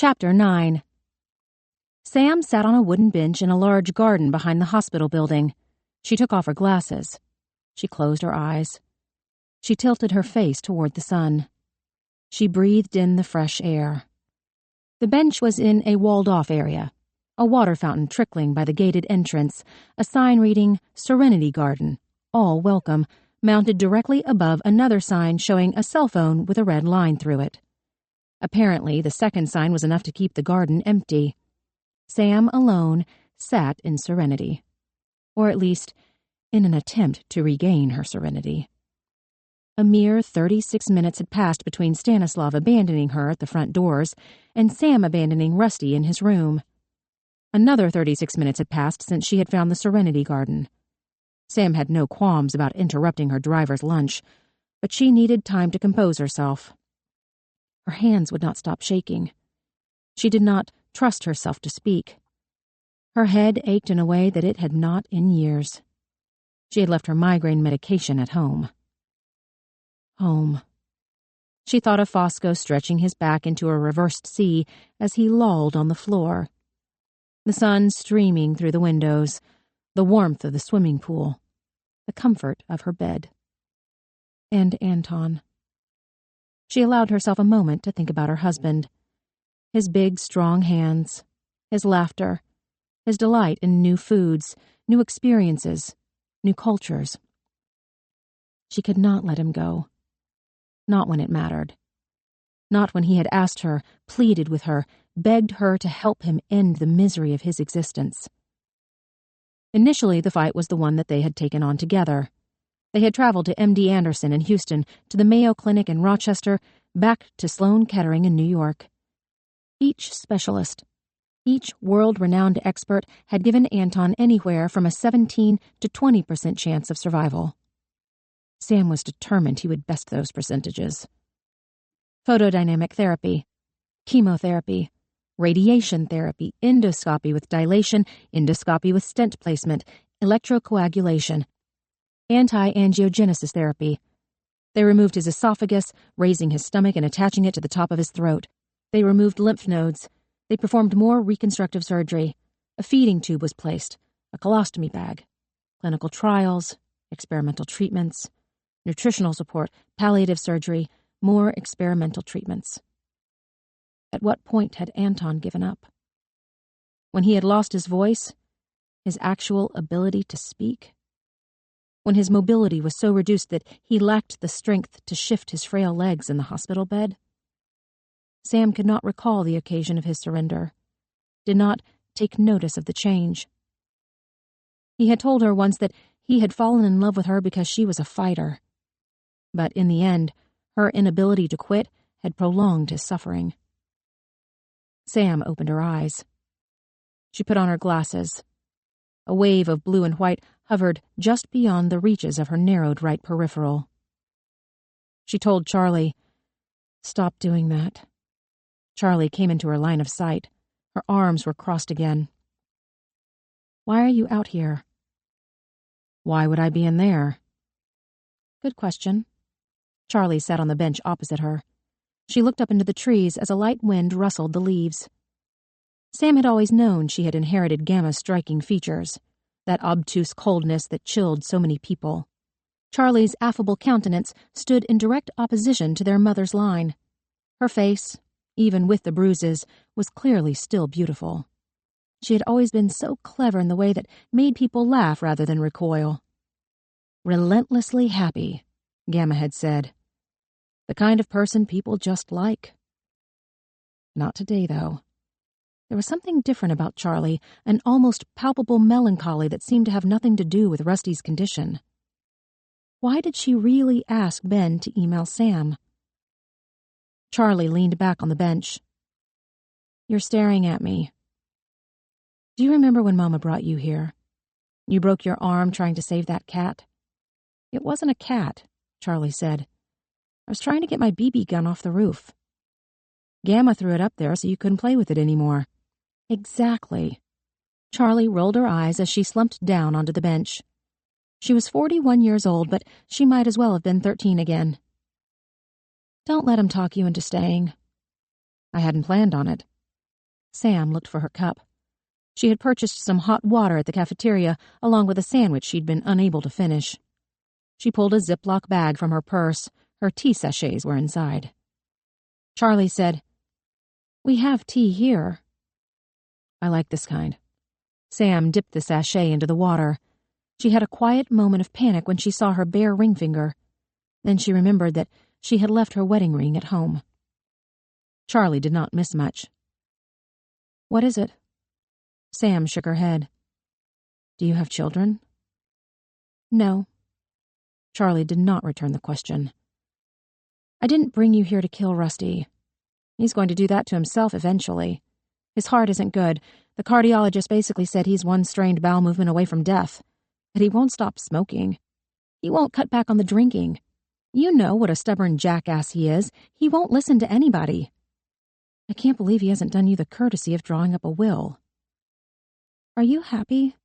Chapter 9. Sam sat on a wooden bench in a large garden behind the hospital building. She took off her glasses. She closed her eyes. She tilted her face toward the sun. She breathed in the fresh air. The bench was in a walled-off area, a water fountain trickling by the gated entrance, a sign reading, "Serenity Garden, all welcome," mounted directly above another sign showing a cell phone with a red line through it. Apparently, the second sign was enough to keep the garden empty. Sam alone sat in serenity. Or at least, in an attempt to regain her serenity. A mere 36 minutes had passed between Stanislav abandoning her at the front doors and Sam abandoning Rusty in his room. Another 36 minutes had passed since she had found the Serenity Garden. Sam had no qualms about interrupting her driver's lunch, but she needed time to compose herself. Her hands would not stop shaking. She did not trust herself to speak. Her head ached in a way that it had not in years. She had left her migraine medication at home. Home. She thought of Fosco stretching his back into a reversed C as he lolled on the floor. The sun streaming through the windows, the warmth of the swimming pool, the comfort of her bed. And Anton. She allowed herself a moment to think about her husband. His big, strong hands, his laughter, his delight in new foods, new experiences, new cultures. She could not let him go. Not when it mattered. Not when he had asked her, pleaded with her, begged her to help him end the misery of his existence. Initially, the fight was the one that they had taken on together. They had traveled to MD Anderson in Houston, to the Mayo Clinic in Rochester, back to Sloan Kettering in New York. Each specialist, each world-renowned expert had given Anton anywhere from a 17 to 20% chance of survival. Sam was determined he would best those percentages. Photodynamic therapy, chemotherapy, radiation therapy, endoscopy with dilation, endoscopy with stent placement, electrocoagulation, anti-angiogenesis therapy. They removed his esophagus, raising his stomach and attaching it to the top of his throat. They removed lymph nodes. They performed more reconstructive surgery. A feeding tube was placed, a colostomy bag, clinical trials, experimental treatments, nutritional support, palliative surgery, more experimental treatments. At what point had Anton given up? When he had lost his voice, his actual ability to speak? When his mobility was so reduced that he lacked the strength to shift his frail legs in the hospital bed? Sam could not recall the occasion of his surrender, did not take notice of the change. He had told her once that he had fallen in love with her because she was a fighter. But in the end, her inability to quit had prolonged his suffering. Sam opened her eyes. She put on her glasses. A wave of blue and white hovered just beyond the reaches of her narrowed right peripheral. She told Charlie, "Stop doing that." Charlie came into her line of sight. Her arms were crossed again. "Why are you out here?" "Why would I be in there?" "Good question." Charlie sat on the bench opposite her. She looked up into the trees as a light wind rustled the leaves. Sam had always known she had inherited Gamma's striking features, that obtuse coldness that chilled so many people. Charlie's affable countenance stood in direct opposition to their mother's line. Her face, even with the bruises, was clearly still beautiful. She had always been so clever in the way that made people laugh rather than recoil. Relentlessly happy, Gamma had said. The kind of person people just like. Not today, though. There was something different about Charlie, an almost palpable melancholy that seemed to have nothing to do with Rusty's condition. Why did she really ask Ben to email Sam? Charlie leaned back on the bench. "You're staring at me. Do you remember when Mama brought you here? You broke your arm trying to save that cat?" "It wasn't a cat," Charlie said. "I was trying to get my BB gun off the roof. Gamma threw it up there so you couldn't play with it anymore." "Exactly." Charlie rolled her eyes as she slumped down onto the bench. She was 41 years old, but she might as well have been 13 again. "Don't let him talk you into staying." "I hadn't planned on it. Sam looked for her cup. She had purchased some hot water at the cafeteria, along with a sandwich she'd been unable to finish. She pulled a Ziploc bag from her purse. Her tea sachets were inside. Charlie said, "We have tea here." "I like this kind." Sam dipped the sachet into the water. She had a quiet moment of panic when she saw her bare ring finger. Then she remembered that she had left her wedding ring at home. Charlie did not miss much. "What is it?" Sam shook her head. "Do you have children?" "No." Charlie did not return the question. "I didn't bring you here to kill Rusty. He's going to do that to himself eventually. His heart isn't good. The cardiologist basically said he's one strained bowel movement away from death. But he won't stop smoking. He won't cut back on the drinking. You know what a stubborn jackass he is. He won't listen to anybody. I can't believe he hasn't done you the courtesy of drawing up a will." "Are you happy?"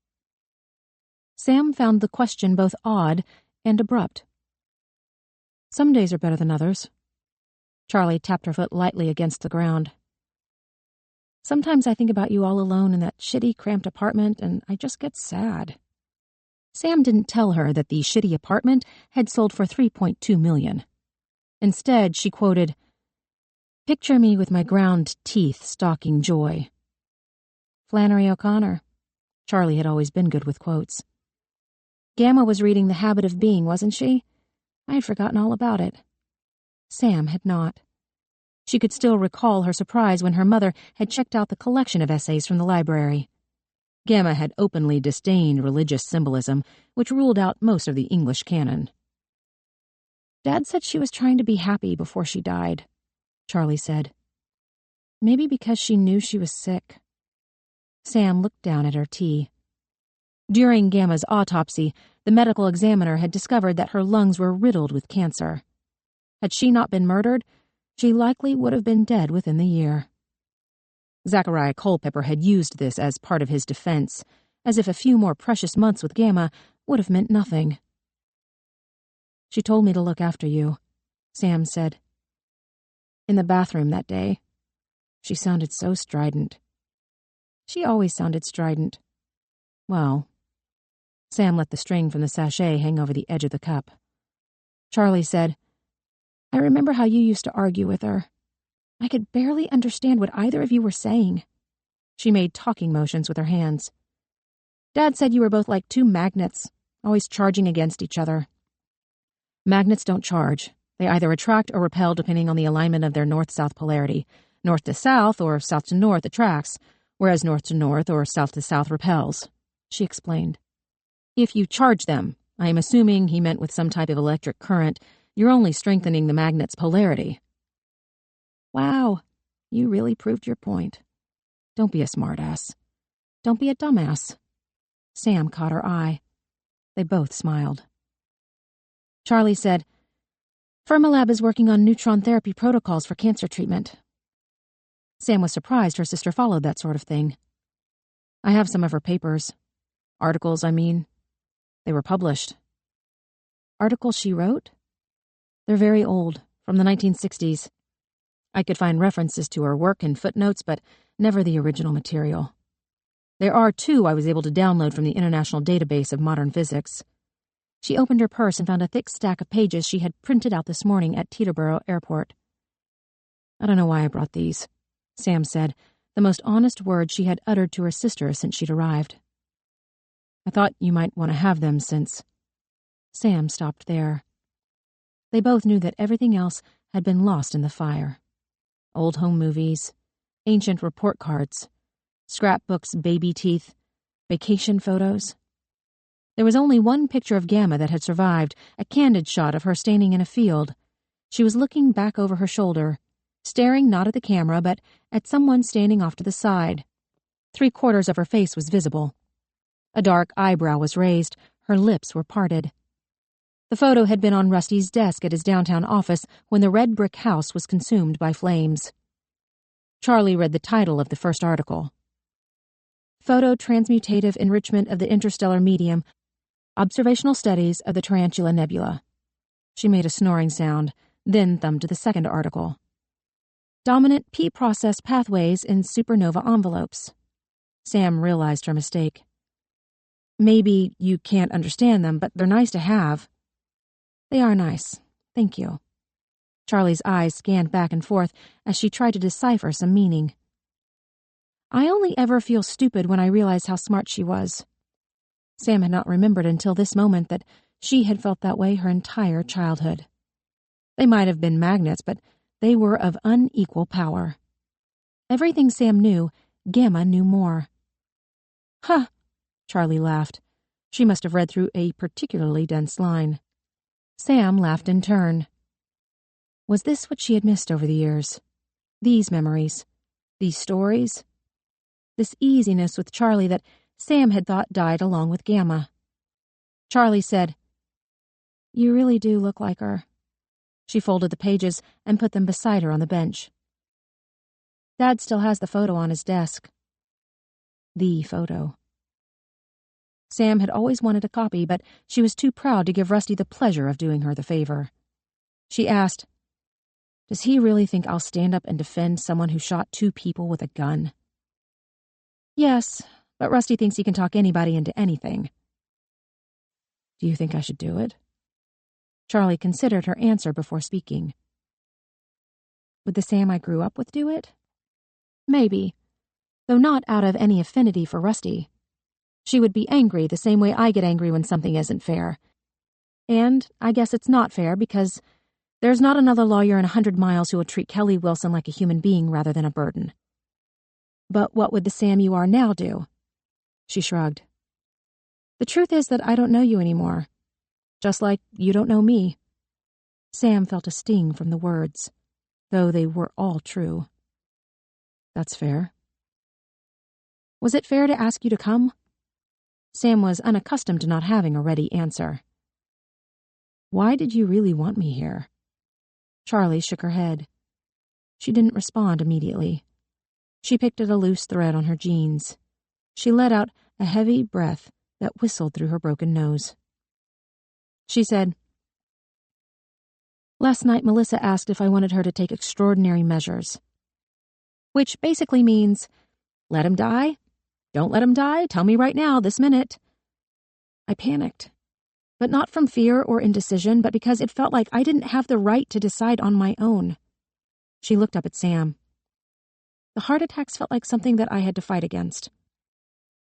Sam found the question both odd and abrupt. "Some days are better than others." Charlie tapped her foot lightly against the ground. "Sometimes I think about you all alone in that shitty, cramped apartment, and I just get sad." Sam didn't tell her that the shitty apartment had sold for $3.2 million. Instead, she quoted, "Picture me with my ground teeth stalking joy." Flannery O'Connor. Charlie had always been good with quotes. Gamma was reading The Habit of Being, wasn't she? I had forgotten all about it. Sam had not. She could still recall her surprise when her mother had checked out the collection of essays from the library. Gamma had openly disdained religious symbolism, which ruled out most of the English canon. "Dad said she was trying to be happy before she died," Charlie said. "Maybe because she knew she was sick." Sam looked down at her tea. During Gamma's autopsy, the medical examiner had discovered that her lungs were riddled with cancer. Had she not been murdered, she likely would have been dead within the year. Zachariah Culpepper had used this as part of his defense, as if a few more precious months with Gamma would have meant nothing. "She told me to look after you," Sam said. "In the bathroom that day. She sounded so strident." "She always sounded strident." "Well." Sam let the string from the sachet hang over the edge of the cup. Charlie said, "I remember how you used to argue with her. I could barely understand what either of you were saying." She made talking motions with her hands. "Dad said you were both like two magnets, always charging against each other." "Magnets don't charge. They either attract or repel depending on the alignment of their north-south polarity. North to south or south to north attracts, whereas north to north or south to south repels," she explained. "If you charge them, I am assuming he meant with some type of electric current, you're only strengthening the magnet's polarity." "Wow, you really proved your point." "Don't be a smartass." "Don't be a dumbass." Sam caught her eye. They both smiled. Charlie said, "Fermilab is working on neutron therapy protocols for cancer treatment." Sam was surprised her sister followed that sort of thing. "I have some of her papers. Articles, I mean. They were published." "Articles she wrote?" "They're very old, from the 1960s. I could find references to her work in footnotes, but never the original material. There are two I was able to download from the International Database of Modern Physics." She opened her purse and found a thick stack of pages she had printed out this morning at Teterboro Airport. "I don't know why I brought these," Sam said, the most honest words she had uttered to her sister since she'd arrived. "I thought you might want to have them since—" Sam stopped there. They both knew that everything else had been lost in the fire. Old home movies, ancient report cards, scrapbooks, baby teeth, vacation photos. There was only one picture of Gamma that had survived, a candid shot of her standing in a field. She was looking back over her shoulder, staring not at the camera but at someone standing off to the side. 3/4 of her face was visible. A dark eyebrow was raised, her lips were parted. The photo had been on Rusty's desk at his downtown office when the red brick house was consumed by flames. Charlie read the title of the first article. "Phototransmutative Enrichment of the Interstellar Medium, Observational Studies of the Tarantula Nebula." She made a snoring sound, then thumbed to the second article. Dominant P-process pathways in supernova envelopes. Sam realized her mistake. Maybe you can't understand them, but they're nice to have. They are nice. Thank you. Charlie's eyes scanned back and forth as she tried to decipher some meaning. I only ever feel stupid when I realize how smart she was. Sam had not remembered until this moment that she had felt that way her entire childhood. They might have been magnets, but they were of unequal power. Everything Sam knew, Gamma knew more. Huh, Charlie laughed. She must have read through a particularly dense line. Sam laughed in turn. Was this what she had missed over the years? These memories? These stories? This easiness with Charlie that Sam had thought died along with Gamma. Charlie said, You really do look like her. She folded the pages and put them beside her on the bench. Dad still has the photo on his desk. The photo. Sam had always wanted a copy, but she was too proud to give Rusty the pleasure of doing her the favor. She asked, Does he really think I'll stand up and defend someone who shot 2 people with a gun? Yes, but Rusty thinks he can talk anybody into anything. Do you think I should do it? Charlie considered her answer before speaking. Would the Sam I grew up with do it? Maybe, though not out of any affinity for Rusty. She would be angry the same way I get angry when something isn't fair. And I guess it's not fair because there's not another lawyer in 100 miles who will treat Kelly Wilson like a human being rather than a burden. But what would the Sam you are now do? She shrugged. The truth is that I don't know you anymore. Just like you don't know me. Sam felt a sting from the words, though they were all true. That's fair. Was it fair to ask you to come? Sam was unaccustomed to not having a ready answer. Why did you really want me here? Charlie shook her head. She didn't respond immediately. She picked at a loose thread on her jeans. She let out a heavy breath that whistled through her broken nose. She said, Last night Melissa asked if I wanted her to take extraordinary measures. Which basically means, let him die? Don't let him die? Tell me right now, this minute. I panicked. But not from fear or indecision, but because it felt like I didn't have the right to decide on my own. She looked up at Sam. The heart attacks felt like something that I had to fight against.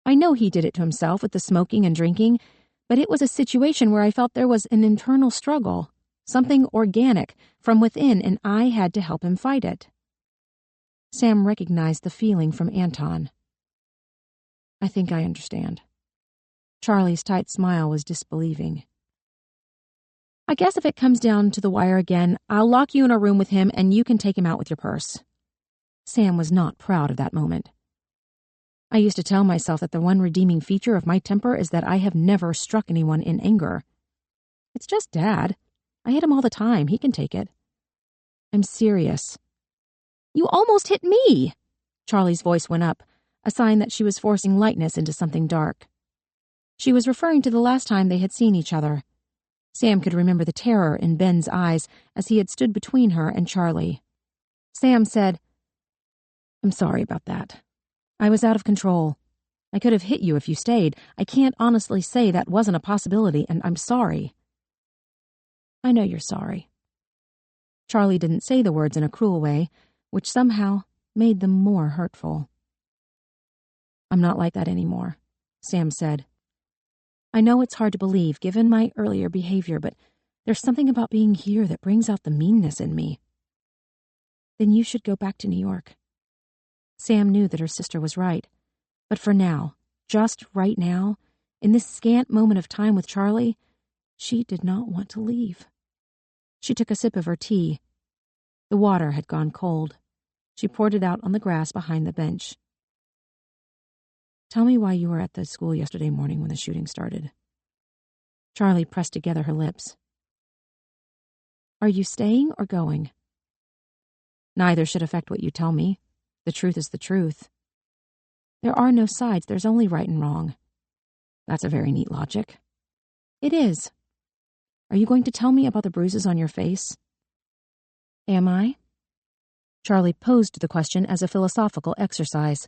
I know he did it to himself with the smoking and drinking, but it was a situation where I felt there was an internal struggle, something organic from within, and I had to help him fight it. Sam recognized the feeling from Anton. I think I understand. Charlie's tight smile was disbelieving. I guess if it comes down to the wire again, I'll lock you in a room with him and you can take him out with your purse. Sam was not proud of that moment. I used to tell myself that the one redeeming feature of my temper is that I have never struck anyone in anger. It's just Dad. I hit him all the time. He can take it. I'm serious. You almost hit me! Charlie's voice went up, a sign that she was forcing lightness into something dark. She was referring to the last time they had seen each other. Sam could remember the terror in Ben's eyes as he had stood between her and Charlie. Sam said, I'm sorry about that. I was out of control. I could have hit you if you stayed. I can't honestly say that wasn't a possibility, and I'm sorry. I know you're sorry. Charlie didn't say the words in a cruel way, which somehow made them more hurtful. I'm not like that anymore, Sam said. I know it's hard to believe given my earlier behavior, but there's something about being here that brings out the meanness in me. Then you should go back to New York. Sam knew that her sister was right, but for now, just right now, in this scant moment of time with Charlie, she did not want to leave. She took a sip of her tea. The water had gone cold. She poured it out on the grass behind the bench. Tell me why you were at the school yesterday morning when the shooting started. Charlie pressed together her lips. Are you staying or going? Neither should affect what you tell me. The truth is the truth. There are no sides, there's only right and wrong. That's a very neat logic. It is. Are you going to tell me about the bruises on your face? Am I? Charlie posed the question as a philosophical exercise.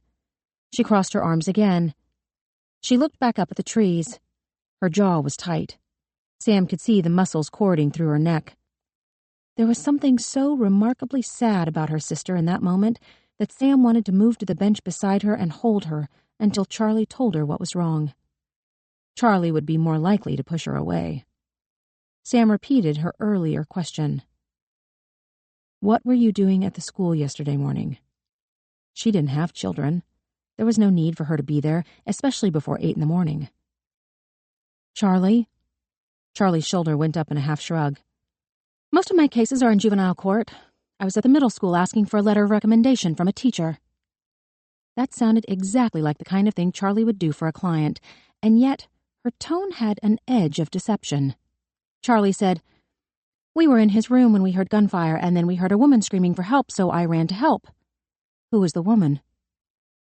She crossed her arms again. She looked back up at the trees. Her jaw was tight. Sam could see the muscles cording through her neck. There was something so remarkably sad about her sister in that moment that Sam wanted to move to the bench beside her and hold her until Charlie told her what was wrong. Charlie would be more likely to push her away. Sam repeated her earlier question. What were you doing at the school yesterday morning? She didn't have children. There was no need for her to be there, especially before 8 in the morning. Charlie? Charlie's shoulder went up in a half shrug. Most of my cases are in juvenile court. I was at the middle school asking for a letter of recommendation from a teacher. That sounded exactly like the kind of thing Charlie would do for a client, and yet her tone had an edge of deception. Charlie said, We were in his room when we heard gunfire, and then we heard a woman screaming for help, so I ran to help. Who was the woman?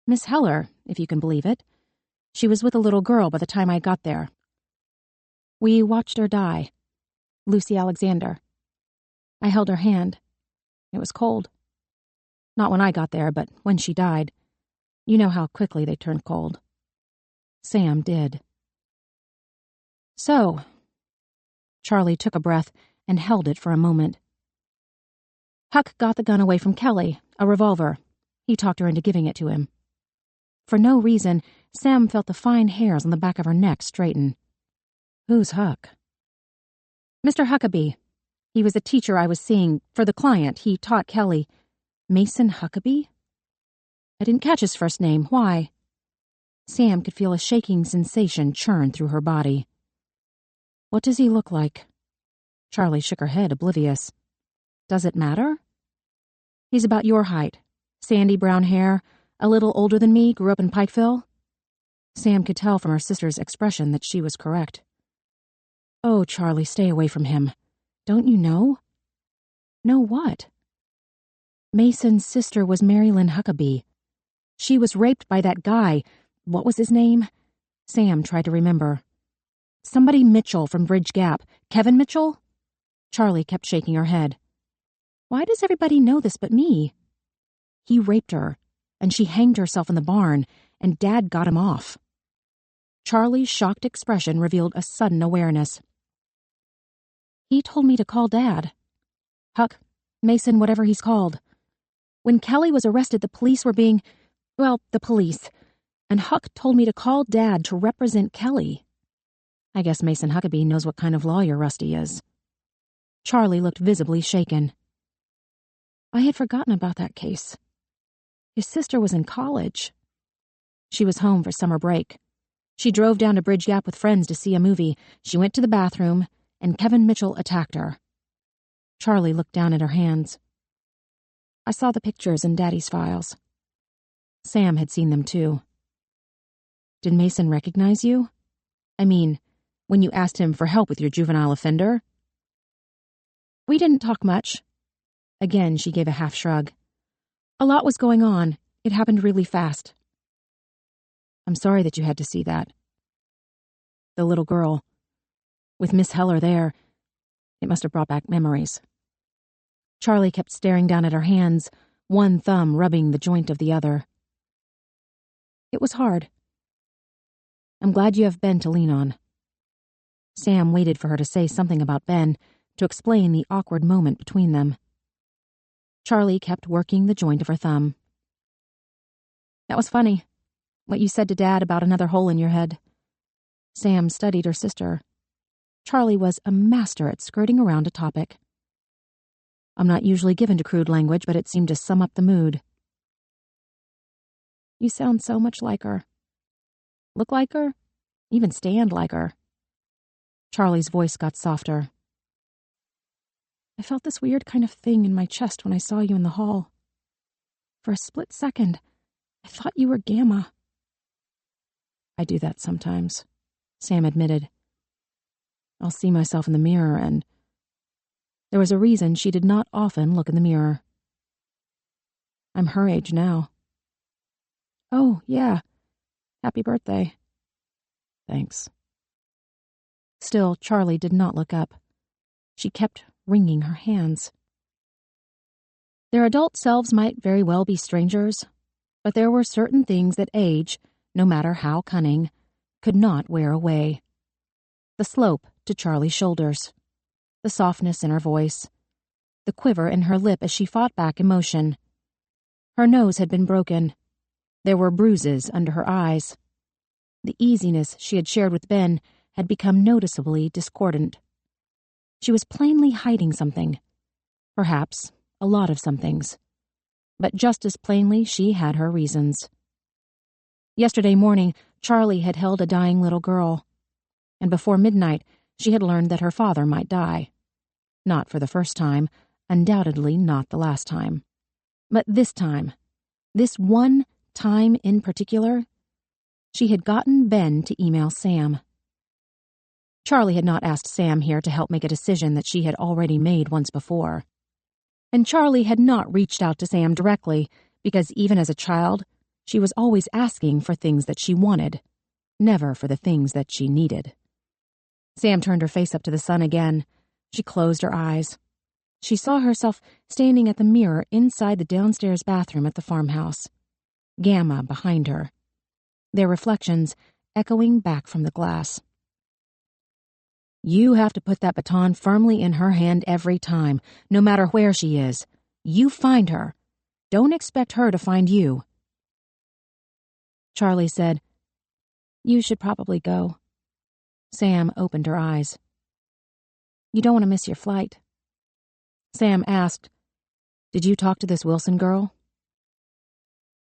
Miss Heller, if you can believe it. She was with a little girl by the time I got there. We watched her die. Lucy Alexander. I held her hand. It was cold. Not when I got there, but when she died. You know how quickly they turn cold. Sam did. So, Charlie took a breath and held it for a moment. Huck got the gun away from Kelly, a revolver. He talked her into giving it to him. For no reason, Sam felt the fine hairs on the back of her neck straighten. Who's Huck? Mr. Huckabee. He was a teacher I was seeing. For the client, he taught Kelly. Mason Huckabee? I didn't catch his first name. Why? Sam could feel a shaking sensation churn through her body. What does he look like? Charlie shook her head, oblivious. Does it matter? He's about your height. Sandy brown hair, a little older than me, grew up in Pikeville. Sam could tell from her sister's expression that she was correct. Oh, Charlie, stay away from him. Don't you know? Know what? Mason's sister was Marilyn Huckabee. She was raped by that guy. What was his name? Sam tried to remember. Somebody Mitchell from Bridge Gap. Kevin Mitchell? Charlie kept shaking her head. Why does everybody know this but me? He raped her, and she hanged herself in the barn, and Dad got him off. Charlie's shocked expression revealed a sudden awareness. He told me to call Dad. Huck, Mason, whatever he's called. When Kelly was arrested, the police were being, the police. And Huck told me to call Dad to represent Kelly. I guess Mason Huckabee knows what kind of lawyer Rusty is. Charlie looked visibly shaken. I had forgotten about that case. His sister was in college. She was home for summer break. She drove down to Bridge Gap with friends to see a movie. She went to the bathroom, and Kevin Mitchell attacked her. Charlie looked down at her hands. I saw the pictures in Daddy's files. Sam had seen them too. Did Mason recognize you? I mean, when you asked him for help with your juvenile offender? We didn't talk much. Again, she gave a half shrug. A lot was going on. It happened really fast. I'm sorry that you had to see that. The little girl. With Miss Heller there, it must have brought back memories. Charlie kept staring down at her hands, one thumb rubbing the joint of the other. It was hard. I'm glad you have Ben to lean on. Sam waited for her to say something about Ben, to explain the awkward moment between them. Charlie kept working the joint of her thumb. That was funny, what you said to Dad about another hole in your head. Sam studied her sister. Charlie was a master at skirting around a topic. I'm not usually given to crude language, but it seemed to sum up the mood. You sound so much like her. Look like her? Even stand like her. Charlie's voice got softer. I felt this weird kind of thing in my chest when I saw you in the hall. For a split second, I thought you were Gamma. I do that sometimes, Sam admitted. I'll see myself in the mirror and... There was a reason she did not often look in the mirror. I'm her age now. Oh, yeah. Happy birthday. Thanks. Still, Charlie did not look up. She kept wringing her hands. Their adult selves might very well be strangers, but there were certain things that age, no matter how cunning, could not wear away. The slope to Charlie's shoulders, the softness in her voice, the quiver in her lip as she fought back emotion. Her nose had been broken. There were bruises under her eyes. The easiness she had shared with Ben had become noticeably discordant. She was plainly hiding something. Perhaps a lot of somethings. But just as plainly, she had her reasons. Yesterday morning, Charlie had held a dying little girl. And before midnight, she had learned that her father might die. Not for the first time, undoubtedly not the last time. But this time, this one time in particular, she had gotten Ben to email Sam. Charlie had not asked Sam here to help make a decision that she had already made once before. And Charlie had not reached out to Sam directly because even as a child, she was always asking for things that she wanted, never for the things that she needed. Sam turned her face up to the sun again. She closed her eyes. She saw herself standing at the mirror inside the downstairs bathroom at the farmhouse. Gamma behind her. Their reflections echoing back from the glass. You have to put that baton firmly in her hand every time, no matter where she is. You find her. Don't expect her to find you. Charlie said, You should probably go. Sam opened her eyes. You don't want to miss your flight. Sam asked, Did you talk to this Wilson girl?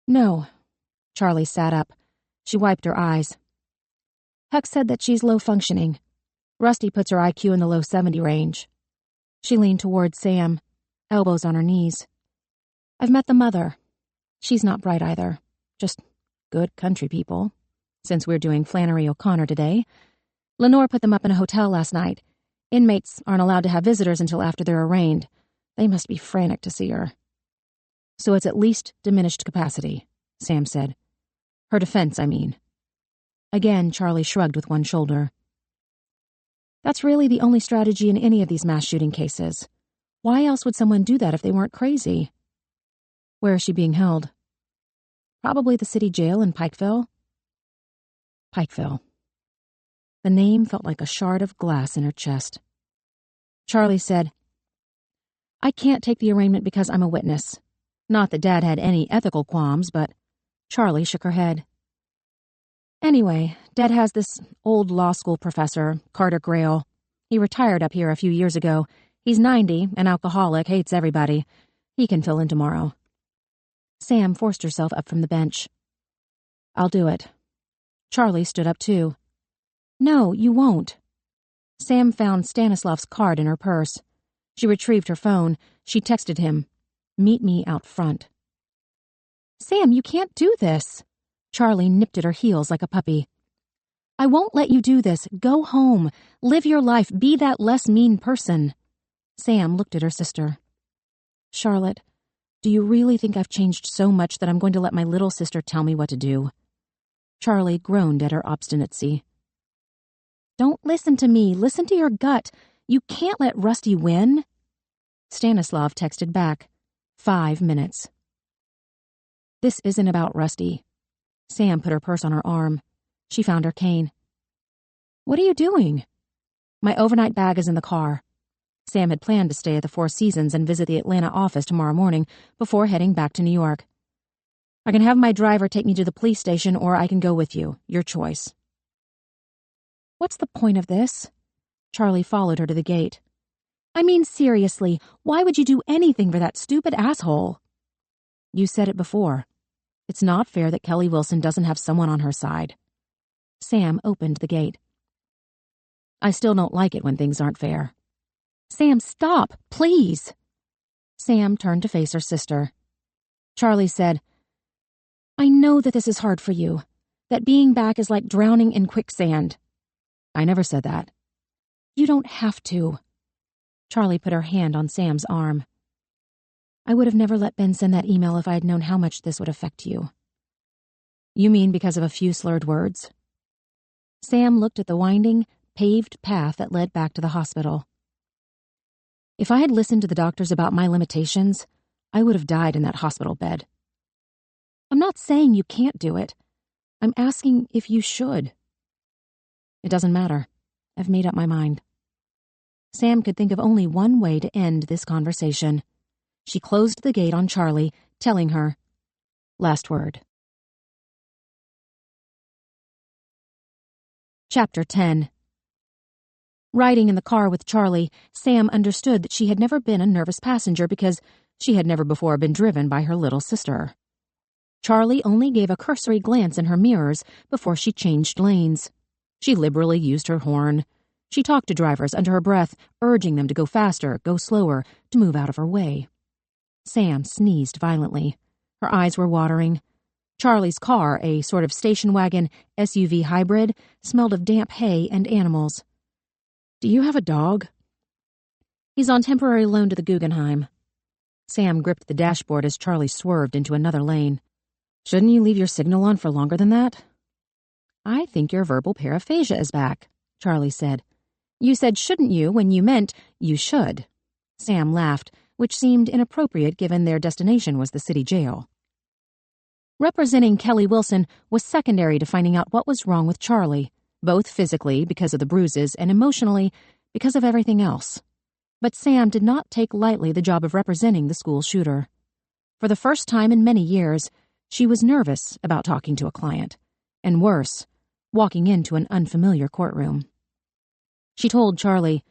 No. Charlie sat up. She wiped her eyes. Huck said that she's low functioning. Rusty puts her IQ in the low 70 range. She leaned toward Sam, elbows on her knees. I've met the mother. She's not bright either. Just good country people. Since we're doing Flannery O'Connor today. Lenore put them up in a hotel last night. Inmates aren't allowed to have visitors until after they're arraigned. They must be frantic to see her. So it's at least diminished capacity, Sam said. Her defense, I mean. Again, Charlie shrugged with one shoulder. That's really the only strategy in any of these mass shooting cases. Why else would someone do that if they weren't crazy? Where is she being held? Probably the city jail in Pikeville. Pikeville. The name felt like a shard of glass in her chest. Charlie said, I can't take the arraignment because I'm a witness. Not that Dad had any ethical qualms, but Charlie shook her head. Anyway, Dad has this old law school professor, Carter Grail. He retired up here a few years ago. He's 90, an alcoholic, hates everybody. He can fill in tomorrow. Sam forced herself up from the bench. I'll do it. Charlie stood up too. No, you won't. Sam found Stanislav's card in her purse. She retrieved her phone. She texted him, Meet me out front. Sam, you can't do this. Charlie nipped at her heels like a puppy. I won't let you do this. Go home. Live your life. Be that less mean person. Sam looked at her sister. Charlotte, do you really think I've changed so much that I'm going to let my little sister tell me what to do? Charlie groaned at her obstinacy. Don't listen to me. Listen to your gut. You can't let Rusty win. Stanislav texted back. 5 minutes. This isn't about Rusty. Sam put her purse on her arm. She found her cane. What are you doing? My overnight bag is in the car. Sam had planned to stay at the Four Seasons and visit the Atlanta office tomorrow morning before heading back to New York. I can have my driver take me to the police station or I can go with you. Your choice. What's the point of this? Charlie followed her to the gate. I mean, seriously, why would you do anything for that stupid asshole? You said it before. It's not fair that Kelly Wilson doesn't have someone on her side. Sam opened the gate. I still don't like it when things aren't fair. Sam, stop, please. Sam turned to face her sister. Charlie said, I know that this is hard for you, that being back is like drowning in quicksand. I never said that. You don't have to. Charlie put her hand on Sam's arm. I would have never let Ben send that email if I had known how much this would affect you. You mean because of a few slurred words? Sam looked at the winding, paved path that led back to the hospital. If I had listened to the doctors about my limitations, I would have died in that hospital bed. I'm not saying you can't do it. I'm asking if you should. It doesn't matter. I've made up my mind. Sam could think of only one way to end this conversation. She closed the gate on Charlie, telling her, "Last word." Chapter 10. Riding in the car with Charlie, Sam understood that she had never been a nervous passenger because she had never before been driven by her little sister. Charlie only gave a cursory glance in her mirrors before she changed lanes. She liberally used her horn. She talked to drivers under her breath, urging them to go faster, go slower, to move out of her way. Sam sneezed violently. Her eyes were watering. Charlie's car, a sort of station wagon SUV hybrid, smelled of damp hay and animals. "Do you have a dog?" "He's on temporary loan to the Guggenheim." Sam gripped the dashboard as Charlie swerved into another lane. "Shouldn't you leave your signal on for longer than that?" "I think your verbal paraphasia is back," Charlie said. "You said shouldn't you when you meant you should." Sam laughed, which seemed inappropriate given their destination was the city jail. Representing Kelly Wilson was secondary to finding out what was wrong with Charlie, both physically because of the bruises and emotionally because of everything else. But Sam did not take lightly the job of representing the school shooter. For the first time in many years, she was nervous about talking to a client, and worse, walking into an unfamiliar courtroom. She told Charlie,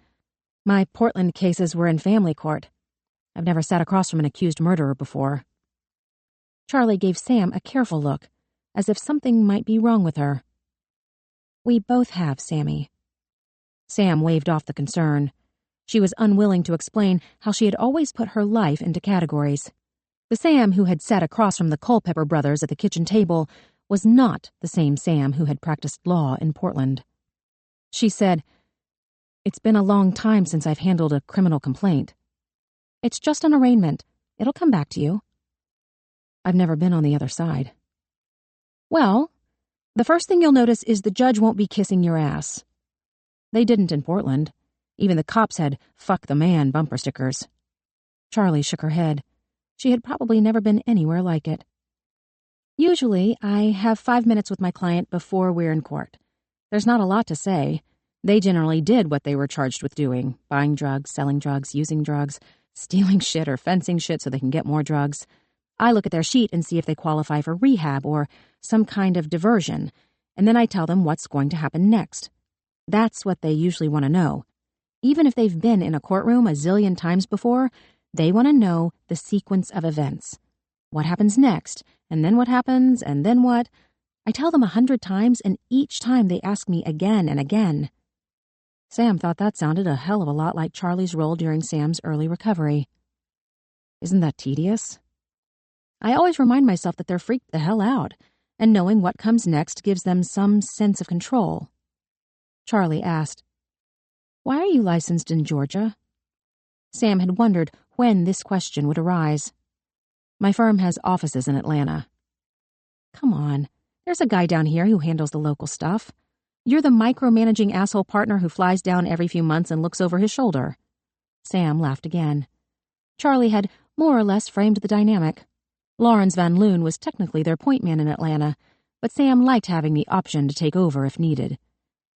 "My Portland cases were in family court. I've never sat across from an accused murderer before." Charlie gave Sam a careful look, as if something might be wrong with her. "We both have, Sammy." Sam waved off the concern. She was unwilling to explain how she had always put her life into categories. The Sam who had sat across from the Culpepper brothers at the kitchen table was not the same Sam who had practiced law in Portland. She said, "It's been a long time since I've handled a criminal complaint." "It's just an arraignment. It'll come back to you." "I've never been on the other side." "Well, the first thing you'll notice is the judge won't be kissing your ass." They didn't in Portland. Even the cops had "fuck the man" bumper stickers. Charlie shook her head. She had probably never been anywhere like it. "Usually, I have 5 minutes with my client before we're in court. There's not a lot to say. They generally did what they were charged with doing: buying drugs, selling drugs, using drugs, stealing shit or fencing shit so they can get more drugs. I look at their sheet and see if they qualify for rehab or some kind of diversion, and then I tell them what's going to happen next. That's what they usually want to know. Even if they've been in a courtroom a zillion times before, they want to know the sequence of events. What happens next, and then what happens, and then what? I tell them 100 times, and each time they ask me again and again." Sam thought that sounded a hell of a lot like Charlie's role during Sam's early recovery. "Isn't that tedious?" "I always remind myself that they're freaked the hell out, and knowing what comes next gives them some sense of control." Charlie asked, "Why are you licensed in Georgia?" Sam had wondered when this question would arise. "My firm has offices in Atlanta." "Come on, there's a guy down here who handles the local stuff. You're the micromanaging asshole partner who flies down every few months and looks over his shoulder." Sam laughed again. Charlie had more or less framed the dynamic. Lawrence Van Loon was technically their point man in Atlanta, but Sam liked having the option to take over if needed.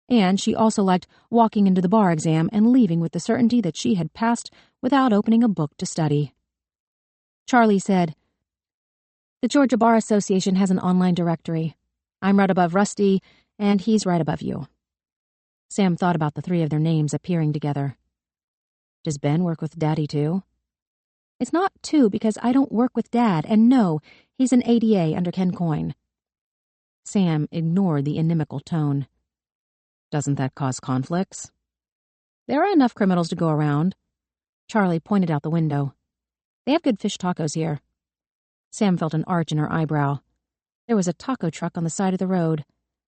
And she also liked walking into the bar exam and leaving with the certainty that she had passed without opening a book to study. Charlie said, "The Georgia Bar Association has an online directory. I'm right above Rusty, and he's right above you." Sam thought about the three of their names appearing together. "Does Ben work with Daddy too?" "It's not two because I don't work with Dad, and no, he's an ADA under Ken Coyne." Sam ignored the inimical tone. "Doesn't that cause conflicts?" "There are enough criminals to go around." Charlie pointed out the window. "They have good fish tacos here." Sam felt an arch in her eyebrow. There was a taco truck on the side of the road,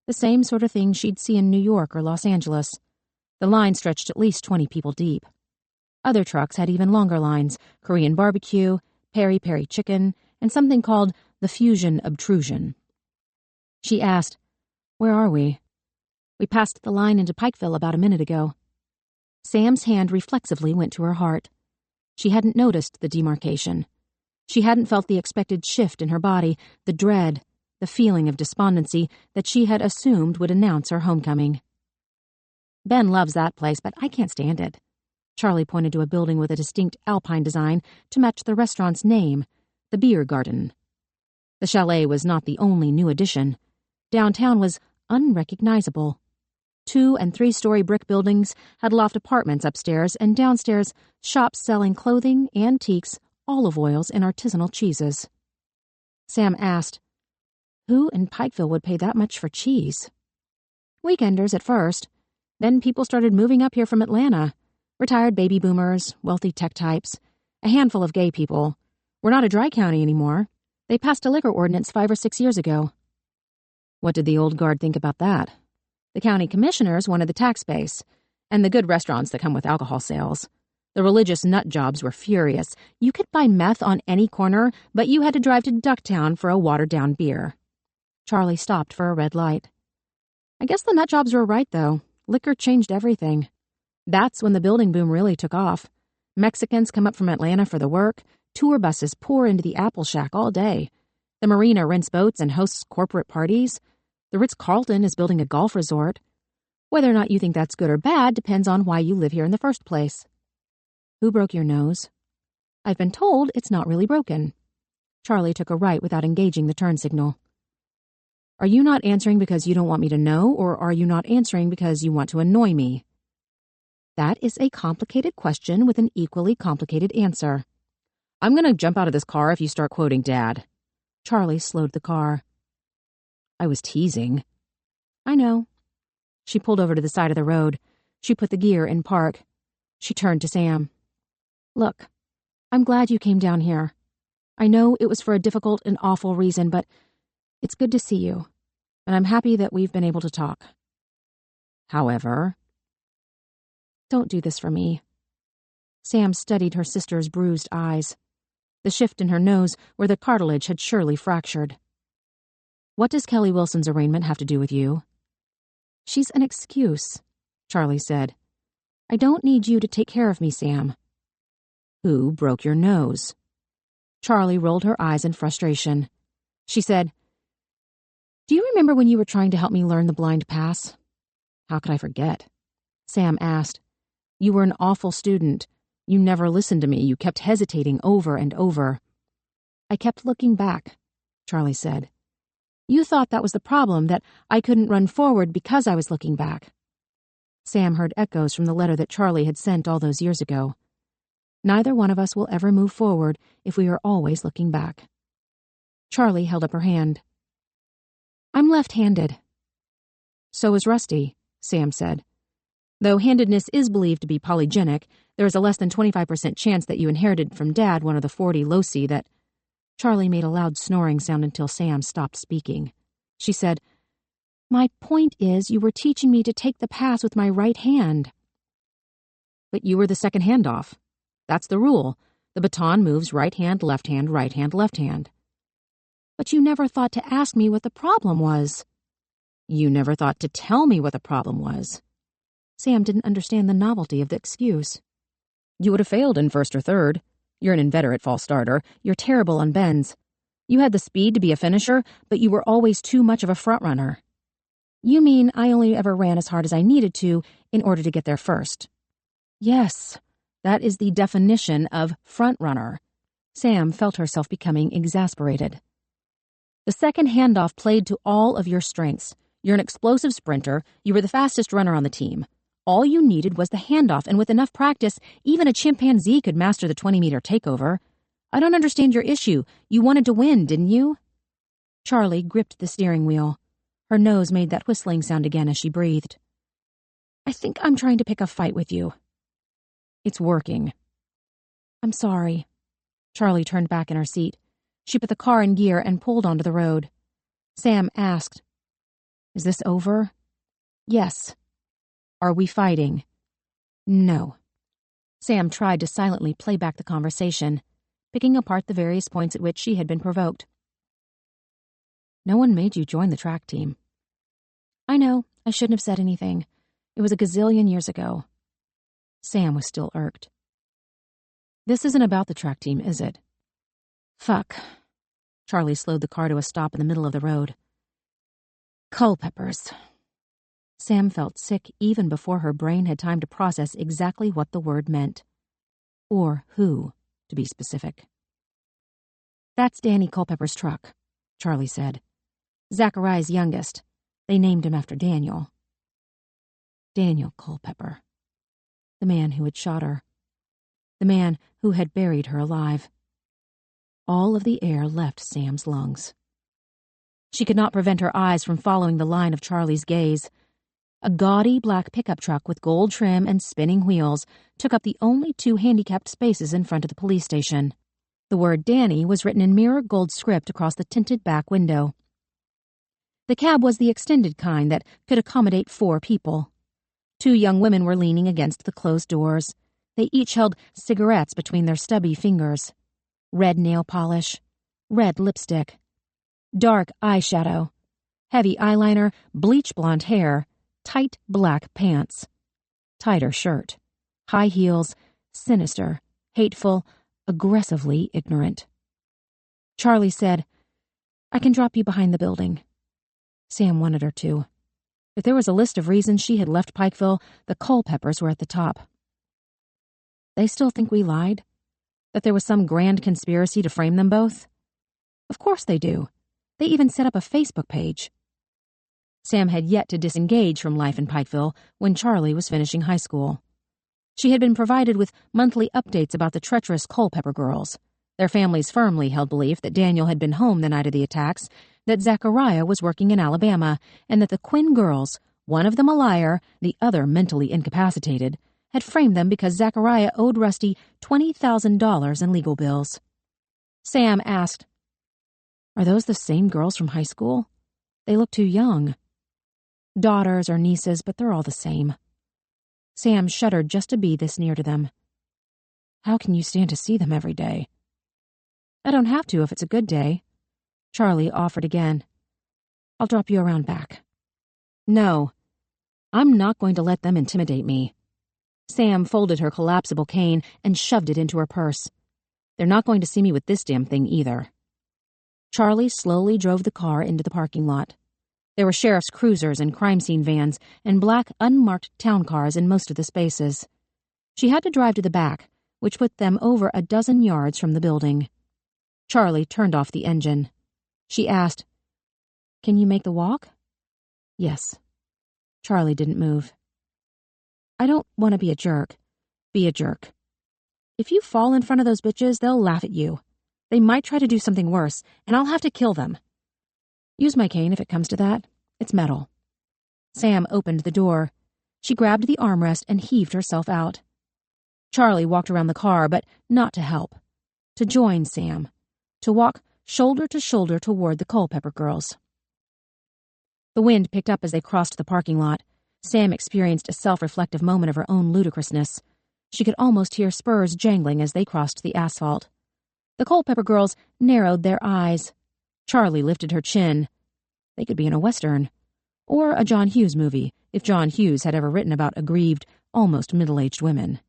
the same sort of thing she'd see in New York or Los Angeles. The line stretched at least 20 people deep. Other trucks had even longer lines: Korean barbecue, peri-peri chicken, and something called the Fusion Obtrusion. She asked, "Where are we?" "We passed the line into Pikeville about a minute ago." Sam's hand reflexively went to her heart. She hadn't noticed the demarcation. She hadn't felt the expected shift in her body, the dread, the feeling of despondency that she had assumed would announce her homecoming. Ben loves that place, but I can't stand it. Charlie pointed to a building with a distinct alpine design to match the restaurant's name, the Beer Garden. The chalet was not the only new addition. Downtown was unrecognizable. 2- and 3-story brick buildings had loft apartments upstairs, and downstairs shops selling clothing, antiques, olive oils, and artisanal cheeses. Sam asked, "Who in Pikeville would pay that much for cheese?" "Weekenders at first. Then people started moving up here from Atlanta. Retired baby boomers, wealthy tech types, a handful of gay people. We're not a dry county anymore. They passed a liquor ordinance 5 or 6 years ago." "What did the old guard think about that?" "The county commissioners wanted the tax base, and the good restaurants that come with alcohol sales. The religious nut jobs were furious. You could buy meth on any corner, but you had to drive to Ducktown for a watered-down beer." Charlie stopped for a red light. "I guess the nut jobs were right, though. Liquor changed everything. That's when the building boom really took off. Mexicans come up from Atlanta for the work. Tour buses pour into the Apple Shack all day. The marina rents boats and hosts corporate parties. The Ritz-Carlton is building a golf resort. Whether or not you think that's good or bad depends on why you live here in the first place." "Who broke your nose?" "I've been told it's not really broken." Charlie took a right without engaging the turn signal. "Are you not answering because you don't want me to know, or are you not answering because you want to annoy me?" "That is a complicated question with an equally complicated answer." "I'm going to jump out of this car if you start quoting Dad." Charlie slowed the car. "I was teasing." "I know." She pulled over to the side of the road. She put the gear in park. She turned to Sam. "Look, I'm glad you came down here. I know it was for a difficult and awful reason, but it's good to see you, and I'm happy that we've been able to talk. However..." "Don't do this for me." Sam studied her sister's bruised eyes, the shift in her nose where the cartilage had surely fractured. "What does Kelly Wilson's arraignment have to do with you?" "She's an excuse," Charlie said. "I don't need you to take care of me, Sam." "Who broke your nose?" Charlie rolled her eyes in frustration. She said, "Do you remember when you were trying to help me learn the blind pass?" "How could I forget?" Sam asked. "You were an awful student. You never listened to me. You kept hesitating over and over." "I kept looking back," Charlie said. "You thought that was the problem, that I couldn't run forward because I was looking back." Sam heard echoes from the letter that Charlie had sent all those years ago. "Neither one of us will ever move forward if we are always looking back." Charlie held up her hand. "I'm left-handed." "So is Rusty," Sam said. "Though handedness is believed to be polygenic, there is a less than 25% chance that you inherited from Dad one of the 40 loci that..." Charlie made a loud snoring sound until Sam stopped speaking. She said, "My point is, you were teaching me to take the pass with my right hand." "But you were the second handoff. That's the rule. The baton moves right hand, left hand, right hand, left hand." "But you never thought to ask me what the problem was." "You never thought to tell me what the problem was." Sam didn't understand the novelty of the excuse. "You would have failed in first or third. You're an inveterate false starter. You're terrible on bends. You had the speed to be a finisher, but you were always too much of a front runner." "You mean I only ever ran as hard as I needed to in order to get there first?" "Yes, that is the definition of front runner." Sam felt herself becoming exasperated. "The second handoff played to all of your strengths. You're an explosive sprinter. You were the fastest runner on the team. All you needed was the handoff, and with enough practice, even a chimpanzee could master the 20-meter takeover. I don't understand your issue. You wanted to win, didn't you?" Charlie gripped the steering wheel. Her nose made that whistling sound again as she breathed. "I think I'm trying to pick a fight with you." "It's working." "I'm sorry." Charlie turned back in her seat. She put the car in gear and pulled onto the road. Sam asked, "Is this over?" "Yes." "Are we fighting?" "No." Sam tried to silently play back the conversation, picking apart the various points at which she had been provoked. "No one made you join the track team." "I know. I shouldn't have said anything. It was a gazillion years ago." Sam was still irked. "This isn't about the track team, is it?" Fuck. Charlie slowed the car to a stop in the middle of the road. Culpeppers. Sam felt sick even before her brain had time to process exactly what the word meant. Or who, to be specific. That's Danny Culpepper's truck, Charlie said. Zachariah's youngest. They named him after Daniel. Daniel Culpepper. The man who had shot her. The man who had buried her alive. All of the air left Sam's lungs. She could not prevent her eyes from following the line of Charlie's gaze. A gaudy black pickup truck with gold trim and spinning wheels took up the only 2 handicapped spaces in front of the police station. The word Danny was written in mirror gold script across the tinted back window. The cab was the extended kind that could accommodate 4 people. 2 young women were leaning against the closed doors. They each held cigarettes between their stubby fingers. Red nail polish, red lipstick, dark eyeshadow, heavy eyeliner, bleach blonde hair, tight black pants, tighter shirt, high heels, sinister, hateful, aggressively ignorant. Charlie said, "I can drop you behind the building." Sam wanted her to. If there was a list of reasons she had left Pikeville, the Culpeppers were at the top. They still think we lied? That there was some grand conspiracy to frame them both? Of course they do. They even set up a Facebook page. Sam had yet to disengage from life in Pikeville when Charlie was finishing high school. She had been provided with monthly updates about the treacherous Culpepper girls. Their families firmly held belief that Daniel had been home the night of the attacks, that Zachariah was working in Alabama, and that the Quinn girls, one of them a liar, the other mentally incapacitated, had framed them because Zachariah owed Rusty $20,000 in legal bills. Sam asked, "Are those the same girls from high school? They look too young." Daughters or nieces, but they're all the same. Sam shuddered just to be this near to them. "How can you stand to see them every day?" "I don't have to if it's a good day." Charlie offered again. "I'll drop you around back." "No. I'm not going to let them intimidate me." Sam folded her collapsible cane and shoved it into her purse. "They're not going to see me with this damn thing either." Charlie slowly drove the car into the parking lot. There were sheriff's cruisers and crime scene vans and black, unmarked town cars in most of the spaces. She had to drive to the back, which put them over a dozen yards from the building. Charlie turned off the engine. She asked, "Can you make the walk?" "Yes." Charlie didn't move. "I don't want to be a jerk." "Be a jerk." "If you fall in front of those bitches, they'll laugh at you. They might try to do something worse, and I'll have to kill them." "Use my cane if it comes to that. It's metal." Sam opened the door. She grabbed the armrest and heaved herself out. Charlie walked around the car, but not to help. To join Sam. To walk shoulder to shoulder toward the Culpepper girls. The wind picked up as they crossed the parking lot. Sam experienced a self-reflective moment of her own ludicrousness. She could almost hear spurs jangling as they crossed the asphalt. The Culpepper girls narrowed their eyes. Charlie lifted her chin. They could be in a Western. Or a John Hughes movie, if John Hughes had ever written about aggrieved, almost middle-aged women.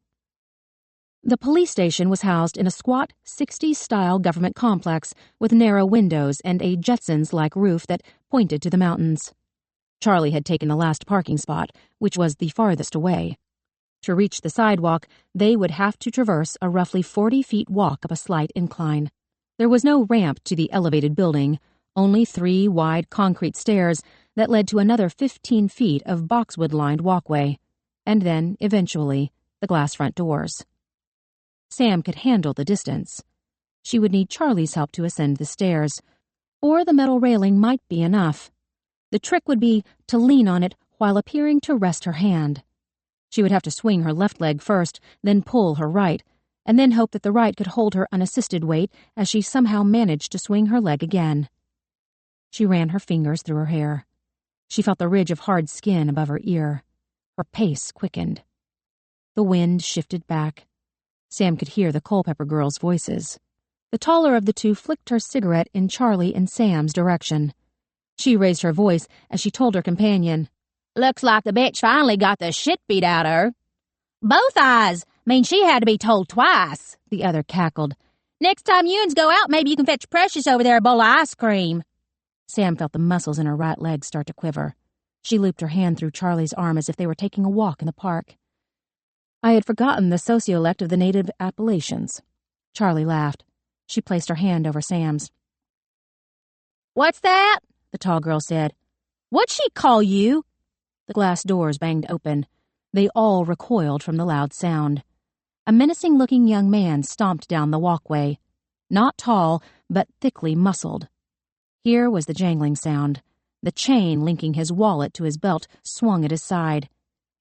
The police station was housed in a squat, 60s-style government complex with narrow windows and a Jetsons-like roof that pointed to the mountains. Charlie had taken the last parking spot, which was the farthest away. To reach the sidewalk, they would have to traverse a roughly 40-feet walk up a slight incline. There was no ramp to the elevated building, only 3 wide concrete stairs that led to another 15 feet of boxwood-lined walkway, and then, eventually, the glass front doors. Sam could handle the distance. She would need Charlie's help to ascend the stairs, or the metal railing might be enough. The trick would be to lean on it while appearing to rest her hand. She would have to swing her left leg first, then pull her right, and then hope that the right could hold her unassisted weight as she somehow managed to swing her leg again. She ran her fingers through her hair. She felt the ridge of hard skin above her ear. Her pace quickened. The wind shifted back. Sam could hear the Culpepper girls' voices. The taller of the two flicked her cigarette in Charlie and Sam's direction. She raised her voice as she told her companion, "Looks like the bitch finally got the shit beat out of her." "Both eyes. Mean she had to be told twice," the other cackled. Next time you uns go out, maybe you can fetch Precious over there a bowl of ice cream. Sam felt the muscles in her right leg start to quiver. She looped her hand through Charlie's arm as if they were taking a walk in the park. I had forgotten the sociolect of the native Appalachians. Charlie laughed. She placed her hand over Sam's. What's that? The tall girl said. What'd she call you? The glass doors banged open. They all recoiled from the loud sound. A menacing-looking young man stomped down the walkway. Not tall, but thickly muscled. Here was the jangling sound. The chain linking his wallet to his belt swung at his side.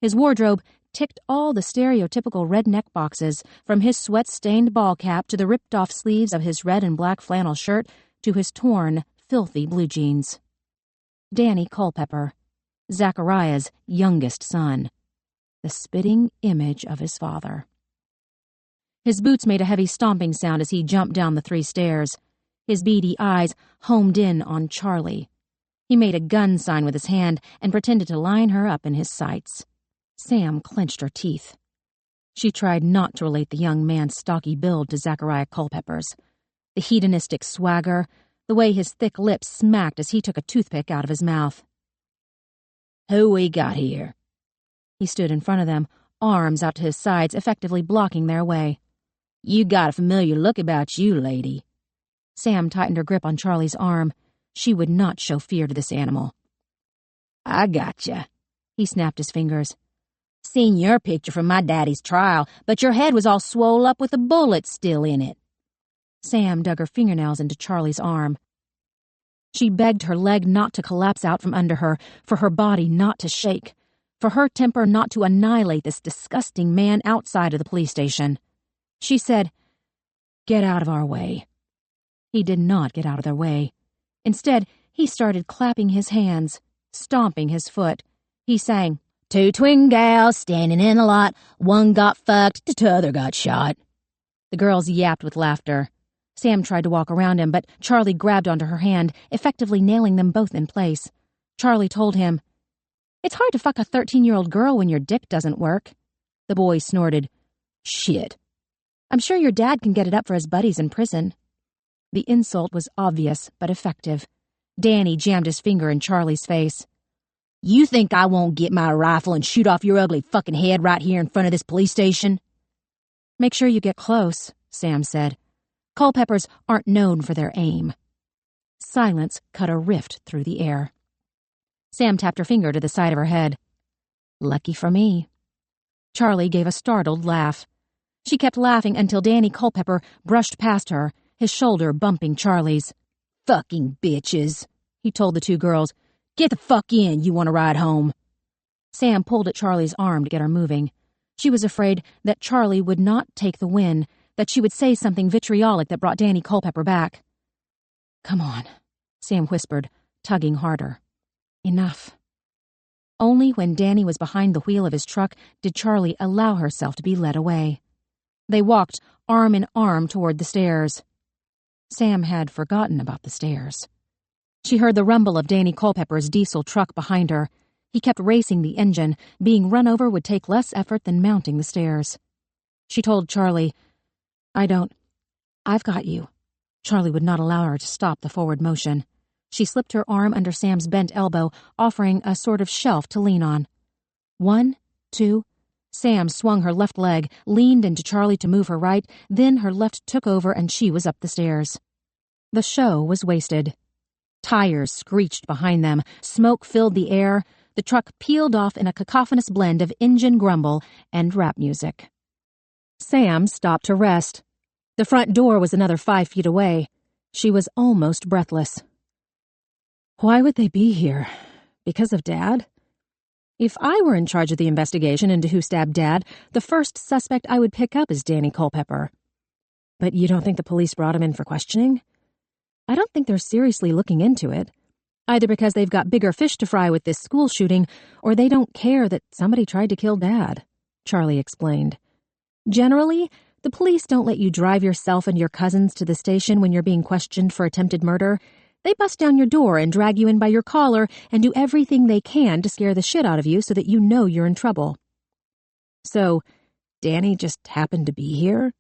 His wardrobe ticked all the stereotypical redneck boxes, from his sweat-stained ball cap to the ripped-off sleeves of his red and black flannel shirt to his torn, filthy blue jeans. Danny Culpepper, Zachariah's youngest son. The spitting image of his father. His boots made a heavy stomping sound as he jumped down the 3 stairs. His beady eyes homed in on Charlie. He made a gun sign with his hand and pretended to line her up in his sights. Sam clenched her teeth. She tried not to relate the young man's stocky build to Zachariah Culpepper's. The hedonistic swagger, the way his thick lips smacked as he took a toothpick out of his mouth. Who we got here? He stood in front of them, arms out to his sides, effectively blocking their way. You got a familiar look about you, lady. Sam tightened her grip on Charlie's arm. She would not show fear to this animal. I gotcha. He snapped his fingers. Seen your picture from my daddy's trial, but your head was all swole up with a bullet still in it. Sam dug her fingernails into Charlie's arm. She begged her leg not to collapse out from under her, for her body not to shake, for her temper not to annihilate this disgusting man outside of the police station. She said, "Get out of our way." He did not get out of their way. Instead, he started clapping his hands, stomping his foot. He sang, "Two twin gals standing in a lot, one got fucked, the t'other got shot." The girls yapped with laughter. Sam tried to walk around him, but Charlie grabbed onto her hand, effectively nailing them both in place. Charlie told him, "It's hard to fuck a 13-year-old girl when your dick doesn't work." The boy snorted, "Shit. I'm sure your dad can get it up for his buddies in prison." The insult was obvious, but effective. Danny jammed his finger in Charlie's face. "You think I won't get my rifle and shoot off your ugly fucking head right here in front of this police station?" "Make sure you get close," Sam said. Culpeppers aren't known for their aim. Silence cut a rift through the air. Sam tapped her finger to the side of her head. "Lucky for me." Charlie gave a startled laugh. She kept laughing until Danny Culpepper brushed past her, his shoulder bumping Charlie's. "Fucking bitches," he told the 2 girls. "Get the fuck in, you want to ride home." Sam pulled at Charlie's arm to get her moving. She was afraid that Charlie would not take the win, that she would say something vitriolic that brought Danny Culpepper back. "Come on," Sam whispered, tugging harder. Enough. Only when Danny was behind the wheel of his truck did Charlie allow herself to be led away. They walked arm in arm toward the stairs. Sam had forgotten about the stairs. She heard the rumble of Danny Culpepper's diesel truck behind her. He kept racing the engine. Being run over would take less effort than mounting the stairs. She told Charlie, I've got you." Charlie would not allow her to stop the forward motion. She slipped her arm under Sam's bent elbow, offering a sort of shelf to lean on. 1, 2. Sam swung her left leg, leaned into Charlie to move her right, then her left took over and she was up the stairs. The show was wasted. Tires screeched behind them, smoke filled the air, the truck peeled off in a cacophonous blend of engine grumble and rap music. Sam stopped to rest. The front door was another 5 feet away. She was almost breathless. Why would they be here? Because of Dad? If I were in charge of the investigation into who stabbed Dad, the first suspect I would pick up is Danny Culpepper. But you don't think the police brought him in for questioning? I don't think they're seriously looking into it, either because they've got bigger fish to fry with this school shooting, or they don't care that somebody tried to kill Dad, Charlie explained. Generally, the police don't let you drive yourself and your cousins to the station when you're being questioned for attempted murder. They bust down your door and drag you in by your collar and do everything they can to scare the shit out of you so that you know you're in trouble. So, Danny just happened to be here?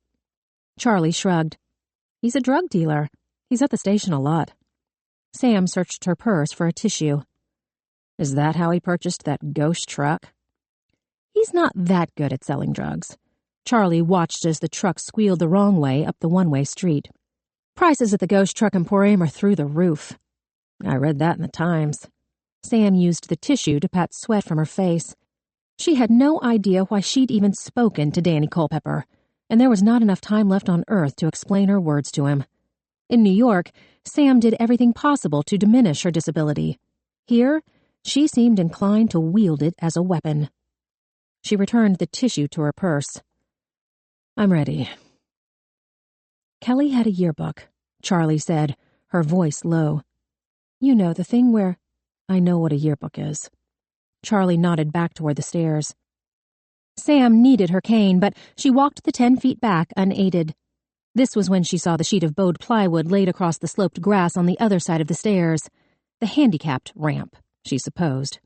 Charlie shrugged. He's a drug dealer. He's at the station a lot. Sam searched her purse for a tissue. Is that how he purchased that ghost truck? He's not that good at selling drugs. Charlie watched as the truck squealed the wrong way up the one-way street. Prices at the Ghost Truck Emporium are through the roof. I read that in the Times. Sam used the tissue to pat sweat from her face. She had no idea why she'd even spoken to Danny Culpepper, and there was not enough time left on Earth to explain her words to him. In New York, Sam did everything possible to diminish her disability. Here, she seemed inclined to wield it as a weapon. She returned the tissue to her purse. I'm ready. Kelly had a yearbook, Charlie said, her voice low. You know, the thing where... I know what a yearbook is. Charlie nodded back toward the stairs. Sam needed her cane, but she walked the 10 feet back unaided. This was when she saw the sheet of bowed plywood laid across the sloped grass on the other side of the stairs. The handicapped ramp, she supposed.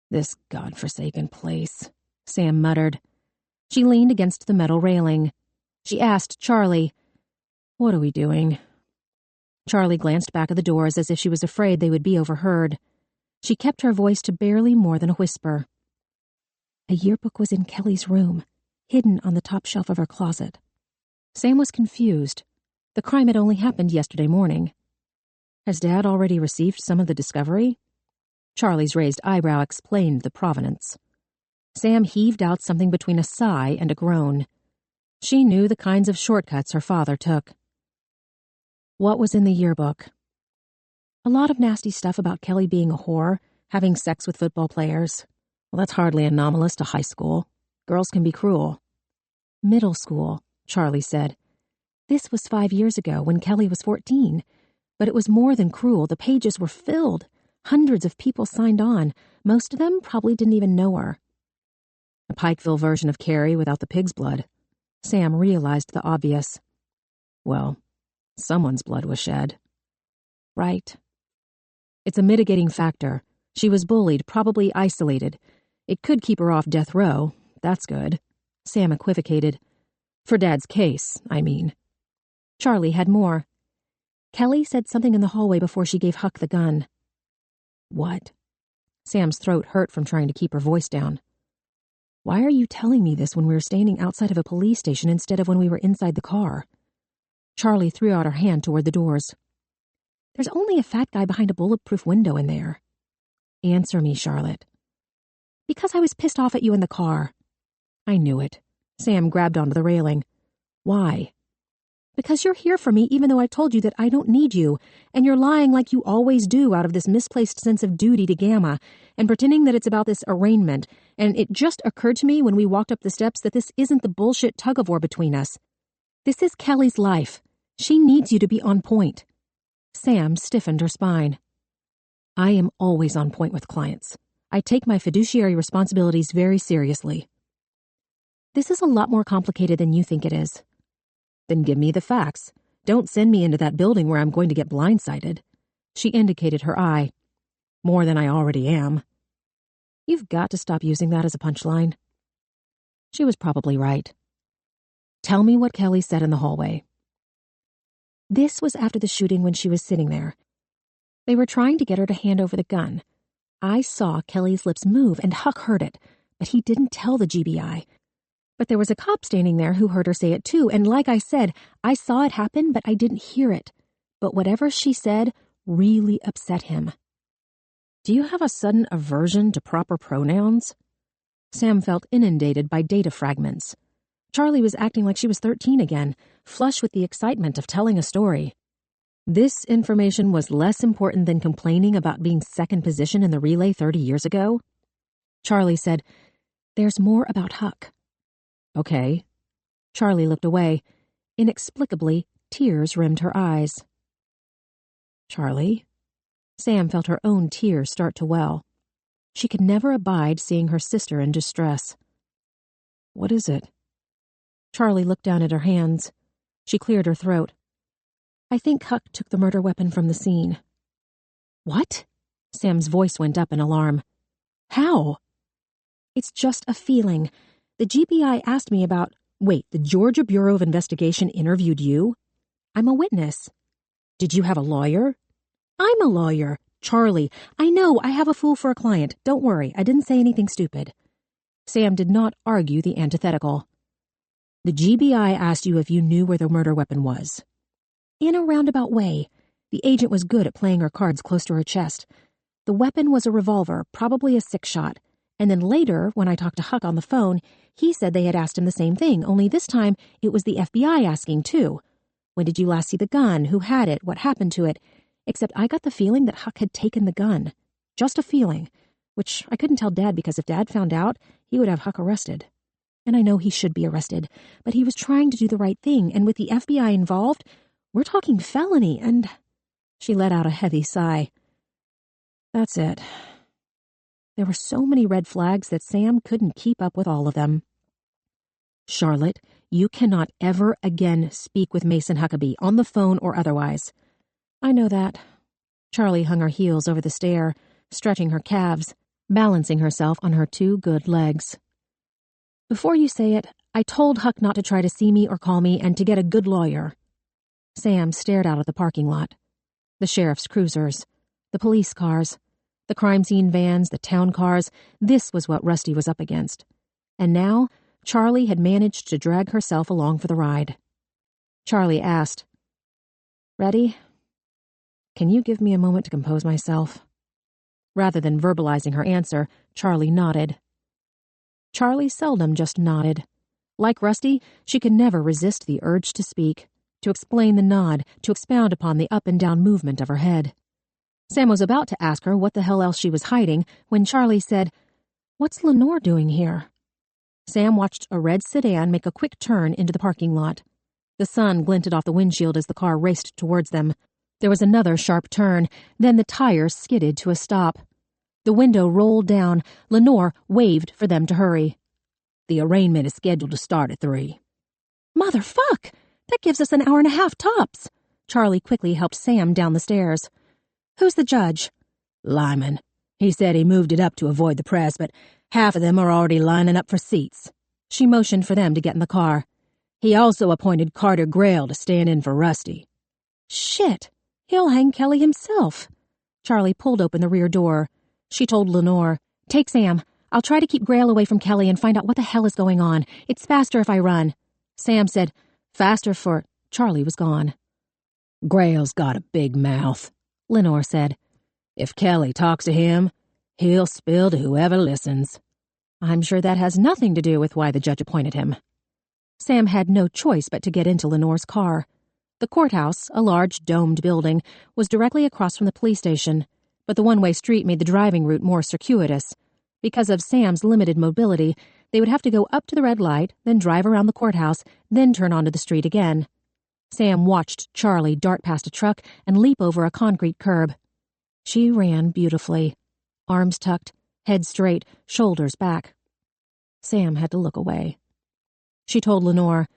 This godforsaken place, Sam muttered. She leaned against the metal railing. She asked Charlie, What are we doing? Charlie glanced back at the doors as if she was afraid they would be overheard. She kept her voice to barely more than a whisper. A yearbook was in Kelly's room, hidden on the top shelf of her closet. Sam was confused. The crime had only happened yesterday morning. Has Dad already received some of the discovery? Charlie's raised eyebrow explained the provenance. Sam heaved out something between a sigh and a groan. She knew the kinds of shortcuts her father took. What was in the yearbook? A lot of nasty stuff about Kelly being a whore, having sex with football players. Well, that's hardly anomalous to high school. Girls can be cruel. Middle school, Charlie said. This was 5 years ago when Kelly was 14. But it was more than cruel. The pages were filled. Hundreds of people signed on. Most of them probably didn't even know her. A Pikeville version of Carrie without the pig's blood. Sam realized the obvious. Well, someone's blood was shed. Right. It's a mitigating factor. She was bullied, probably isolated. It could keep her off death row. That's good. Sam equivocated. For Dad's case, I mean. Charlie had more. Kelly said something in the hallway before she gave Huck the gun. What? Sam's throat hurt from trying to keep her voice down. Why are you telling me this when we were standing outside of a police station instead of when we were inside the car? Charlie threw out her hand toward the doors. There's only a fat guy behind a bulletproof window in there. Answer me, Charlotte. Because I was pissed off at you in the car. I knew it. Sam grabbed onto the railing. Why? Because you're here for me even though I told you that I don't need you, and you're lying like you always do out of this misplaced sense of duty to Gamma, and pretending that it's about this arraignment, and it just occurred to me when we walked up the steps that this isn't the bullshit tug-of-war between us. This is Kelly's life. She needs you to be on point. Sam stiffened her spine. I am always on point with clients. I take my fiduciary responsibilities very seriously. This is a lot more complicated than you think it is. Then give me the facts. Don't send me into that building where I'm going to get blindsided. She indicated her eye. More than I already am. You've got to stop using that as a punchline. She was probably right. Tell me what Kelly said in the hallway. This was after the shooting when she was sitting there. They were trying to get her to hand over the gun. I saw Kelly's lips move and Huck heard it, but he didn't tell the GBI. But there was a cop standing there who heard her say it too, and like I said, I saw it happen, but I didn't hear it. But whatever she said really upset him. Do you have a sudden aversion to proper pronouns? Sam felt inundated by data fragments. Charlie was acting like she was 13 again, flush with the excitement of telling a story. This information was less important than complaining about being second position in the relay 30 years ago? Charlie said, There's more about Huck. Okay. Charlie looked away. Inexplicably, tears rimmed her eyes. Charlie? Sam felt her own tears start to well. She could never abide seeing her sister in distress. What is it? Charlie looked down at her hands. She cleared her throat. I think Huck took the murder weapon from the scene. What? Sam's voice went up in alarm. How? It's just a feeling. The GBI asked me about... Wait, the Georgia Bureau of Investigation interviewed you? I'm a witness. Did you have a lawyer? I'm a lawyer. Charlie, I know I have a fool for a client. Don't worry, I didn't say anything stupid. Sam did not argue the antithetical. The GBI asked you if you knew where the murder weapon was. In a roundabout way. The agent was good at playing her cards close to her chest. The weapon was a revolver, probably a 6-shot. And then later, when I talked to Huck on the phone, he said they had asked him the same thing, only this time it was the FBI asking, too. When did you last see the gun? Who had it? What happened to it? Except I got the feeling that Huck had taken the gun. Just a feeling. Which I couldn't tell Dad because if Dad found out, he would have Huck arrested. And I know he should be arrested, but he was trying to do the right thing, and with the FBI involved, we're talking felony, and... She let out a heavy sigh. That's it. There were so many red flags that Sam couldn't keep up with all of them. Charlotte, you cannot ever again speak with Mason Huckabee, on the phone or otherwise. I know that. Charlie hung her heels over the stair, stretching her calves, balancing herself on her 2 good legs. Before you say it, I told Huck not to try to see me or call me and to get a good lawyer. Sam stared out at the parking lot. The sheriff's cruisers, the police cars, the crime scene vans, the town cars, this was what Rusty was up against. And now, Charlie had managed to drag herself along for the ride. Charlie asked, Ready? Can you give me a moment to compose myself? Rather than verbalizing her answer, Charlie nodded. Charlie seldom just nodded. Like Rusty, she could never resist the urge to speak, to explain the nod, to expound upon the up and down movement of her head. Sam was about to ask her what the hell else she was hiding when Charlie said, What's Lenore doing here? Sam watched a red sedan make a quick turn into the parking lot. The sun glinted off the windshield as the car raced towards them. There was another sharp turn, then the tires skidded to a stop. The window rolled down. Lenore waved for them to hurry. The arraignment is scheduled to start at 3. Motherfuck! That gives us an hour and a half tops. Charlie quickly helped Sam down the stairs. Who's the judge? Lyman. He said he moved it up to avoid the press, but half of them are already lining up for seats. She motioned for them to get in the car. He also appointed Carter Grail to stand in for Rusty. Shit! He'll hang Kelly himself. Charlie pulled open the rear door. She told Lenore, Take Sam. I'll try to keep Grail away from Kelly and find out what the hell is going on. It's faster if I run. Sam said, Faster for... Charlie was gone. Grail's got a big mouth, Lenore said. If Kelly talks to him, he'll spill to whoever listens. I'm sure that has nothing to do with why the judge appointed him. Sam had no choice but to get into Lenore's car. The courthouse, a large domed building, was directly across from the police station, but the one-way street made the driving route more circuitous. Because of Sam's limited mobility, they would have to go up to the red light, then drive around the courthouse, then turn onto the street again. Sam watched Charlie dart past a truck and leap over a concrete curb. She ran beautifully. Arms tucked, head straight, shoulders back. Sam had to look away. She told Lenore,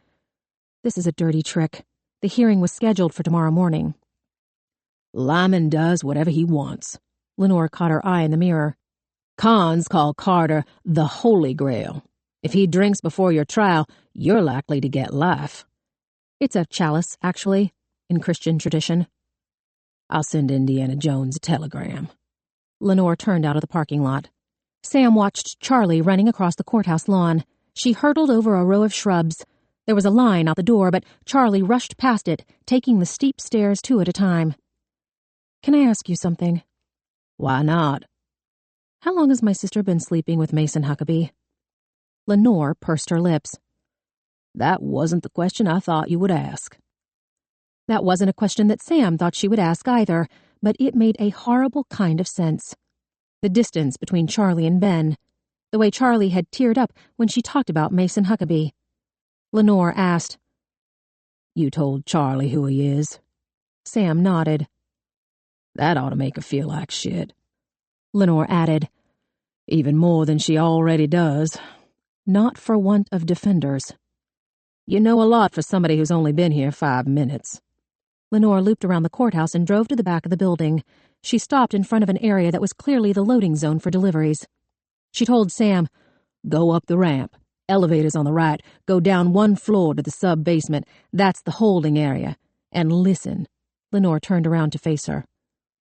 This is a dirty trick. The hearing was scheduled for tomorrow morning. Lyman does whatever he wants. Lenore caught her eye in the mirror. Cons call Carter the Holy Grail. If he drinks before your trial, you're likely to get life. It's a chalice, actually, in Christian tradition. I'll send Indiana Jones a telegram. Lenore turned out of the parking lot. Sam watched Charlie running across the courthouse lawn. She hurtled over a row of shrubs. There was a line out the door, but Charlie rushed past it, taking the steep stairs 2 at a time. Can I ask you something? Why not? How long has my sister been sleeping with Mason Huckabee? Lenore pursed her lips. That wasn't the question I thought you would ask. That wasn't a question that Sam thought she would ask either, but it made a horrible kind of sense. The distance between Charlie and Ben. The way Charlie had teared up when she talked about Mason Huckabee. Lenore asked, You told Charlie who he is? Sam nodded. That ought to make her feel like shit. Lenore added, Even more than she already does. Not for want of defenders. You know a lot for somebody who's only been here 5 minutes. Lenore looped around the courthouse and drove to the back of the building. She stopped in front of an area that was clearly the loading zone for deliveries. She told Sam, Go up the ramp. Elevators on the right. Go down 1 floor to the sub-basement. That's the holding area. And listen." Lenore turned around to face her.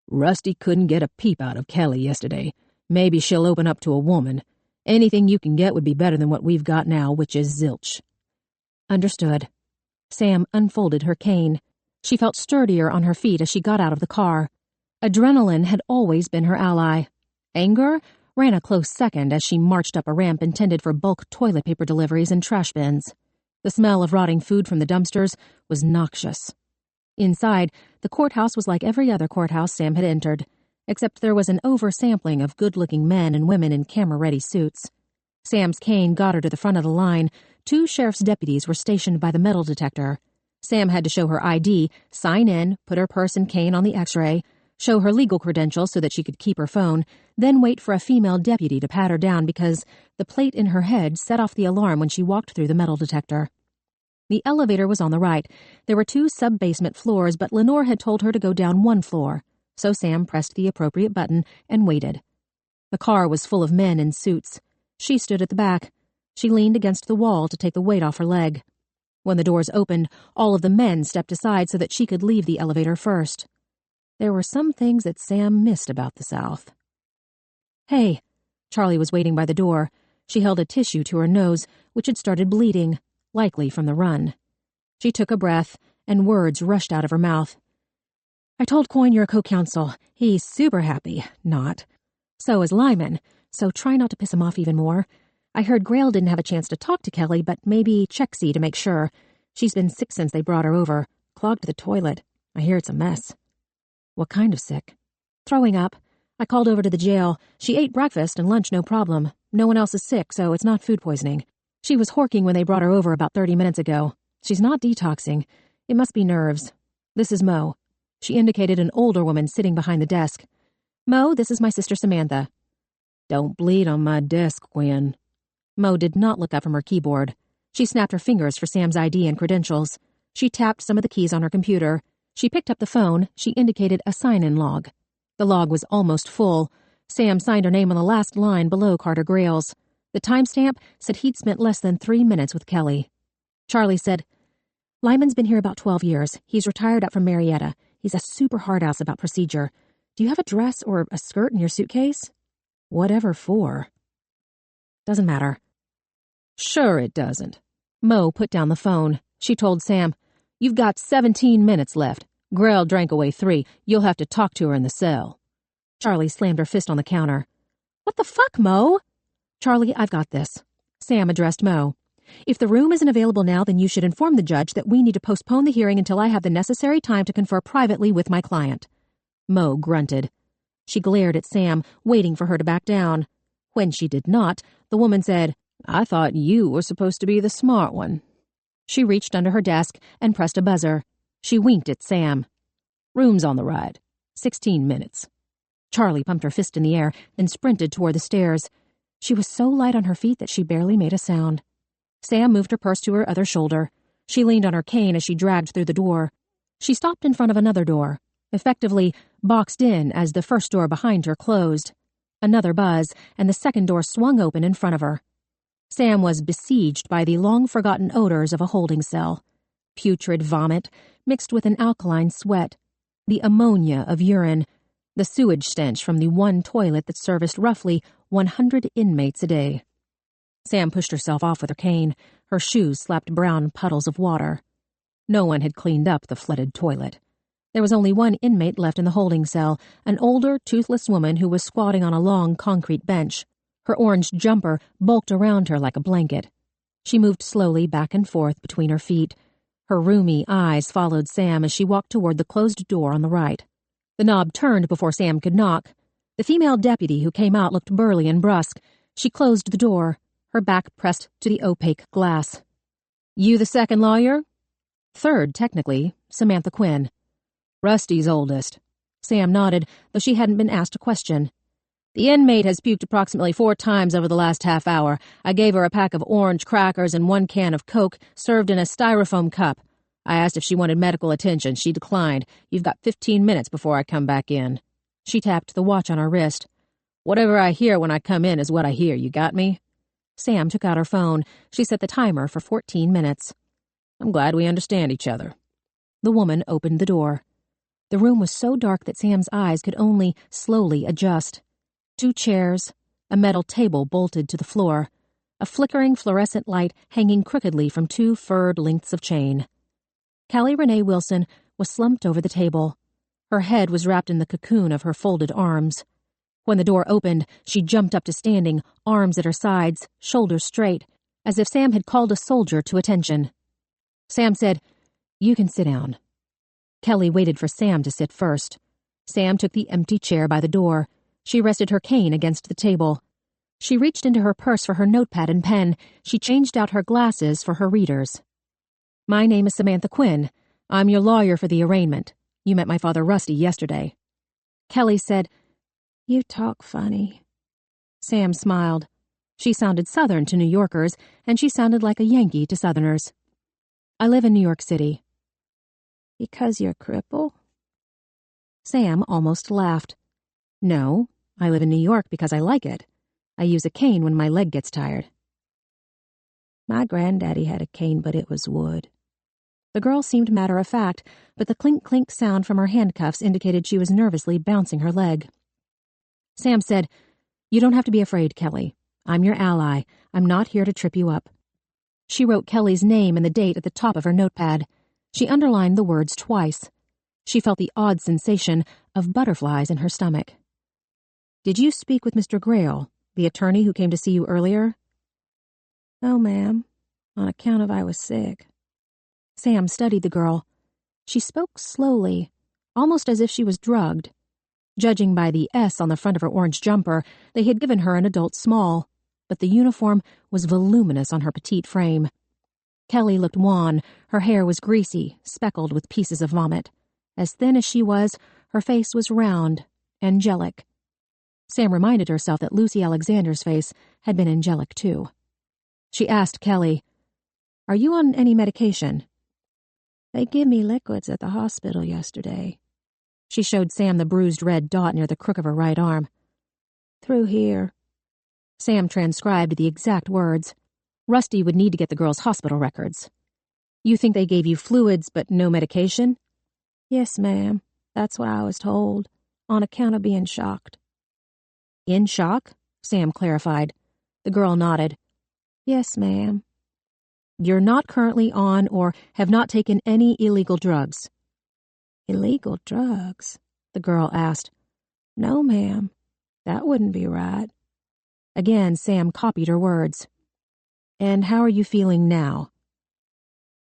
"Rusty couldn't get a peep out of Kelly yesterday. Maybe she'll open up to a woman. Anything you can get would be better than what we've got now, which is zilch." "Understood." Sam unfolded her cane. She felt sturdier on her feet as she got out of the car. Adrenaline had always been her ally. Anger ran a close second as she marched up a ramp intended for bulk toilet paper deliveries and trash bins. The smell of rotting food from the dumpsters was noxious. Inside, the courthouse was like every other courthouse Sam had entered, except there was an oversampling of good-looking men and women in camera-ready suits. Sam's cane got her to the front of the line. 2 sheriff's deputies were stationed by the metal detector. Sam had to show her ID, sign in, put her purse and cane on the x-ray, show her legal credentials so that she could keep her phone, then wait for a female deputy to pat her down because the plate in her head set off the alarm when she walked through the metal detector. The elevator was on the right. There were 2 sub-basement floors, but Lenore had told her to go down 1 floor, so Sam pressed the appropriate button and waited. The car was full of men in suits. She stood at the back. She leaned against the wall to take the weight off her leg. When the doors opened, all of the men stepped aside so that she could leave the elevator first. There were some things that Sam missed about the South. "Hey." Charlie was waiting by the door. She held a tissue to her nose, which had started bleeding, likely from the run. She took a breath, and words rushed out of her mouth. "I told Coyne you're a co-counsel. He's super happy. Not. So is Lyman, so try not to piss him off even more. I heard Grail didn't have a chance to talk to Kelly, but maybe check-see to make sure. She's been sick since they brought her over. Clogged the toilet. I hear it's a mess." "What kind of sick?" "Throwing up. I called over to the jail. She ate breakfast and lunch no problem. No one else is sick, so it's not food poisoning. She was horking when they brought her over about 30 minutes ago. She's not detoxing. It must be nerves. This is Mo." She indicated an older woman sitting behind the desk. "Mo, this is my sister Samantha." "Don't bleed on my desk, Gwen." Mo did not look up from her keyboard. She snapped her fingers for Sam's ID and credentials. She tapped some of the keys on her computer. She picked up the phone. She indicated a sign-in log. The log was almost full. Sam signed her name on the last line below Carter Grail's. The timestamp said he'd spent less than 3 minutes with Kelly. Charlie said, "Lyman's been here about 12 years. He's retired up from Marietta. He's a super hard-ass about procedure. Do you have a dress or a skirt in your suitcase?" "Whatever for?" "Doesn't matter." "Sure it doesn't." Mo put down the phone. She told Sam, "You've got 17 minutes left. Grail drank away 3. You'll have to talk to her in the cell." Charlie slammed her fist on the counter. "What the fuck, Mo?" "Charlie, I've got this." Sam addressed Mo. "If the room isn't available now, then you should inform the judge that we need to postpone the hearing until I have the necessary time to confer privately with my client." Mo grunted. She glared at Sam, waiting for her to back down. When she did not, the woman said, "I thought you were supposed to be the smart one." She reached under her desk and pressed a buzzer. She winked at Sam. "Room's on the right. 16 minutes." Charlie pumped her fist in the air, then sprinted toward the stairs. She was so light on her feet that she barely made a sound. Sam moved her purse to her other shoulder. She leaned on her cane as she dragged through the door. She stopped in front of another door, effectively boxed in as the first door behind her closed. Another buzz, and the second door swung open in front of her. Sam was besieged by the long-forgotten odors of a holding cell. Putrid vomit, mixed with an alkaline sweat. The ammonia of urine. The sewage stench from the one toilet that serviced roughly 100 inmates a day. Sam pushed herself off with her cane. Her shoes slapped brown puddles of water. No one had cleaned up the flooded toilet. There was only one inmate left in the holding cell, an older, toothless woman who was squatting on a long concrete bench. Her orange jumper bulked around her like a blanket. She moved slowly back and forth between her feet. Her rheumy eyes followed Sam as she walked toward the closed door on the right. The knob turned before Sam could knock. The female deputy who came out looked burly and brusque. She closed the door, her back pressed to the opaque glass. "You the second lawyer?" "Third, technically. Samantha Quinn." "Rusty's oldest." Sam nodded, though she hadn't been asked a question. "The inmate has puked approximately 4 times over the last half hour. I gave her a pack of orange crackers and 1 can of Coke served in a styrofoam cup. I asked if she wanted medical attention. She declined. You've got 15 minutes before I come back in." She tapped the watch on her wrist. "Whatever I hear when I come in is what I hear. You got me?" Sam took out her phone. She set the timer for 14 minutes. "I'm glad we understand each other." The woman opened the door. The room was so dark that Sam's eyes could only slowly adjust. 2 chairs, a metal table bolted to the floor, a flickering fluorescent light hanging crookedly from 2 furred lengths of chain. Callie Renee Wilson was slumped over the table. Her head was wrapped in the cocoon of her folded arms. When the door opened, she jumped up to standing, arms at her sides, shoulders straight, as if Sam had called a soldier to attention. Sam said, "You can sit down." Kelly waited for Sam to sit first. Sam took the empty chair by the door. She rested her cane against the table. She reached into her purse for her notepad and pen. She changed out her glasses for her readers. "My name is Samantha Quinn. I'm your lawyer for the arraignment. You met my father Rusty yesterday." Kelly said, "You talk funny." Sam smiled. She sounded Southern to New Yorkers, and she sounded like a Yankee to Southerners. "I live in New York City." "Because you're a cripple?" Sam almost laughed. "No, I live in New York because I like it. I use a cane when my leg gets tired." "My granddaddy had a cane, but it was wood." The girl seemed matter-of-fact, but the clink-clink sound from her handcuffs indicated she was nervously bouncing her leg. Sam said, "You don't have to be afraid, Kelly. I'm your ally. I'm not here to trip you up." She wrote Kelly's name and the date at the top of her notepad. She underlined the words twice. She felt the odd sensation of butterflies in her stomach. "Did you speak with Mr. Grail, the attorney who came to see you earlier?" "No, ma'am. On account of I was sick." Sam studied the girl. She spoke slowly, almost as if she was drugged. Judging by the S on the front of her orange jumper, they had given her an adult small, but the uniform was voluminous on her petite frame. Kelly looked wan. Her hair was greasy, speckled with pieces of vomit. As thin as she was, her face was round, angelic. Sam reminded herself that Lucy Alexander's face had been angelic, too. She asked Kelly, "Are you on any medication?" "They give me liquids at the hospital yesterday." She showed Sam the bruised red dot near the crook of her right arm. "Through here." Sam transcribed the exact words. Rusty would need to get the girl's hospital records. "You think they gave you fluids but no medication?" "Yes, ma'am. That's what I was told, on account of being shocked." "In shock?" Sam clarified. The girl nodded. "Yes, ma'am." "You're not currently on or have not taken any illegal drugs?" "Illegal drugs?" the girl asked. "No, ma'am. That wouldn't be right." Again, Sam copied her words. "And how are you feeling now?"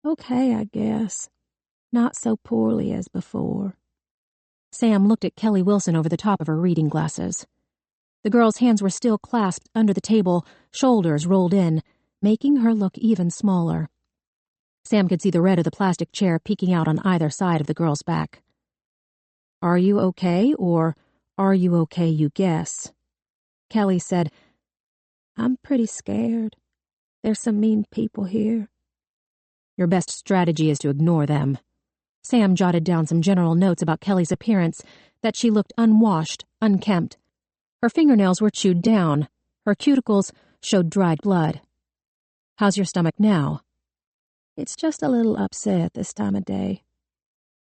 "Okay, I guess. Not so poorly as before." Sam looked at Kelly Wilson over the top of her reading glasses. The girl's hands were still clasped under the table, shoulders rolled in, making her look even smaller. Sam could see the red of the plastic chair peeking out on either side of the girl's back. "Are you okay, or are you okay, you guess?" Kelly said, "I'm pretty scared. There's some mean people here." "Your best strategy is to ignore them." Sam jotted down some general notes about Kelly's appearance, that she looked unwashed, unkempt. Her fingernails were chewed down. Her cuticles showed dried blood. "How's your stomach now?" "It's just a little upset this time of day."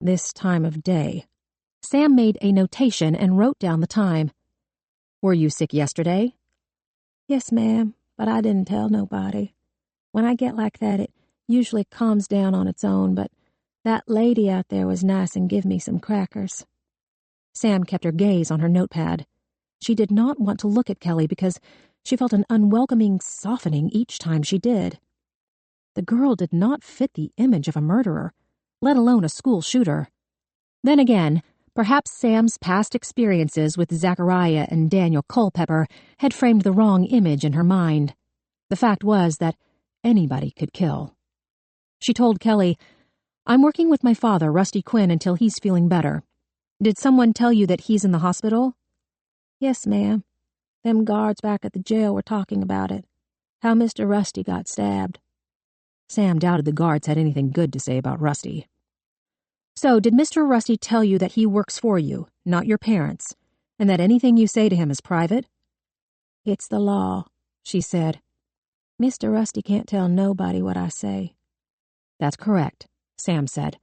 This time of day. Sam made a notation and wrote down the time. "Were you sick yesterday?" "Yes, ma'am, but I didn't tell nobody. When I get like that, it usually calms down on its own, but that lady out there was nice and give me some crackers." Sam kept her gaze on her notepad. She did not want to look at Kelly because she felt an unwelcoming softening each time she did. The girl did not fit the image of a murderer, let alone a school shooter. Then again, perhaps Sam's past experiences with Zachariah and Daniel Culpepper had framed the wrong image in her mind. The fact was that anybody could kill. She told Kelly, "I'm working with my father, Rusty Quinn, until he's feeling better. Did someone tell you that he's in the hospital?" "Yes, ma'am. Them guards back at the jail were talking about it. How Mr. Rusty got stabbed." Sam doubted the guards had anything good to say about Rusty. "So, did Mr. Rusty tell you that he works for you, not your parents, and that anything you say to him is private?" "It's the law," she said. "Mr. Rusty can't tell nobody what I say." "That's correct," Sam said.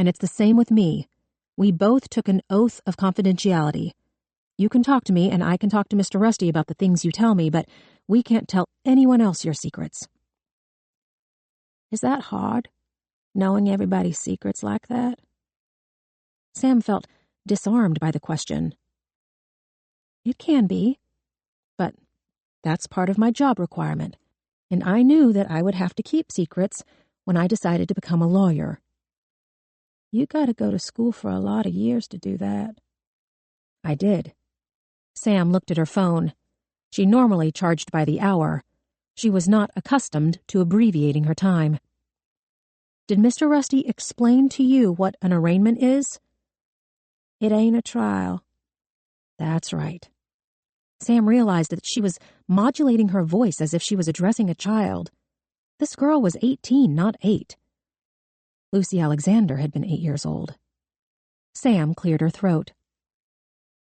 And it's the same with me. We both took an oath of confidentiality. You can talk to me, and I can talk to Mr. Rusty about the things you tell me, but we can't tell anyone else your secrets. Is that hard, knowing everybody's secrets like that? Sam felt disarmed by the question. It can be, but that's part of my job requirement, and I knew that I would have to keep secrets when I decided to become a lawyer. You gotta go to school for a lot of years to do that. I did. Sam looked at her phone. She normally charged by the hour. She was not accustomed to abbreviating her time. Did Mr. Rusty explain to you what an arraignment is? It ain't a trial. That's right. Sam realized that she was modulating her voice as if she was addressing a child. This girl was 18, not 8. Lucy Alexander had been 8 years old. Sam cleared her throat.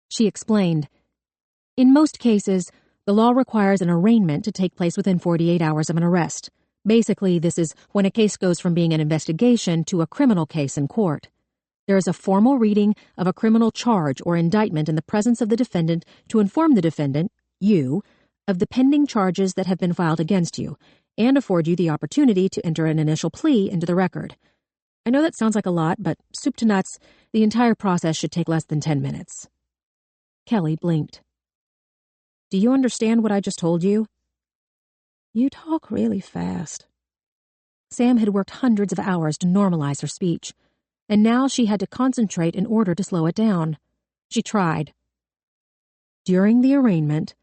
She explained, in most cases, the law requires an arraignment to take place within 48 hours of an arrest. Basically, this is when a case goes from being an investigation to a criminal case in court. There is a formal reading of a criminal charge or indictment in the presence of the defendant to inform the defendant, you, of the pending charges that have been filed against you, and afford you the opportunity to enter an initial plea into the record. I know that sounds like a lot, but soup to nuts, the entire process should take less than 10 minutes. Kelly blinked. Do you understand what I just told you? You talk really fast. Sam had worked hundreds of hours to normalize her speech, and now she had to concentrate in order to slow it down. She tried. During the arraignment,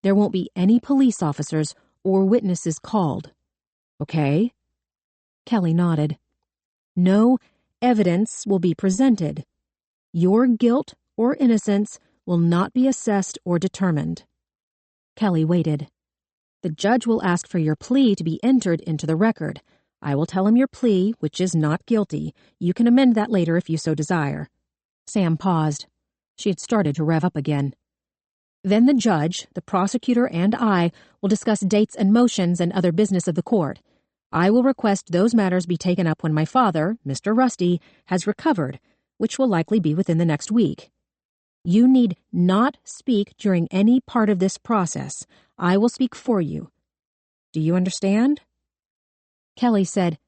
there won't be any police officers or witnesses called. Okay? Kelly nodded. No evidence will be presented. Your guilt or innocence will not be assessed or determined. Kelly waited. The judge will ask for your plea to be entered into the record. I will tell him your plea, which is not guilty. You can amend that later if you so desire. Sam paused. She had started to rev up again. Then the judge, the prosecutor, and I will discuss dates and motions and other business of the court. I will request those matters be taken up when my father, Mr. Rusty, has recovered, which will likely be within the next week. You need not speak during any part of this process. I will speak for you. Do you understand? Kelly said,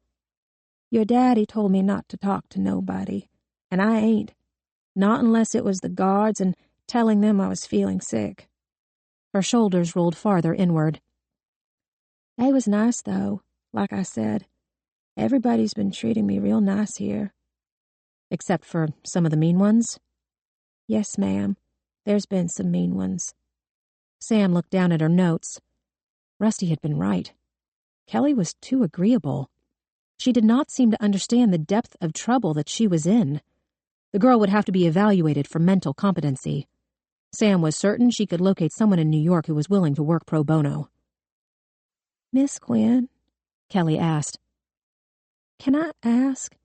Your daddy told me not to talk to nobody, and I ain't. Not unless it was the guards and telling them I was feeling sick. Her shoulders rolled farther inward. They was nice, though, like I said. Everybody's been treating me real nice here. Except for some of the mean ones? Yes, ma'am. There's been some mean ones. Sam looked down at her notes. Rusty had been right. Kelly was too agreeable. She did not seem to understand the depth of trouble that she was in. The girl would have to be evaluated for mental competency. Sam was certain she could locate someone in New York who was willing to work pro bono. Miss Quinn, Kelly asked, can I ask,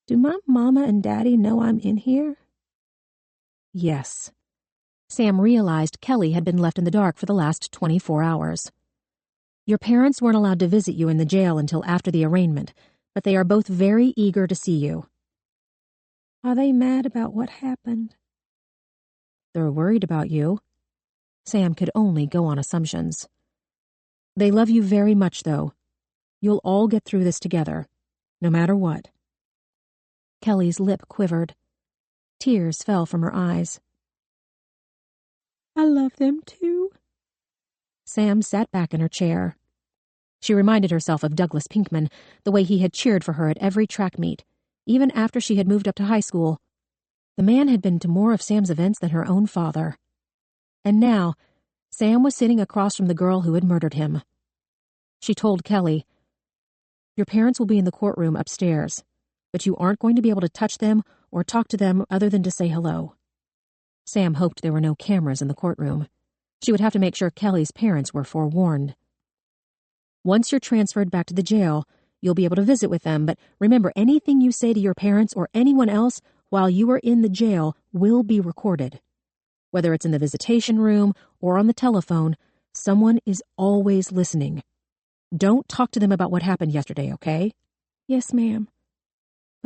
do my mama and daddy know I'm in here? Yes. Sam realized Kelly had been left in the dark for the last 24 hours. Your parents weren't allowed to visit you in the jail until after the arraignment, but they are both very eager to see you. Are they mad about what happened? They're worried about you. Sam could only go on assumptions. They love you very much, though. You'll all get through this together, no matter what. Kelly's lip quivered. Tears fell from her eyes. I love them too. Sam sat back in her chair. She reminded herself of Douglas Pinkman, the way he had cheered for her at every track meet, even after she had moved up to high school. The man had been to more of Sam's events than her own father. And now, Sam was sitting across from the girl who had murdered him. She told Kelly, Your parents will be in the courtroom upstairs, but you aren't going to be able to touch them or talk to them other than to say hello. Sam hoped there were no cameras in the courtroom. She would have to make sure Kelly's parents were forewarned. Once you're transferred back to the jail, you'll be able to visit with them, but remember, anything you say to your parents or anyone else while you are in the jail will be recorded. Whether it's in the visitation room or on the telephone, someone is always listening. Don't talk to them about what happened yesterday, okay? Yes, ma'am.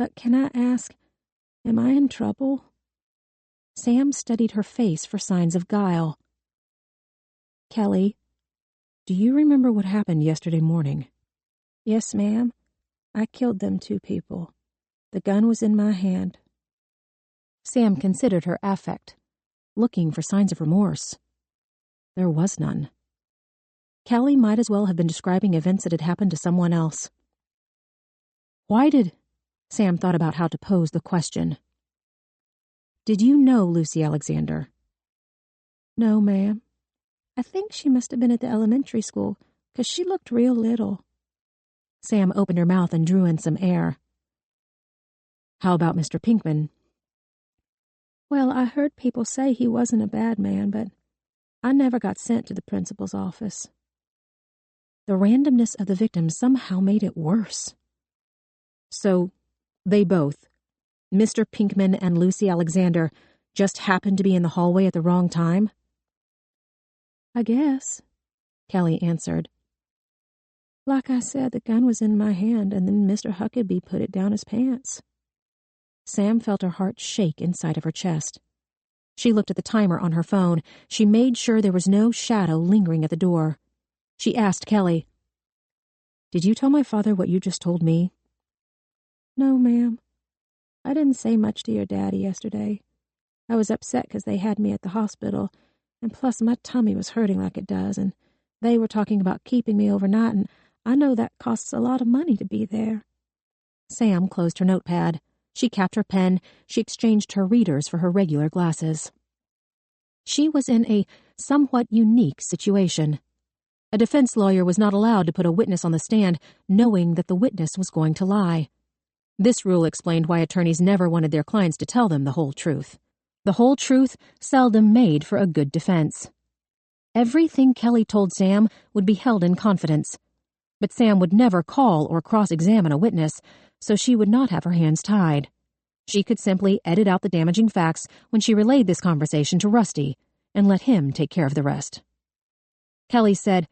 But can I ask, am I in trouble? Sam studied her face for signs of guile. Kelly, do you remember what happened yesterday morning? Yes, ma'am. I killed them 2 people. The gun was in my hand. Sam considered her affect, looking for signs of remorse. There was none. Kelly might as well have been describing events that had happened to someone else. Sam thought about how to pose the question. Did you know Lucy Alexander? No, ma'am. I think she must have been at the elementary school, 'cause she looked real little. Sam opened her mouth and drew in some air. How about Mr. Pinkman? Well, I heard people say he wasn't a bad man, but I never got sent to the principal's office. The randomness of the victim somehow made it worse. So, they both, Mr. Pinkman and Lucy Alexander, just happened to be in the hallway at the wrong time? I guess, Kelly answered. Like I said, the gun was in my hand, and then Mr. Huckabee put it down his pants. Sam felt her heart shake inside of her chest. She looked at the timer on her phone. She made sure there was no shadow lingering at the door. She asked Kelly, Did you tell my father what you just told me? No, ma'am. I didn't say much to your daddy yesterday. I was upset 'cause they had me at the hospital, and plus my tummy was hurting like it does, and they were talking about keeping me overnight, and I know that costs a lot of money to be there. Sam closed her notepad. She capped her pen. She exchanged her readers for her regular glasses. She was in a somewhat unique situation. A defense lawyer was not allowed to put a witness on the stand knowing that the witness was going to lie. This rule explained why attorneys never wanted their clients to tell them the whole truth. The whole truth seldom made for a good defense. Everything Kelly told Sam would be held in confidence. But Sam would never call or cross-examine a witness, so she would not have her hands tied. She could simply edit out the damaging facts when she relayed this conversation to Rusty and let him take care of the rest. Kelly said,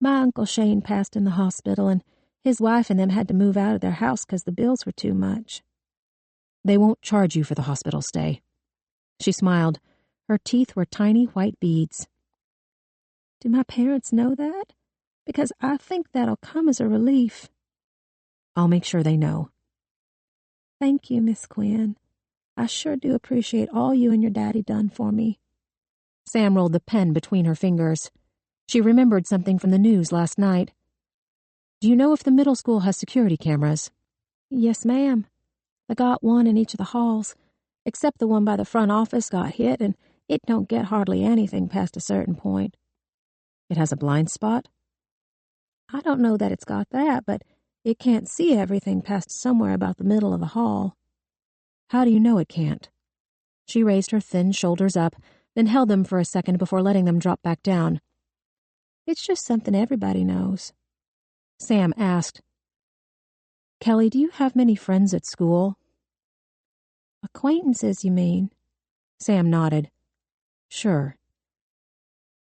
My Uncle Shane passed in the hospital, and his wife and them had to move out of their house 'cause the bills were too much. They won't charge you for the hospital stay. She smiled. Her teeth were tiny white beads. Do my parents know that? Because I think that'll come as a relief. I'll make sure they know. Thank you, Miss Quinn. I sure do appreciate all you and your daddy done for me. Sam rolled the pen between her fingers. She remembered something from the news last night. Do you know if the middle school has security cameras? Yes, ma'am. I got one in each of the halls, except the one by the front office got hit, and it don't get hardly anything past a certain point. It has a blind spot? I don't know that it's got that, but it can't see everything past somewhere about the middle of the hall. How do you know it can't? She raised her thin shoulders up, then held them for a second before letting them drop back down. It's just something everybody knows. Sam asked, Kelly, do you have many friends at school? Acquaintances, you mean? Sam nodded. Sure.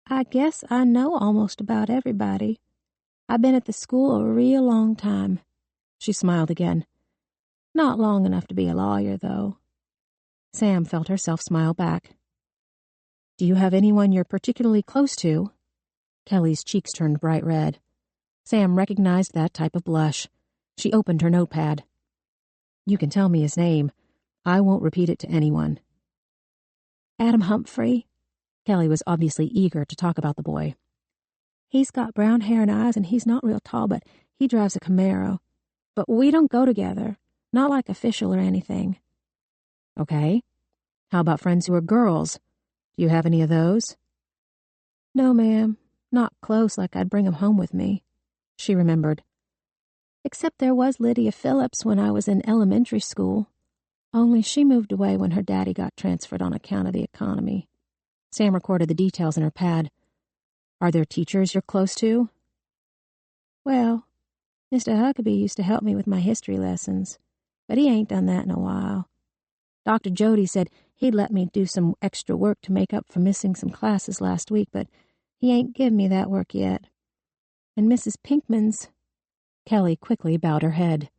I guess I know almost about everybody. I've been at the school a real long time. She smiled again. Not long enough to be a lawyer, though. Sam felt herself smile back. Do you have anyone you're particularly close to? Kelly's cheeks turned bright red. Sam recognized that type of blush. She opened her notepad. You can tell me his name. I won't repeat it to anyone. Adam Humphrey. Kelly was obviously eager to talk about the boy. He's got brown hair and eyes, and he's not real tall, but he drives a Camaro. But we don't go together, not like official or anything. Okay. How about friends who are girls? Do you have any of those? No, ma'am. Not close like I'd bring 'em home with me. She remembered. Except there was Lydia Phillips when I was in elementary school. Only she moved away when her daddy got transferred on account of the economy. Sam recorded the details in her pad. Are there teachers you're close to? Well, Mr. Huckabee used to help me with my history lessons, but he ain't done that in a while. Dr. Jody said he'd let me do some extra work to make up for missing some classes last week, but he ain't given me that work yet. And Mrs. Pinkman's... Kelly quickly bowed her head.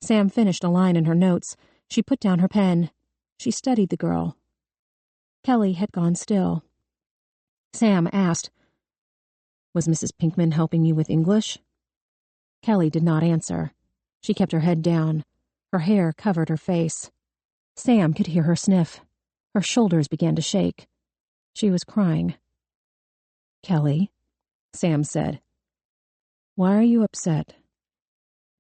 Sam finished a line in her notes. She put down her pen. She studied the girl. Kelly had gone still. Sam asked, "Was Mrs. Pinkman helping you with English?" Kelly did not answer. She kept her head down. Her hair covered her face. Sam could hear her sniff. Her shoulders began to shake. She was crying. "Kelly," Sam said, "why are you upset?"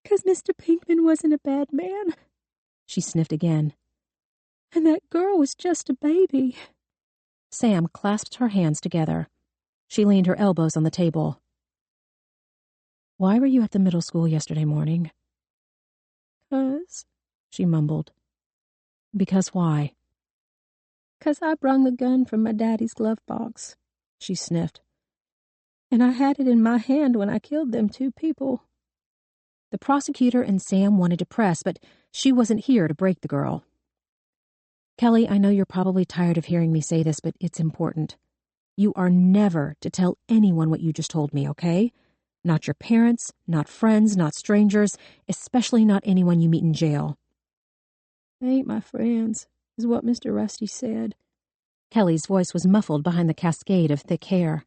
"'Cause Mr. Pinkman wasn't a bad man." She sniffed again. "And that girl was just a baby." Sam clasped her hands together. She leaned her elbows on the table. "Why were you at the middle school yesterday morning?" "'Cause," she mumbled. "Because why?" "'Cause I brung the gun from my daddy's glove box," she sniffed. "And I had it in my hand when I killed them 2 people. The prosecutor and Sam wanted to press, but she wasn't here to break the girl. "Kelly, I know you're probably tired of hearing me say this, but it's important. You are never to tell anyone what you just told me, okay? Not your parents, not friends, not strangers, especially not anyone you meet in jail." "They ain't my friends," is what Mr. Rusty said. Kelly's voice was muffled behind the cascade of thick hair.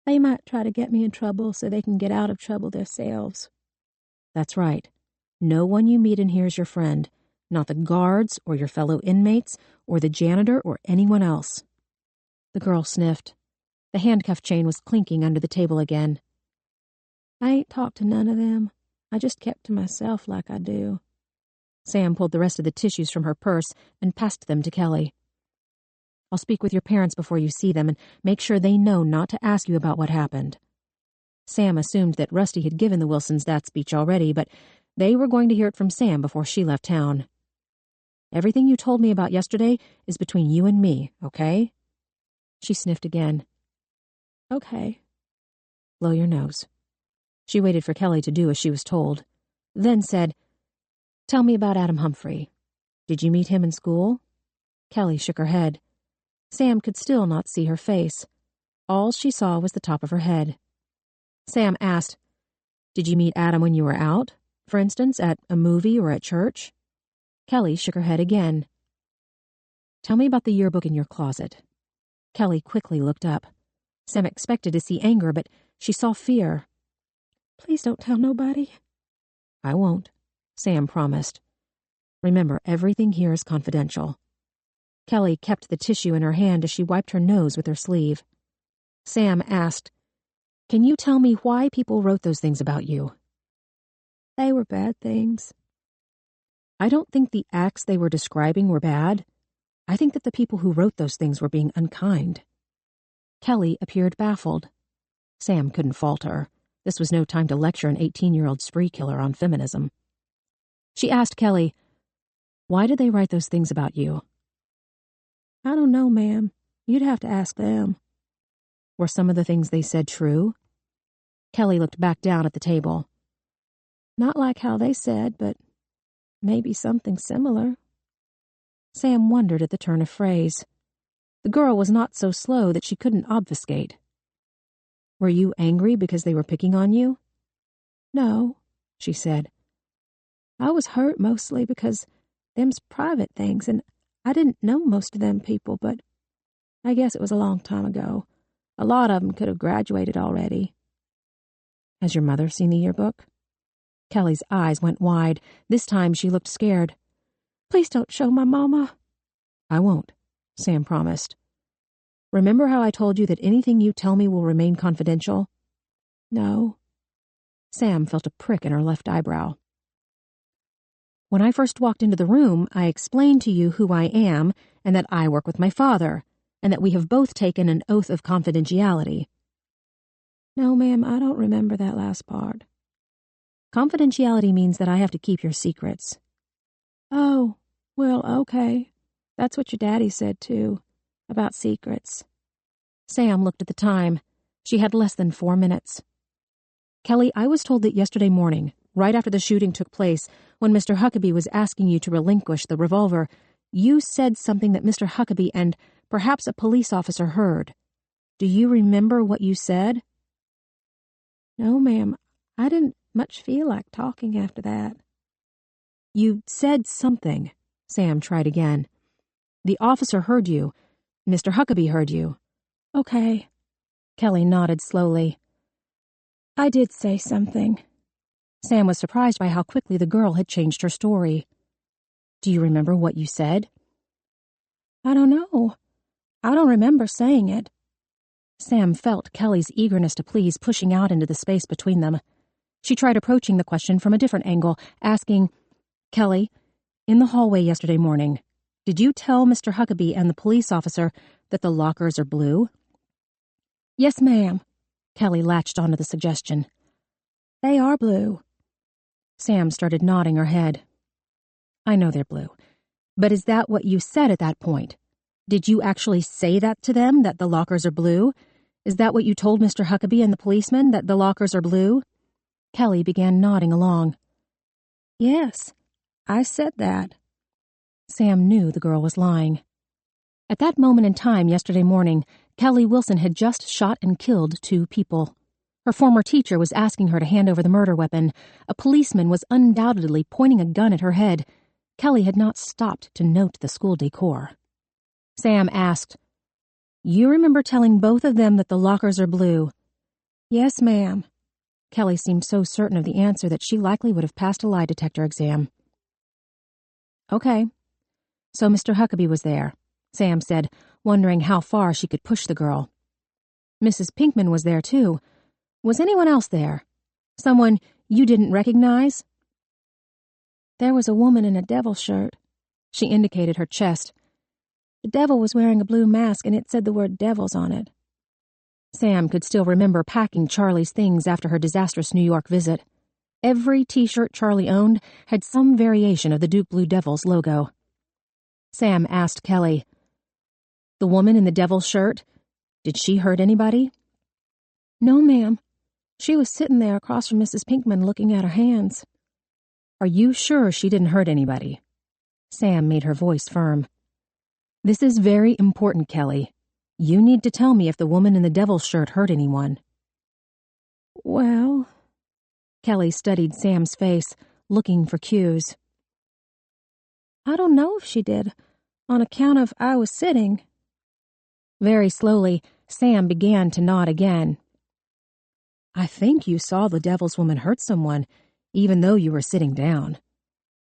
"They might try to get me in trouble so they can get out of trouble themselves." "That's right. No one you meet in here is your friend, not the guards or your fellow inmates or the janitor or anyone else." The girl sniffed. The handcuff chain was clinking under the table again. "I ain't talked to none of them. I just kept to myself like I do." Sam pulled the rest of the tissues from her purse and passed them to Kelly. "I'll speak with your parents before you see them and make sure they know not to ask you about what happened." Sam assumed that Rusty had given the Wilsons that speech already, but they were going to hear it from Sam before she left town. "Everything you told me about yesterday is between you and me, okay?" She sniffed again. "Okay." "Blow your nose." She waited for Kelly to do as she was told, then said, "Tell me about Adam Humphrey. Did you meet him in school?" Kelly shook her head. Sam could still not see her face. All she saw was the top of her head. Sam asked, "Did you meet Adam when you were out? For instance, at a movie or at church?" Kelly shook her head again. "Tell me about the yearbook in your closet." Kelly quickly looked up. Sam expected to see anger, but she saw fear. "Please don't tell nobody." "I won't," Sam promised. "Remember, everything here is confidential." Kelly kept the tissue in her hand as she wiped her nose with her sleeve. Sam asked, "Can you tell me why people wrote those things about you?" "They were bad things." "I don't think the acts they were describing were bad. I think that the people who wrote those things were being unkind." Kelly appeared baffled. Sam couldn't fault her. This was no time to lecture an 18-year-old spree killer on feminism. She asked Kelly, "Why did they write those things about you?" "I don't know, ma'am. You'd have to ask them." "Were some of the things they said true?" Kelly looked back down at the table. "Not like how they said, but maybe something similar." Sam wondered at the turn of phrase. The girl was not so slow that she couldn't obfuscate. "Were you angry because they were picking on you?" "No," she said. "I was hurt mostly because them's private things, and I didn't know most of them people, but I guess it was a long time ago. A lot of 'em could have graduated already." "Has your mother seen the yearbook?" Kelly's eyes went wide. This time she looked scared. "Please don't show my mama." "I won't," Sam promised. "Remember how I told you that anything you tell me will remain confidential?" "No." Sam felt a prick in her left eyebrow. "When I first walked into the room, I explained to you who I am and that I work with my father, and that we have both taken an oath of confidentiality." "No, ma'am, I don't remember that last part." "Confidentiality means that I have to keep your secrets." "Oh, well, okay. That's what your daddy said, too, about secrets." Sam looked at the time. She had less than 4 minutes. "Kelly, I was told that yesterday morning, right after the shooting took place, when Mr. Huckabee was asking you to relinquish the revolver, you said something that Mr. Huckabee and perhaps a police officer heard. Do you remember what you said?" "No, ma'am. I didn't much feel like talking after that." You said something. Sam tried again. The officer heard you. Mr. Huckabee heard you. Okay. Kelly nodded slowly. I did say something. Sam was surprised by how quickly the girl had changed her story. Do you remember what you said? I don't know. I don't remember saying it. Sam felt Kelly's eagerness to please pushing out into the space between them. She tried approaching the question from a different angle, asking, Kelly, in the hallway yesterday morning, did you tell Mr. Huckabee and the police officer that the lockers are blue? Yes, ma'am. Kelly latched onto the suggestion. They are blue. Sam started nodding her head. I know they're blue. But is that what you said at that point? Did you actually say that to them, that the lockers are blue? Is that what you told Mr. Huckabee and the policeman, that the lockers are blue? Kelly began nodding along. Yes, I said that. Sam knew the girl was lying. At that moment in time yesterday morning, Kelly Wilson had just shot and killed 2 people. Her former teacher was asking her to hand over the murder weapon. A policeman was undoubtedly pointing a gun at her head. Kelly had not stopped to note the school decor. Sam asked, You remember telling both of them that the lockers are blue? Yes, ma'am. Kelly seemed so certain of the answer that she likely would have passed a lie detector exam. Okay. So Mr. Huckabee was there, Sam said, wondering how far she could push the girl. Mrs. Pinkman was there, too. Was anyone else there? Someone you didn't recognize? There was a woman in a devil shirt. She indicated her chest. The devil was wearing a blue mask and it said the word devils on it. Sam could still remember packing Charlie's things after her disastrous New York visit. Every t-shirt Charlie owned had some variation of the Duke Blue Devils logo. Sam asked Kelly, The woman in the devil's shirt, did she hurt anybody? No, ma'am. She was sitting there across from Mrs. Pinkman looking at her hands. Are you sure she didn't hurt anybody? Sam made her voice firm. This is very important, Kelly. You need to tell me if the woman in the devil's shirt hurt anyone. Well... Kelly studied Sam's face, looking for cues. I don't know if she did, on account of I was sitting. Very slowly, Sam began to nod again. I think you saw the devil's woman hurt someone, even though you were sitting down.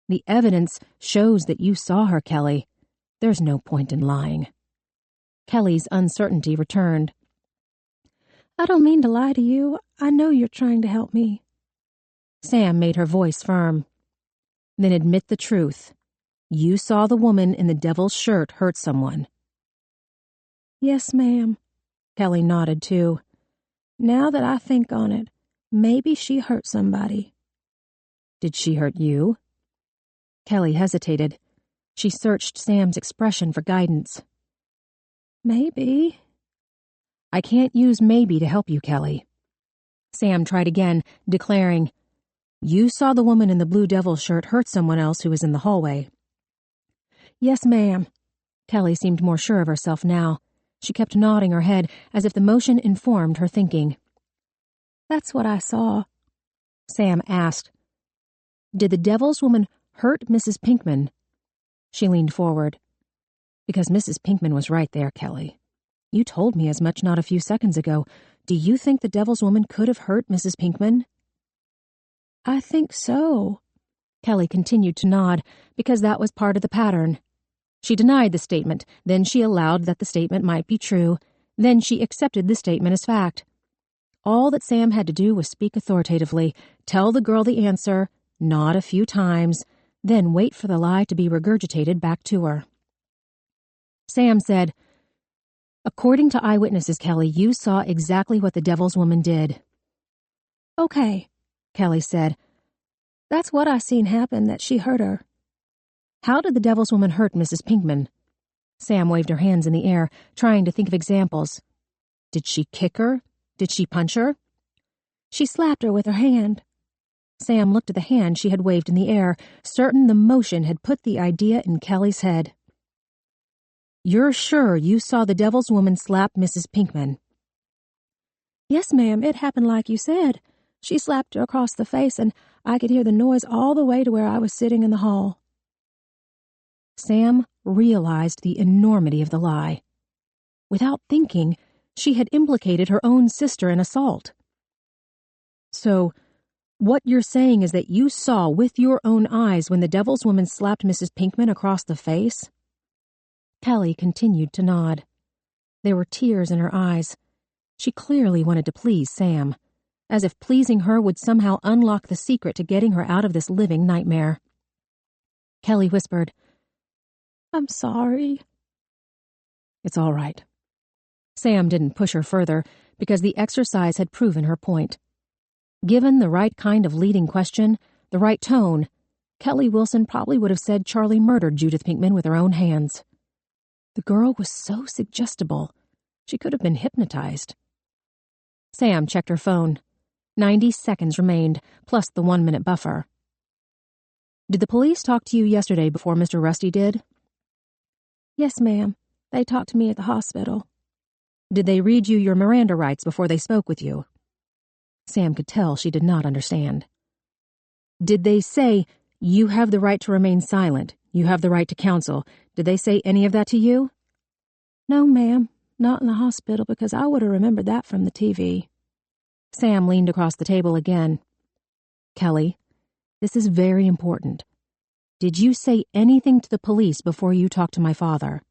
The evidence shows that you saw her, Kelly. There's no point in lying. Kelly's uncertainty returned. I don't mean to lie to you. I know you're trying to help me. Sam made her voice firm. Then admit the truth. You saw the woman in the devil's shirt hurt someone. Yes, ma'am. Kelly nodded too. Now that I think on it, maybe she hurt somebody. Did she hurt you? Kelly hesitated. She searched Sam's expression for guidance. Maybe. I can't use maybe to help you, Kelly. Sam tried again, declaring, You saw the woman in the blue devil shirt hurt someone else who was in the hallway. Yes, ma'am. Kelly seemed more sure of herself now. She kept nodding her head as if the motion informed her thinking. That's what I saw. Sam asked, Did the devil's woman hurt Mrs. Pinkman? She leaned forward. Because Mrs. Pinkman was right there, Kelly. You told me as much not a few seconds ago. Do you think the devil's woman could have hurt Mrs. Pinkman? I think so. Kelly continued to nod, because that was part of the pattern. She denied the statement, then she allowed that the statement might be true, then she accepted the statement as fact. All that Sam had to do was speak authoritatively, tell the girl the answer, nod a few times, then wait for the lie to be regurgitated back to her. Sam said, According to eyewitnesses, Kelly, you saw exactly what the devil's woman did. Okay, Kelly said. That's what I seen happen, that she hurt her. How did the devil's woman hurt Mrs. Pinkman? Sam waved her hands in the air, trying to think of examples. Did she kick her? Did she punch her? She slapped her with her hand. Sam looked at the hand she had waved in the air, certain the motion had put the idea in Kelly's head. You're sure you saw the devil's woman slap Mrs. Pinkman? Yes, ma'am, it happened like you said. She slapped her across the face, and I could hear the noise all the way to where I was sitting in the hall. Sam realized the enormity of the lie. Without thinking, she had implicated her own sister in assault. So, what you're saying is that you saw with your own eyes when the devil's woman slapped Mrs. Pinkman across the face? Kelly continued to nod. There were tears in her eyes. She clearly wanted to please Sam, as if pleasing her would somehow unlock the secret to getting her out of this living nightmare. Kelly whispered, "I'm sorry." "It's all right." Sam didn't push her further because the exercise had proven her point. Given the right kind of leading question, the right tone, Kelly Wilson probably would have said Charlie murdered Judith Pinkman with her own hands. The girl was so suggestible. She could have been hypnotized. Sam checked her phone. 90 seconds remained, plus the 1-minute buffer. "Did the police talk to you yesterday before Mr. Rusty did?" "Yes, ma'am. They talked to me at the hospital." "Did they read you your Miranda rights before they spoke with you?" Sam could tell she did not understand. "Did they say, you have the right to remain silent, you have the right to counsel? Did they say any of that to you?" "No, ma'am. Not in the hospital, because I would have remembered that from the TV." Sam leaned across the table again. "Kelly, this is very important. Did you say anything to the police before you talked to my father?"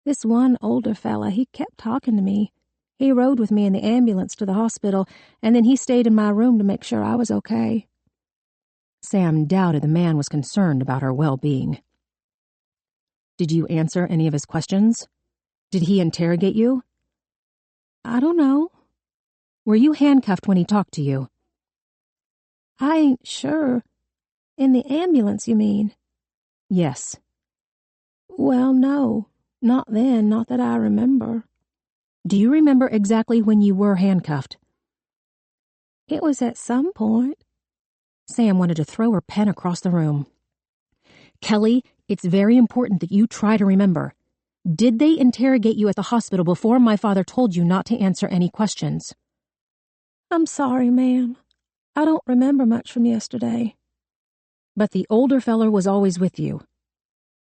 "This one older fella, he kept talking to me. He rode with me in the ambulance to the hospital, and then he stayed in my room to make sure I was okay." Sam doubted the man was concerned about her well-being. "Did you answer any of his questions? Did he interrogate you?" "I don't know." "Were you handcuffed when he talked to you?" "I ain't sure. In the ambulance, you mean?" "Yes." "Well, no. Not then, not that I remember." "Do you remember exactly when you were handcuffed?" "It was at some point." Sam wanted to throw her pen across the room. "Kelly, it's very important that you try to remember. Did they interrogate you at the hospital before my father told you not to answer any questions?" "I'm sorry, ma'am. I don't remember much from yesterday." "But the older feller was always with you."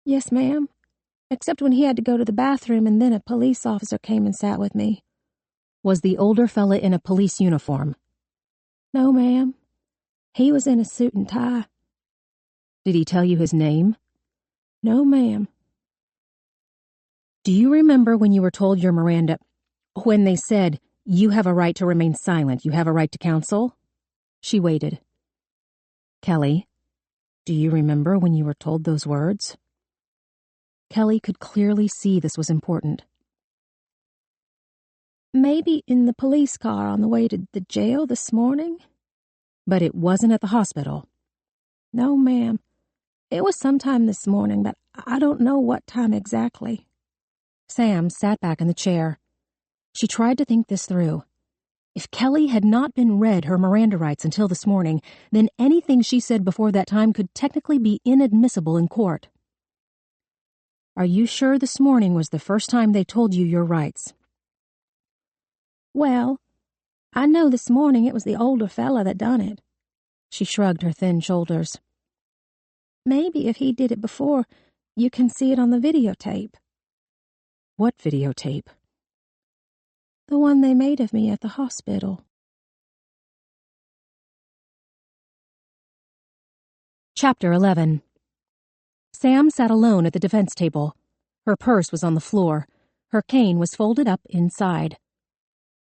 "Yes, ma'am. Except when he had to go to the bathroom and then a police officer came and sat with me." "Was the older fella in a police uniform?" "No, ma'am. He was in a suit and tie." "Did he tell you his name?" "No, ma'am." "Do you remember when you were told your Miranda, when they said, you have a right to remain silent, you have a right to counsel?" She waited. "Kelly, do you remember when you were told those words?" Kelly could clearly see this was important. "Maybe in the police car on the way to the jail this morning." "But it wasn't at the hospital." "No, ma'am. It was sometime this morning, but I don't know what time exactly." Sam sat back in the chair. She tried to think this through. If Kelly had not been read her Miranda rights until this morning, then anything she said before that time could technically be inadmissible in court. "Are you sure this morning was the first time they told you your rights?" "Well, I know this morning it was the older fella that done it." She shrugged her thin shoulders. "Maybe if he did it before, you can see it on the videotape." "What videotape?" "The one they made of me at the hospital." Chapter 11. Sam sat alone at the defense table. Her purse was on the floor. Her cane was folded up inside.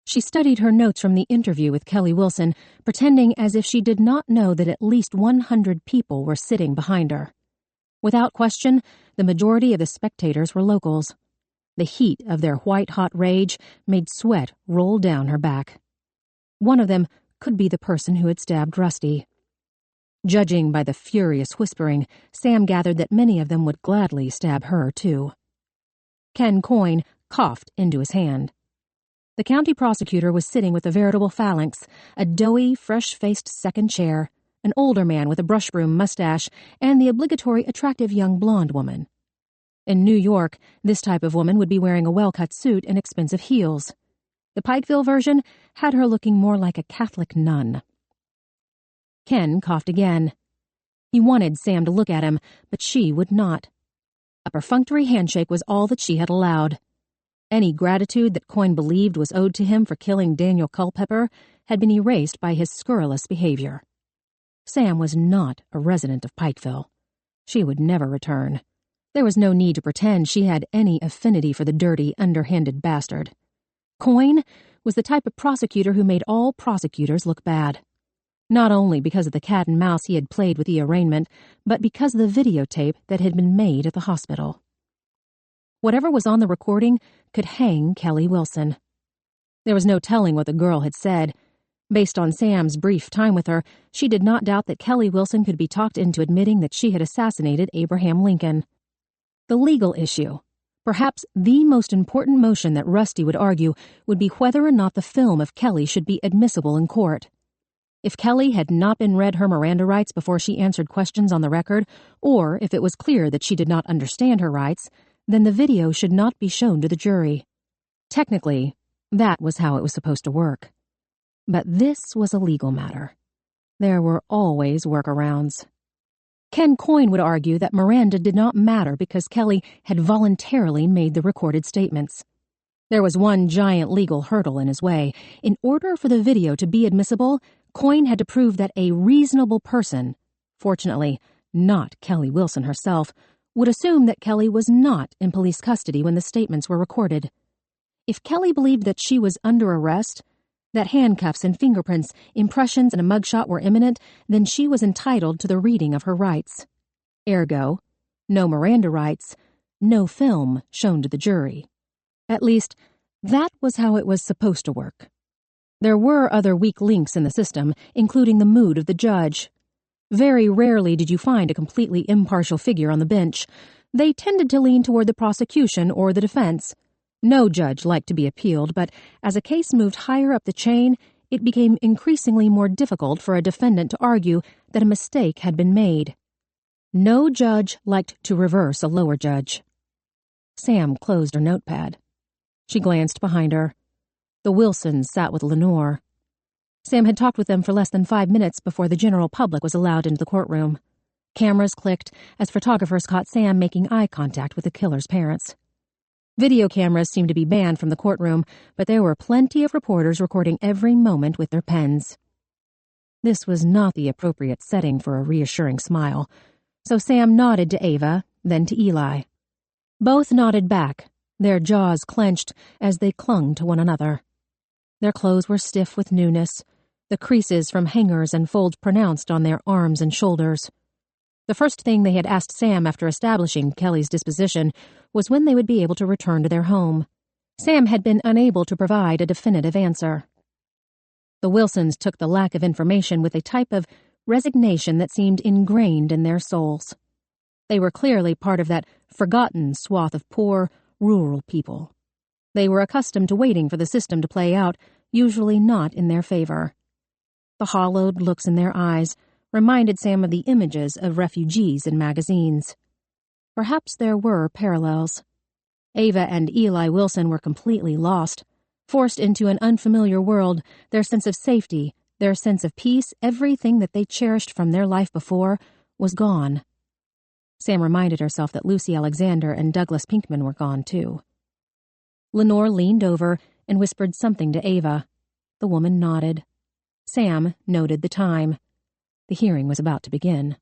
She studied her notes from the interview with Kelly Wilson, pretending as if she did not know that at least 100 people were sitting behind her. Without question, the majority of the spectators were locals. The heat of their white-hot rage made sweat roll down her back. One of them could be the person who had stabbed Rusty. Judging by the furious whispering, Sam gathered that many of them would gladly stab her, too. Ken Coyne coughed into his hand. The county prosecutor was sitting with a veritable phalanx, a doughy, fresh-faced second chair, an older man with a brush-broom mustache, and the obligatory attractive young blonde woman. In New York, this type of woman would be wearing a well-cut suit and expensive heels. The Pikeville version had her looking more like a Catholic nun. Ken coughed again. He wanted Sam to look at him, but she would not. A perfunctory handshake was all that she had allowed. Any gratitude that Coyne believed was owed to him for killing Daniel Culpepper had been erased by his scurrilous behavior. Sam was not a resident of Pikeville. She would never return. There was no need to pretend she had any affinity for the dirty, underhanded bastard. Coyne was the type of prosecutor who made all prosecutors look bad. Not only because of the cat and mouse he had played with the arraignment, but because of the videotape that had been made at the hospital. Whatever was on the recording could hang Kelly Wilson. There was no telling what the girl had said. Based on Sam's brief time with her, she did not doubt that Kelly Wilson could be talked into admitting that she had assassinated Abraham Lincoln. The legal issue, perhaps the most important motion that Rusty would argue, would be whether or not the film of Kelly should be admissible in court. If Kelly had not been read her Miranda rights before she answered questions on the record, or if it was clear that she did not understand her rights, then the video should not be shown to the jury. Technically, that was how it was supposed to work. But this was a legal matter. There were always workarounds. Ken Coyne would argue that Miranda did not matter because Kelly had voluntarily made the recorded statements. There was one giant legal hurdle in his way. In order for the video to be admissible, Coyne had to prove that a reasonable person, fortunately not Kelly Wilson herself, would assume that Kelly was not in police custody when the statements were recorded. If Kelly believed that she was under arrest, that handcuffs and fingerprints, impressions, and a mugshot were imminent, then she was entitled to the reading of her rights. Ergo, no Miranda rights, no film shown to the jury. At least, that was how it was supposed to work. There were other weak links in the system, including the mood of the judge. Very rarely did you find a completely impartial figure on the bench. They tended to lean toward the prosecution or the defense. No judge liked to be appealed, but as a case moved higher up the chain, it became increasingly more difficult for a defendant to argue that a mistake had been made. No judge liked to reverse a lower judge. Sam closed her notepad. She glanced behind her. The Wilsons sat with Lenore. Sam had talked with them for less than 5 minutes before the general public was allowed into the courtroom. Cameras clicked as photographers caught Sam making eye contact with the killer's parents. Video cameras seemed to be banned from the courtroom, but there were plenty of reporters recording every moment with their pens. This was not the appropriate setting for a reassuring smile, so Sam nodded to Ava, then to Eli. Both nodded back, their jaws clenched as they clung to one another. Their clothes were stiff with newness, the creases from hangers and folds pronounced on their arms and shoulders. The first thing they had asked Sam after establishing Kelly's disposition was when they would be able to return to their home. Sam had been unable to provide a definitive answer. The Wilsons took the lack of information with a type of resignation that seemed ingrained in their souls. They were clearly part of that forgotten swath of poor, rural people. They were accustomed to waiting for the system to play out, usually not in their favor. The hollowed looks in their eyes reminded Sam of the images of refugees in magazines. Perhaps there were parallels. Ava and Eli Wilson were completely lost, forced into an unfamiliar world, their sense of safety, their sense of peace, everything that they cherished from their life before, was gone. Sam reminded herself that Lucy Alexander and Douglas Pinkman were gone, too. Lenore leaned over and whispered something to Ava. The woman nodded. Sam noted the time. The hearing was about to begin.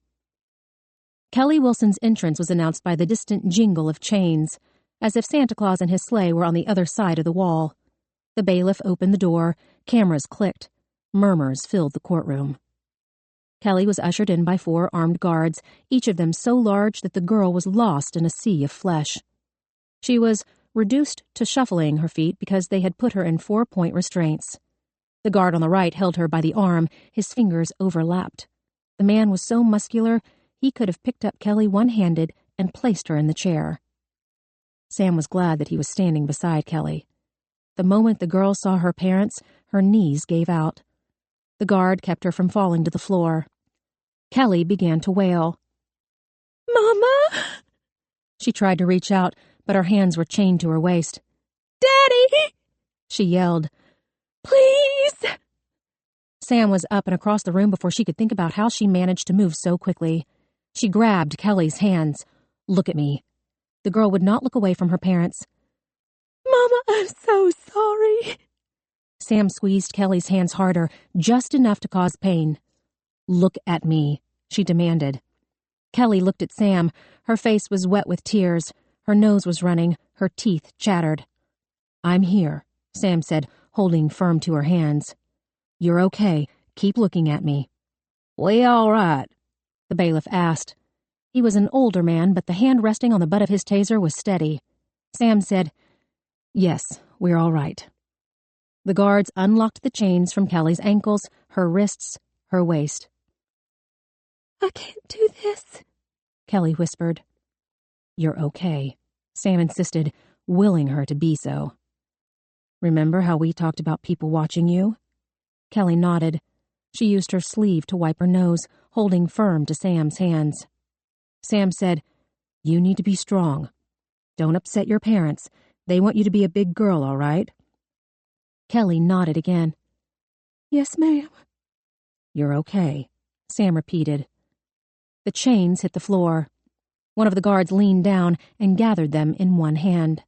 Kelly Wilson's entrance was announced by the distant jingle of chains, as if Santa Claus and his sleigh were on the other side of the wall. The bailiff opened the door, cameras clicked, murmurs filled the courtroom. Kelly was ushered in by 4 armed guards, each of them so large that the girl was lost in a sea of flesh. She was reduced to shuffling her feet because they had put her in 4-point restraints. The guard on the right held her by the arm, his fingers overlapped. The man was so muscular, he could have picked up Kelly one-handed and placed her in the chair. Sam was glad that he was standing beside Kelly. The moment the girl saw her parents, her knees gave out. The guard kept her from falling to the floor. Kelly began to wail. "Mama!" She tried to reach out, but her hands were chained to her waist. "Daddy!" she yelled. "Please!" Sam was up and across the room before she could think about how she managed to move so quickly. She grabbed Kelly's hands. "Look at me." The girl would not look away from her parents. Mama, I'm so sorry. Sam squeezed Kelly's hands harder, just enough to cause pain. "Look at me," she demanded. Kelly looked at Sam. Her face was wet with tears. Her nose was running. Her teeth chattered. "I'm here," Sam said, holding firm to her hands. "You're okay. Keep looking at me." "We all right?" the bailiff asked. He was an older man, but the hand resting on the butt of his taser was steady. Sam said, "Yes, we're all right." The guards unlocked the chains from Kelly's ankles, her wrists, her waist. "I can't do this," Kelly whispered. "You're okay," Sam insisted, willing her to be so. "Remember how we talked about people watching you?" Kelly nodded. She used her sleeve to wipe her nose, holding firm to Sam's hands. Sam said, "You need to be strong. Don't upset your parents. They want you to be a big girl, all right?" Kelly nodded again. "Yes, ma'am." "You're okay," Sam repeated. The chains hit the floor. One of the guards leaned down and gathered them in one hand.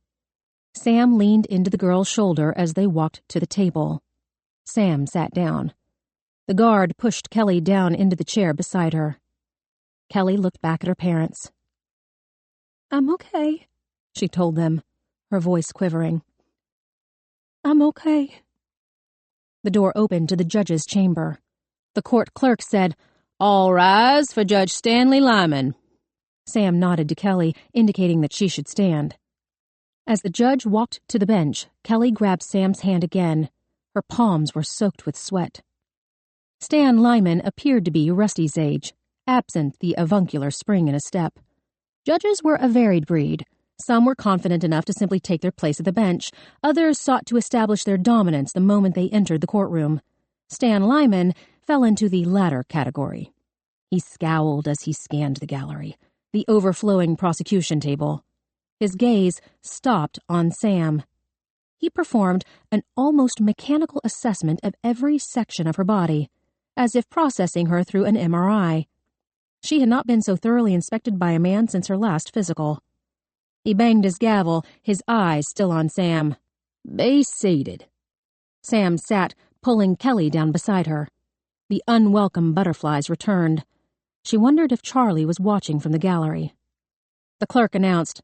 Sam leaned into the girl's shoulder as they walked to the table. Sam sat down. The guard pushed Kelly down into the chair beside her. Kelly looked back at her parents. "I'm okay," she told them, her voice quivering. "I'm okay." The door opened to the judge's chamber. The court clerk said, "All rise for Judge Stanley Lyman." Sam nodded to Kelly, indicating that she should stand. As the judge walked to the bench, Kelly grabbed Sam's hand again. Her palms were soaked with sweat. Stan Lyman appeared to be Rusty's age, absent the avuncular spring in his step. Judges were a varied breed. Some were confident enough to simply take their place at the bench. Others sought to establish their dominance the moment they entered the courtroom. Stan Lyman fell into the latter category. He scowled as he scanned the gallery, the overflowing prosecution table. His gaze stopped on Sam. He performed an almost mechanical assessment of every section of her body, as if processing her through an MRI. She had not been so thoroughly inspected by a man since her last physical. He banged his gavel, his eyes still on Sam. "Be seated." Sam sat, pulling Kelly down beside her. The unwelcome butterflies returned. She wondered if Charlie was watching from the gallery. The clerk announced,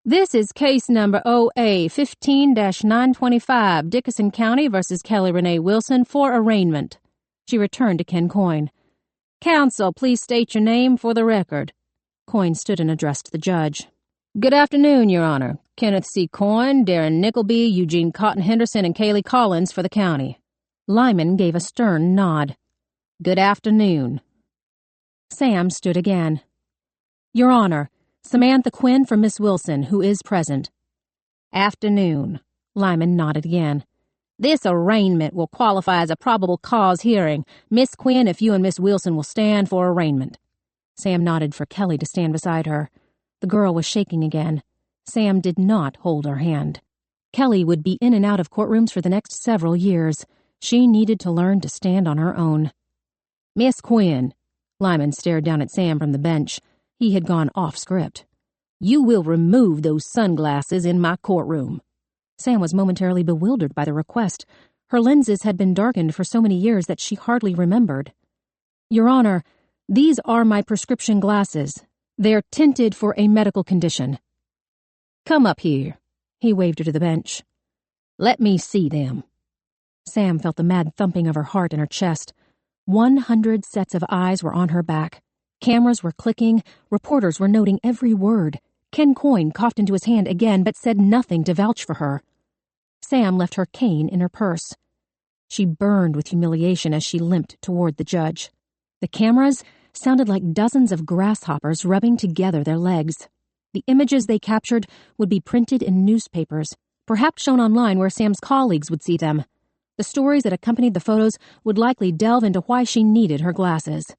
"This is case number OA 15-925, Dickinson County versus Kelly Renee Wilson for arraignment." She returned to Ken Coyne. "Counsel, please state your name for the record." Coyne stood and addressed the judge. "Good afternoon, Your Honor. Kenneth C. Coyne, Darren Nickleby, Eugene Cotton Henderson, and Kaylee Collins for the county." Lyman gave a stern nod. "Good afternoon." Sam stood again. "Your Honor, Samantha Quinn for Miss Wilson, who is present." "Afternoon." Lyman nodded again. "This arraignment will qualify as a probable cause hearing. Miss Quinn, if you and Miss Wilson will stand for arraignment." Sam nodded for Kelly to stand beside her. The girl was shaking again. Sam did not hold her hand. Kelly would be in and out of courtrooms for the next several years. She needed to learn to stand on her own. "Miss Quinn," Lyman stared down at Sam from the bench. He had gone off script. "You will remove those sunglasses in my courtroom." Sam was momentarily bewildered by the request. Her lenses had been darkened for so many years that she hardly remembered. "Your Honor, these are my prescription glasses. They're tinted for a medical condition." "Come up here." He waved her to the bench. "Let me see them." Sam felt the mad thumping of her heart in her chest. 100 sets of eyes were on her back. Cameras were clicking. Reporters were noting every word. Ken Coyne coughed into his hand again, but said nothing to vouch for her. Sam left her cane in her purse. She burned with humiliation as she limped toward the judge. The cameras sounded like dozens of grasshoppers rubbing together their legs. The images they captured would be printed in newspapers, perhaps shown online where Sam's colleagues would see them. The stories that accompanied the photos would likely delve into why she needed her glasses.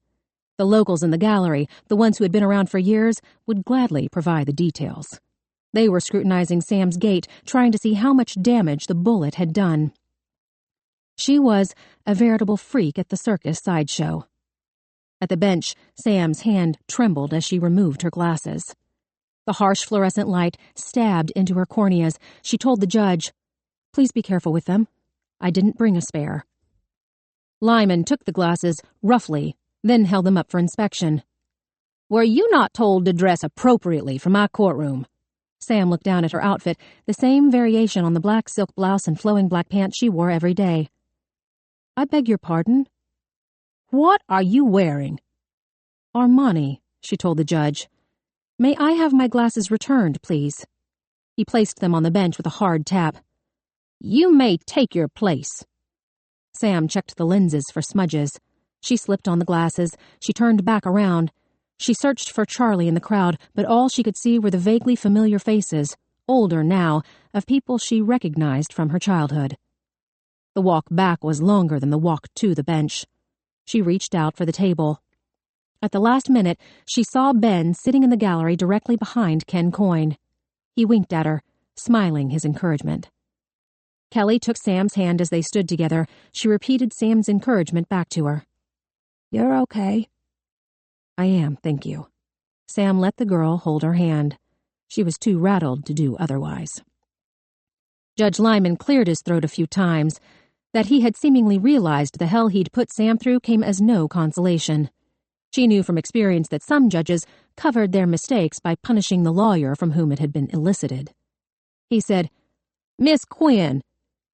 The locals in the gallery, the ones who had been around for years, would gladly provide the details. They were scrutinizing Sam's gait, trying to see how much damage the bullet had done. She was a veritable freak at the circus sideshow. At the bench, Sam's hand trembled as she removed her glasses. The harsh fluorescent light stabbed into her corneas. She told the judge, "Please be careful with them. I didn't bring a spare." Lyman took the glasses roughly, then held them up for inspection. "Were you not told to dress appropriately for my courtroom?" Sam looked down at her outfit, the same variation on the black silk blouse and flowing black pants she wore every day. "I beg your pardon?" "What are you wearing?" "Armani," she told the judge. "May I have my glasses returned, please?" He placed them on the bench with a hard tap. "You may take your place." Sam checked the lenses for smudges. She slipped on the glasses. She turned back around. She searched for Charlie in the crowd, but all she could see were the vaguely familiar faces, older now, of people she recognized from her childhood. The walk back was longer than the walk to the bench. She reached out for the table. At the last minute, she saw Ben sitting in the gallery directly behind Ken Coyne. He winked at her, smiling his encouragement. Kelly took Sam's hand as they stood together. She repeated Sam's encouragement back to her. "You're okay." "I am, thank you." Sam let the girl hold her hand. She was too rattled to do otherwise. Judge Lyman cleared his throat a few times. That he had seemingly realized the hell he'd put Sam through came as no consolation. She knew from experience that some judges covered their mistakes by punishing the lawyer from whom it had been elicited. He said, "Miss Quinn,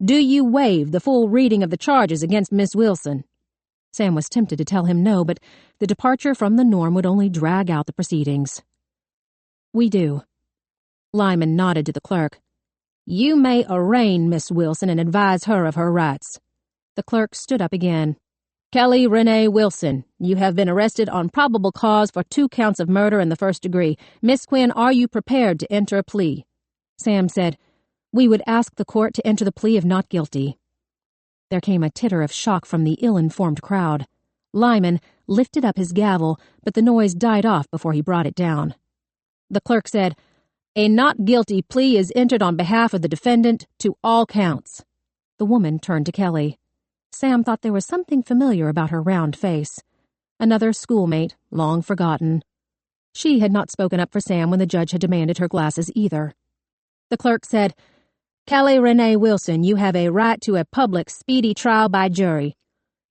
do you waive the full reading of the charges against Miss Wilson?" Sam was tempted to tell him no, but the departure from the norm would only drag out the proceedings. "We do." Lyman nodded to the clerk. "You may arraign Miss Wilson and advise her of her rights." The clerk stood up again. "Kelly Renee Wilson, you have been arrested on probable cause for 2 counts of murder in the first degree. Miss Quinn, are you prepared to enter a plea?" Sam said, "We would ask the court to enter the plea of not guilty." There came a titter of shock from the ill-informed crowd. Lyman lifted up his gavel, but the noise died off before he brought it down. The clerk said, "A not guilty plea is entered on behalf of the defendant to all counts." The woman turned to Kelly. Sam thought there was something familiar about her round face. Another schoolmate, long forgotten. She had not spoken up for Sam when the judge had demanded her glasses either. The clerk said, "Kelly Renee Wilson, you have a right to a public, speedy trial by jury.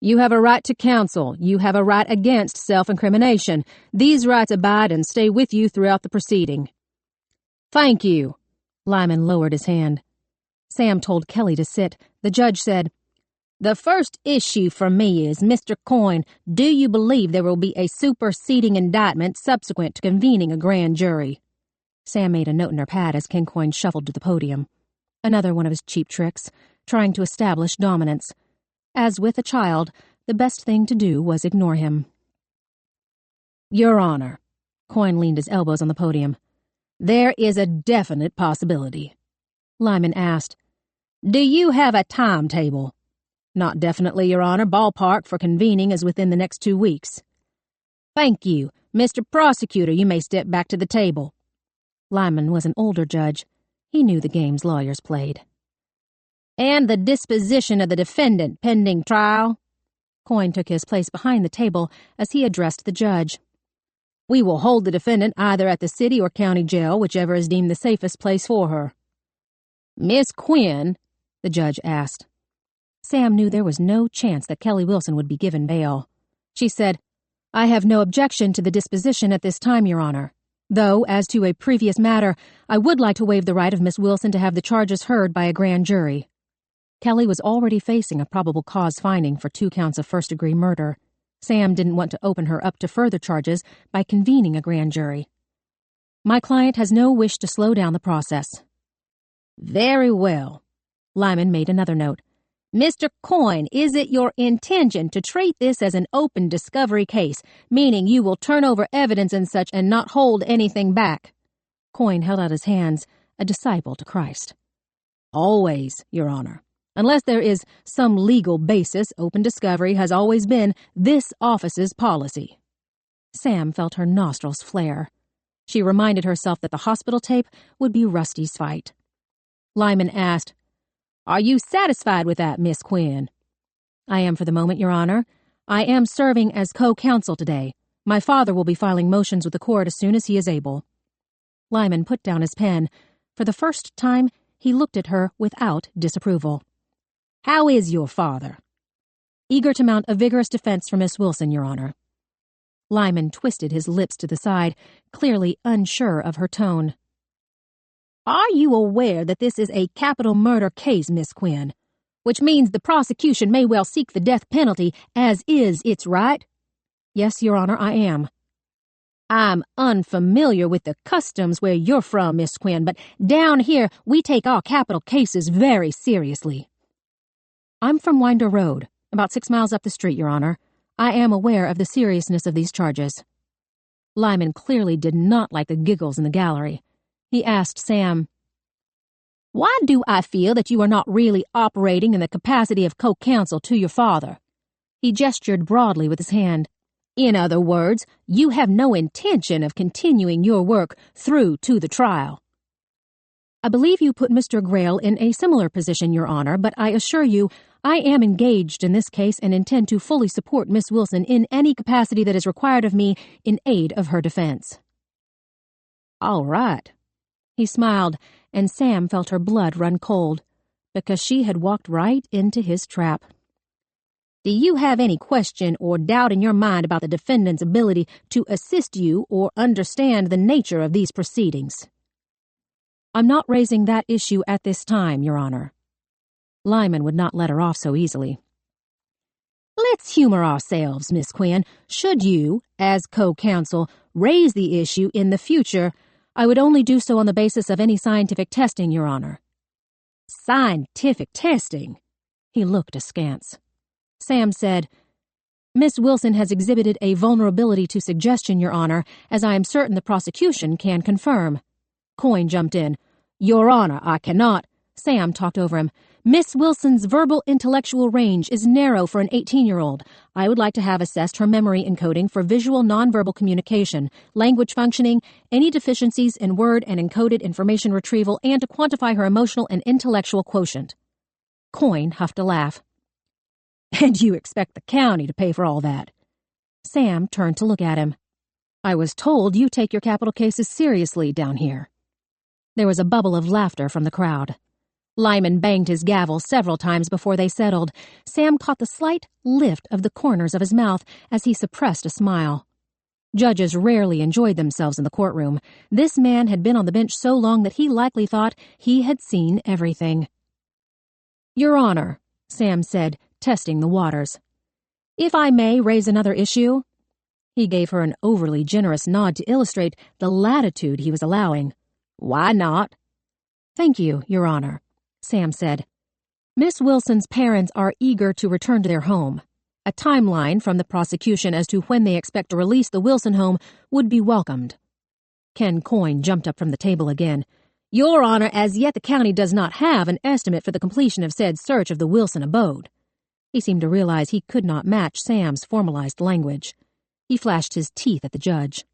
You have a right to counsel. You have a right against self-incrimination. These rights abide and stay with you throughout the proceeding." "Thank you." Lyman lowered his hand. Sam told Kelly to sit. The judge said, "The first issue for me is, Mr. Coyne, do you believe there will be a superseding indictment subsequent to convening a grand jury?" Sam made a note in her pad as Ken Coyne shuffled to the podium. Another one of his cheap tricks, trying to establish dominance. As with a child, the best thing to do was ignore him. "Your Honor," Coyne leaned his elbows on the podium, "there is a definite possibility." Lyman asked, "Do you have a timetable?" "Not definitely, Your Honor. Ballpark for convening is within the next 2 weeks." "Thank you. Mr. Prosecutor, you may step back to the table." Lyman was an older judge. He knew the games lawyers played. "And the disposition of the defendant pending trial?" Coyne took his place behind the table as he addressed the judge. "We will hold the defendant either at the city or county jail, whichever is deemed the safest place for her." "Miss Quinn?" the judge asked. Sam knew there was no chance that Kelly Wilson would be given bail. She said, "I have no objection to the disposition at this time, Your Honor. Though, as to a previous matter, I would like to waive the right of Miss Wilson to have the charges heard by a grand jury." Kelly was already facing a probable cause finding for 2 counts of first-degree murder. Sam didn't want to open her up to further charges by convening a grand jury. "My client has no wish to slow down the process." "Very well." Lyman made another note. "Mr. Coyne, is it your intention to treat this as an open discovery case, meaning you will turn over evidence and such and not hold anything back?" Coyne held out his hands, a disciple to Christ. "Always, Your Honor. Unless there is some legal basis, open discovery has always been this office's policy." Sam felt her nostrils flare. She reminded herself that the hospital tape would be Rusty's fight. Lyman asked, "Are you satisfied with that, Miss Quinn?" I am for the moment, Your Honor. I am serving as co-counsel today. My father will be filing motions with the court as soon as he is able." Lyman put down his pen. For the first time, he looked at her without disapproval. "How is your father?" "Eager to mount a vigorous defense for Miss Wilson, Your Honor." Lyman twisted his lips to the side, clearly unsure of her tone. "Are you aware that this is a capital murder case, Miss Quinn? Which means the prosecution may well seek the death penalty, as is its right?" "Yes, Your Honor, I am." "I'm unfamiliar with the customs where you're from, Miss Quinn, but down here we take our capital cases very seriously." "I'm from Winder Road, about 6 miles up the street, Your Honor. I am aware of the seriousness of these charges." Lyman clearly did not like the giggles in the gallery. He asked Sam, "Why do I feel that you are not really operating in the capacity of co-counsel to your father?" He gestured broadly with his hand. "In other words, you have no intention of continuing your work through to the trial." "I believe you put Mr. Grail in a similar position, Your Honor, but I assure you I am engaged in this case and intend to fully support Miss Wilson in any capacity that is required of me in aid of her defense." "All right." He smiled, and Sam felt her blood run cold, because she had walked right into his trap. "Do you have any question or doubt in your mind about the defendant's ability to assist you or understand the nature of these proceedings?" "I'm not raising that issue at this time, Your Honor." Lyman would not let her off so easily. "Let's humor ourselves, Miss Quinn. Should you, as co-counsel, raise the issue in the future, I would only do so on the basis of any scientific testing, Your Honor." "Scientific testing?" He looked askance. Sam said, "Miss Wilson has exhibited a vulnerability to suggestion, Your Honor, as I am certain the prosecution can confirm." Coyne jumped in. "Your Honor, I cannot—" Sam talked over him. "Miss Wilson's verbal intellectual range is narrow for an 18-year-old. I would like to have assessed her memory encoding for visual nonverbal communication, language functioning, any deficiencies in word and encoded information retrieval, and to quantify her emotional and intellectual quotient." Coyne huffed a laugh. "And you expect the county to pay for all that?" Sam turned to look at him. "I was told you take your capital cases seriously down here." There was a bubble of laughter from the crowd. Lyman banged his gavel several times before they settled. Sam caught the slight lift of the corners of his mouth as he suppressed a smile. Judges rarely enjoyed themselves in the courtroom. This man had been on the bench so long that he likely thought he had seen everything. "Your Honor," Sam said, testing the waters, "if I may raise another issue?" He gave her an overly generous nod to illustrate the latitude he was allowing. "Why not?" "Thank you, Your Honor," Sam said. "Miss Wilson's parents are eager to return to their home. A timeline from the prosecution as to when they expect to release the Wilson home would be welcomed." Ken Coyne jumped up from the table again. "Your Honor, as yet the county does not have an estimate for the completion of said search of the Wilson abode." He seemed to realize he could not match Sam's formalized language. He flashed his teeth at the judge.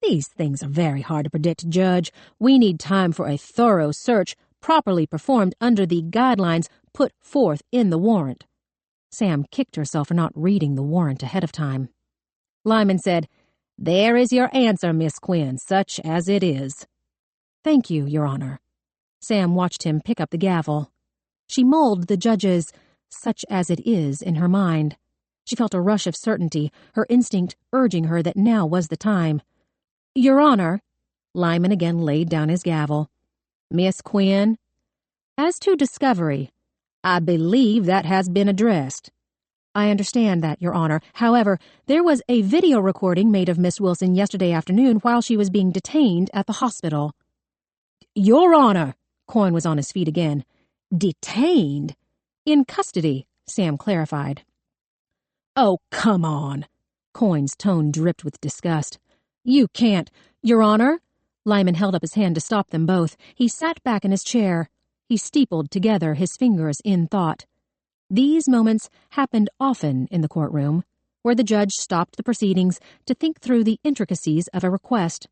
"These things are very hard to predict, Judge. We need time for a thorough search, properly performed under the guidelines put forth in the warrant." Sam kicked herself for not reading the warrant ahead of time. Lyman said, "There is your answer, Miss Quinn, such as it is." "Thank you, Your Honor." Sam watched him pick up the gavel. She mulled the judge's "such as it is" in her mind. She felt a rush of certainty, her instinct urging her that now was the time. "Your Honor," Lyman again laid down his gavel. "Miss Quinn?" "As to discovery, I believe that has been addressed." "I understand that, Your Honor. However, there was a video recording made of Miss Wilson yesterday afternoon while she was being detained at the hospital." "Your Honor!" Coyne was on his feet again. "Detained?" "In custody," Sam clarified. "Oh, come on." Coyne's tone dripped with disgust. "You can't—" "Your Honor?" Lyman held up his hand to stop them both. He sat back in his chair. He steepled together his fingers in thought. These moments happened often in the courtroom, where the judge stopped the proceedings to think through the intricacies of a request.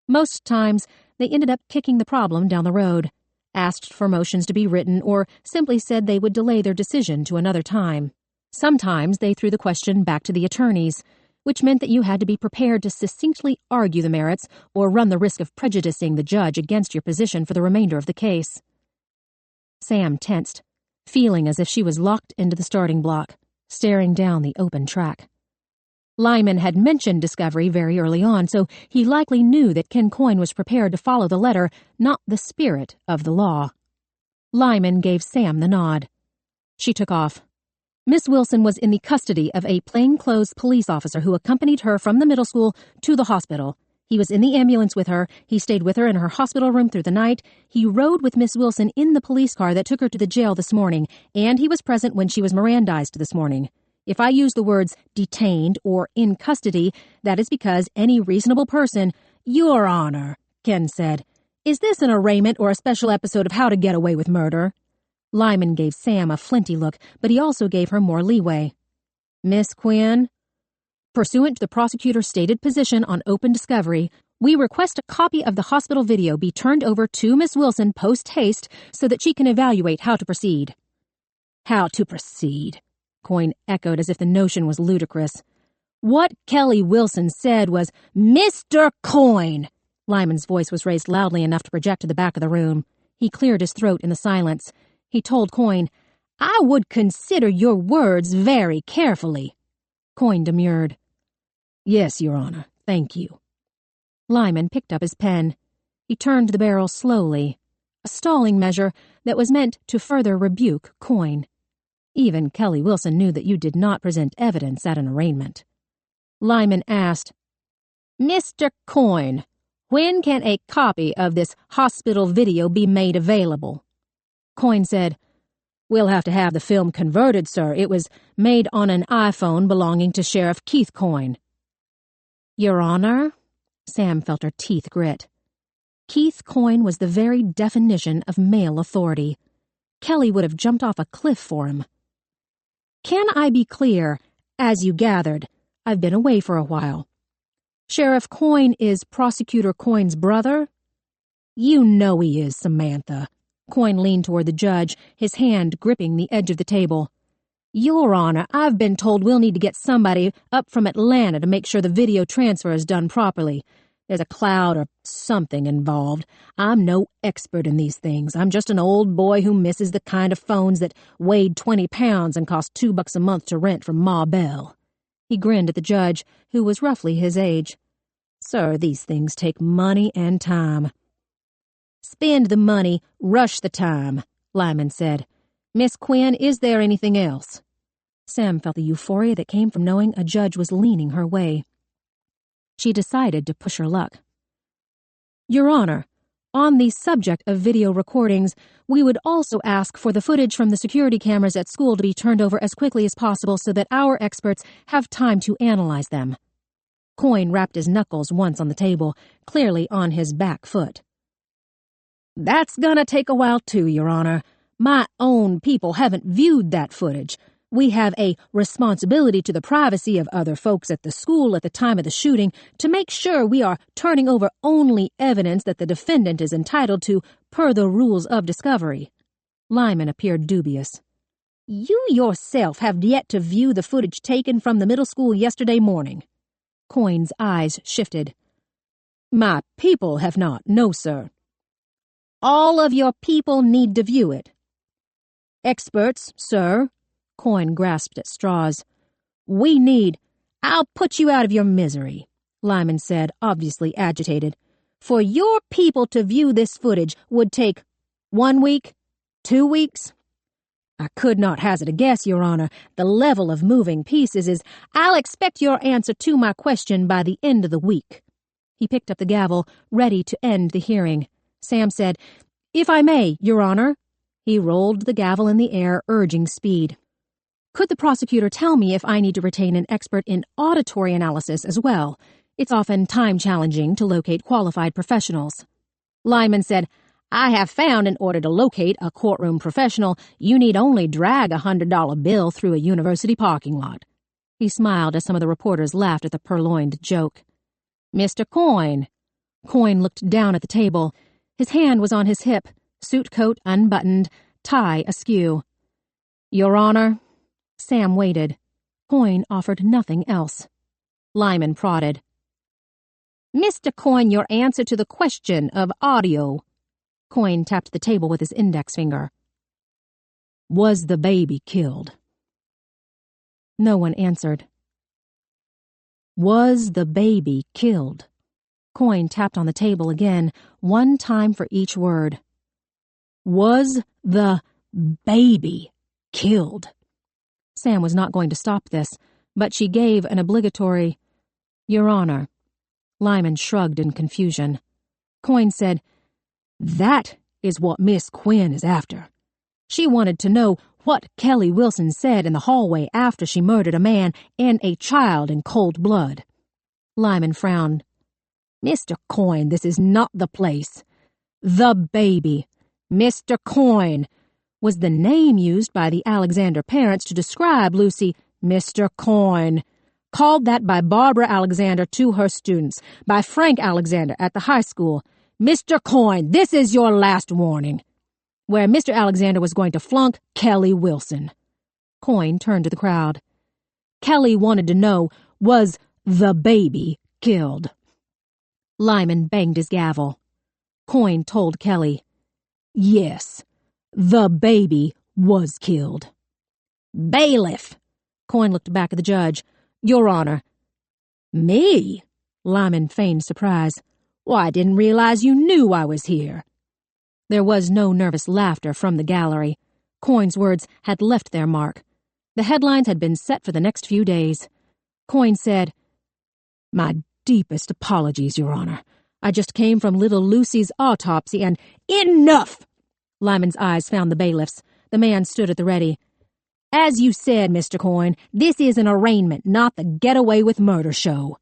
Most times, they ended up kicking the problem down the road, asked for motions to be written, or simply said they would delay their decision to another time. Sometimes they threw the question back to the attorneys, which meant that you had to be prepared to succinctly argue the merits or run the risk of prejudicing the judge against your position for the remainder of the case. Sam tensed, feeling as if she was locked into the starting block, staring down the open track. Lyman had mentioned discovery very early on, so he likely knew that Ken Coyne was prepared to follow the letter, not the spirit, of the law. Lyman gave Sam the nod. She took off. Miss Wilson was in the custody of a plainclothes police officer who accompanied her from the middle school to the hospital. He was in the ambulance with her. He stayed with her in her hospital room through the night. He rode with Miss Wilson in the police car that took her to the jail this morning, and he was present when she was Mirandized this morning. If I use the words detained or in custody, that is because any reasonable person— Your Honor, Ken said, is this an arraignment or a special episode of How to Get Away with Murder? Lyman gave Sam a flinty look, but he also gave her more leeway. Miss Quinn, pursuant to the prosecutor's stated position on open discovery, we request a copy of the hospital video be turned over to Miss Wilson post-haste so that she can evaluate how to proceed. How to proceed? Coyne echoed as if the notion was ludicrous. What Kelly Wilson said was, Mr. Coyne! Lyman's voice was raised loudly enough to project to the back of the room. He cleared his throat in the silence. He told Coyne, I would consider your words very carefully. Coyne demurred. Yes, Your Honor, thank you. Lyman picked up his pen. He turned the barrel slowly, a stalling measure that was meant to further rebuke Coyne. Even Kelly Wilson knew that you did not present evidence at an arraignment. Lyman asked, Mr. Coyne, when can a copy of this hospital video be made available? Coyne said, We'll have to have the film converted, sir. It was made on an iPhone belonging to Sheriff Keith Coyne. Your Honor? Sam felt her teeth grit. Keith Coyne was the very definition of male authority. Kelly would have jumped off a cliff for him. Can I be clear? As you gathered, I've been away for a while. Sheriff Coyne is Prosecutor Coyne's brother? You know he is, Samantha. Coyne leaned toward the judge, his hand gripping the edge of the table. Your Honor, I've been told we'll need to get somebody up from Atlanta to make sure the video transfer is done properly. There's a cloud or something involved. I'm no expert in these things. I'm just an old boy who misses the kind of phones that weighed 20 pounds and cost $2 a month to rent from Ma Bell. He grinned at the judge, who was roughly his age. Sir, these things take money and time. Spend the money, rush the time, Lyman said. Miss Quinn, is there anything else? Sam felt the euphoria that came from knowing a judge was leaning her way. She decided to push her luck. Your Honor, on the subject of video recordings, we would also ask for the footage from the security cameras at school to be turned over as quickly as possible so that our experts have time to analyze them. Coyne rapped his knuckles once on the table, clearly on his back foot. That's gonna take a while too, Your Honor. My own people haven't viewed that footage. We have a responsibility to the privacy of other folks at the school at the time of the shooting to make sure we are turning over only evidence that the defendant is entitled to per the rules of discovery. Lyman appeared dubious. You yourself have yet to view the footage taken from the middle school yesterday morning. Coyne's eyes shifted. My people have not, no, sir. All of your people need to view it. Experts, sir. Coyne grasped at straws. We need— I'll put you out of your misery, Lyman said, obviously agitated. For your people to view this footage would take 1 week, 2 weeks. I could not hazard a guess, Your Honor. The level of moving pieces is— I'll expect your answer to my question by the end of the week. He picked up the gavel, ready to end the hearing. Sam said, If I may, Your Honor. He rolled the gavel in the air, urging speed. Could the prosecutor tell me if I need to retain an expert in auditory analysis as well? It's often time-challenging to locate qualified professionals. Lyman said, I have found in order to locate a courtroom professional, you need only drag a $100 bill through a university parking lot. He smiled as some of the reporters laughed at the purloined joke. Mr. Coyne. Coyne looked down at the table. His hand was on his hip, suit coat unbuttoned, tie askew. Your Honor, Sam waited. Coyne offered nothing else. Lyman prodded. "Mr. Coyne, your answer to the question of audio." Coyne tapped the table with his index finger. "Was the baby killed?" No one answered. "Was the baby killed?" Coyne tapped on the table again, one time for each word. "Was the baby killed?" Sam was not going to stop this, but she gave an obligatory, "Your Honor." Lyman shrugged in confusion. Coyne said, "That is what Miss Quinn is after. She wanted to know what Kelly Wilson said in the hallway after she murdered a man and a child in cold blood." Lyman frowned. "Mr. Coyne, this is not the place. The baby, Mr. Coyne, was the name used by the Alexander parents to describe Lucy. Mr. Coyne, called that by Barbara Alexander to her students, by Frank Alexander at the high school. Mr. Coyne, this is your last warning. Where Mr. Alexander was going to flunk Kelly Wilson." Coyne turned to the crowd. "Kelly wanted to know, was the baby killed?" Lyman banged his gavel. Coyne told Kelly, "Yes, the baby was killed." "Bailiff!" Coyne looked back at the judge. "Your Honor." "Me?" Lyman feigned surprise. "Why, I didn't realize you knew I was here." There was no nervous laughter from the gallery. Coyne's words had left their mark. The headlines had been set for the next few days. Coyne said, "My deepest apologies, Your Honor. I just came from little Lucy's autopsy and—" "Enough!" Lyman's eyes found the bailiff's. The man stood at the ready. "As you said, Mr. Coyne, this is an arraignment, not the get-away with murder show."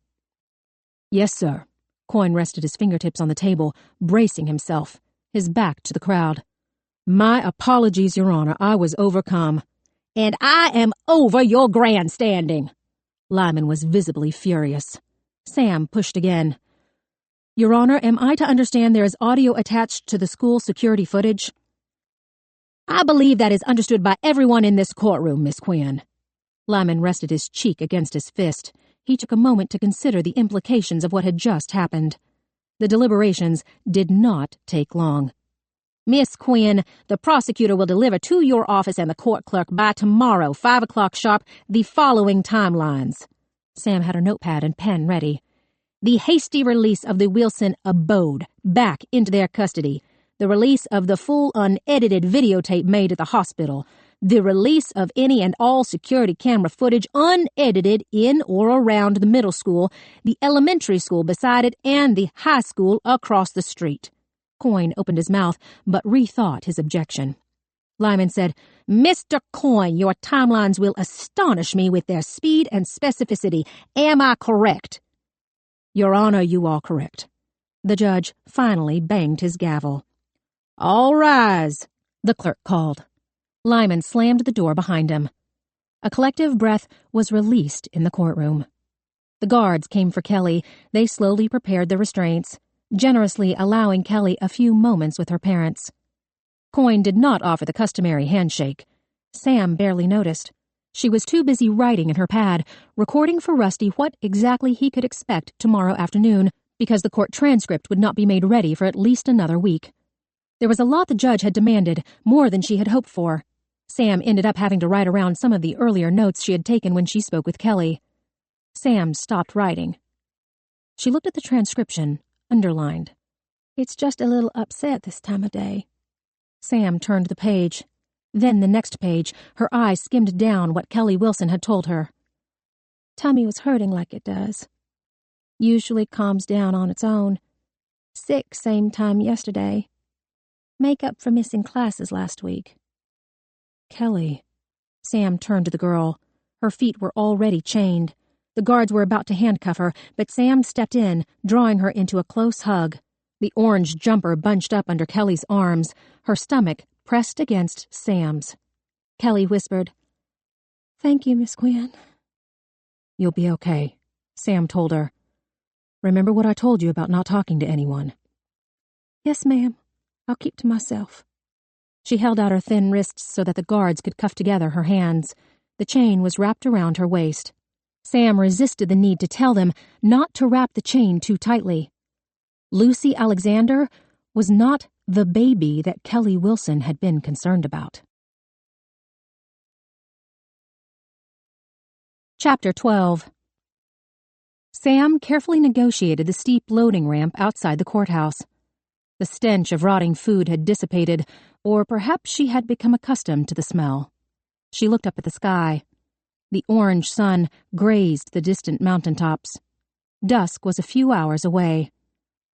"Yes, sir." Coyne rested his fingertips on the table, bracing himself, his back to the crowd. "My apologies, Your Honor. I was overcome." "And I am over your grandstanding." Lyman was visibly furious. Sam pushed again. "Your Honor, am I to understand there is audio attached to the school security footage?" "I believe that is understood by everyone in this courtroom, Miss Quinn." Lyman rested his cheek against his fist. He took a moment to consider the implications of what had just happened. The deliberations did not take long. "Miss Quinn, the prosecutor will deliver to your office and the court clerk by tomorrow, 5 o'clock sharp, the following timelines." Sam had her notepad and pen ready. "The hasty release of the Wilson abode back into their custody. The release of the full unedited videotape made at the hospital. The release of any and all security camera footage unedited in or around the middle school, the elementary school beside it, and the high school across the street." Coyne opened his mouth, but rethought his objection. Lyman said, "Mr. Coyne, your timelines will astonish me with their speed and specificity. Am I correct?" "Your Honor, you are correct." The judge finally banged his gavel. "All rise," the clerk called. Lyman slammed the door behind him. A collective breath was released in the courtroom. The guards came for Kelly. They slowly prepared the restraints, generously allowing Kelly a few moments with her parents. Coyne did not offer the customary handshake. Sam barely noticed. She was too busy writing in her pad, recording for Rusty what exactly he could expect tomorrow afternoon, because the court transcript would not be made ready for at least another week. There was a lot the judge had demanded, more than she had hoped for. Sam ended up having to write around some of the earlier notes she had taken when she spoke with Kelly. Sam stopped writing. She looked at the transcription, underlined. "It's just a little upset this time of day." Sam turned the page. Then the next page, her eyes skimmed down what Kelly Wilson had told her. "Tummy was hurting like it does. Usually calms down on its own. Sick same time yesterday. Make up for missing classes last week." "Kelly." Sam turned to the girl. Her feet were already chained. The guards were about to handcuff her, but Sam stepped in, drawing her into a close hug. The orange jumper bunched up under Kelly's arms, her stomach pressed against Sam's. Kelly whispered, "Thank you, Miss Quinn." "You'll be okay," Sam told her. "Remember what I told you about not talking to anyone?" "Yes, ma'am. I'll keep to myself." She held out her thin wrists so that the guards could cuff together her hands. The chain was wrapped around her waist. Sam resisted the need to tell them not to wrap the chain too tightly. Lucy Alexander was not the baby that Kelly Wilson had been concerned about. Chapter 12. Sam carefully negotiated the steep loading ramp outside the courthouse. The stench of rotting food had dissipated, or perhaps she had become accustomed to the smell. She looked up at the sky. The orange sun grazed the distant mountaintops. Dusk was a few hours away.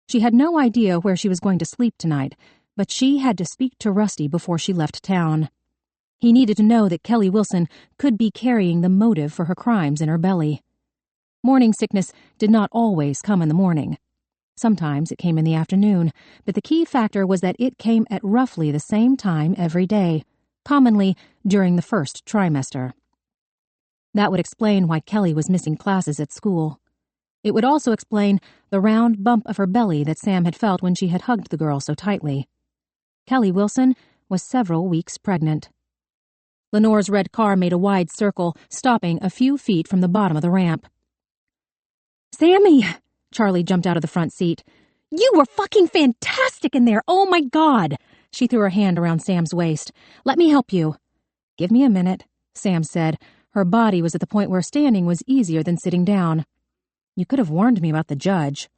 She had no idea where she was going to sleep tonight, but she had to speak to Rusty before she left town. He needed to know that Kelly Wilson could be carrying the motive for her crimes in her belly. Morning sickness did not always come in the morning. Sometimes it came in the afternoon, but the key factor was that it came at roughly the same time every day, commonly during the first trimester. That would explain why Kelly was missing classes at school. It would also explain the round bump of her belly that Sam had felt when she had hugged the girl so tightly. Kelly Wilson was several weeks pregnant. Lenore's red car made a wide circle, stopping a few feet from the bottom of the ramp. "Sammy!" Charlie jumped out of the front seat. "You were fucking fantastic in there! Oh my God!" She threw her hand around Sam's waist. "Let me help you." "Give me a minute," Sam said. Her body was at the point where standing was easier than sitting down. "You could have warned me about the judge."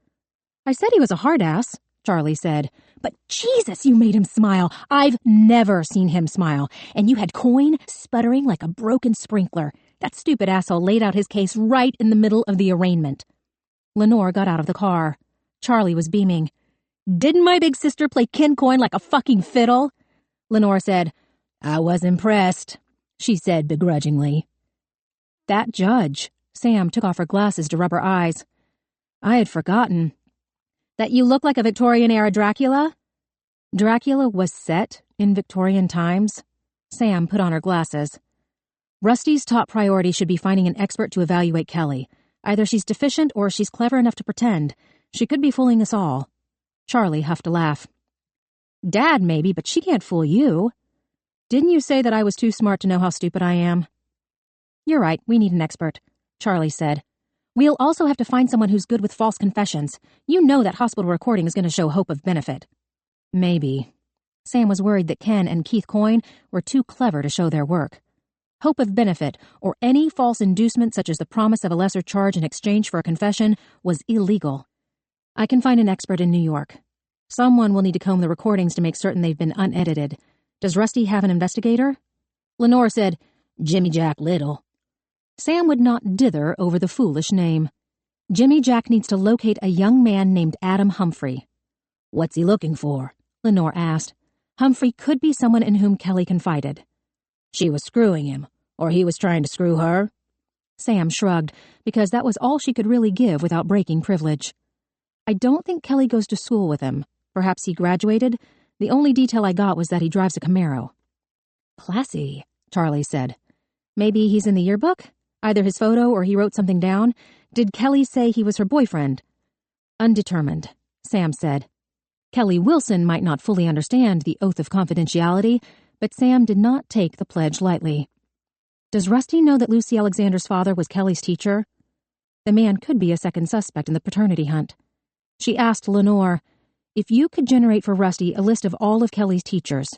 "I said he was a hard-ass," Charlie said. "But Jesus, you made him smile. I've never seen him smile. And you had Coin sputtering like a broken sprinkler. That stupid asshole laid out his case right in the middle of the arraignment." Lenore got out of the car. Charlie was beaming. "Didn't my big sister play Ken Coin like a fucking fiddle?" Lenore said. "I was impressed," she said begrudgingly. "That judge." Sam took off her glasses to rub her eyes. "I had forgotten." "That you look like a Victorian-era Dracula?" Dracula was set in Victorian times. Sam put on her glasses. "Rusty's top priority should be finding an expert to evaluate Kelly. Either she's deficient or she's clever enough to pretend. She could be fooling us all." Charlie huffed a laugh. "Dad, maybe, but she can't fool you." "Didn't you say that I was too smart to know how stupid I am?" "You're right, we need an expert," Charlie said. "We'll also have to find someone who's good with false confessions. You know that hospital recording is going to show hope of benefit." "Maybe." Sam was worried that Ken and Keith Coyne were too clever to show their work. Hope of benefit, or any false inducement such as the promise of a lesser charge in exchange for a confession, was illegal. "I can find an expert in New York. Someone will need to comb the recordings to make certain they've been unedited. Does Rusty have an investigator?" Lenore said, "Jimmy Jack Little." Sam would not dither over the foolish name. Jimmy Jack needs to locate a young man named Adam Humphrey. "What's he looking for?" Lenore asked. Humphrey could be someone in whom Kelly confided. "She was screwing him, or he was trying to screw her?" Sam shrugged, because that was all she could really give without breaking privilege. "I don't think Kelly goes to school with him. Perhaps he graduated. The only detail I got was that he drives a Camaro." "Classy," Charlie said. "Maybe he's in the yearbook? Either his photo or he wrote something down. Did Kelly say he was her boyfriend?" "Undetermined," Sam said. Kelly Wilson might not fully understand the oath of confidentiality, but Sam did not take the pledge lightly. "Does Rusty know that Lucy Alexander's father was Kelly's teacher?" The man could be a second suspect in the paternity hunt. She asked Lenore, "If you could generate for Rusty a list of all of Kelly's teachers."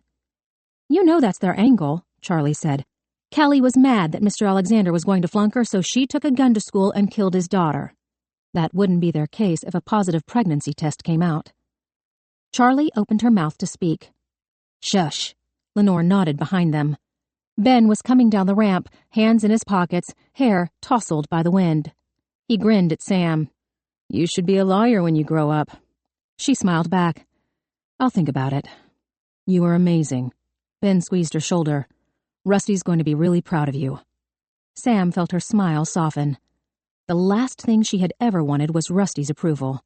"You know that's their angle," Charlie said. "Kelly was mad that Mr. Alexander was going to flunk her, so she took a gun to school and killed his daughter. That wouldn't be their case if a positive pregnancy test came out." Charlie opened her mouth to speak. "Shush." Lenore nodded behind them. Ben was coming down the ramp, hands in his pockets, hair tousled by the wind. He grinned at Sam. "You should be a lawyer when you grow up." She smiled back. "I'll think about it." "You are amazing." Ben squeezed her shoulder. "Rusty's going to be really proud of you." Sam felt her smile soften. The last thing she had ever wanted was Rusty's approval.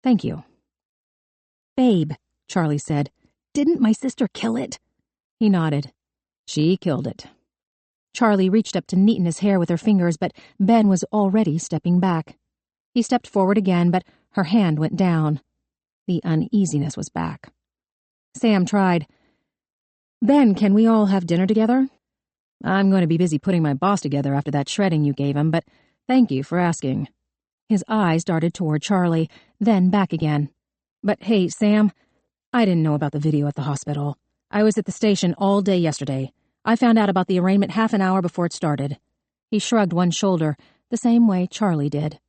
"Thank you." "Babe," Charlie said, "didn't my sister kill it?" He nodded. "She killed it." Charlie reached up to neaten his hair with her fingers, but Ben was already stepping back. He stepped forward again, but her hand went down. The uneasiness was back. Sam tried. "Ben, can we all have dinner together?" I'm going to be busy putting my boss together after that shredding you gave him, but thank you for asking. His eyes darted toward Charlie, then back again. But hey, Sam, I didn't know about the video at the hospital. I was at the station all day yesterday. I found out about the arraignment half an hour before it started. He shrugged one shoulder, the same way Charlie did.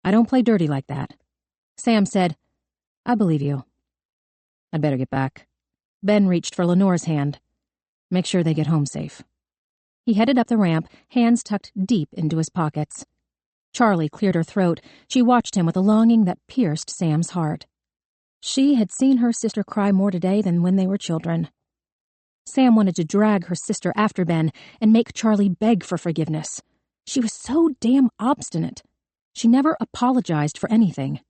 I don't play dirty like that. Sam said, I believe you. I'd better get back. Ben reached for Lenore's hand. Make sure they get home safe. He headed up the ramp, hands tucked deep into his pockets. Charlie cleared her throat. She watched him with a longing that pierced Sam's heart. She had seen her sister cry more today than when they were children. Sam wanted to drag her sister after Ben and make Charlie beg for forgiveness. She was so damn obstinate. She never apologized for anything.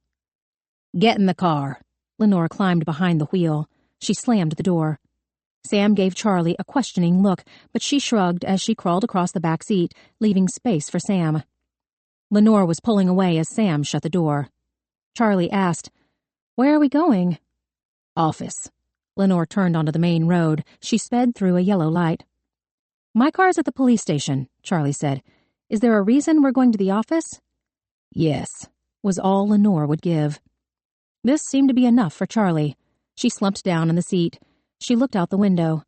Get in the car. Lenore climbed behind the wheel. She slammed the door. Sam gave Charlie a questioning look, but she shrugged as she crawled across the back seat, leaving space for Sam. Lenore was pulling away as Sam shut the door. Charlie asked, Where are we going? Office. Lenore turned onto the main road. She sped through a yellow light. My car's at the police station, Charlie said. Is there a reason we're going to the office? Yes, was all Lenore would give. This seemed to be enough for Charlie. She slumped down in the seat. She looked out the window.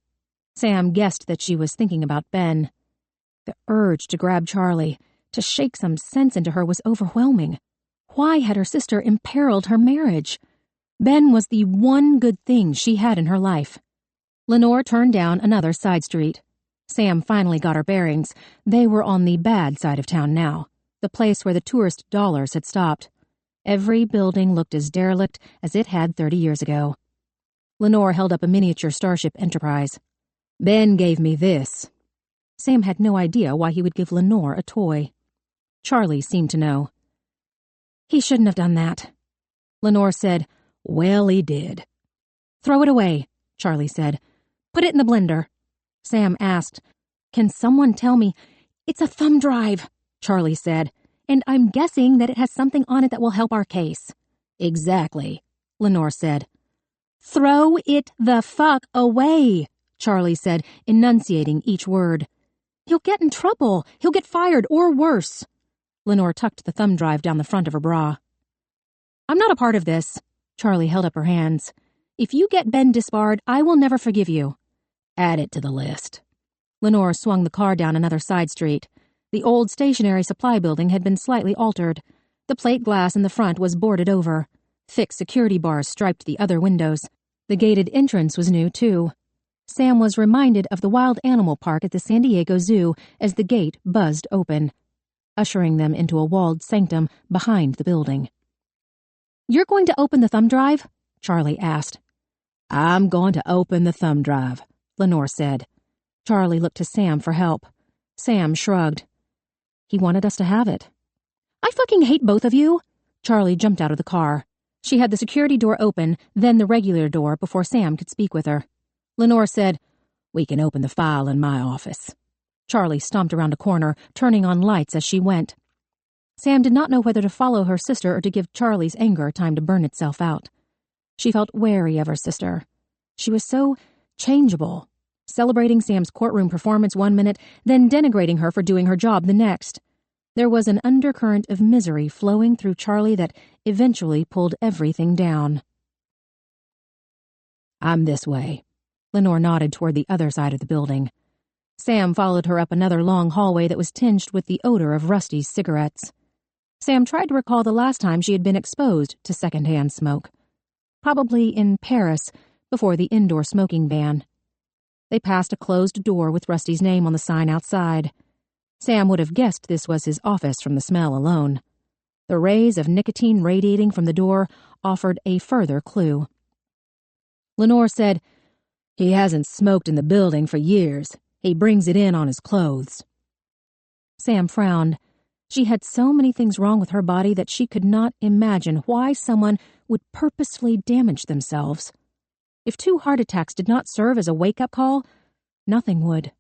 Sam guessed that she was thinking about Ben. The urge to grab Charlie, to shake some sense into her, was overwhelming. Why had her sister imperiled her marriage? Ben was the one good thing she had in her life. Lenore turned down another side street. Sam finally got her bearings. They were on the bad side of town now, the place where the tourist dollars had stopped. Every building looked as derelict as it had 30 years ago. Lenore held up a miniature Starship Enterprise. Ben gave me this. Sam had no idea why he would give Lenore a toy. Charlie seemed to know. He shouldn't have done that. Lenore said, Well, he did. Throw it away, Charlie said. Put it in the blender. Sam asked, Can someone tell me? It's a thumb drive, Charlie said, and I'm guessing that it has something on it that will help our case. Exactly, Lenore said. Throw it the fuck away, Charlie said, enunciating each word. He'll get in trouble. He'll get fired or worse. Lenore tucked the thumb drive down the front of her bra. I'm not a part of this. Charlie held up her hands. If you get Ben disbarred, I will never forgive you. Add it to the list. Lenore swung the car down another side street. The old stationery supply building had been slightly altered. The plate glass in the front was boarded over. Thick security bars striped the other windows. The gated entrance was new, too. Sam was reminded of the wild animal park at the San Diego Zoo as the gate buzzed open, ushering them into a walled sanctum behind the building. You're going to open the thumb drive? Charlie asked. I'm going to open the thumb drive, Lenore said. Charlie looked to Sam for help. Sam shrugged. He wanted us to have it. I fucking hate both of you. Charlie jumped out of the car. She had the security door open, then the regular door before Sam could speak with her. Lenore said, We can open the file in my office. Charlie stomped around a corner, turning on lights as she went. Sam did not know whether to follow her sister or to give Charlie's anger time to burn itself out. She felt wary of her sister. She was so changeable, celebrating Sam's courtroom performance one minute, then denigrating her for doing her job the next. There was an undercurrent of misery flowing through Charlie that eventually pulled everything down. I'm this way. Lenore nodded toward the other side of the building. Sam followed her up another long hallway that was tinged with the odor of Rusty's cigarettes. Sam tried to recall the last time she had been exposed to secondhand smoke. Probably in Paris, before the indoor smoking ban. They passed a closed door with Rusty's name on the sign outside. Sam would have guessed this was his office from the smell alone. The rays of nicotine radiating from the door offered a further clue. Lenore said, He hasn't smoked in the building for years. He brings it in on his clothes. Sam frowned. She had so many things wrong with her body that she could not imagine why someone would purposefully damage themselves. If 2 heart attacks did not serve as a wake-up call, nothing would.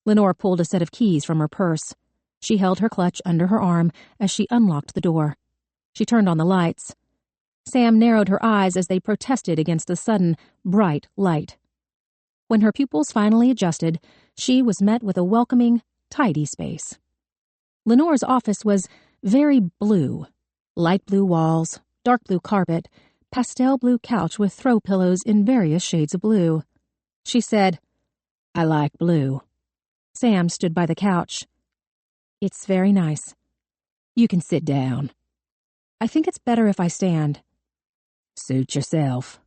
Lenore pulled a set of keys from her purse. She held her clutch under her arm as she unlocked the door. She turned on the lights. Sam narrowed her eyes as they protested against the sudden, bright light. When her pupils finally adjusted, she was met with a welcoming, tidy space. Lenore's office was very blue. Light blue walls, dark blue carpet, pastel blue couch with throw pillows in various shades of blue. She said, "I like blue." Sam stood by the couch. "It's very nice." "You can sit down." "I think it's better if I stand." "Suit yourself."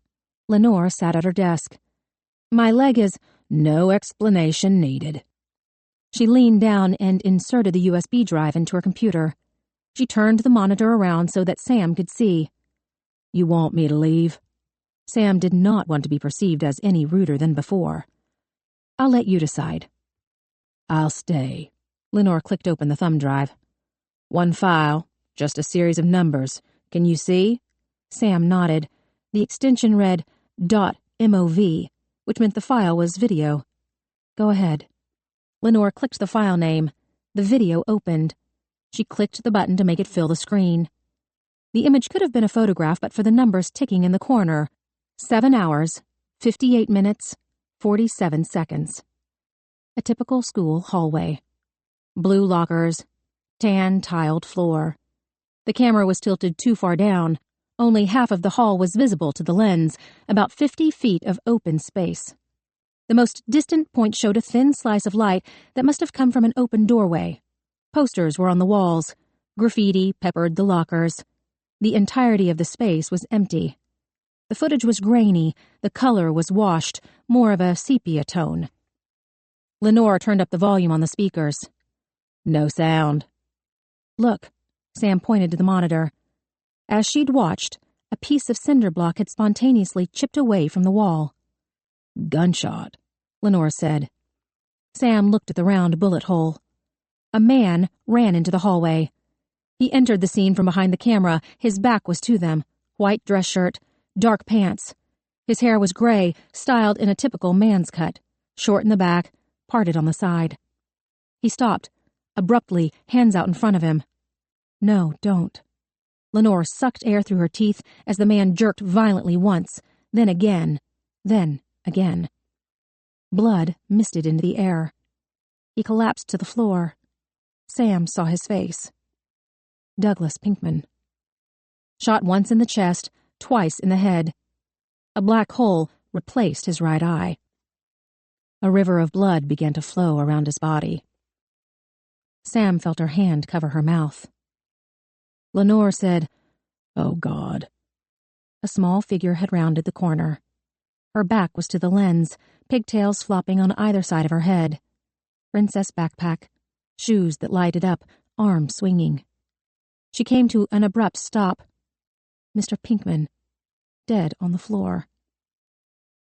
Lenore sat at her desk. "My leg is no explanation needed." She leaned down and inserted the USB drive into her computer. She turned the monitor around so that Sam could see. "You want me to leave?" Sam did not want to be perceived as any ruder than before. "I'll let you decide." "I'll stay." Lenore clicked open the thumb drive. "One file, just a series of numbers. Can you see?" Sam nodded. The extension read .mov, which meant the file was video. "Go ahead." Lenore clicked the file name. The video opened. She clicked the button to make it fill the screen. The image could have been a photograph but for the numbers ticking in the corner. 7 hours, 58 minutes, 47 seconds. A typical school hallway. Blue lockers, tan tiled floor. The camera was tilted too far down. Only half of the hall was visible to the lens, about 50 feet of open space. The most distant point showed a thin slice of light that must have come from an open doorway. Posters were on the walls. Graffiti peppered the lockers. The entirety of the space was empty. The footage was grainy. The color was washed, more of a sepia tone. Lenore turned up the volume on the speakers. "No sound." "Look," Sam pointed to the monitor. As she'd watched, a piece of cinder block had spontaneously chipped away from the wall. "Gunshot," Lenore said. Sam looked at the round bullet hole. A man ran into the hallway. He entered the scene from behind the camera. His back was to them. White dress shirt, dark pants. His hair was gray, styled in a typical man's cut, short in the back, parted on the side. He stopped, abruptly, hands out in front of him. "No, don't." Lenore sucked air through her teeth as the man jerked violently once, then again, then again. Blood misted into the air. He collapsed to the floor. Sam saw his face. Douglas Pinkman. Shot once in the chest, twice in the head. A black hole replaced his right eye. A river of blood began to flow around his body. Sam felt her hand cover her mouth. Lenore said, "Oh, God." A small figure had rounded the corner. Her back was to the lens, pigtails flopping on either side of her head. Princess backpack, shoes that lighted up, arms swinging. She came to an abrupt stop. Mr. Pinkman, dead on the floor.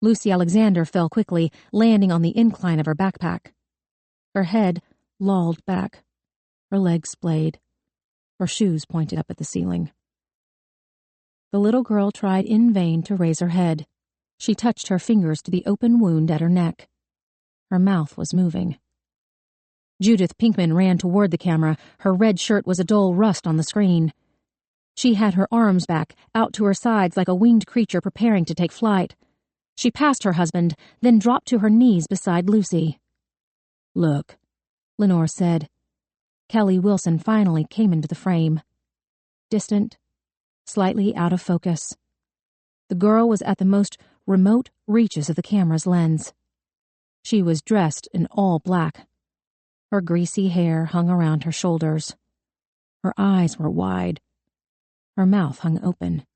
Lucy Alexander fell quickly, landing on the incline of her backpack. Her head lolled back. Her legs splayed. Her shoes pointed up at the ceiling. The little girl tried in vain to raise her head. She touched her fingers to the open wound at her neck. Her mouth was moving. Judith Pinkman ran toward the camera. Her red shirt was a dull rust on the screen. She had her arms back, out to her sides like a winged creature preparing to take flight. She passed her husband, then dropped to her knees beside Lucy. "Look," Lenore said. Kelly Wilson finally came into the frame. Distant, slightly out of focus. The girl was at the most remote reaches of the camera's lens. She was dressed in all black. Her greasy hair hung around her shoulders. Her eyes were wide. Her mouth hung open.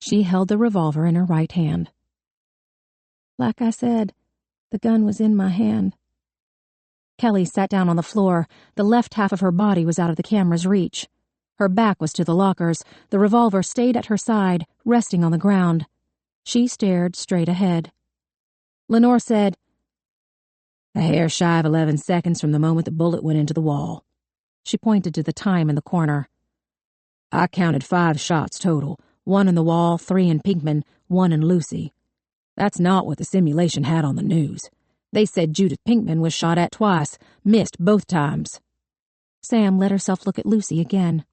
She held the revolver in her right hand. "Like I said, the gun was in my hand." Kelly sat down on the floor. The left half of her body was out of the camera's reach. Her back was to the lockers. The revolver stayed at her side, resting on the ground. She stared straight ahead. Lenore said, "A hair shy of 11 seconds from the moment the bullet went into the wall." She pointed to the time in the corner. "I counted 5 shots total. 1 in the wall, 3 in Pinkman, 1 in Lucy. That's not what the simulation had on the news. They said Judith Pinkman was shot at twice, missed both times." Sam let herself look at Lucy again.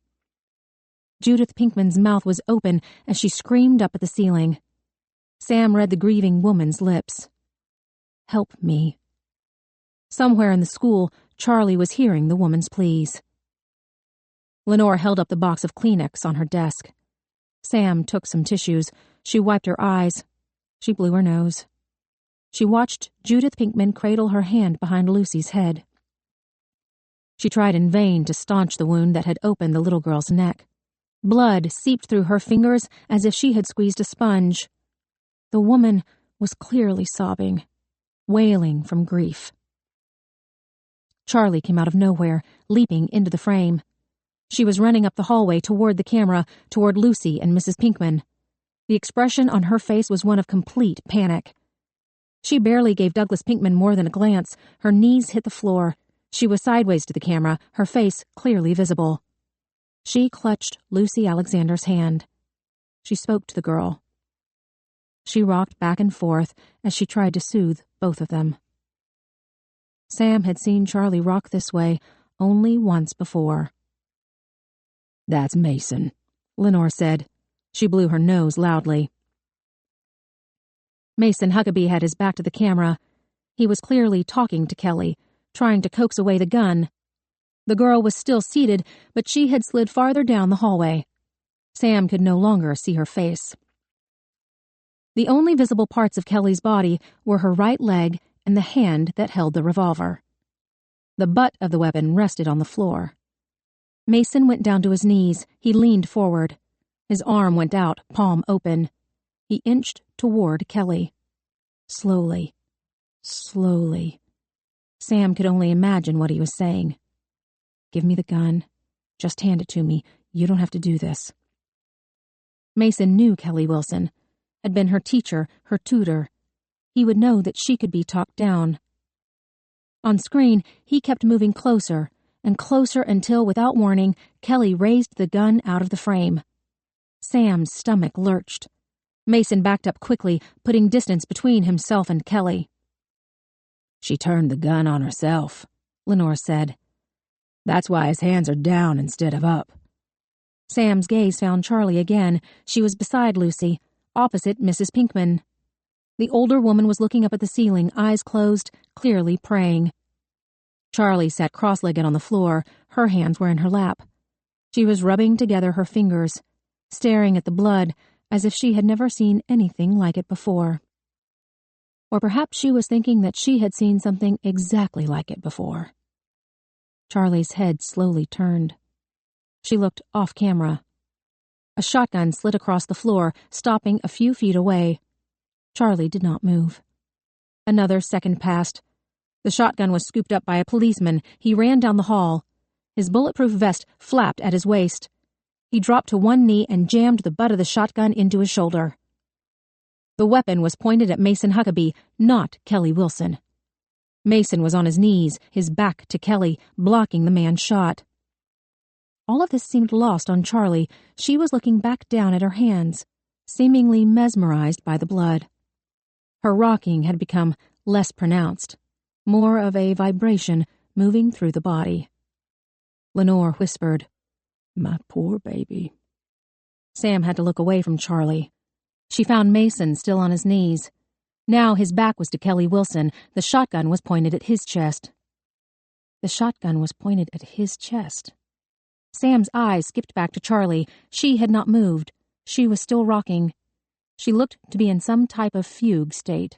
Judith Pinkman's mouth was open as she screamed up at the ceiling. Sam read the grieving woman's lips. "Help me." Somewhere in the school, Charlie was hearing the woman's pleas. Lenore held up the box of Kleenex on her desk. Sam took some tissues. She wiped her eyes. She blew her nose. She watched Judith Pinkman cradle her hand behind Lucy's head. She tried in vain to staunch the wound that had opened the little girl's neck. Blood seeped through her fingers as if she had squeezed a sponge. The woman was clearly sobbing, wailing from grief. Charlie came out of nowhere, leaping into the frame. She was running up the hallway toward the camera, toward Lucy and Mrs. Pinkman. The expression on her face was one of complete panic. She barely gave Douglas Pinkman more than a glance. Her knees hit the floor. She was sideways to the camera, her face clearly visible. She clutched Lucy Alexander's hand. She spoke to the girl. She rocked back and forth as she tried to soothe both of them. Sam had seen Charlie rock this way only once before. "That's Mason," Lenore said. She blew her nose loudly. Mason Huckabee had his back to the camera. He was clearly talking to Kelly, trying to coax away the gun. The girl was still seated, but she had slid farther down the hallway. Sam could no longer see her face. The only visible parts of Kelly's body were her right leg and the hand that held the revolver. The butt of the weapon rested on the floor. Mason went down to his knees. He leaned forward. His arm went out, palm open. He inched toward Kelly. Slowly. Slowly. Sam could only imagine what he was saying. "Give me the gun. Just hand it to me. You don't have to do this." Mason knew Kelly Wilson, had been her teacher, her tutor. He would know that she could be talked down. On screen, he kept moving closer and closer until, without warning, Kelly raised the gun out of the frame. Sam's stomach lurched. Mason backed up quickly, putting distance between himself and Kelly. "She turned the gun on herself," Lenore said. "That's why his hands are down instead of up." Sam's gaze found Charlie again. She was beside Lucy, opposite Mrs. Pinkman. The older woman was looking up at the ceiling, eyes closed, clearly praying. Charlie sat cross-legged on the floor. Her hands were in her lap. She was rubbing together her fingers, staring at the blood as if she had never seen anything like it before. Or perhaps she was thinking that she had seen something exactly like it before. Charlie's head slowly turned. She looked off-camera. A shotgun slid across the floor, stopping a few feet away. Charlie did not move. Another second passed. The shotgun was scooped up by a policeman. He ran down the hall. His bulletproof vest flapped at his waist. He dropped to one knee and jammed the butt of the shotgun into his shoulder. The weapon was pointed at Mason Huckabee, not Kelly Wilson. Mason was on his knees, his back to Kelly, blocking the man's shot. All of this seemed lost on Charlie. She was looking back down at her hands, seemingly mesmerized by the blood. Her rocking had become less pronounced, more of a vibration moving through the body. Lenore whispered, "My poor baby." Sam had to look away from Charlie. She found Mason still on his knees. Now his back was to Kelly Wilson. The shotgun was pointed at his chest. The shotgun was pointed at his chest. Sam's eyes skipped back to Charlie. She had not moved. She was still rocking. She looked to be in some type of fugue state.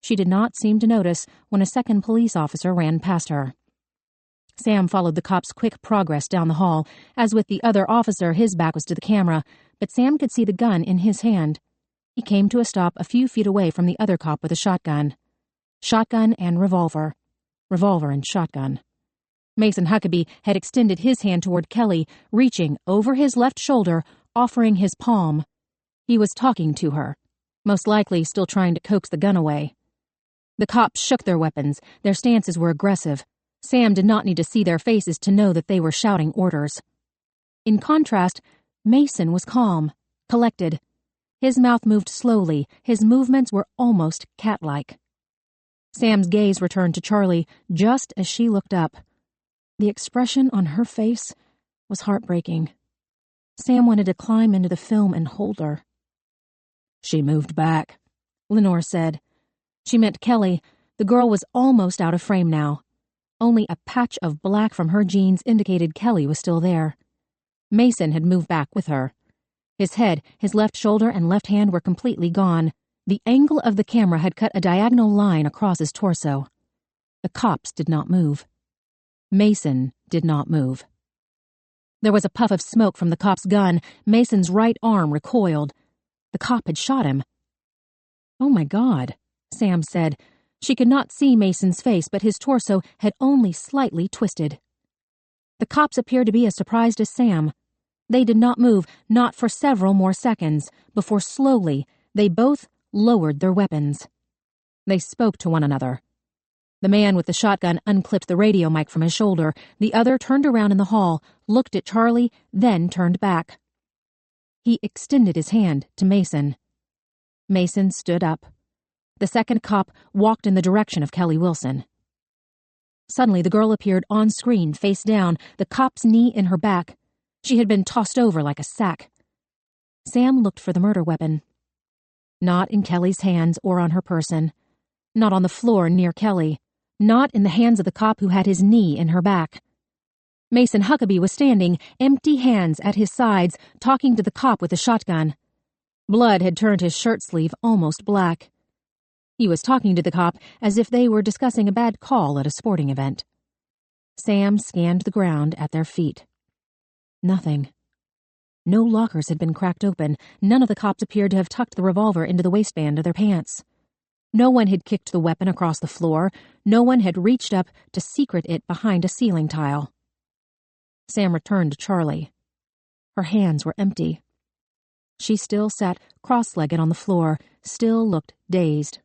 She did not seem to notice when a second police officer ran past her. Sam followed the cop's quick progress down the hall. As with the other officer, his back was to the camera, but Sam could see the gun in his hand. He came to a stop a few feet away from the other cop with a shotgun. Shotgun and revolver. Revolver and shotgun. Mason Huckabee had extended his hand toward Kelly, reaching over his left shoulder, offering his palm. He was talking to her, most likely still trying to coax the gun away. The cops shook their weapons. Their stances were aggressive. Sam did not need to see their faces to know that they were shouting orders. In contrast, Mason was calm, collected. His mouth moved slowly. His movements were almost cat-like. Sam's gaze returned to Charlie just as she looked up. The expression on her face was heartbreaking. Sam wanted to climb into the film and hold her. "She moved back," Lenore said. She meant Kelly, The girl was almost out of frame now. Only a patch of black from her jeans indicated Kelly was still there. Mason had moved back with her. His head, his left shoulder, and left hand were completely gone. The angle of the camera had cut a diagonal line across his torso. The cops did not move. Mason did not move. There was a puff of smoke from the cop's gun. Mason's right arm recoiled. The cop had shot him. "Oh my God," Sam said. She could not see Mason's face, but his torso had only slightly twisted. The cops appeared to be as surprised as Sam. They did not move, not for several more seconds, before slowly they both lowered their weapons. They spoke to one another. The man with the shotgun unclipped the radio mic from his shoulder. The other turned around in the hall, looked at Charlie, then turned back. He extended his hand to Mason. Mason stood up. The second cop walked in the direction of Kelly Wilson. Suddenly, the girl appeared on screen, face down, the cop's knee in her back. She had been tossed over like a sack. Sam looked for the murder weapon. Not in Kelly's hands or on her person. Not on the floor near Kelly. Not in the hands of the cop who had his knee in her back. Mason Huckabee was standing, empty hands at his sides, talking to the cop with the shotgun. Blood had turned his shirt sleeve almost black. He was talking to the cop as if they were discussing a bad call at a sporting event. Sam scanned the ground at their feet. Nothing. No lockers had been cracked open. None of the cops appeared to have tucked the revolver into the waistband of their pants. No one had kicked the weapon across the floor. No one had reached up to secret it behind a ceiling tile. Sam returned to Charlie. Her hands were empty. She still sat cross-legged on the floor, still looked dazed.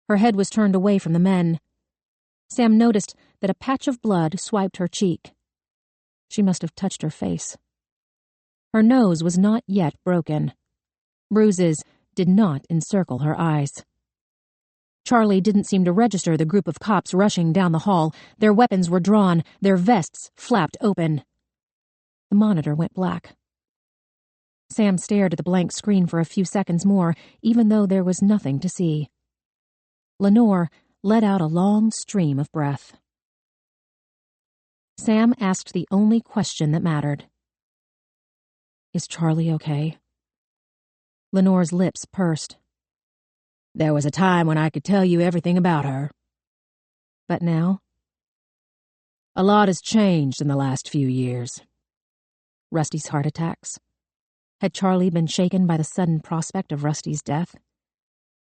Her head was turned away from the men. Sam noticed that a patch of blood swiped her cheek. She must have touched her face. Her nose was not yet broken. Bruises did not encircle her eyes. Charlie didn't seem to register the group of cops rushing down the hall. Their weapons were drawn, their vests flapped open. The monitor went black. Sam stared at the blank screen for a few seconds more, even though there was nothing to see. Lenore let out a long stream of breath. Sam asked the only question that mattered. "Is Charlie okay?" Lenore's lips pursed. "There was a time when I could tell you everything about her." "But now?" "A lot has changed in the last few years." Rusty's heart attacks. Had Charlie been shaken by the sudden prospect of Rusty's death?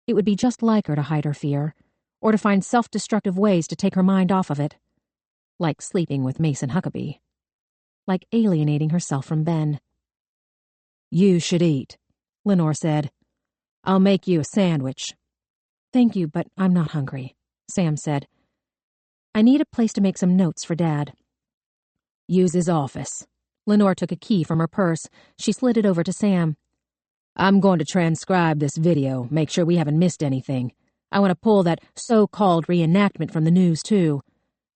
It would be just like her to hide her fear, or to find self-destructive ways to take her mind off of it. Like sleeping with Mason Huckabee. Like alienating herself from Ben. "You should eat," Lenore said. "I'll make you a sandwich." "Thank you, but I'm not hungry," Sam said. "I need a place to make some notes for Dad." "Use his office." Lenore took a key from her purse. She slid it over to Sam. "I'm going to transcribe this video, make sure we haven't missed anything. I want to pull that so-called reenactment from the news, too.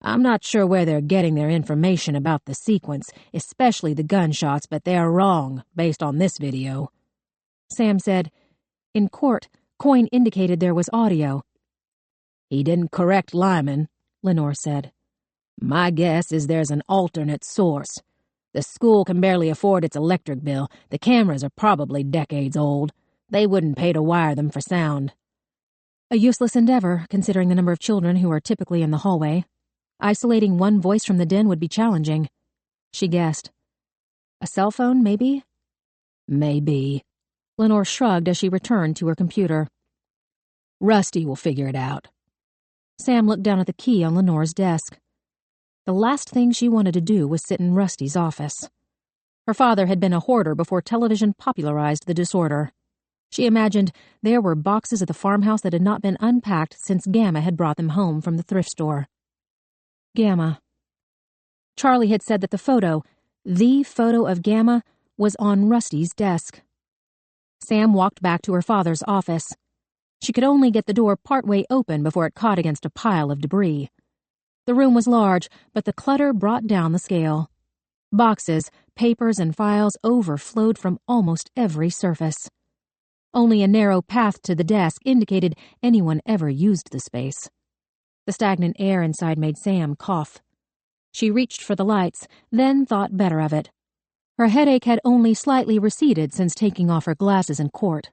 I'm not sure where they're getting their information about the sequence, especially the gunshots, but they're wrong, based on this video." Sam said, "In court, Coyne indicated there was audio." "He didn't correct Lyman," Lenore said. "My guess is there's an alternate source. The school can barely afford its electric bill. The cameras are probably decades old. They wouldn't pay to wire them for sound." A useless endeavor, considering the number of children who are typically in the hallway. Isolating one voice from the din would be challenging. She guessed. A cell phone, maybe? Maybe. Lenore shrugged as she returned to her computer. "Rusty will figure it out." Sam looked down at the key on Lenore's desk. The last thing she wanted to do was sit in Rusty's office. Her father had been a hoarder before television popularized the disorder. She imagined there were boxes at the farmhouse that had not been unpacked since Gamma had brought them home from the thrift store. Gamma. Charlie had said that the photo of Gamma, was on Rusty's desk. Sam walked back to her father's office. She could only get the door partway open before it caught against a pile of debris. The room was large, but the clutter brought down the scale. Boxes, papers, and files overflowed from almost every surface. Only a narrow path to the desk indicated anyone ever used the space. The stagnant air inside made Sam cough. She reached for the lights, then thought better of it. Her headache had only slightly receded since taking off her glasses in court.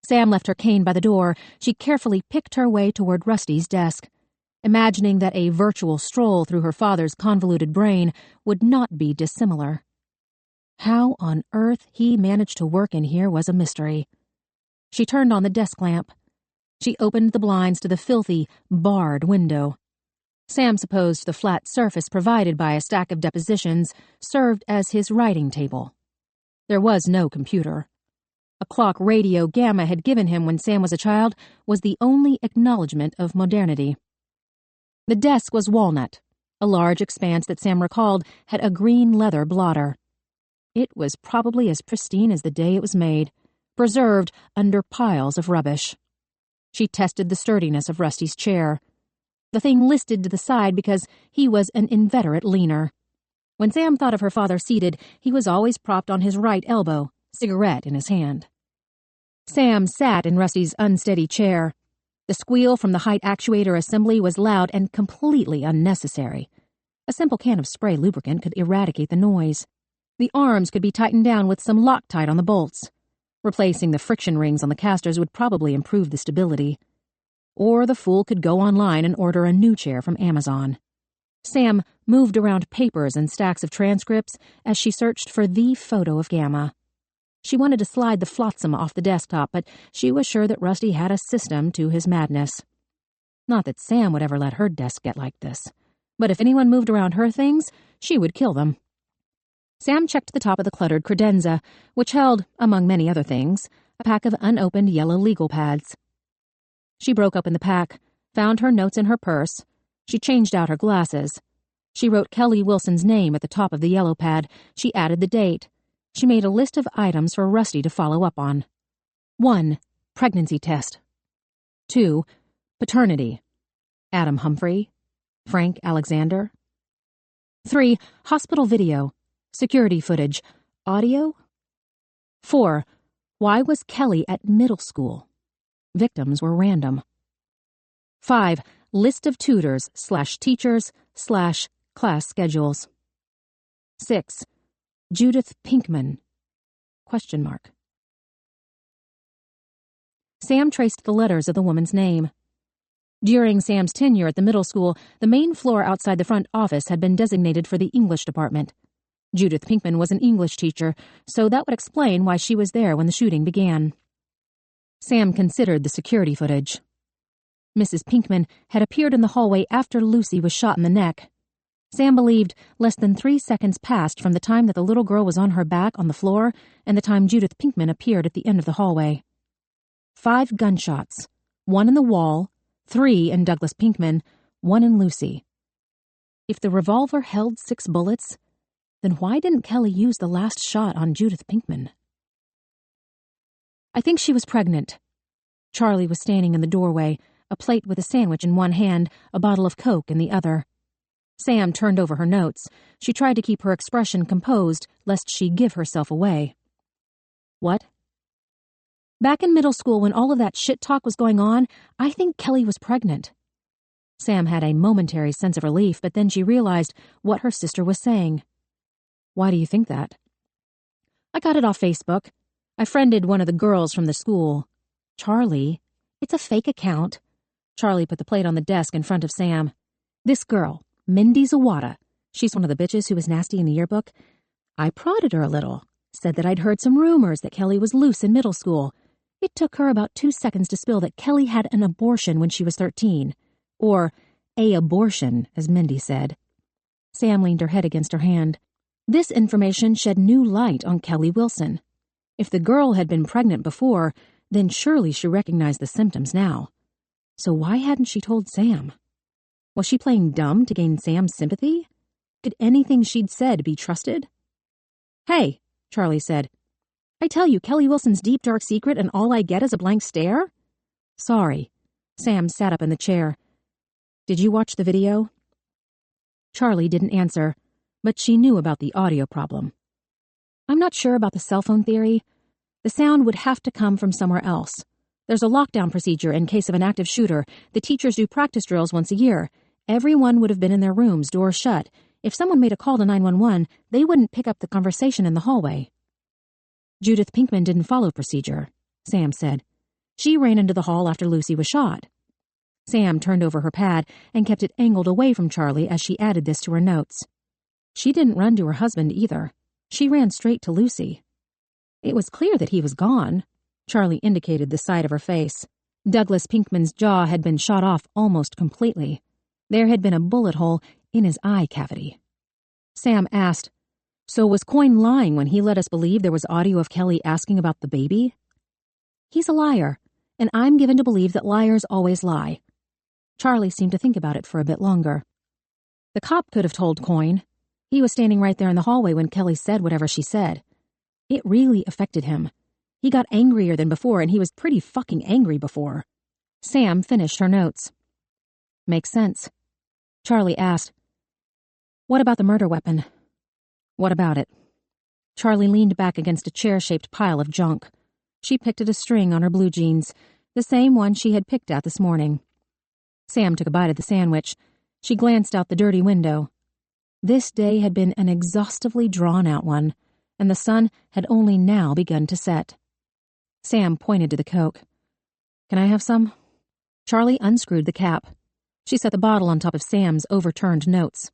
Sam left her cane by the door. She carefully picked her way toward Rusty's desk, imagining that a virtual stroll through her father's convoluted brain would not be dissimilar. How on earth he managed to work in here was a mystery. She turned on the desk lamp. She opened the blinds to the filthy, barred window. Sam supposed the flat surface provided by a stack of depositions served as his writing table. There was no computer. A clock radio Gamma had given him when Sam was a child was the only acknowledgement of modernity. The desk was walnut. A large expanse that Sam recalled had a green leather blotter. It was probably as pristine as the day it was made, preserved under piles of rubbish. She tested the sturdiness of Rusty's chair. The thing listed to the side because he was an inveterate leaner. When Sam thought of her father seated, he was always propped on his right elbow, cigarette in his hand. Sam sat in Rusty's unsteady chair. The squeal from the height actuator assembly was loud and completely unnecessary. A simple can of spray lubricant could eradicate the noise. The arms could be tightened down with some Loctite on the bolts. Replacing the friction rings on the casters would probably improve the stability. Or the fool could go online and order a new chair from Amazon. Sam moved around papers and stacks of transcripts as she searched for the photo of Gamma. She wanted to slide the flotsam off the desktop, but she was sure that Rusty had a system to his madness. Not that Sam would ever let her desk get like this, but if anyone moved around her things, she would kill them. Sam checked the top of the cluttered credenza, which held, among many other things, a pack of unopened yellow legal pads. She broke open the pack, found her notes in her purse. She changed out her glasses. She wrote Kelly Wilson's name at the top of the yellow pad. She added the date. She made a list of items for Rusty to follow up on. 1. Pregnancy test. 2. Paternity. Adam Humphrey. Frank Alexander. 3. Hospital video. Security footage. Audio. 4. Why was Kelly at middle school? Victims were random. 5. List of tutors/teachers/class schedules. 6. Judith Pinkman? ? Sam traced the letters of the woman's name. During Sam's tenure at the middle school, the main floor outside the front office had been designated for the English department. Judith Pinkman was an English teacher, so that would explain why she was there when the shooting began. Sam considered the security footage. Mrs. Pinkman had appeared in the hallway after Lucy was shot in the neck. Sam believed less than 3 seconds passed from the time that the little girl was on her back on the floor and the time Judith Pinkman appeared at the end of the hallway. 5 gunshots, 1 in the wall, 3 in Douglas Pinkman, 1 in Lucy. If the revolver held 6 bullets, then why didn't Kelly use the last shot on Judith Pinkman? I think she was pregnant. Charlie was standing in the doorway, a plate with a sandwich in one hand, a bottle of Coke in the other. Sam turned over her notes. She tried to keep her expression composed, lest she give herself away. What? Back in middle school, when all of that shit talk was going on, I think Kelly was pregnant. Sam had a momentary sense of relief, but then she realized what her sister was saying. Why do you think that? I got it off Facebook. I friended one of the girls from the school. Charlie. It's a fake account. Charlie put the plate on the desk in front of Sam. This girl, Mindy Zawada. She's one of the bitches who was nasty in the yearbook. I prodded her a little. Said that I'd heard some rumors that Kelly was loose in middle school. It took her about 2 seconds to spill that Kelly had an abortion when she was 13. Or, a abortion, as Mindy said. Sam leaned her head against her hand. This information shed new light on Kelly Wilson. If the girl had been pregnant before, then surely she recognized the symptoms now. So why hadn't she told Sam? Was she playing dumb to gain Sam's sympathy? Could anything she'd said be trusted? Hey, Charlie said. I tell you Kelly Wilson's deep dark secret and all I get is a blank stare? Sorry. Sam sat up in the chair. Did you watch the video? Charlie didn't answer, but she knew about the audio problem. I'm not sure about the cell phone theory. The sound would have to come from somewhere else. There's a lockdown procedure in case of an active shooter. The teachers do practice drills once a year. Everyone would have been in their rooms, doors shut. If someone made a call to 911, they wouldn't pick up the conversation in the hallway. Judith Pinkman didn't follow procedure, Sam said. She ran into the hall after Lucy was shot. Sam turned over her pad and kept it angled away from Charlie as she added this to her notes. She didn't run to her husband either. She ran straight to Lucy. It was clear that he was gone. Charlie indicated the side of her face. Douglas Pinkman's jaw had been shot off almost completely. There had been a bullet hole in his eye cavity. Sam asked, "So was Coyne lying when he let us believe there was audio of Kelly asking about the baby?" "He's a liar, and I'm given to believe that liars always lie." Charlie seemed to think about it for a bit longer. The cop could have told Coyne. He was standing right there in the hallway when Kelly said whatever she said. It really affected him. He got angrier than before, and he was pretty fucking angry before. Sam finished her notes. "Makes sense." Charlie asked, "What about the murder weapon?" "What about it?" Charlie leaned back against a chair-shaped pile of junk. She picked at a string on her blue jeans, the same one she had picked at this morning. Sam took a bite of the sandwich. She glanced out the dirty window. This day had been an exhaustively drawn-out one, and the sun had only now begun to set. Sam pointed to the Coke. "Can I have some?" Charlie unscrewed the cap. She set the bottle on top of Sam's overturned notes.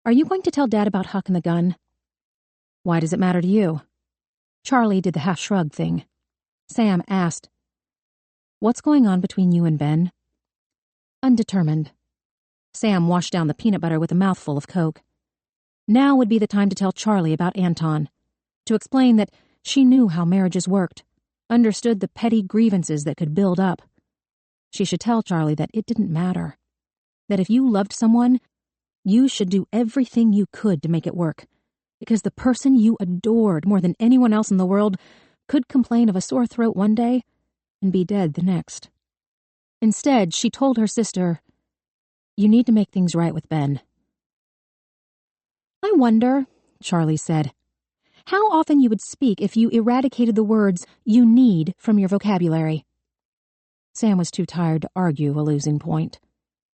"Are you going to tell Dad about Huck and the gun?" "Why does it matter to you?" Charlie did the half-shrug thing. Sam asked, "What's going on between you and Ben?" "Undetermined." Sam washed down the peanut butter with a mouthful of Coke. Now would be the time to tell Charlie about Anton, to explain that she knew how marriages worked, understood the petty grievances that could build up. She should tell Charlie that it didn't matter, that if you loved someone, you should do everything you could to make it work, because the person you adored more than anyone else in the world could complain of a sore throat one day and be dead the next. Instead, she told her sister, "You need to make things right with Ben." "I wonder," Charlie said, "how often you would speak if you eradicated the words 'you need' from your vocabulary." Sam was too tired to argue a losing point.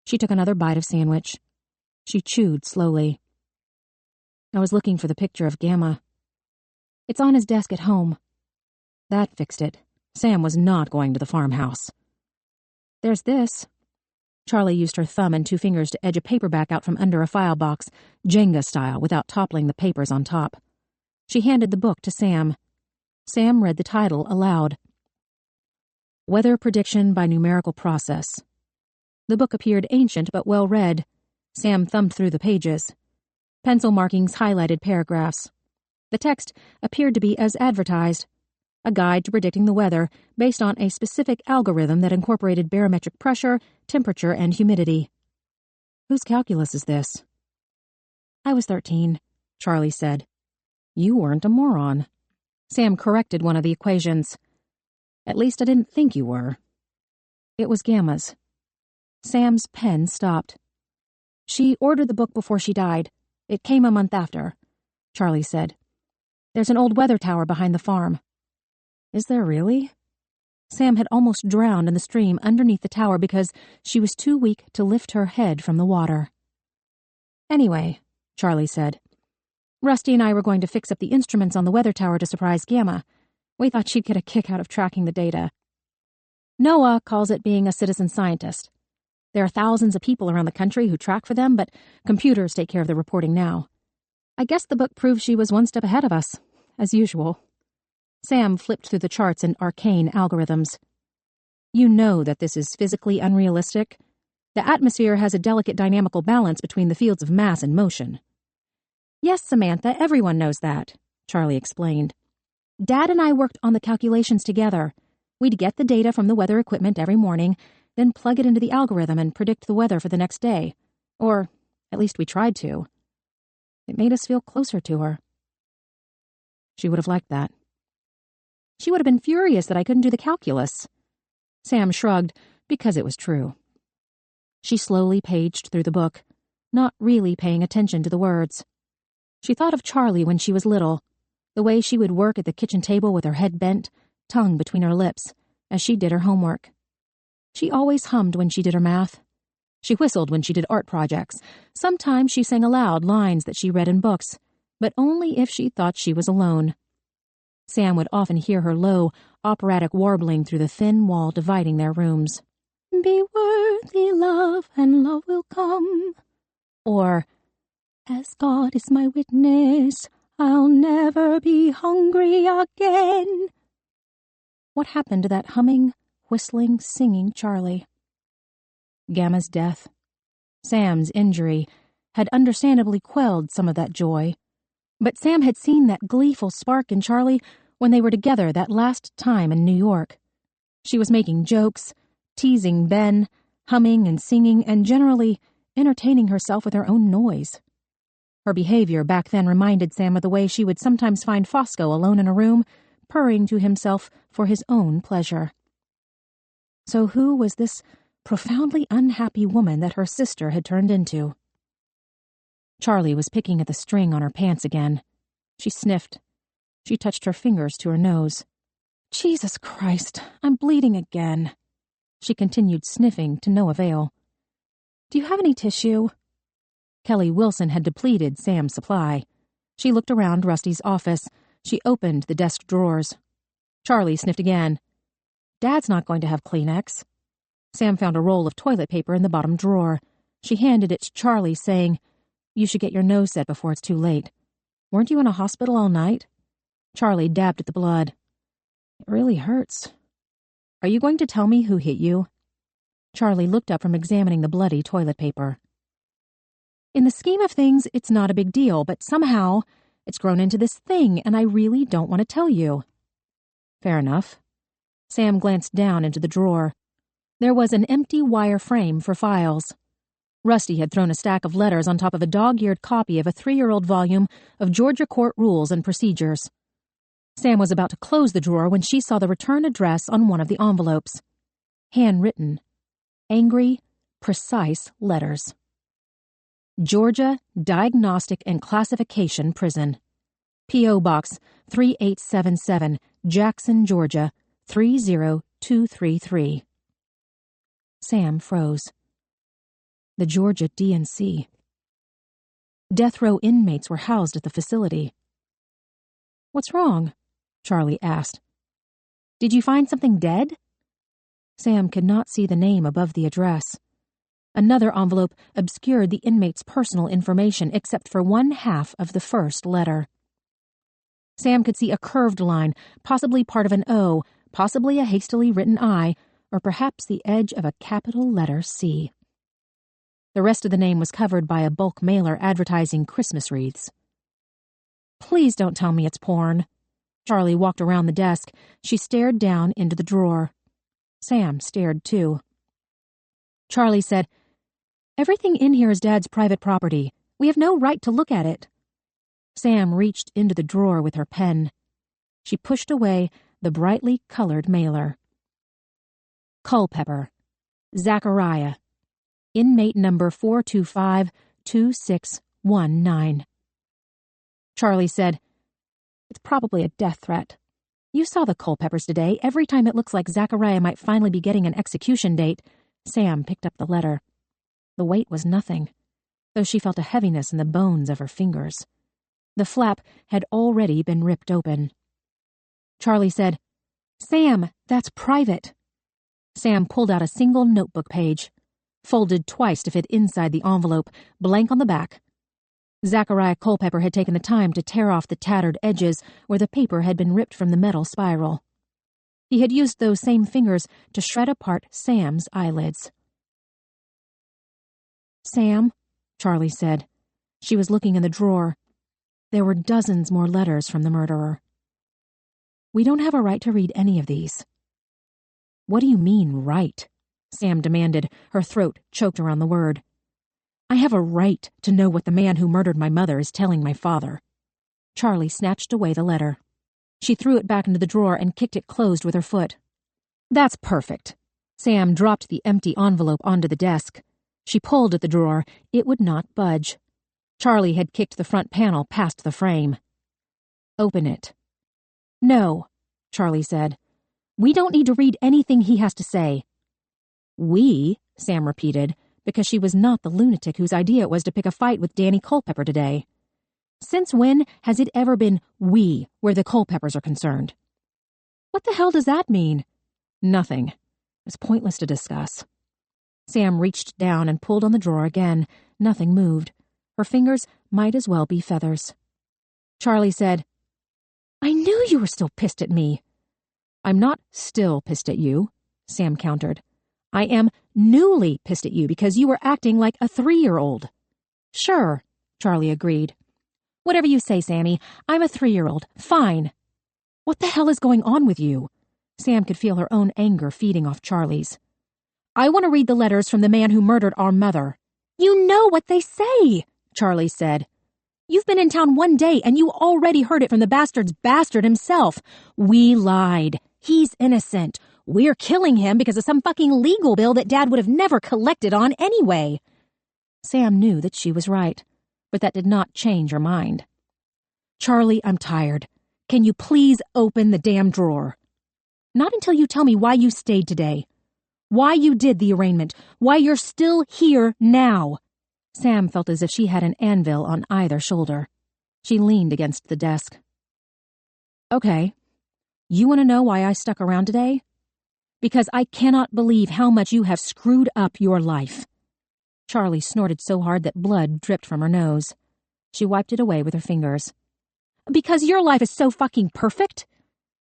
She took another bite of sandwich. She chewed slowly. "I was looking for the picture of Gamma. It's on his desk at home." That fixed it. Sam was not going to the farmhouse. "There's this." Charlie used her thumb and two fingers to edge a paperback out from under a file box, Jenga style, without toppling the papers on top. She handed the book to Sam. Sam read the title aloud. Weather Prediction by Numerical Process. The book appeared ancient but well read. Sam thumbed through the pages. Pencil markings highlighted paragraphs. The text appeared to be as advertised. A guide to predicting the weather based on a specific algorithm that incorporated barometric pressure, temperature, and humidity. "Whose calculus is this?" "I was 13, Charlie said. "You weren't a moron." Sam corrected one of the equations. "At least I didn't think you were." It was Gamma's. Sam's pen stopped. "She ordered the book before she died. It came a month after," Charlie said. "There's an old weather tower behind the farm." "Is there really?" Sam had almost drowned in the stream underneath the tower because she was too weak to lift her head from the water. "Anyway," Charlie said, "Rusty and I were going to fix up the instruments on the weather tower to surprise Gamma. We thought she'd get a kick out of tracking the data. NOAA calls it being a citizen scientist. There are thousands of people around the country who track for them, but computers take care of the reporting now. I guess the book proves she was one step ahead of us, as usual." Sam flipped through the charts and arcane algorithms. "You know that this is physically unrealistic. The atmosphere has a delicate dynamical balance between the fields of mass and motion." "Yes, Samantha, everyone knows that," Charlie explained. "Dad and I worked on the calculations together. We'd get the data from the weather equipment every morning, then plug it into the algorithm and predict the weather for the next day. Or, at least we tried to. It made us feel closer to her." She would have liked that. "She would have been furious that I couldn't do the calculus." Sam shrugged, because it was true. She slowly paged through the book, not really paying attention to the words. She thought of Charlie when she was little, the way she would work at the kitchen table with her head bent, tongue between her lips, as she did her homework. She always hummed when she did her math. She whistled when she did art projects. Sometimes she sang aloud lines that she read in books, but only if she thought she was alone. Sam would often hear her low, operatic warbling through the thin wall dividing their rooms. "Be worthy, love, and love will come." Or, "As God is my witness, I'll never be hungry again." What happened to that humming, whistling, singing Charlie? Gamma's death, Sam's injury, had understandably quelled some of that joy. But Sam had seen that gleeful spark in Charlie when they were together that last time in New York. She was making jokes, teasing Ben, humming and singing, and generally entertaining herself with her own noise. Her behavior back then reminded Sam of the way she would sometimes find Fosco alone in a room, purring to himself for his own pleasure. So who was this profoundly unhappy woman that her sister had turned into? Charlie was picking at the string on her pants again. She sniffed. She touched her fingers to her nose. "Jesus Christ, I'm bleeding again." She continued sniffing to no avail. "Do you have any tissue?" Kelly Wilson had depleted Sam's supply. She looked around Rusty's office. She opened the desk drawers. Charlie sniffed again. "Dad's not going to have Kleenex." Sam found a roll of toilet paper in the bottom drawer. She handed it to Charlie, saying, "You should get your nose set before it's too late. Weren't you in a hospital all night?" Charlie dabbed at the blood. "It really hurts." "Are you going to tell me who hit you?" Charlie looked up from examining the bloody toilet paper. "In the scheme of things, it's not a big deal, but somehow it's grown into this thing, and I really don't want to tell you." "Fair enough." Sam glanced down into the drawer. There was an empty wire frame for files. Rusty had thrown a stack of letters on top of a dog-eared copy of a 3-year-old volume of Georgia Court Rules and Procedures. Sam was about to close the drawer when she saw the return address on one of the envelopes. Handwritten. Angry, precise letters. Georgia Diagnostic and Classification Prison. P.O. Box 3877, Jackson, Georgia 30233. Sam froze. The Georgia D&C. Death row inmates were housed at the facility. "What's wrong?" Charlie asked. "Did you find something dead?" Sam could not see the name above the address. Another envelope obscured the inmate's personal information except for one half of the first letter. Sam could see a curved line, possibly part of an O, possibly a hastily written I, or perhaps the edge of a capital letter C. The rest of the name was covered by a bulk mailer advertising Christmas wreaths. "Please don't tell me it's porn." Charlie walked around the desk. She stared down into the drawer. Sam stared too. Charlie said, "Everything in here is Dad's private property. We have no right to look at it." Sam reached into the drawer with her pen. She pushed away the brightly colored mailer. Culpepper. Zachariah. Inmate number 4252619. Charlie said, "It's probably a death threat. You saw the Culpeppers today. Every time it looks like Zachariah might finally be getting an execution date." Sam picked up the letter. The weight was nothing, though she felt a heaviness in the bones of her fingers. The flap had already been ripped open. Charlie said, "Sam, that's private." Sam pulled out a single notebook page, folded twice to fit inside the envelope, blank on the back. Zachariah Culpepper had taken the time to tear off the tattered edges where the paper had been ripped from the metal spiral. He had used those same fingers to shred apart Sam's eyelids. "Sam," Charlie said. She was looking in the drawer. There were dozens more letters from the murderer. "We don't have a right to read any of these." "What do you mean, right?" Sam demanded, her throat choked around the word. "I have a right to know what the man who murdered my mother is telling my father." Charlie snatched away the letter. She threw it back into the drawer and kicked it closed with her foot. "That's perfect." Sam dropped the empty envelope onto the desk. She pulled at the drawer. It would not budge. Charlie had kicked the front panel past the frame. "Open it." "No," Charlie said. We don't need to read anything he has to say." "We," Sam repeated, because she was not the lunatic whose idea it was to pick a fight with Danny Culpepper today. Since when has it ever been we where the Culpeppers are concerned? "What the hell does that mean?" "Nothing. It's pointless to discuss." Sam reached down and pulled on the drawer again. Nothing moved. Her fingers might as well be feathers. Charlie said, "I knew you were still pissed at me." "I'm not still pissed at you," Sam countered. "I am newly pissed at you because you were acting like a 3-year-old. "Sure," Charlie agreed. "Whatever you say, Sammy. I'm a 3-year-old. Fine." "What the hell is going on with you?" Sam could feel her own anger feeding off Charlie's. "I want to read the letters from the man who murdered our mother." "You know what they say," Charlie said. "You've been in town 1 day and you already heard it from the bastard's bastard himself. We lied. He's innocent. We're killing him because of some fucking legal bill that Dad would have never collected on anyway." Sam knew that she was right, but that did not change her mind. "Charlie, I'm tired. Can you please open the damn drawer?" "Not until you tell me why you stayed today. Why you did the arraignment. Why you're still here now." Sam felt as if she had an anvil on either shoulder. She leaned against the desk. "Okay. You want to know why I stuck around today? Because I cannot believe how much you have screwed up your life." Charlie snorted so hard that blood dripped from her nose. She wiped it away with her fingers. "Because your life is so fucking perfect?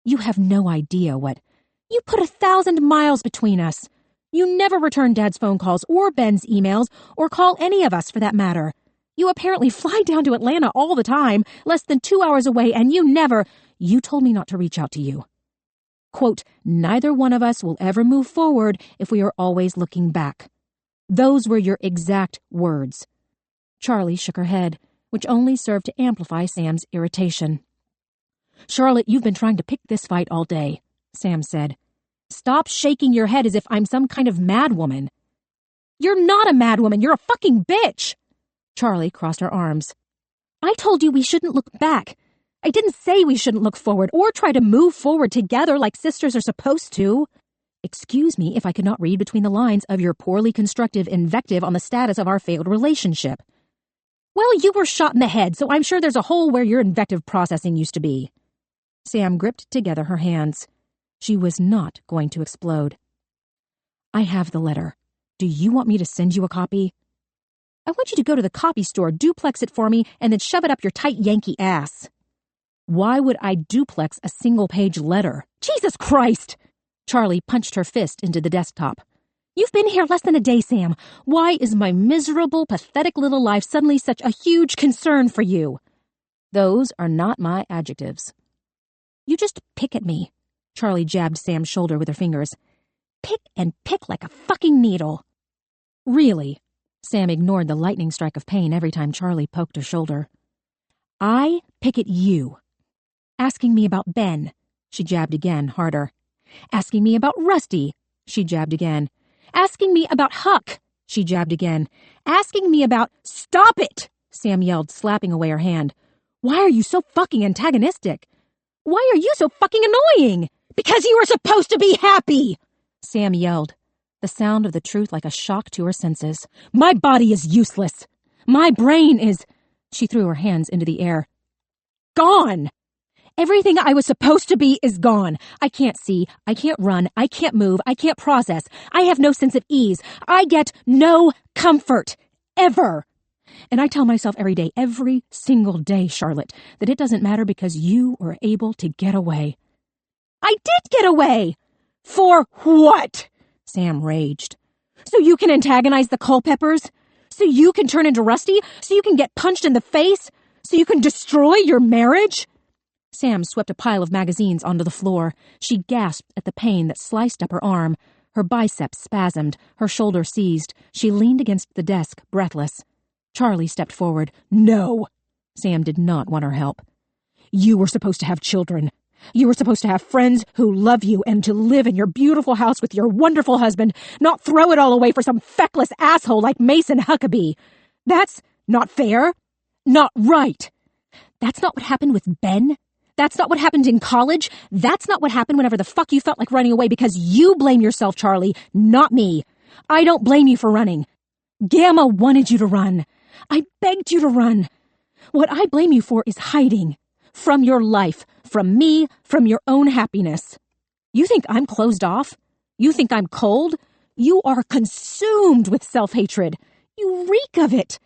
You have no idea what. You put 1,000 miles between us. You never return Dad's phone calls or Ben's emails or call any of us for that matter. You apparently fly down to Atlanta all the time, less than 2 hours away, and you told me not to reach out to you. Quote, neither one of us will ever move forward if we are always looking back. Those were your exact words. Charlie shook her head, which only served to amplify Sam's irritation. Charlotte, you've been trying to pick this fight all day, Sam said. Stop shaking your head as if I'm some kind of madwoman. You're not a madwoman, you're a fucking bitch. Charlie crossed her arms. I told you we shouldn't look back. I didn't say we shouldn't look forward or try to move forward together like sisters are supposed to. Excuse me if I could not read between the lines of your poorly constructive invective on the status of our failed relationship. Well, you were shot in the head, so I'm sure there's a hole where your invective processing used to be. Sam gripped together her hands. She was not going to explode. I have the letter. Do you want me to send you a copy? I want you to go to the copy store, duplex it for me, and then shove it up your tight Yankee ass. Why would I duplex a single-page letter? Jesus Christ! Charlie punched her fist into the desktop. You've been here less than a day, Sam. Why is my miserable, pathetic little life suddenly such a huge concern for you? Those are not my adjectives. You just pick at me. Charlie jabbed Sam's shoulder with her fingers. Pick and pick like a fucking needle. Really? Sam ignored the lightning strike of pain every time Charlie poked her shoulder. I pick at you. Asking me about Ben. She jabbed again, harder. Asking me about Rusty. She jabbed again. Asking me about Huck. She jabbed again. Asking me about... Stop it! Sam yelled, slapping away her hand. Why are you so fucking antagonistic? Why are you so fucking annoying? Because you were supposed to be happy! Sam yelled, the sound of the truth like a shock to her senses. My body is useless. My brain is... She threw her hands into the air. Gone! Everything I was supposed to be is gone. I can't see, I can't run, I can't move, I can't process. I have no sense of ease. I get no comfort. Ever. And I tell myself every day, every single day, Charlotte, that it doesn't matter because you were able to get away. I did get away! For what? Sam raged. So you can antagonize the Culpeppers? So you can turn into Rusty? So you can get punched in the face? So you can destroy your marriage? Sam swept a pile of magazines onto the floor. She gasped at the pain that sliced up her arm. Her biceps spasmed, her shoulder seized. She leaned against the desk, breathless. Charlie stepped forward. No! Sam did not want her help. You were supposed to have children. You were supposed to have friends who love you and to live in your beautiful house with your wonderful husband, not throw it all away for some feckless asshole like Mason Huckabee. That's not fair. Not right. That's not what happened with Ben. That's not what happened in college. That's not what happened whenever the fuck you felt like running away because you blame yourself, Charlie, not me. I don't blame you for running. Gamma wanted you to run. I begged you to run. What I blame you for is hiding. From your life, from me, from your own happiness. You think I'm closed off? You think I'm cold? You are consumed with self-hatred. You reek of it.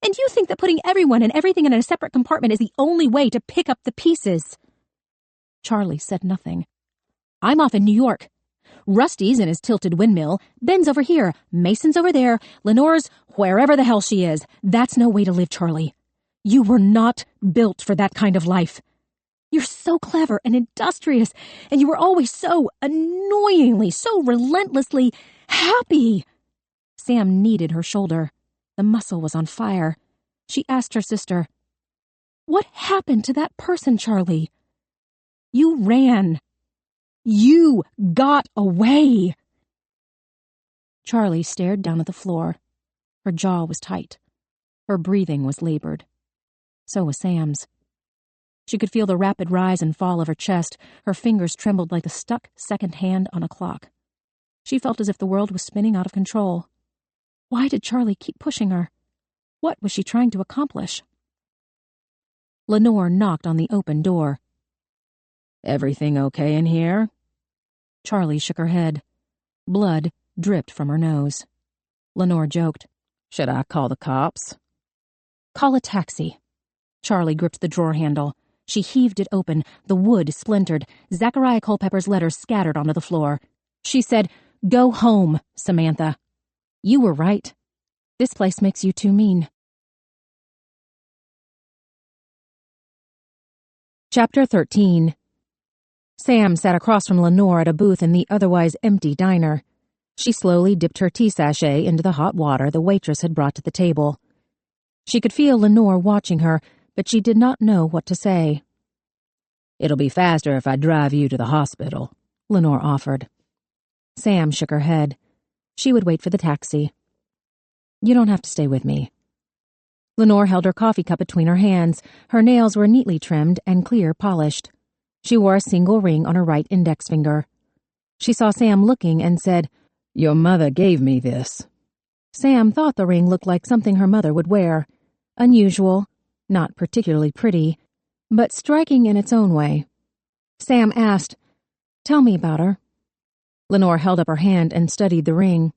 And you think that putting everyone and everything in a separate compartment is the only way to pick up the pieces. Charlie said nothing. I'm off in New York. Rusty's in his tilted windmill. Ben's over here. Mason's over there. Lenore's wherever the hell she is. That's no way to live, Charlie. You were not built for that kind of life. You're so clever and industrious, and you were always so annoyingly, so relentlessly happy. Sam kneaded her shoulder. The muscle was on fire. She asked her sister, "What happened to that person, Charlie? You ran. You got away." Charlie stared down at the floor. Her jaw was tight. Her breathing was labored. So was Sam's. She could feel the rapid rise and fall of her chest. Her fingers trembled like the stuck second hand on a clock. She felt as if the world was spinning out of control. Why did Charlie keep pushing her? What was she trying to accomplish? Lenore knocked on the open door. "Everything okay in here?" Charlie shook her head. Blood dripped from her nose. Lenore joked, "Should I call the cops?" "Call a taxi." Charlie gripped the drawer handle. She heaved it open. The wood splintered. Zachariah Culpepper's letters scattered onto the floor. She said, "Go home, Samantha. You were right. This place makes you too mean." Chapter 13. Sam sat across from Lenore at a booth in the otherwise empty diner. She slowly dipped her tea sachet into the hot water the waitress had brought to the table. She could feel Lenore watching her, but she did not know what to say. "It'll be faster if I drive you to the hospital," Lenore offered. Sam shook her head. She would wait for the taxi. "You don't have to stay with me." Lenore held her coffee cup between her hands. Her nails were neatly trimmed and clear polished. She wore a single ring on her right index finger. She saw Sam looking and said, "Your mother gave me this." Sam thought the ring looked like something her mother would wear. Unusual, not particularly pretty, but striking in its own way. Sam asked, "Tell me about her." Lenore held up her hand and studied the ring.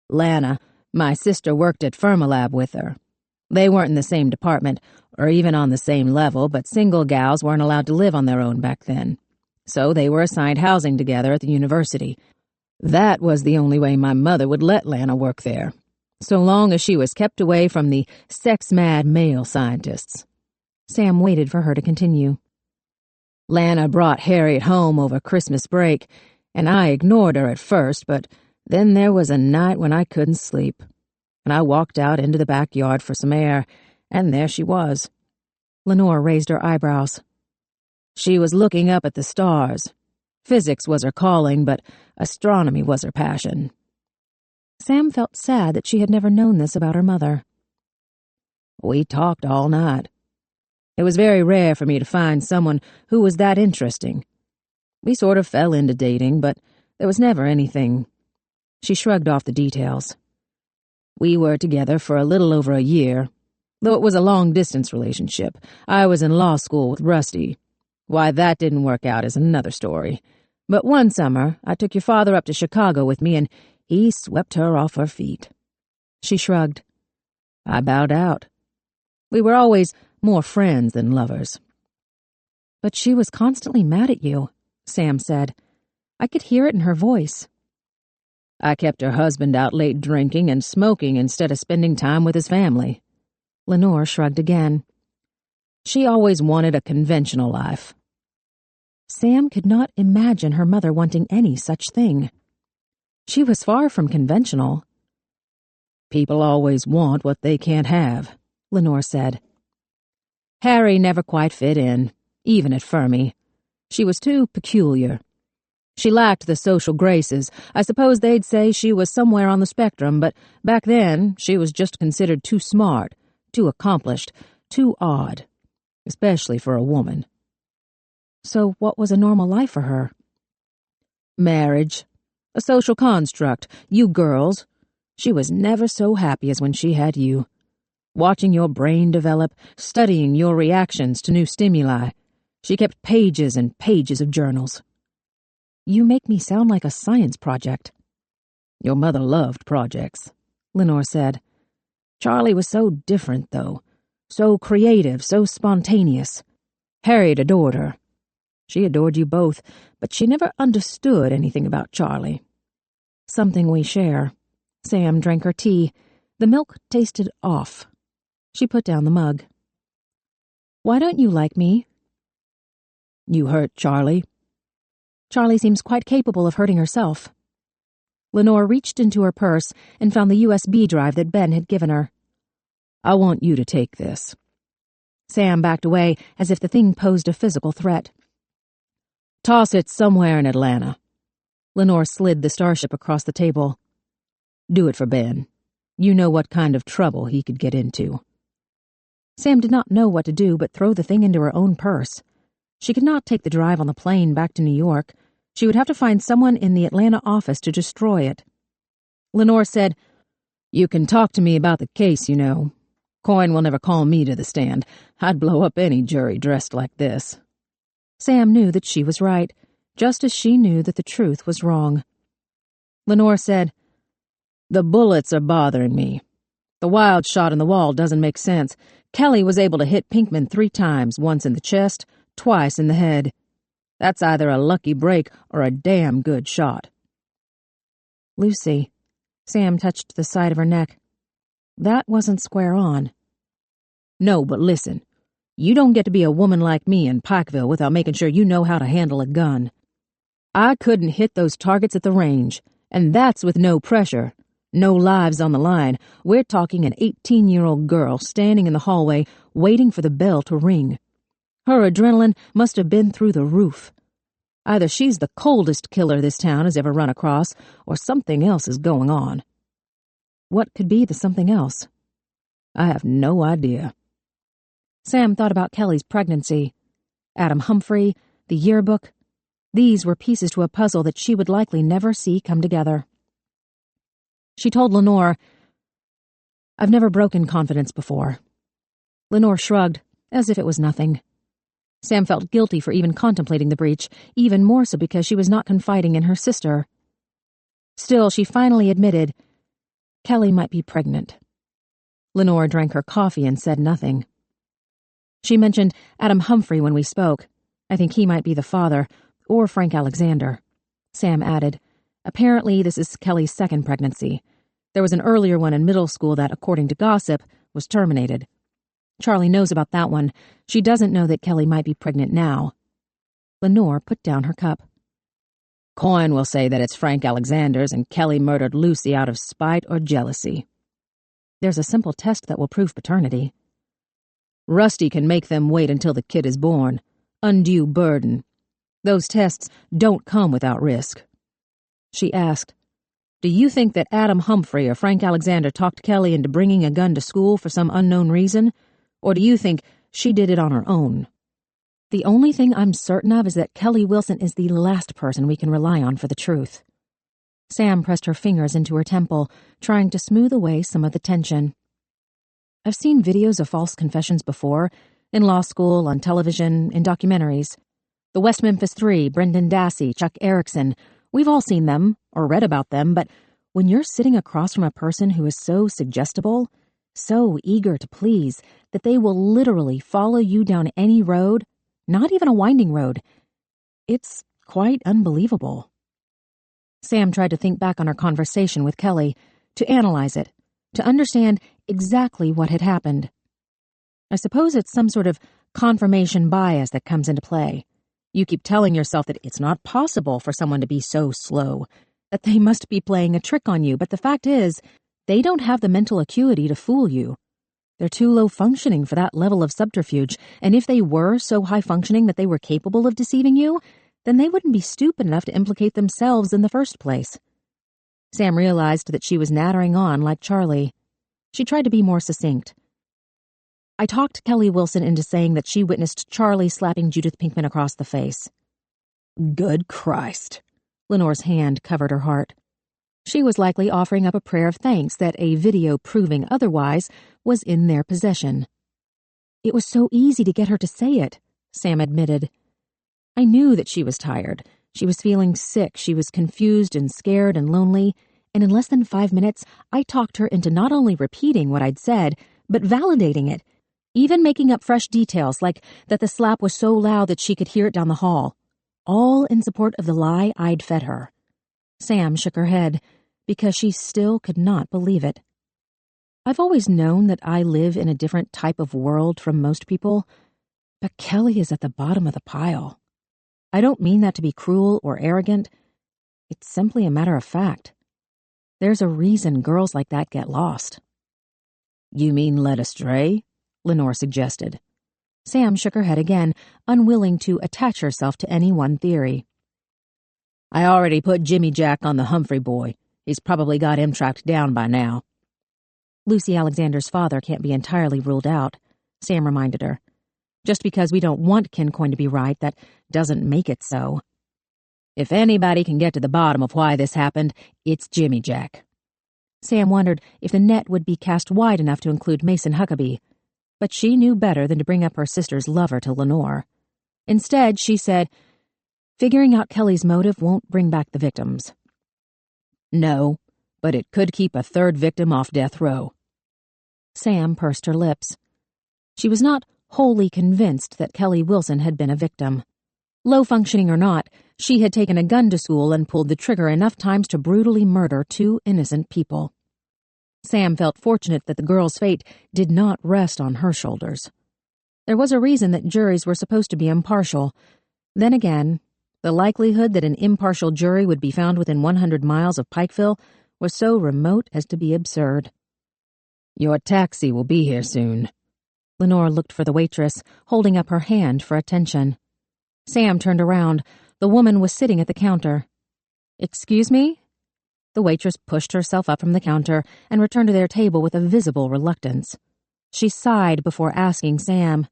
"Lana, my sister worked at Fermilab with her. They weren't in the same department, or even on the same level, but single gals weren't allowed to live on their own back then. So they were assigned housing together at the university. That was the only way my mother would let Lana work there, so long as she was kept away from the sex-mad male scientists." Sam waited for her to continue. "Lana brought Harriet home over Christmas break, and I ignored her at first, but then there was a night when I couldn't sleep, and I walked out into the backyard for some air, and there she was." Lenore raised her eyebrows. "She was looking up at the stars. Physics was her calling, but astronomy was her passion." Sam felt sad that she had never known this about her mother. "We talked all night. It was very rare for me to find someone who was that interesting. We sort of fell into dating, but there was never anything." She shrugged off the details. "We were together for a little over a year, though it was a long-distance relationship. I was in law school with Rusty. Why that didn't work out is another story. But one summer, I took your father up to Chicago with me, and he swept her off her feet." She shrugged. "I bowed out. We were always more friends than lovers." "But she was constantly mad at you," Sam said. "I could hear it in her voice." "I kept her husband out late drinking and smoking instead of spending time with his family." Lenore shrugged again. "She always wanted a conventional life." Sam could not imagine her mother wanting any such thing. She was far from conventional. "People always want what they can't have," Lenore said. "Harry never quite fit in, even at Fermi. She was too peculiar. She lacked the social graces. I suppose they'd say she was somewhere on the spectrum, but back then she was just considered too smart, too accomplished, too odd, especially for a woman. So what was a normal life for her? Marriage. A social construct. You girls. She was never so happy as when she had you. Watching your brain develop, studying your reactions to new stimuli. She kept pages and pages of journals. You make me sound like a science project. Your mother loved projects, Lenore said. Charlie was so different, though. So creative, so spontaneous. Harriet adored her. She adored you both, but she never understood anything about Charlie. Something we share. Sam drank her tea. The milk tasted off. She put down the mug. Why don't you like me? You hurt Charlie. Charlie seems quite capable of hurting herself. Lenore reached into her purse and found the USB drive that Ben had given her. I want you to take this. Sam backed away as if the thing posed a physical threat. Toss it somewhere in Atlanta. Lenore slid the starship across the table. Do it for Ben. You know what kind of trouble he could get into. Sam did not know what to do but throw the thing into her own purse. She could not take the drive on the plane back to New York. She would have to find someone in the Atlanta office to destroy it. Lenore said, You can talk to me about the case, you know. Coyne will never call me to the stand. I'd blow up any jury dressed like this. Sam knew that she was right, just as she knew that the truth was wrong. Lenore said, The bullets are bothering me. The wild shot in the wall doesn't make sense. Kelly was able to hit Pinkman 3 times, once in the chest, twice in the head. That's either a lucky break or a damn good shot. Lucy. Sam touched the side of her neck. That wasn't square on. No, but listen. You don't get to be a woman like me in Pikeville without making sure you know how to handle a gun. I couldn't hit those targets at the range, and that's with no pressure. No lives on the line. We're talking an 18-year-old girl standing in the hallway waiting for the bell to ring. Her adrenaline must have been through the roof. Either she's the coldest killer this town has ever run across, or something else is going on. What could be the something else? I have no idea. Sam thought about Kelly's pregnancy. Adam Humphrey, the yearbook. These were pieces to a puzzle that she would likely never see come together. She told Lenore, I've never broken confidence before. Lenore shrugged, as if it was nothing. Sam felt guilty for even contemplating the breach, even more so because she was not confiding in her sister. Still, she finally admitted, Kelly might be pregnant. Lenore drank her coffee and said nothing. She mentioned Adam Humphrey when we spoke. I think he might be the father, or Frank Alexander. Sam added, Apparently this is Kelly's second pregnancy. There was an earlier one in middle school that, according to gossip, was terminated. Charlie knows about that one. She doesn't know that Kelly might be pregnant now. Lenore put down her cup. Coyne will say that it's Frank Alexander's and Kelly murdered Lucy out of spite or jealousy. There's a simple test that will prove paternity. Rusty can make them wait until the kid is born. Undue burden. Those tests don't come without risk. She asked, Do you think that Adam Humphrey or Frank Alexander talked Kelly into bringing a gun to school for some unknown reason? Or do you think she did it on her own? The only thing I'm certain of is that Kelly Wilson is the last person we can rely on for the truth. Sam pressed her fingers into her temple, trying to smooth away some of the tension. I've seen videos of false confessions before, in law school, on television, in documentaries. The West Memphis Three, Brendan Dassey, Chuck Erickson, we've all seen them, or read about them, but when you're sitting across from a person who is so suggestible, so eager to please, that they will literally follow you down any road, not even a winding road, it's quite unbelievable. Sam tried to think back on her conversation with Kelly, to analyze it, to understand exactly what had happened. I suppose it's some sort of confirmation bias that comes into play. You keep telling yourself that it's not possible for someone to be so slow, that they must be playing a trick on you, but the fact is, they don't have the mental acuity to fool you. They're too low functioning for that level of subterfuge, and if they were so high functioning that they were capable of deceiving you, then they wouldn't be stupid enough to implicate themselves in the first place. Sam realized that she was nattering on like Charlie. She tried to be more succinct. I talked Kelly Wilson into saying that she witnessed Charlie slapping Judith Pinkman across the face. Good Christ. Lenore's hand covered her heart. She was likely offering up a prayer of thanks that a video proving otherwise was in their possession. It was so easy to get her to say it, Sam admitted. I knew that she was tired. She was feeling sick, she was confused and scared and lonely, and in less than 5 minutes, I talked her into not only repeating what I'd said, but validating it, even making up fresh details like that the slap was so loud that she could hear it down the hall, all in support of the lie I'd fed her. Sam shook her head, because she still could not believe it. I've always known that I live in a different type of world from most people, but Kelly is at the bottom of the pile. I don't mean that to be cruel or arrogant. It's simply a matter of fact. There's a reason girls like that get lost. You mean led astray? Lenore suggested. Sam shook her head again, unwilling to attach herself to any one theory. I already put Jimmy Jack on the Humphrey boy. He's probably got him tracked down by now. Lucy Alexander's father can't be entirely ruled out, Sam reminded her. Just because we don't want Kincoin to be right, that doesn't make it so. If anybody can get to the bottom of why this happened, it's Jimmy Jack. Sam wondered if the net would be cast wide enough to include Mason Huckabee, but she knew better than to bring up her sister's lover to Lenore. Instead, she said, figuring out Kelly's motive won't bring back the victims. No, but it could keep a third victim off death row. Sam pursed her lips. She was not wholly convinced that Kelly Wilson had been a victim. Low-functioning or not, she had taken a gun to school and pulled the trigger enough times to brutally murder 2 innocent people. Sam felt fortunate that the girl's fate did not rest on her shoulders. There was a reason that juries were supposed to be impartial. Then again, the likelihood that an impartial jury would be found within 100 miles of Pikeville was so remote as to be absurd. Your taxi will be here soon. Lenore looked for the waitress, holding up her hand for attention. Sam turned around. The woman was sitting at the counter. Excuse me? The waitress pushed herself up from the counter and returned to their table with a visible reluctance. She sighed before asking Sam,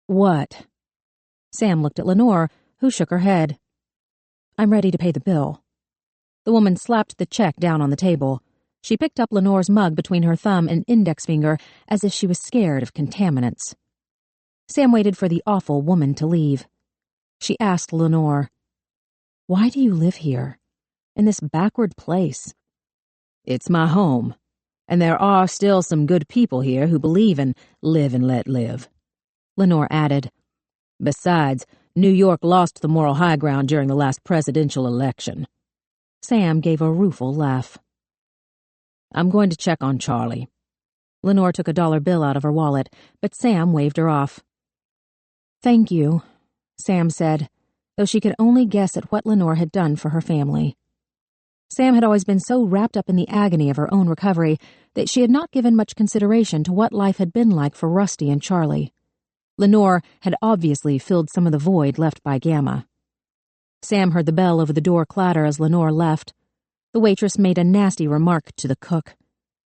"What?" Sam looked at Lenore, who shook her head. "I'm ready to pay the bill." The woman slapped the check down on the table. She picked up Lenore's mug between her thumb and index finger as if she was scared of contaminants. Sam waited for the awful woman to leave. She asked Lenore, "Why do you live here? In this backward place?" It's my home, and there are still some good people here who believe in live and let live. Lenore added, Besides, New York lost the moral high ground during the last presidential election. Sam gave a rueful laugh. I'm going to check on Charlie. Lenore took a dollar bill out of her wallet, but Sam waved her off. "Thank you," Sam said, though she could only guess at what Lenore had done for her family. Sam had always been so wrapped up in the agony of her own recovery that she had not given much consideration to what life had been like for Rusty and Charlie. Lenore had obviously filled some of the void left by Gamma. Sam heard the bell over the door clatter as Lenore left. The waitress made a nasty remark to the cook.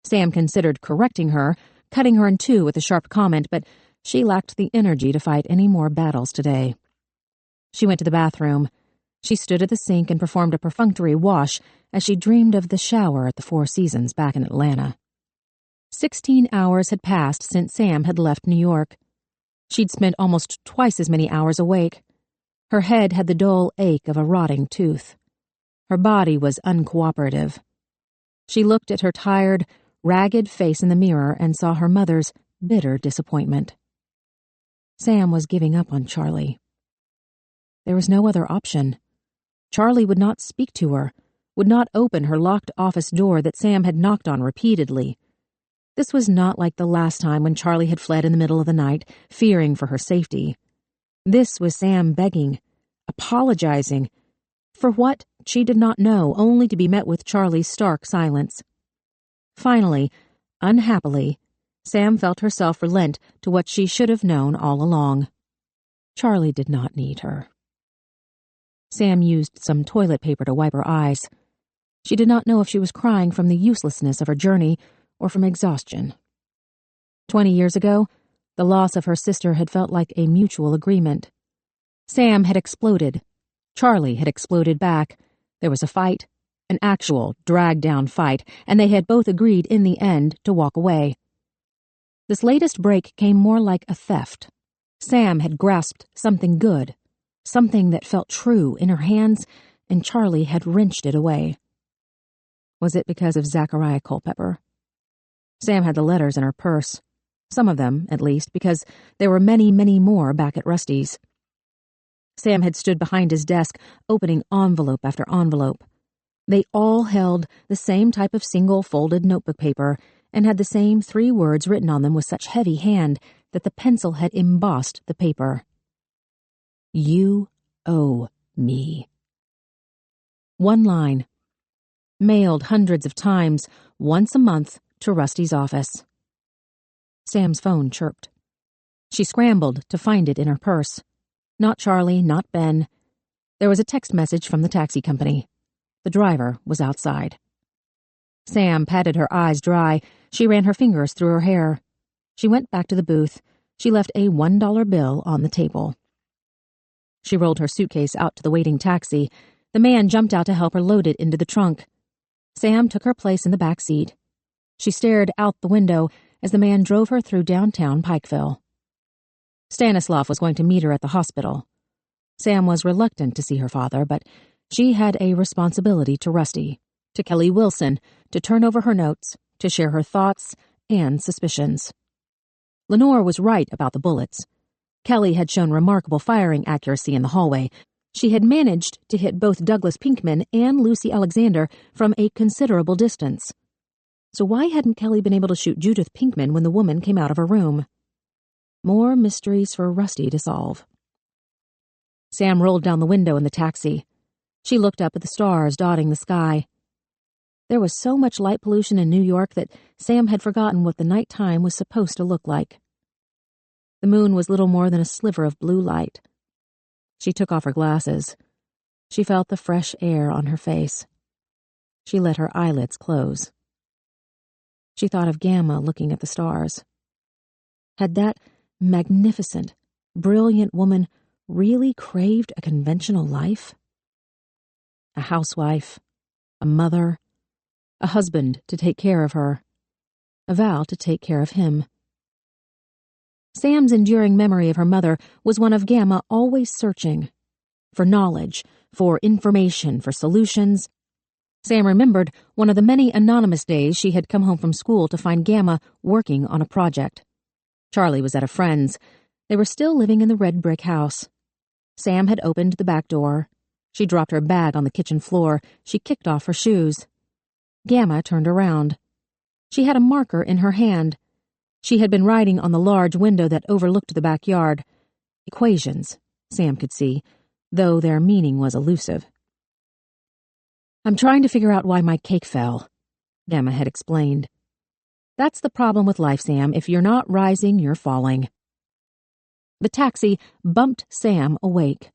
Sam considered correcting her, cutting her in two with a sharp comment, but she lacked the energy to fight any more battles today. She went to the bathroom. She stood at the sink and performed a perfunctory wash as she dreamed of the shower at the Four Seasons back in Atlanta. 16 hours had passed since Sam had left New York. She'd spent almost twice as many hours awake. Her head had the dull ache of a rotting tooth. Her body was uncooperative. She looked at her tired, ragged face in the mirror and saw her mother's bitter disappointment. Sam was giving up on Charlie. There was no other option. Charlie would not speak to her, would not open her locked office door that Sam had knocked on repeatedly. This was not like the last time when Charlie had fled in the middle of the night, fearing for her safety. This was Sam begging, apologizing, for what she did not know, only to be met with Charlie's stark silence. Finally, unhappily, Sam felt herself relent to what she should have known all along. Charlie did not need her. Sam used some toilet paper to wipe her eyes. She did not know if she was crying from the uselessness of her journey or from exhaustion. 20 years ago, The loss of her sister had felt like a mutual agreement. Sam had exploded. Charlie had exploded back. There was a fight, an actual, dragged-down fight, and they had both agreed in the end to walk away. This latest break came more like a theft. Sam had grasped something good, something that felt true in her hands, and Charlie had wrenched it away. Was it because of Zachariah Culpepper? Sam had the letters in her purse. Some of them, at least, because there were many, many more back at Rusty's. Sam had stood behind his desk, opening envelope after envelope. They all held the same type of single folded notebook paper and had the same 3 words written on them with such heavy hand that the pencil had embossed the paper. You owe me. One line. Mailed hundreds of times, once a month, to Rusty's office. Sam's phone chirped. She scrambled to find it in her purse. Not Charlie, not Ben. There was a text message from the taxi company. The driver was outside. Sam patted her eyes dry. She ran her fingers through her hair. She went back to the booth. She left a $1 bill on the table. She rolled her suitcase out to the waiting taxi. The man jumped out to help her load it into the trunk. Sam took her place in the back seat. She stared out the window as the man drove her through downtown Pikeville. Stanislav was going to meet her at the hospital. Sam was reluctant to see her father, but she had a responsibility to Rusty, to Kelly Wilson, to turn over her notes, to share her thoughts and suspicions. Lenore was right about the bullets. Kelly had shown remarkable firing accuracy in the hallway. She had managed to hit both Douglas Pinkman and Lucy Alexander from a considerable distance. So why hadn't Kelly been able to shoot Judith Pinkman when the woman came out of her room? More mysteries for Rusty to solve. Sam rolled down the window in the taxi. She looked up at the stars dotting the sky. There was so much light pollution in New York that Sam had forgotten what the nighttime was supposed to look like. The moon was little more than a sliver of blue light. She took off her glasses. She felt the fresh air on her face. She let her eyelids close. She thought of Gamma looking at the stars. Had that magnificent, brilliant woman really craved a conventional life? A housewife, a mother, a husband to take care of her, a Val to take care of him. Sam's enduring memory of her mother was one of Gamma always searching for knowledge, for information, for solutions. Sam remembered one of the many anonymous days she had come home from school to find Gamma working on a project. Charlie was at a friend's. They were still living in the red brick house. Sam had opened the back door. She dropped her bag on the kitchen floor. She kicked off her shoes. Gamma turned around. She had a marker in her hand. She had been writing on the large window that overlooked the backyard. Equations, Sam could see, though their meaning was elusive. I'm trying to figure out why my cake fell, Gamma had explained. That's the problem with life, Sam. If you're not rising, you're falling. The taxi bumped Sam awake.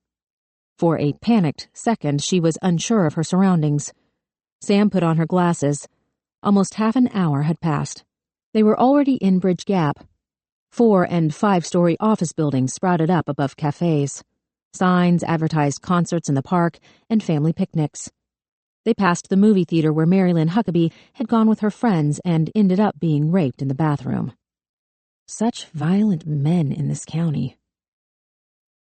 For a panicked second, she was unsure of her surroundings. Sam put on her glasses. Almost half an hour had passed. They were already in Bridge Gap. 4- and 5-story office buildings sprouted up above cafes. Signs advertised concerts in the park and family picnics. They passed the movie theater where Mary Lynn Huckabee had gone with her friends and ended up being raped in the bathroom. Such violent men in this county.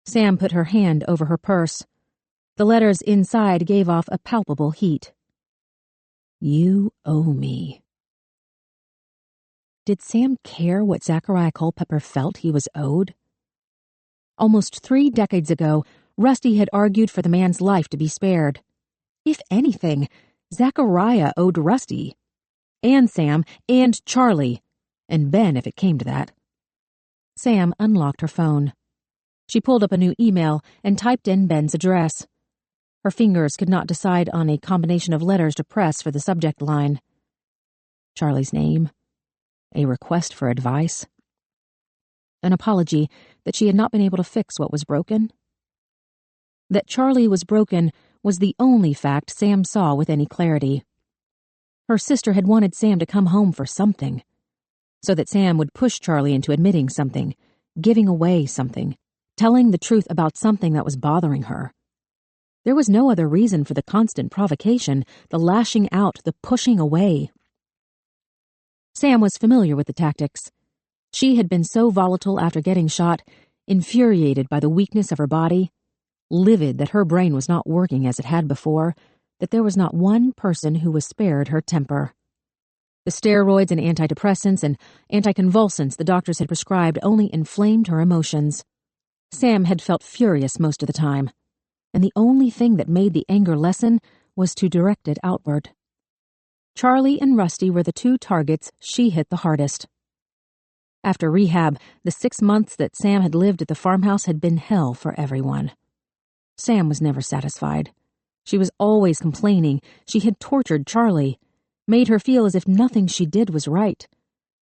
Sam put her hand over her purse. The letters inside gave off a palpable heat. You owe me. Did Sam care what Zachariah Culpepper felt he was owed? Almost 3 decades ago, Rusty had argued for the man's life to be spared. If anything, Zachariah owed Rusty. And Sam, and Charlie, and Ben if it came to that. Sam unlocked her phone. She pulled up a new email and typed in Ben's address. Her fingers could not decide on a combination of letters to press for the subject line. Charlie's name. A request for advice. An apology that she had not been able to fix what was broken. That Charlie was broken was the only fact Sam saw with any clarity. Her sister had wanted Sam to come home for something, so that Sam would push Charlie into admitting something, giving away something, telling the truth about something that was bothering her. There was no other reason for the constant provocation, the lashing out, the pushing away. Sam was familiar with the tactics. She had been so volatile after getting shot, infuriated by the weakness of her body, livid that her brain was not working as it had before, that there was not one person who was spared her temper. The steroids and antidepressants and anticonvulsants the doctors had prescribed only inflamed her emotions. Sam had felt furious most of the time, and the only thing that made the anger lessen was to direct it outward. Charlie and Rusty were the two targets she hit the hardest. After rehab, the 6 months that Sam had lived at the farmhouse had been hell for everyone. Sam was never satisfied. She was always complaining. She had tortured Charlie, made her feel as if nothing she did was right.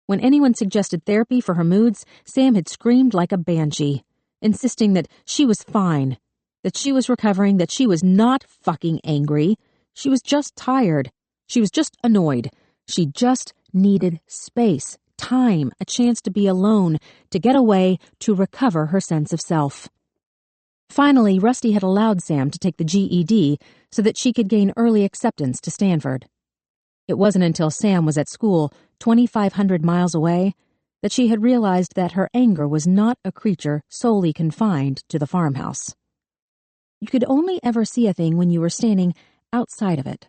When anyone suggested therapy for her moods, Sam had screamed like a banshee, insisting that she was fine, that she was recovering, that she was not fucking angry. She was just tired. She was just annoyed. She just needed space, time, a chance to be alone, to get away, to recover her sense of self. Finally, Rusty had allowed Sam to take the GED so that she could gain early acceptance to Stanford. It wasn't until Sam was at school, 2,500 miles away, that she had realized that her anger was not a creature solely confined to the farmhouse. You could only ever see a thing when you were standing outside of it.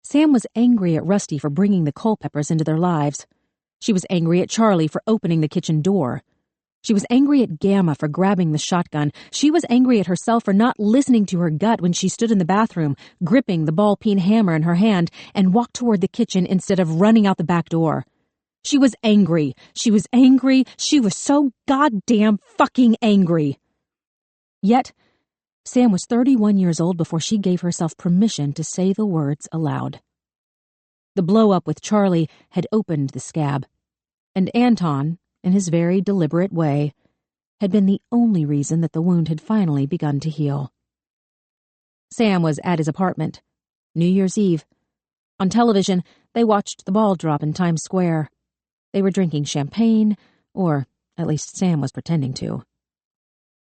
Sam was angry at Rusty for bringing the Culpeppers into their lives. She was angry at Charlie for opening the kitchen door. She was angry at Gamma for grabbing the shotgun. She was angry at herself for not listening to her gut when she stood in the bathroom, gripping the ball-peen hammer in her hand, and walked toward the kitchen instead of running out the back door. She was angry. She was angry. She was so goddamn fucking angry. Yet, Sam was 31 years old before she gave herself permission to say the words aloud. The blow-up with Charlie had opened the scab, and Anton, in his very deliberate way, had been the only reason that the wound had finally begun to heal. Sam was at his apartment, New Year's Eve. On television, they watched the ball drop in Times Square. They were drinking champagne, or at least Sam was pretending to.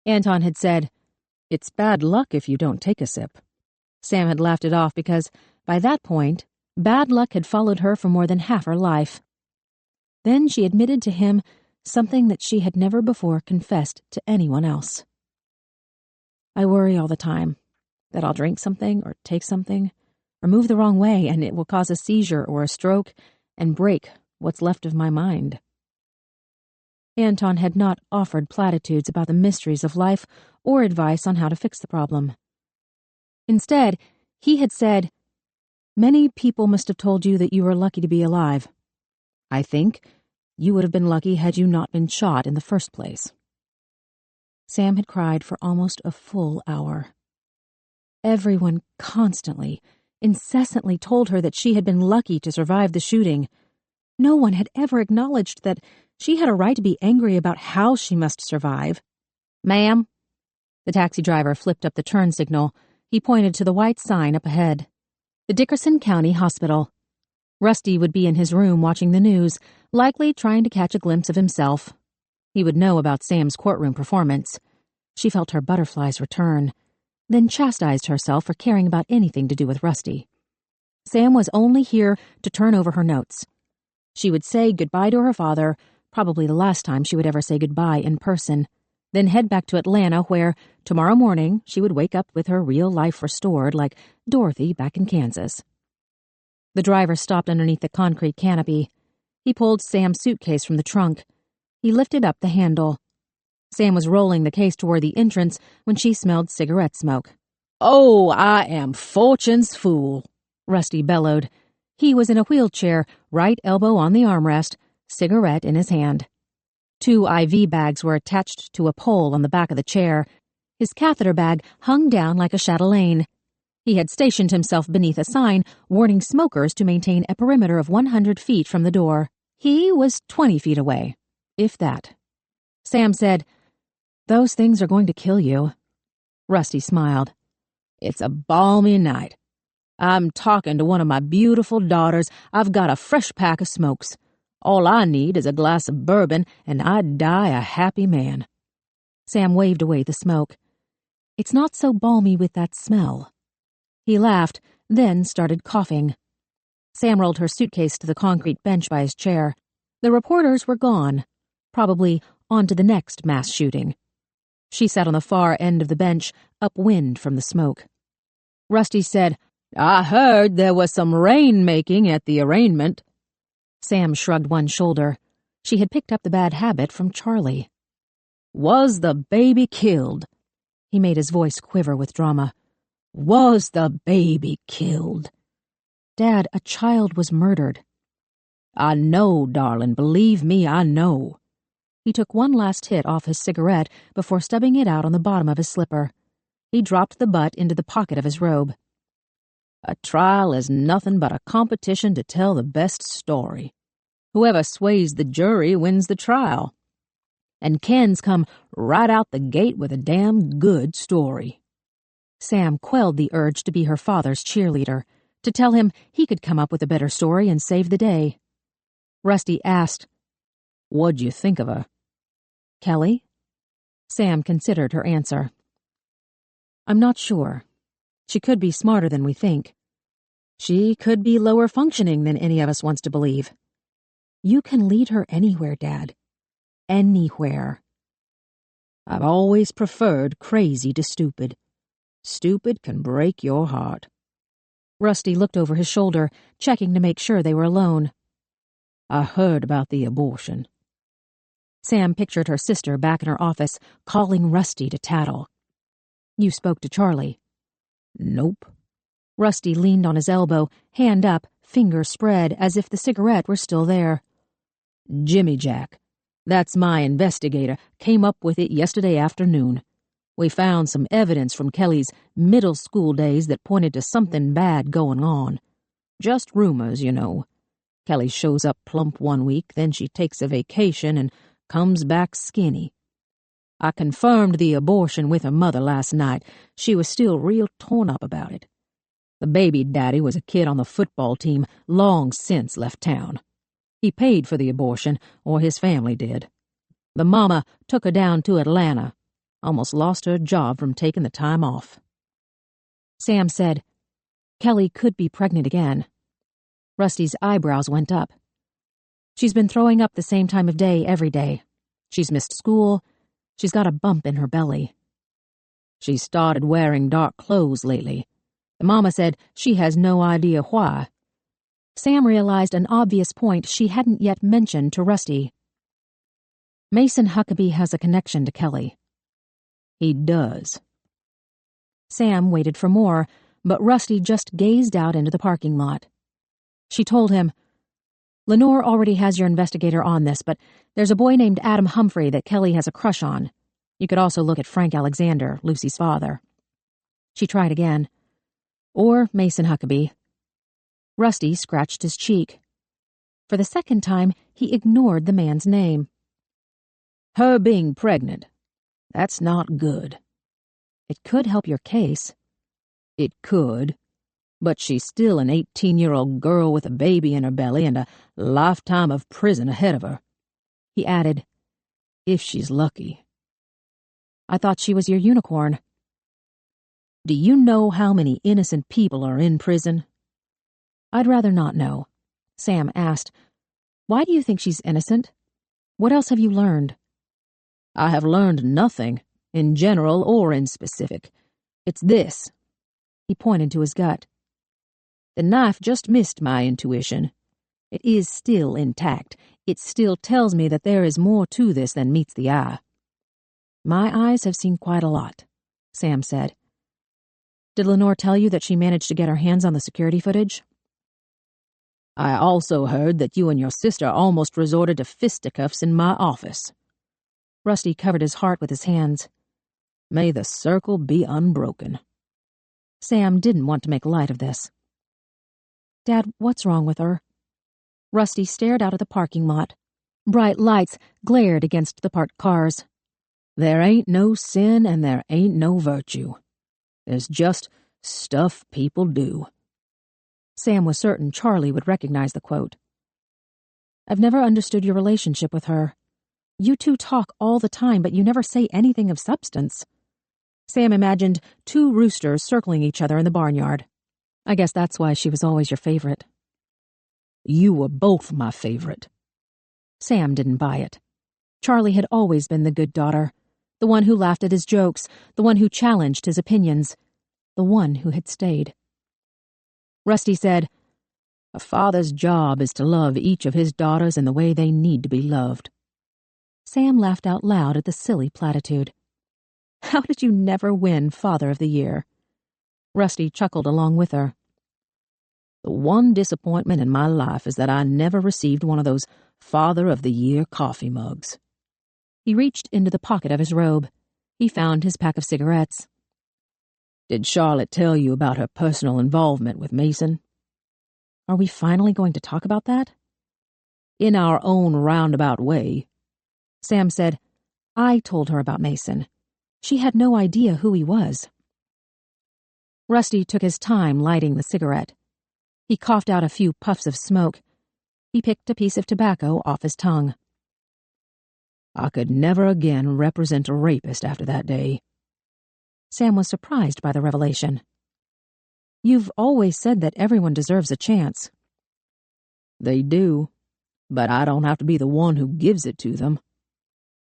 Anton had said, "It's bad luck if you don't take a sip." Sam had laughed it off because, by that point, bad luck had followed her for more than half her life. Then she admitted to him something that she had never before confessed to anyone else. "I worry all the time that I'll drink something or take something or move the wrong way and it will cause a seizure or a stroke and break what's left of my mind." Anton had not offered platitudes about the mysteries of life or advice on how to fix the problem. Instead, he had said, "Many people must have told you that you were lucky to be alive. I think you would have been lucky had you not been shot in the first place." Sam had cried for almost a full hour. Everyone constantly, incessantly told her that she had been lucky to survive the shooting. No one had ever acknowledged that she had a right to be angry about how she must survive. "Ma'am?" The taxi driver flipped up the turn signal. He pointed to the white sign up ahead. The Dickerson County Hospital. Rusty would be in his room watching the news, likely trying to catch a glimpse of himself. He would know about Sam's courtroom performance. She felt her butterflies return, then chastised herself for caring about anything to do with Rusty. Sam was only here to turn over her notes. She would say goodbye to her father, probably the last time she would ever say goodbye in person, then head back to Atlanta where, tomorrow morning, she would wake up with her real life restored like Dorothy back in Kansas. The driver stopped underneath the concrete canopy. He pulled Sam's suitcase from the trunk. He lifted up the handle. Sam was rolling the case toward the entrance when she smelled cigarette smoke. "Oh, I am Fortune's fool," Rusty bellowed. He was in a wheelchair, right elbow on the armrest, cigarette in his hand. 2 IV bags were attached to a pole on the back of the chair. His catheter bag hung down like a chatelaine. He had stationed himself beneath a sign warning smokers to maintain a perimeter of 100 feet from the door. He was 20 feet away, if that. Sam said, "Those things are going to kill you." Rusty smiled. "It's a balmy night. I'm talking to one of my beautiful daughters. I've got a fresh pack of smokes. All I need is a glass of bourbon, and I'd die a happy man." Sam waved away the smoke. "It's not so balmy with that smell." He laughed, then started coughing. Sam rolled her suitcase to the concrete bench by his chair. The reporters were gone, probably on to the next mass shooting. She sat on the far end of the bench, upwind from the smoke. Rusty said, "I heard there was some rain-making at the arraignment." Sam shrugged one shoulder. She had picked up the bad habit from Charlie. "Was the baby killed?" He made his voice quiver with drama. "Was the baby killed?" "Dad, a child was murdered." "I know, darling. Believe me, I know." He took one last hit off his cigarette before stubbing it out on the bottom of his slipper. He dropped the butt into the pocket of his robe. "A trial is nothing but a competition to tell the best story. Whoever sways the jury wins the trial. And Ken's come right out the gate with a damn good story." Sam quelled the urge to be her father's cheerleader, to tell him he could come up with a better story and save the day. Rusty asked, "What'd you think of her?" "Kelly?" Sam considered her answer. "I'm not sure. She could be smarter than we think. She could be lower functioning than any of us wants to believe. You can lead her anywhere, Dad. Anywhere." "I've always preferred crazy to stupid. Stupid can break your heart." Rusty looked over his shoulder, checking to make sure they were alone. "I heard about the abortion." Sam pictured her sister back in her office, calling Rusty to tattle. "You spoke to Charlie?" "Nope." Rusty leaned on his elbow, hand up, finger spread, as if the cigarette were still there. "Jimmy Jack, that's my investigator, came up with it yesterday afternoon. We found some evidence from Kelly's middle school days that pointed to something bad going on. Just rumors, you know. Kelly shows up plump one week, then she takes a vacation and comes back skinny. I confirmed the abortion with her mother last night. She was still real torn up about it. The baby daddy was a kid on the football team long since left town. He paid for the abortion, or his family did. The mama took her down to Atlanta. Almost lost her job from taking the time off." Sam said, "Kelly could be pregnant again." Rusty's eyebrows went up. "She's been throwing up the same time of day every day. She's missed school. She's got a bump in her belly. She's started wearing dark clothes lately. The mama said she has no idea why." Sam realized an obvious point she hadn't yet mentioned to Rusty. "Mason Huckabee has a connection to Kelly." "He does." Sam waited for more, but Rusty just gazed out into the parking lot. She told him, "Lenore already has your investigator on this, but there's a boy named Adam Humphrey that Kelly has a crush on. You could also look at Frank Alexander, Lucy's father." She tried again. "Or Mason Huckabee." Rusty scratched his cheek. For the second time, he ignored the man's name. "Her being pregnant. That's not good." "It could help your case." "It could. But she's still an 18-year-old girl with a baby in her belly and a lifetime of prison ahead of her." He added, "If she's lucky." "I thought she was your unicorn." "Do you know how many innocent people are in prison?" "I'd rather not know." Sam asked, "Why do you think she's innocent? What else have you learned?" "I have learned nothing, in general or in specific. It's this." He pointed to his gut. "The knife just missed my intuition. It is still intact. It still tells me that there is more to this than meets the eye." "My eyes have seen quite a lot," Sam said. "Did Lenore tell you that she managed to get her hands on the security footage?" "I also heard that you and your sister almost resorted to fisticuffs in my office." Rusty covered his heart with his hands. "May the circle be unbroken." Sam didn't want to make light of this. "Dad, what's wrong with her?" Rusty stared out at the parking lot. Bright lights glared against the parked cars. "There ain't no sin and there ain't no virtue. There's just stuff people do." Sam was certain Charlie would recognize the quote. I've never understood your relationship with her. You two talk all the time, but you never say anything of substance." Sam imagined 2 roosters circling each other in the barnyard. "I guess that's why she was always your favorite." "You were both my favorite." Sam didn't buy it. Charlie had always been the good daughter, the one who laughed at his jokes, the one who challenged his opinions, the one who had stayed. Rusty said, "A father's job is to love each of his daughters in the way they need to be loved." Sam laughed out loud at the silly platitude. "How did you never win Father of the Year?" Rusty chuckled along with her. "The one disappointment in my life is that I never received one of those Father of the Year coffee mugs." He reached into the pocket of his robe. He found his pack of cigarettes. "Did Charlotte tell you about her personal involvement with Mason?" "Are we finally going to talk about that?" "In our own roundabout way." Sam said, "I told her about Mason. She had no idea who he was." Rusty took his time lighting the cigarette. He coughed out a few puffs of smoke. He picked a piece of tobacco off his tongue. "I could never again represent a rapist after that day." Sam was surprised by the revelation. "You've always said that everyone deserves a chance." "They do, but I don't have to be the one who gives it to them."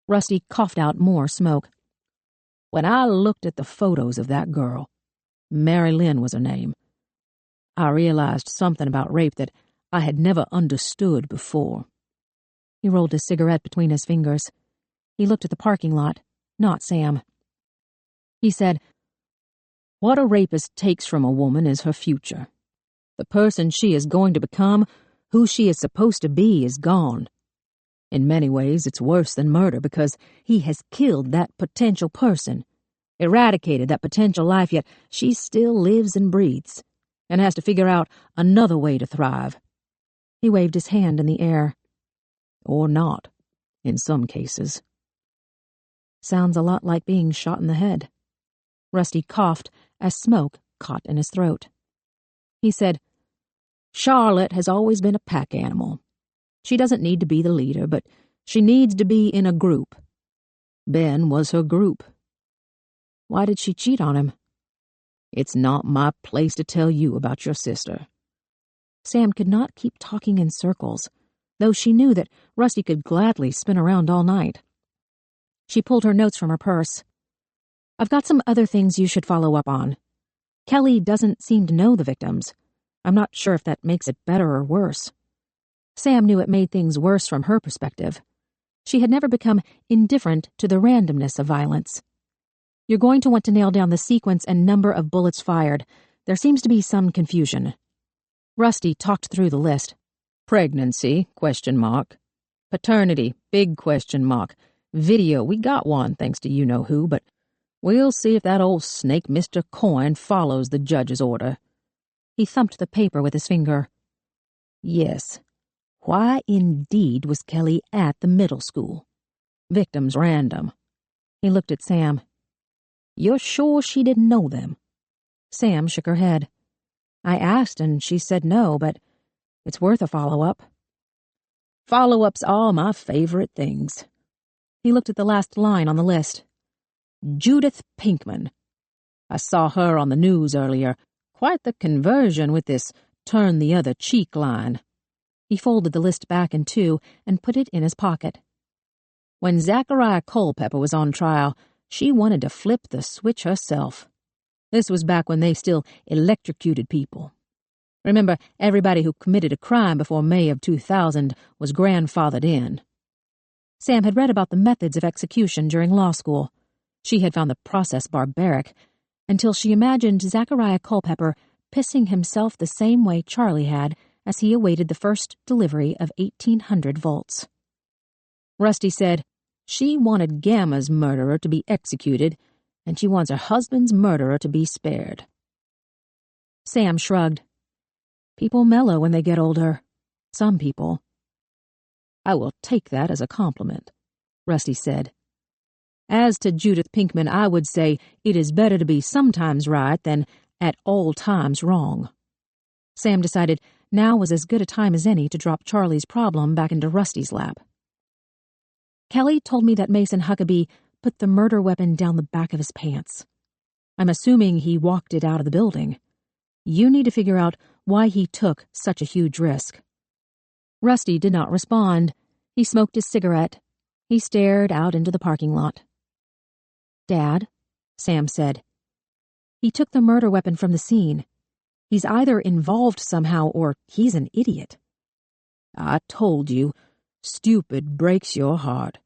Rusty coughed out more smoke. "When I looked at the photos of that girl, Mary Lynn was her name, I realized something about rape that I had never understood before." He rolled his cigarette between his fingers. He looked at the parking lot, not Sam. He said, "What a rapist takes from a woman is her future. The person she is going to become, who she is supposed to be, is gone. In many ways, it's worse than murder because he has killed that potential person, eradicated that potential life, yet she still lives and breathes, and has to figure out another way to thrive." He waved his hand in the air. "Or not, in some cases." "Sounds a lot like being shot in the head." Rusty coughed as smoke caught in his throat. He said, "Charlotte has always been a pack animal. She doesn't need to be the leader, but she needs to be in a group. Ben was her group." "Why did she cheat on him?" "It's not my place to tell you about your sister." Sam could not keep talking in circles, though she knew that Rusty could gladly spin around all night. She pulled her notes from her purse. "I've got some other things you should follow up on. Kelly doesn't seem to know the victims. I'm not sure if that makes it better or worse." Sam knew it made things worse from her perspective. She had never become indifferent to the randomness of violence. "You're going to want to nail down the sequence and number of bullets fired. There seems to be some confusion." Rusty talked through the list. "Pregnancy, ? Paternity, big ? Video, we got one, thanks to you-know-who, but we'll see if that old snake Mr. Coyne follows the judge's order." He thumped the paper with his finger. "Yes. Why indeed was Kelly at the middle school? Victims random." He looked at Sam. "You're sure she didn't know them?" Sam shook her head. "I asked and she said no, but it's worth a follow-up." "Follow-ups are my favorite things." He looked at the last line on the list. "Judith Pinkman. I saw her on the news earlier. Quite the conversion with this turn the other cheek line." He folded the list back in 2 and put it in his pocket. "When Zachariah Culpepper was on trial, she wanted to flip the switch herself. This was back when they still electrocuted people. Remember, everybody who committed a crime before May of 2000 was grandfathered in." Sam had read about the methods of execution during law school. She had found the process barbaric, until she imagined Zachariah Culpepper pissing himself the same way Charlie had as he awaited the first delivery of 1,800 volts. Rusty said, "She wanted Gamma's murderer to be executed, and she wants her husband's murderer to be spared." Sam shrugged. "People mellow when they get older. Some people." "I will take that as a compliment," Rusty said. "As to Judith Pinkman, I would say it is better to be sometimes right than at all times wrong." Sam decided Now was as good a time as any to drop Charlie's problem back into Rusty's lap. Kelly told me that Mason Huckabee put the murder weapon down the back of his pants. I'm assuming he walked it out of the building. You need to figure out why he took such a huge risk. Rusty did not respond. He smoked his cigarette. He stared out into the parking lot. Dad, Sam said. He took the murder weapon from the scene. He's either involved somehow or he's an idiot. I told you, stupid breaks your heart.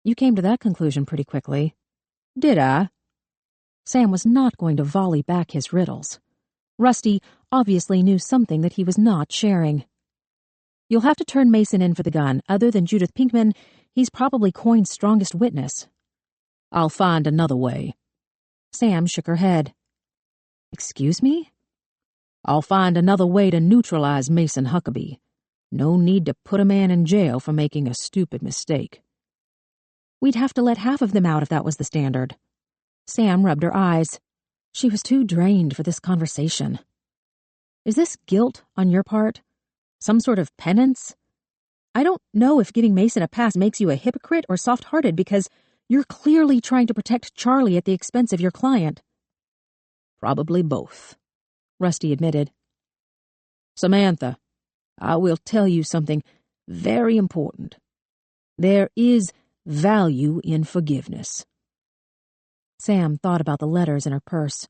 You came to that conclusion pretty quickly. Did I? Sam was not going to volley back his riddles. Rusty obviously knew something that he was not sharing. You'll have to turn Mason in for the gun. Other than Judith Pinkman, he's probably Coyne's strongest witness. I'll find another way. Sam shook her head. Excuse me? I'll find another way to neutralize Mason Huckabee. No need to put a man in jail for making a stupid mistake. We'd have to let half of them out if that was the standard. Sam rubbed her eyes. She was too drained for this conversation. Is this guilt on your part? Some sort of penance? I don't know if giving Mason a pass makes you a hypocrite or soft-hearted because you're clearly trying to protect Charlie at the expense of your client. Probably both, Rusty admitted. Samantha, I will tell you something very important. There is value in forgiveness. Sam thought about the letters in her purse.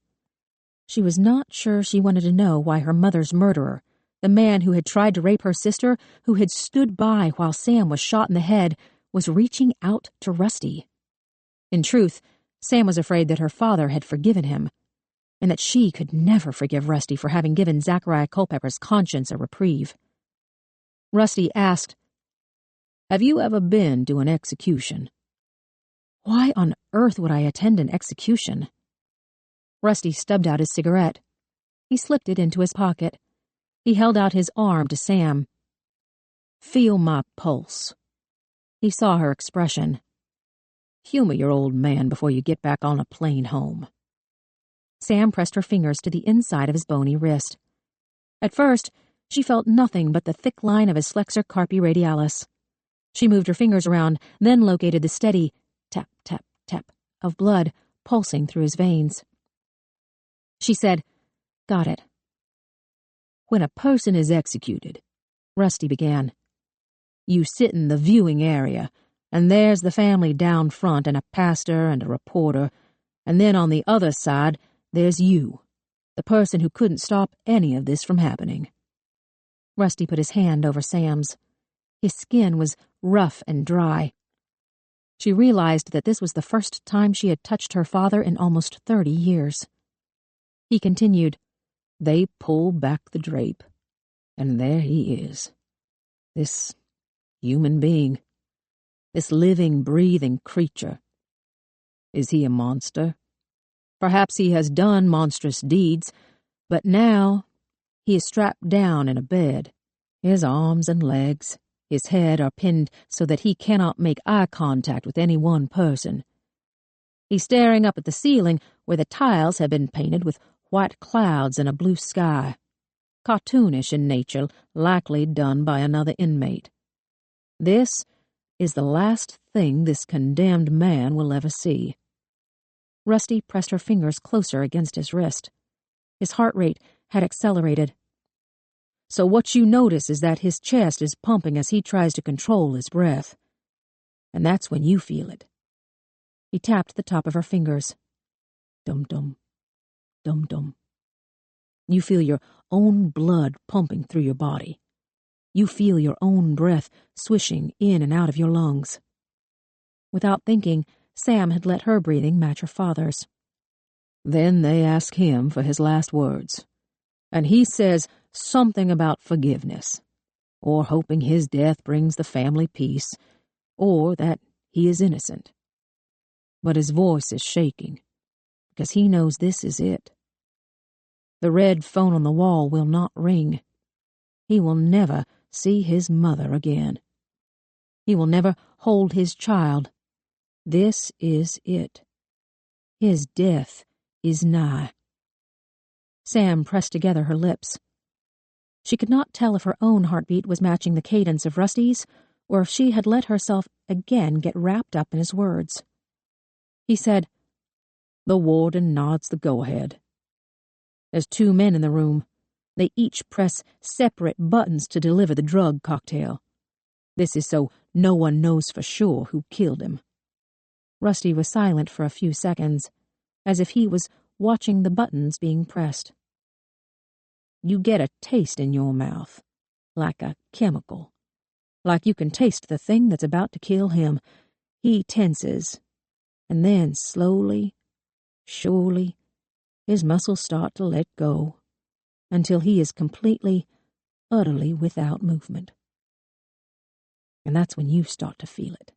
She was not sure she wanted to know why her mother's murderer, the man who had tried to rape her sister, who had stood by while Sam was shot in the head, was reaching out to Rusty. In truth, Sam was afraid that her father had forgiven him, and that she could never forgive Rusty for having given Zachariah Culpepper's conscience a reprieve. Rusty asked, Have you ever been to an execution? Why on earth would I attend an execution? Rusty stubbed out his cigarette. He slipped it into his pocket. He held out his arm to Sam. Feel my pulse. He saw her expression. Humor your old man before you get back on a plane home. Sam pressed her fingers to the inside of his bony wrist. At first, she felt nothing but the thick line of his flexor carpi radialis. She moved her fingers around, then located the steady tap, tap, tap of blood pulsing through his veins. She said, Got it. When a person is executed, Rusty began, you sit in the viewing area, and there's the family down front and a pastor and a reporter, and then on the other side, there's you, the person who couldn't stop any of this from happening. Rusty put his hand over Sam's. His skin was rough and dry. She realized that this was the first time she had touched her father in almost 30 years. He continued, They pull back the drape, and there he is. This human being, this living, breathing creature. Is he a monster? Perhaps he has done monstrous deeds, but now he is strapped down in a bed. His arms and legs, his head are pinned so that he cannot make eye contact with any one person. He's staring up at the ceiling where the tiles have been painted with white clouds and a blue sky. Cartoonish in nature, likely done by another inmate. This is the last thing this condemned man will ever see. Rusty pressed her fingers closer against his wrist. His heart rate had accelerated. So what you notice is that his chest is pumping as he tries to control his breath. And that's when you feel it. He tapped the top of her fingers. Dum-dum, dum-dum. You feel your own blood pumping through your body. You feel your own breath swishing in and out of your lungs. Without thinking, Sam had let her breathing match her father's. Then they ask him for his last words, and he says something about forgiveness, or hoping his death brings the family peace, or that he is innocent. But his voice is shaking, because he knows this is it. The red phone on the wall will not ring. He will never see his mother again. He will never hold his child. This is it. His death is nigh. Sam pressed together her lips. She could not tell if her own heartbeat was matching the cadence of Rusty's, or if she had let herself again get wrapped up in his words. He said, "The warden nods the go-ahead. There's 2 men in the room. They each press separate buttons to deliver the drug cocktail. This is so no one knows for sure who killed him." Rusty was silent for a few seconds, as if he was watching the buttons being pressed. "You get a taste in your mouth, like a chemical. Like you can taste the thing that's about to kill him. He tenses, and then slowly, surely, his muscles start to let go, until he is completely, utterly without movement. And that's when you start to feel it.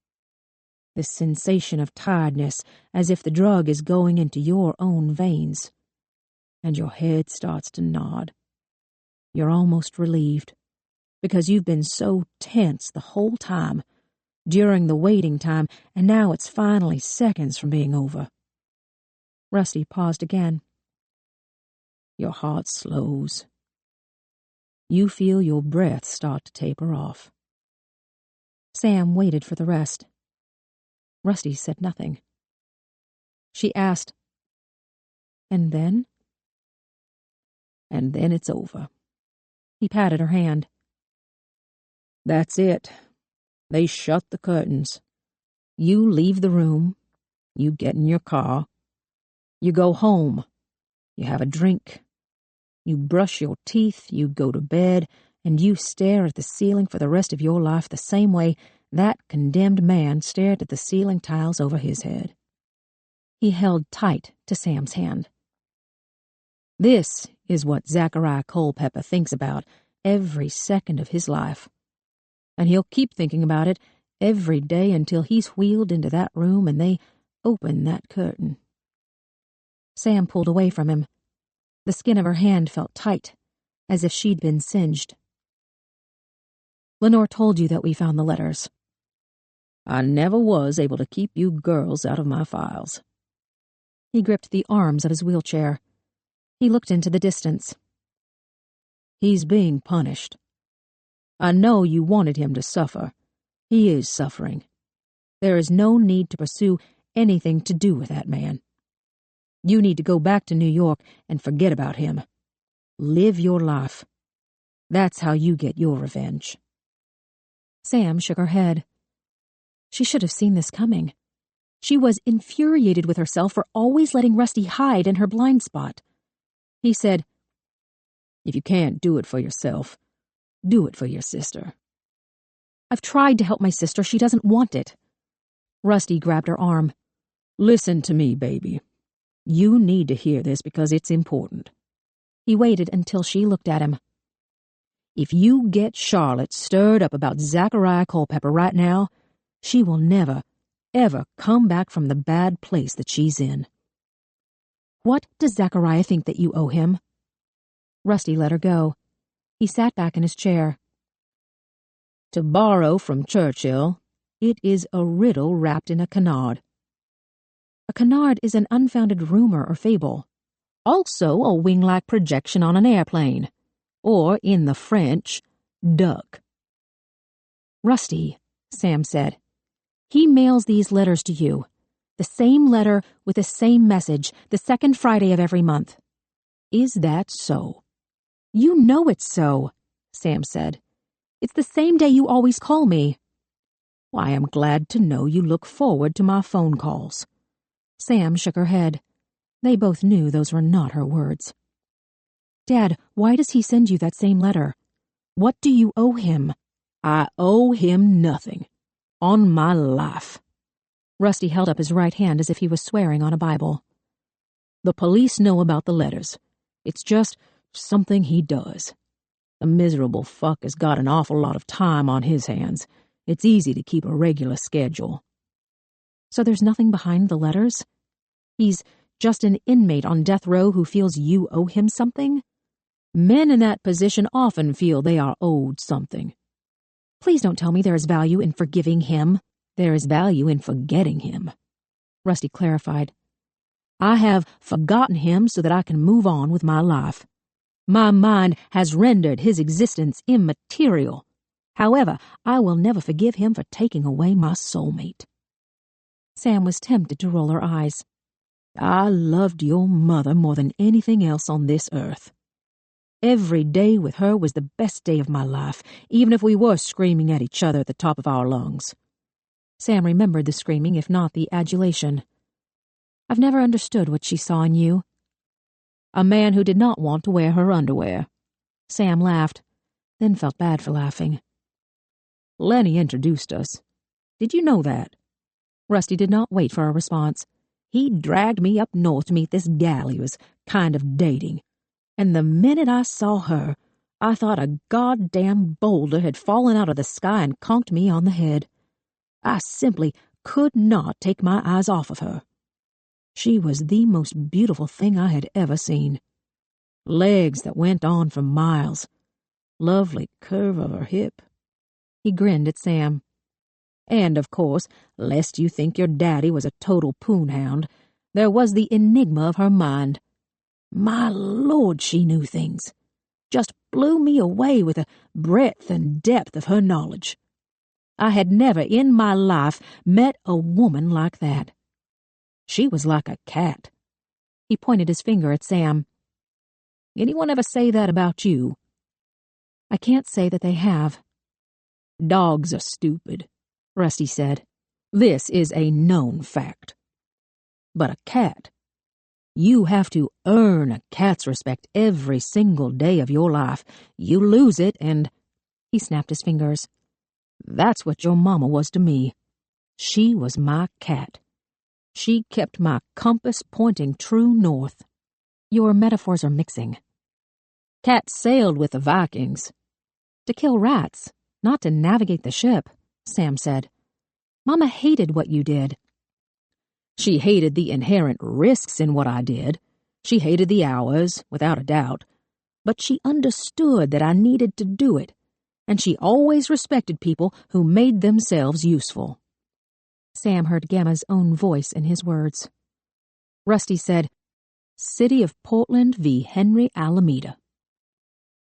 This sensation of tiredness, as if the drug is going into your own veins. And your head starts to nod. You're almost relieved, because you've been so tense the whole time, during the waiting time, and now it's finally seconds from being over." Rusty paused again. Your heart slows. You feel your breath start to taper off. Sam waited for the rest. Rusty said nothing. She asked, "And then?" "And then it's over." He patted her hand. "That's it. They shut the curtains. You leave the room. You get in your car. You go home. You have a drink. You brush your teeth. You go to bed. And you stare at the ceiling for the rest of your life the same way that condemned man stared at the ceiling tiles over his head." He held tight to Sam's hand. "This is what Zachariah Culpepper thinks about every second of his life. And he'll keep thinking about it every day until he's wheeled into that room and they open that curtain." Sam pulled away from him. The skin of her hand felt tight, as if she'd been singed. "Lenore told you that we found the letters." "I never was able to keep you girls out of my files." He gripped the arms of his wheelchair. He looked into the distance. "He's being punished. I know you wanted him to suffer. He is suffering. There is no need to pursue anything to do with that man. You need to go back to New York and forget about him. Live your life. That's how you get your revenge." Sam shook her head. She should have seen this coming. She was infuriated with herself for always letting Rusty hide in her blind spot. He said, "If you can't do it for yourself, do it for your sister." "I've tried to help my sister. She doesn't want it." Rusty grabbed her arm. "Listen to me, baby. You need to hear this because it's important." He waited until she looked at him. "If you get Charlotte stirred up about Zachariah Culpepper right now, she will never, ever come back from the bad place that she's in." "What does Zachariah think that you owe him?" Rusty let her go. He sat back in his chair. "To borrow from Churchill, it is a riddle wrapped in a canard." A canard is an unfounded rumor or fable. Also a wing-like projection on an airplane. Or, in the French, duck. "Rusty," Sam said. "He mails these letters to you. The same letter with the same message, the second Friday of every month." "Is that so?" "You know it's so," Sam said. "It's the same day you always call me." "Why, I'm glad to know you look forward to my phone calls." Sam shook her head. They both knew those were not her words. "Dad, why does he send you that same letter? What do you owe him?" "I owe him nothing. On my life." Rusty held up his right hand as if he was swearing on a Bible. "The police know about the letters. It's just something he does. The miserable fuck has got an awful lot of time on his hands. It's easy to keep a regular schedule." "So there's nothing behind the letters? He's just an inmate on death row who feels you owe him something?" "Men in that position often feel they are owed something." "Please don't tell me there is value in forgiving him." "There is value in forgetting him," Rusty clarified. "I have forgotten him so that I can move on with my life. My mind has rendered his existence immaterial. However, I will never forgive him for taking away my soulmate." Sam was tempted to roll her eyes. "I loved your mother more than anything else on this earth. Every day with her was the best day of my life, even if we were screaming at each other at the top of our lungs." Sam remembered the screaming, if not the adulation. "I've never understood what she saw in you." "A man who did not want to wear her underwear." Sam laughed, then felt bad for laughing. "Lenny introduced us. Did you know that?" Rusty did not wait for a response. "He dragged me up north to meet this gal he was kind of dating. And the minute I saw her, I thought a goddamn boulder had fallen out of the sky and conked me on the head. I simply could not take my eyes off of her. She was the most beautiful thing I had ever seen. Legs that went on for miles. Lovely curve of her hip." He grinned at Sam. "And, of course, lest you think your daddy was a total poonhound, there was the enigma of her mind. My Lord, she knew things. Just blew me away with the breadth and depth of her knowledge. I had never in my life met a woman like that. She was like a cat." He pointed his finger at Sam. "Anyone ever say that about you?" "I can't say that they have." "Dogs are stupid," Rusty said. "This is a known fact. But a cat, you have to earn a cat's respect every single day of your life. You lose it and—" He snapped his fingers. "That's what your mama was to me. She was my cat. She kept my compass pointing true north." "Your metaphors are mixing." "Cat sailed with the Vikings." "To kill rats, not to navigate the ship," Sam said. "Mama hated what you did." "She hated the inherent risks in what I did. She hated the hours, without a doubt. But she understood that I needed to do it, and she always respected people who made themselves useful." Sam heard Gamma's own voice in his words. Rusty said, "City of Portland v. Henry Alameda."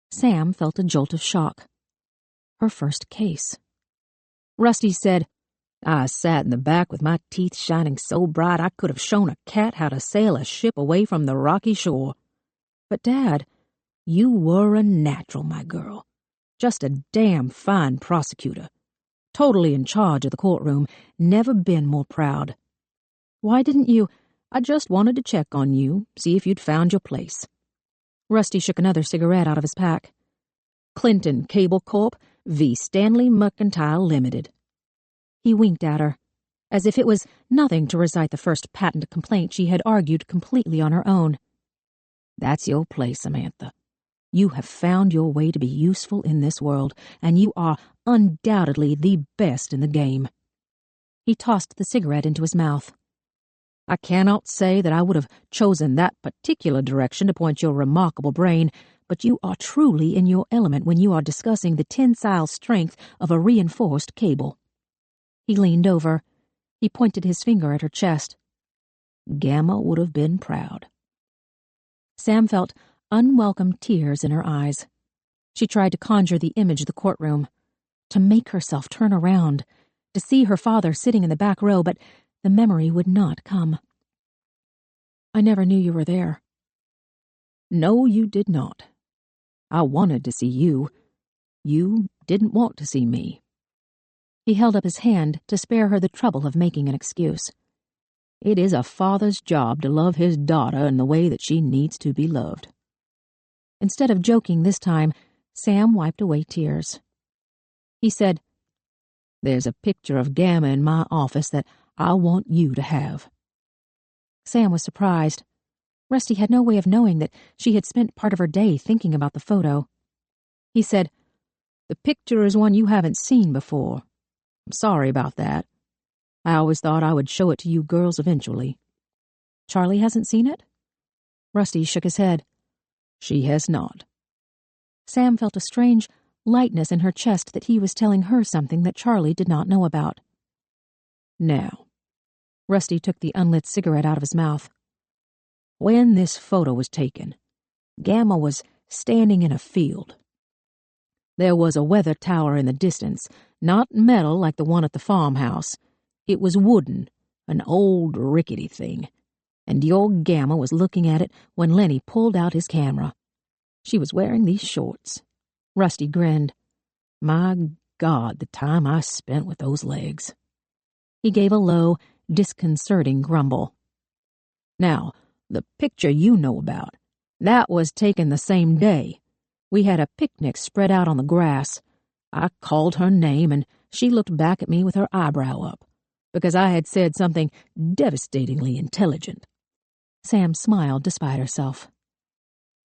Sam felt a jolt of shock. Her first case. Rusty said, "I sat in the back with my teeth shining so bright I could have shown a cat how to sail a ship away from the rocky shore. But, Dad, you were a natural, my girl. Just a damn fine prosecutor. Totally in charge of the courtroom. Never been more proud." "Why didn't you—" "I just wanted to check on you, see if you'd found your place." Rusty shook another cigarette out of his pack. "Clinton Cable Corp. v. Stanley Mercantile Limited." He winked at her, as if it was nothing to recite the first patent complaint she had argued completely on her own. "That's your place, Samantha. You have found your way to be useful in this world, and you are undoubtedly the best in the game." He tossed the cigarette into his mouth. "I cannot say that I would have chosen that particular direction to point your remarkable brain, but you are truly in your element when you are discussing the tensile strength of a reinforced cable." He leaned over. He pointed his finger at her chest. "Gamma would have been proud." Sam felt unwelcome tears in her eyes. She tried to conjure the image of the courtroom, to make herself turn around, to see her father sitting in the back row, but the memory would not come. "I never knew you were there." "No, you did not. I wanted to see you. You didn't want to see me." He held up his hand to spare her the trouble of making an excuse. "It is a father's job to love his daughter in the way that she needs to be loved." Instead of joking this time, Sam wiped away tears. He said, "There's a picture of Gamma in my office that I want you to have." Sam was surprised. Rusty had no way of knowing that she had spent part of her day thinking about the photo. He said, "The picture is one you haven't seen before. I'm sorry about that. I always thought I would show it to you girls eventually." "Charlie hasn't seen it?" Rusty shook his head. "She has not." Sam felt a strange lightness in her chest that he was telling her something that Charlie did not know about. "Now," Rusty took the unlit cigarette out of his mouth, "when this photo was taken, Gamma was standing in a field. There was a weather tower in the distance, not metal like the one at the farmhouse. It was wooden, an old rickety thing, and your Gamma was looking at it when Lenny pulled out his camera. She was wearing these shorts. Rusty grinned. My God, the time I spent with those legs. He gave a low, disconcerting grumble. Now, the picture you know about, that was taken the same day. We had a picnic spread out on the grass. I called her name, and she looked back at me with her eyebrow up, because I had said something devastatingly intelligent. Sam smiled despite herself.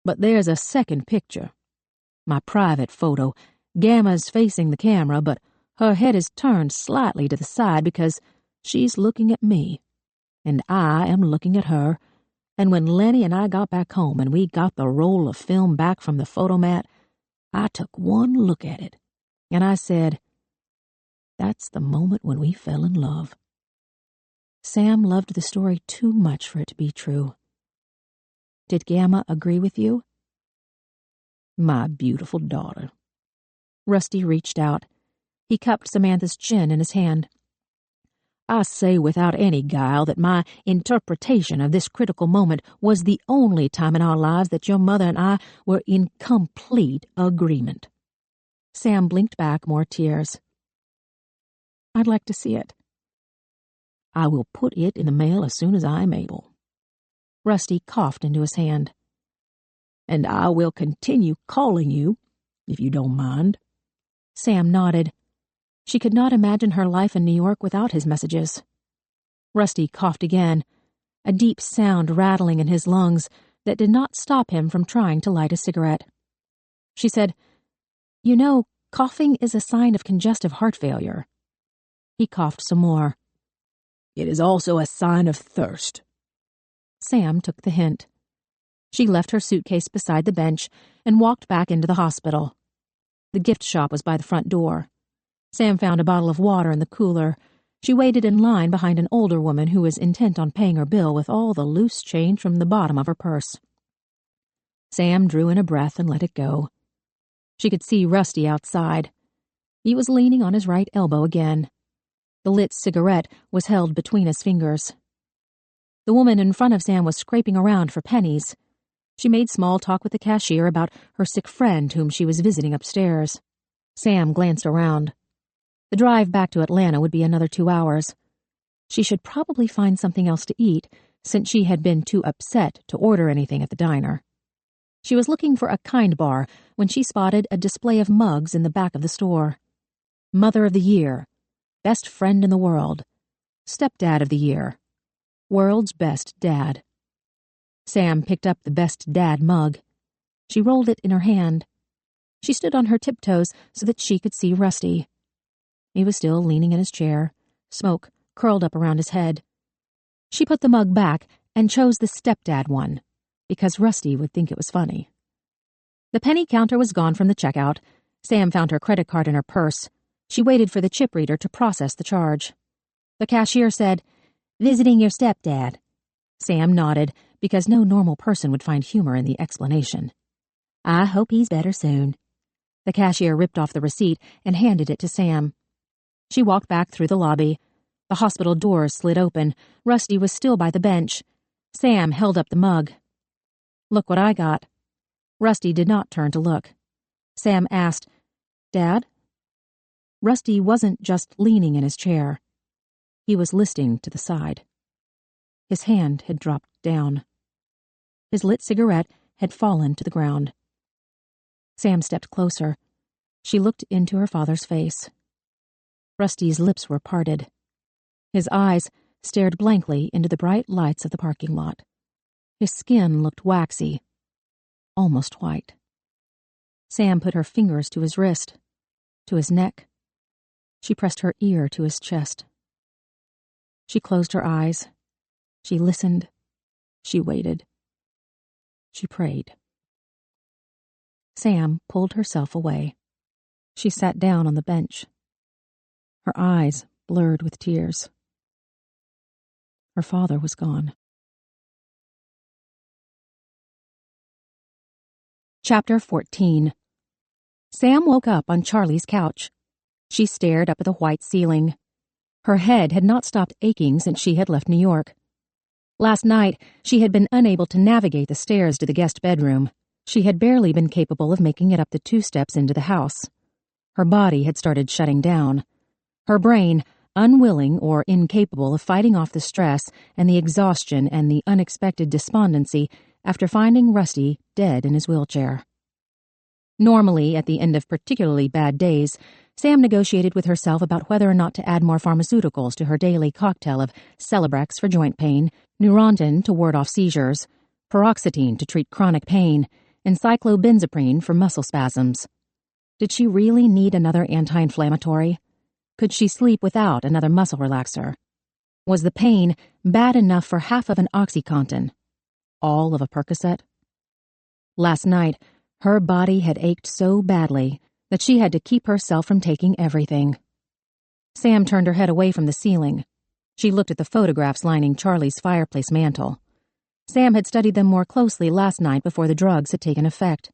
But there's a second picture. My private photo. Gamma's facing the camera, but her head is turned slightly to the side because she's looking at me, and I am looking at her. And when Lenny and I got back home and we got the roll of film back from the photomat, I took one look at it, and I said, that's the moment when we fell in love. Sam loved the story too much for it to be true. Did Gamma agree with you? My beautiful daughter. Rusty reached out. He cupped Samantha's chin in his hand. I say without any guile that my interpretation of this critical moment was the only time in our lives that your mother and I were in complete agreement. Sam blinked back more tears. I'd like to see it. I will put it in the mail as soon as I am able. Rusty coughed into his hand. And I will continue calling you, if you don't mind. Sam nodded. She could not imagine her life in New York without his messages. Rusty coughed again, a deep sound rattling in his lungs that did not stop him from trying to light a cigarette. She said, You know, coughing is a sign of congestive heart failure. He coughed some more. It is also a sign of thirst. Sam took the hint. She left her suitcase beside the bench and walked back into the hospital. The gift shop was by the front door. Sam found a bottle of water in the cooler. She waited in line behind an older woman who was intent on paying her bill with all the loose change from the bottom of her purse. Sam drew in a breath and let it go. She could see Rusty outside. He was leaning on his right elbow again. The lit cigarette was held between his fingers. The woman in front of Sam was scraping around for pennies. She made small talk with the cashier about her sick friend whom she was visiting upstairs. Sam glanced around. The drive back to Atlanta would be another 2 hours. She should probably find something else to eat, since she had been too upset to order anything at the diner. She was looking for a Kind bar when she spotted a display of mugs in the back of the store. Mother of the Year, Best Friend in the World, Stepdad of the Year, World's Best Dad. Sam picked up the Best Dad mug. She rolled it in her hand. She stood on her tiptoes so that she could see Rusty. He was still leaning in his chair, smoke curled up around his head. She put the mug back and chose the Stepdad one, because Rusty would think it was funny. The penny counter was gone from the checkout. Sam found her credit card in her purse. She waited for the chip reader to process the charge. The cashier said, "Visiting your stepdad." Sam nodded, because no normal person would find humor in the explanation. "I hope he's better soon." The cashier ripped off the receipt and handed it to Sam. She walked back through the lobby. The hospital doors slid open. Rusty was still by the bench. Sam held up the mug. "Look what I got." Rusty did not turn to look. Sam asked, "Dad?" Rusty wasn't just leaning in his chair. He was listing to the side. His hand had dropped down. His lit cigarette had fallen to the ground. Sam stepped closer. She looked into her father's face. Rusty's lips were parted. His eyes stared blankly into the bright lights of the parking lot. His skin looked waxy, almost white. Sam put her fingers to his wrist, to his neck. She pressed her ear to his chest. She closed her eyes. She listened. She waited. She prayed. Sam pulled herself away. She sat down on the bench. Her eyes blurred with tears. Her father was gone. Chapter 14. Sam woke up on Charlie's couch. She stared up at the white ceiling. Her head had not stopped aching since she had left New York. Last night, she had been unable to navigate the stairs to the guest bedroom. She had barely been capable of making it up the 2 steps into the house. Her body had started shutting down. Her brain, unwilling or incapable of fighting off the stress and the exhaustion and the unexpected despondency after finding Rusty dead in his wheelchair. Normally, at the end of particularly bad days, Sam negotiated with herself about whether or not to add more pharmaceuticals to her daily cocktail of Celebrex for joint pain, Neurontin to ward off seizures, paroxetine to treat chronic pain, and cyclobenzaprine for muscle spasms. Did she really need another anti-inflammatory? Could she sleep without another muscle relaxer? Was the pain bad enough for half of an OxyContin? All of a Percocet? Last night, her body had ached so badly that she had to keep herself from taking everything. Sam turned her head away from the ceiling. She looked at the photographs lining Charlie's fireplace mantel. Sam had studied them more closely last night before the drugs had taken effect.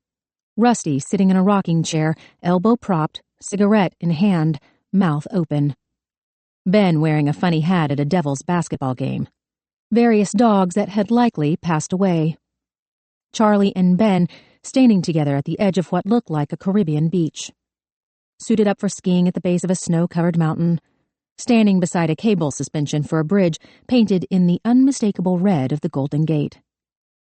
Rusty sitting in a rocking chair, elbow propped, cigarette in hand, mouth open. Ben wearing a funny hat at a Devils basketball game. Various dogs that had likely passed away. Charlie and Ben standing together at the edge of what looked like a Caribbean beach. Suited up for skiing at the base of a snow-covered mountain. Standing beside a cable suspension for a bridge painted in the unmistakable red of the Golden Gate.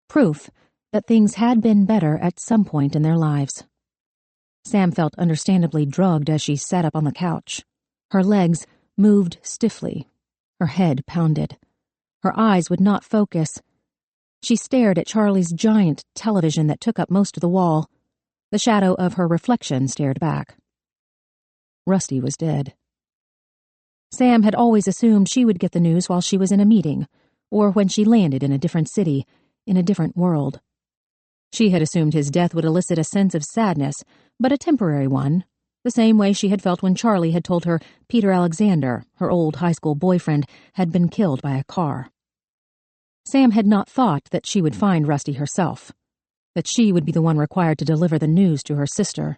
Proof that things had been better at some point in their lives. Sam felt understandably drugged as she sat up on the couch. Her legs moved stiffly. Her head pounded. Her eyes would not focus. She stared at Charlie's giant television that took up most of the wall. The shadow of her reflection stared back. Rusty was dead. Sam had always assumed she would get the news while she was in a meeting, or when she landed in a different city, in a different world. She had assumed his death would elicit a sense of sadness, but a temporary one, the same way she had felt when Charlie had told her Peter Alexander, her old high school boyfriend, had been killed by a car. Sam had not thought that she would find Rusty herself, that she would be the one required to deliver the news to her sister,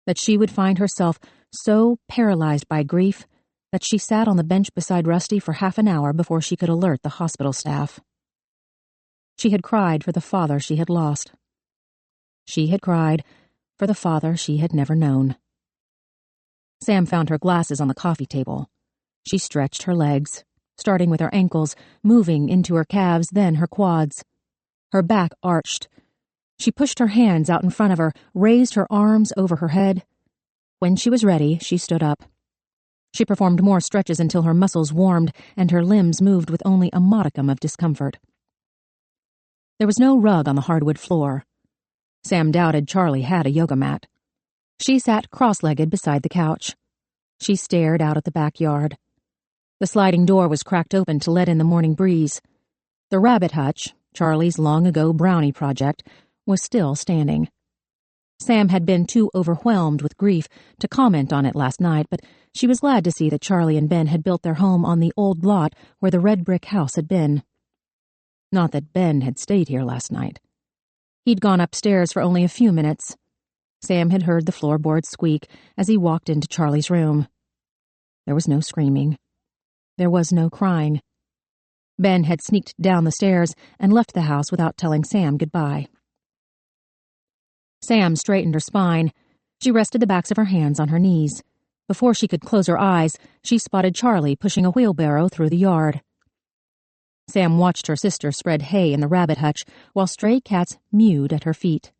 that she would find herself so paralyzed by grief that she sat on the bench beside Rusty for half an hour before she could alert the hospital staff. She had cried for the father she had lost. She had cried for the father she had never known. Sam found her glasses on the coffee table. She stretched her legs, starting with her ankles, moving into her calves, then her quads. Her back arched. She pushed her hands out in front of her, raised her arms over her head. When she was ready, she stood up. She performed more stretches until her muscles warmed and her limbs moved with only a modicum of discomfort. There was no rug on the hardwood floor. Sam doubted Charlie had a yoga mat. She sat cross-legged beside the couch. She stared out at the backyard. The sliding door was cracked open to let in the morning breeze. The rabbit hutch, Charlie's long-ago brownie project, was still standing. Sam had been too overwhelmed with grief to comment on it last night, but she was glad to see that Charlie and Ben had built their home on the old lot where the red brick house had been. Not that Ben had stayed here last night. He'd gone upstairs for only a few minutes. Sam had heard the floorboards squeak as he walked into Charlie's room. There was no screaming. There was no crying. Ben had sneaked down the stairs and left the house without telling Sam goodbye. Sam straightened her spine. She rested the backs of her hands on her knees. Before she could close her eyes, she spotted Charlie pushing a wheelbarrow through the yard. Sam watched her sister spread hay in the rabbit hutch while stray cats mewed at her feet.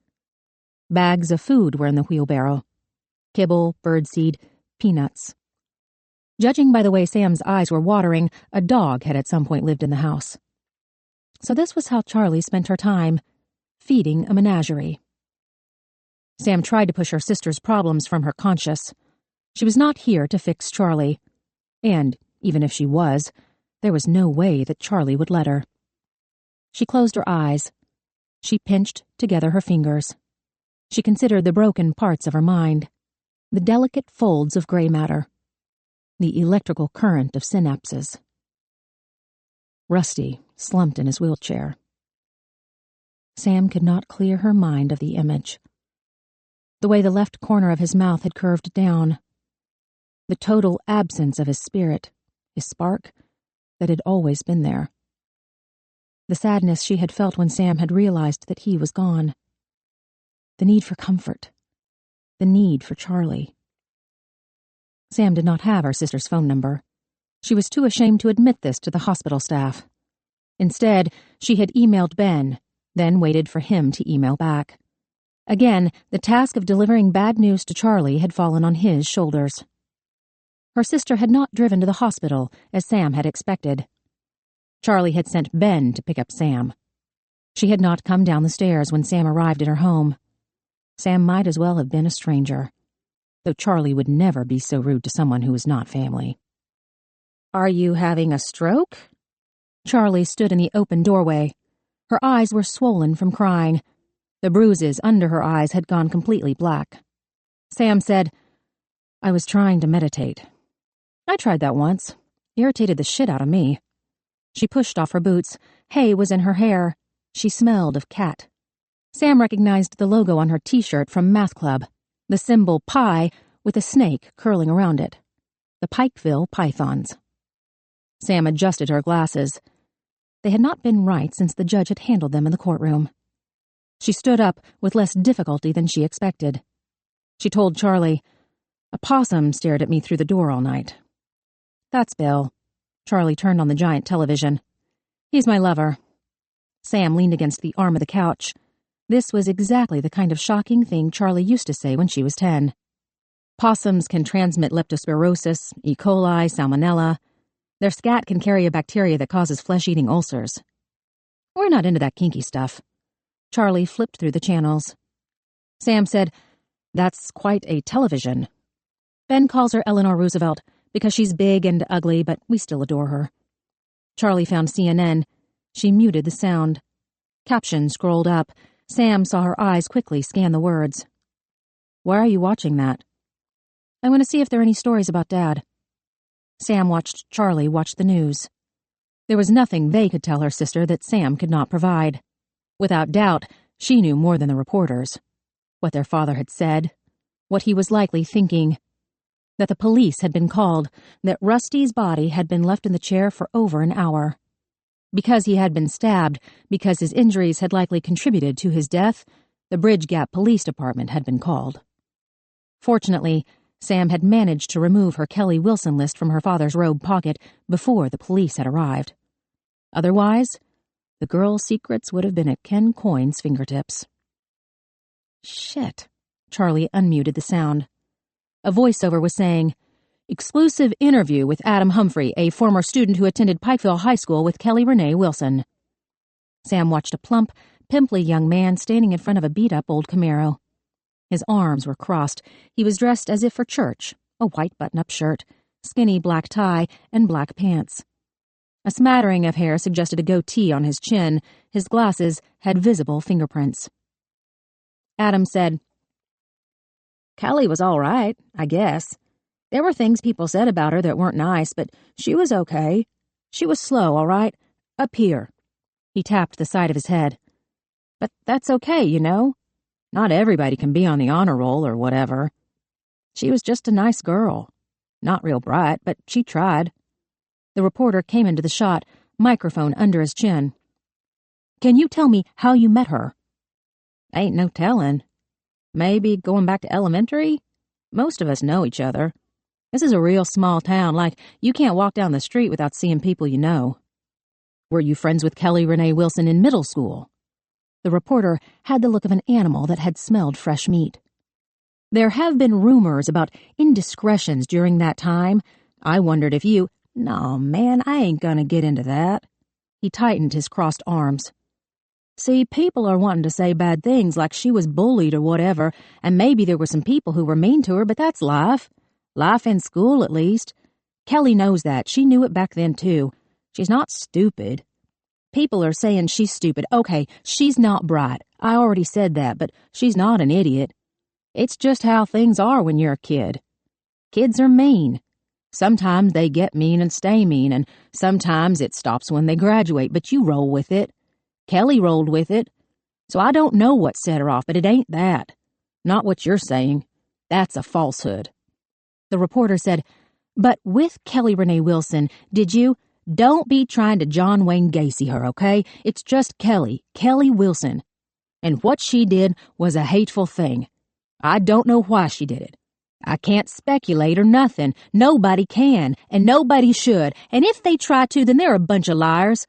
Bags of food were in the wheelbarrow. Kibble, birdseed, peanuts. Judging by the way Sam's eyes were watering, a dog had at some point lived in the house. So this was how Charlie spent her time, feeding a menagerie. Sam tried to push her sister's problems from her conscience. She was not here to fix Charlie. And, even if she was, there was no way that Charlie would let her. She closed her eyes. She pinched together her fingers. She considered the broken parts of her mind, the delicate folds of gray matter, the electrical current of synapses. Rusty slumped in his wheelchair. Sam could not clear her mind of the image. the way the left corner of his mouth had curved down. The total absence of his spirit, his spark, that had always been there. The sadness she had felt when Sam had realized that he was gone. The need for comfort. The need for Charlie. Sam did not have her sister's phone number. She was too ashamed to admit this to the hospital staff. Instead, she had emailed Ben, then waited for him to email back. Again, the task of delivering bad news to Charlie had fallen on his shoulders. Her sister had not driven to the hospital, as Sam had expected. Charlie had sent Ben to pick up Sam. She had not come down the stairs when Sam arrived at her home. Sam might as well have been a stranger, though Charlie would never be so rude to someone who was not family. "Are you having a stroke?" Charlie stood in the open doorway. Her eyes were swollen from crying. The bruises under her eyes had gone completely black. Sam said, "I was trying to meditate. I tried that once. Irritated the shit out of me." She pushed off her boots. Hay was in her hair. She smelled of cat. Sam recognized the logo on her t-shirt from Math Club, the symbol pi with a snake curling around it. The Pikeville Pythons. Sam adjusted her glasses. They had not been right since the judge had handled them in the courtroom. She stood up with less difficulty than she expected. She told Charlie, "A possum stared at me through the door all night." "That's Bill." Charlie turned on the giant television. "He's my lover." Sam leaned against the arm of the couch. This was exactly the kind of shocking thing Charlie used to say when she was 10. Possums can transmit leptospirosis, E. coli, salmonella. Their scat can carry a bacteria that causes flesh-eating ulcers. "We're not into that kinky stuff." Charlie flipped through the channels. Sam said, "That's quite a television. Ben calls her Eleanor Roosevelt because she's big and ugly, but we still adore her." Charlie found CNN. She muted the sound. Caption scrolled up. Sam saw her eyes quickly scan the words. "Why are you watching that?" "I want to see if there are any stories about Dad." Sam watched Charlie watch the news. There was nothing they could tell her sister that Sam could not provide. Without doubt, she knew more than the reporters. What their father had said, what he was likely thinking. That the police had been called, that Rusty's body had been left in the chair for over an hour. Because he had been stabbed, because his injuries had likely contributed to his death, the Bridge Gap Police Department had been called. Fortunately, Sam had managed to remove her Kelly Wilson list from her father's robe pocket before the police had arrived. Otherwise, the girl's secrets would have been at Ken Coyne's fingertips. Shit. Charlie unmuted the sound. A voiceover was saying, "Exclusive interview with Adam Humphrey, a former student who attended Pikeville High School with Kelly Renee Wilson." Sam watched a plump, pimply young man standing in front of a beat-up old Camaro. His arms were crossed. He was dressed as if for church, a white button-up shirt, skinny black tie, and black pants. A smattering of hair suggested a goatee on his chin. His glasses had visible fingerprints. Adam said, "Kelly was all right, I guess. There were things people said about her that weren't nice, but she was okay. She was slow, all right? Up here." He tapped the side of his head. "But that's okay, you know? Not everybody can be on the honor roll or whatever. She was just a nice girl. Not real bright, but she tried." The reporter came into the shot, microphone under his chin. "Can you tell me how you met her?" "Ain't no telling. Maybe going back to elementary? Most of us know each other. This is a real small town, like you can't walk down the street without seeing people you know." "Were you friends with Kelly Renee Wilson in middle school?" The reporter had the look of an animal that had smelled fresh meat. "There have been rumors about indiscretions during that time. I wondered if you—" "No, man, I ain't gonna get into that." He tightened his crossed arms. "See, people are wanting to say bad things like she was bullied or whatever, and maybe there were some people who were mean to her, but that's life. Life in school, at least. Kelly knows that. She knew it back then, too. She's not stupid. People are saying she's stupid. Okay, she's not bright. I already said that, but she's not an idiot. It's just how things are when you're a kid. Kids are mean. Sometimes they get mean and stay mean, and sometimes it stops when they graduate, but you roll with it. Kelly rolled with it. So I don't know what set her off, but it ain't that. Not what you're saying. That's a falsehood. The reporter said, But with Kelly Renee Wilson, did you? Don't be trying to John Wayne Gacy her, okay? It's just Kelly Wilson. And what she did was a hateful thing. I don't know why she did it. I can't speculate or nothing. Nobody can, and nobody should. And if they try to, then they're a bunch of liars.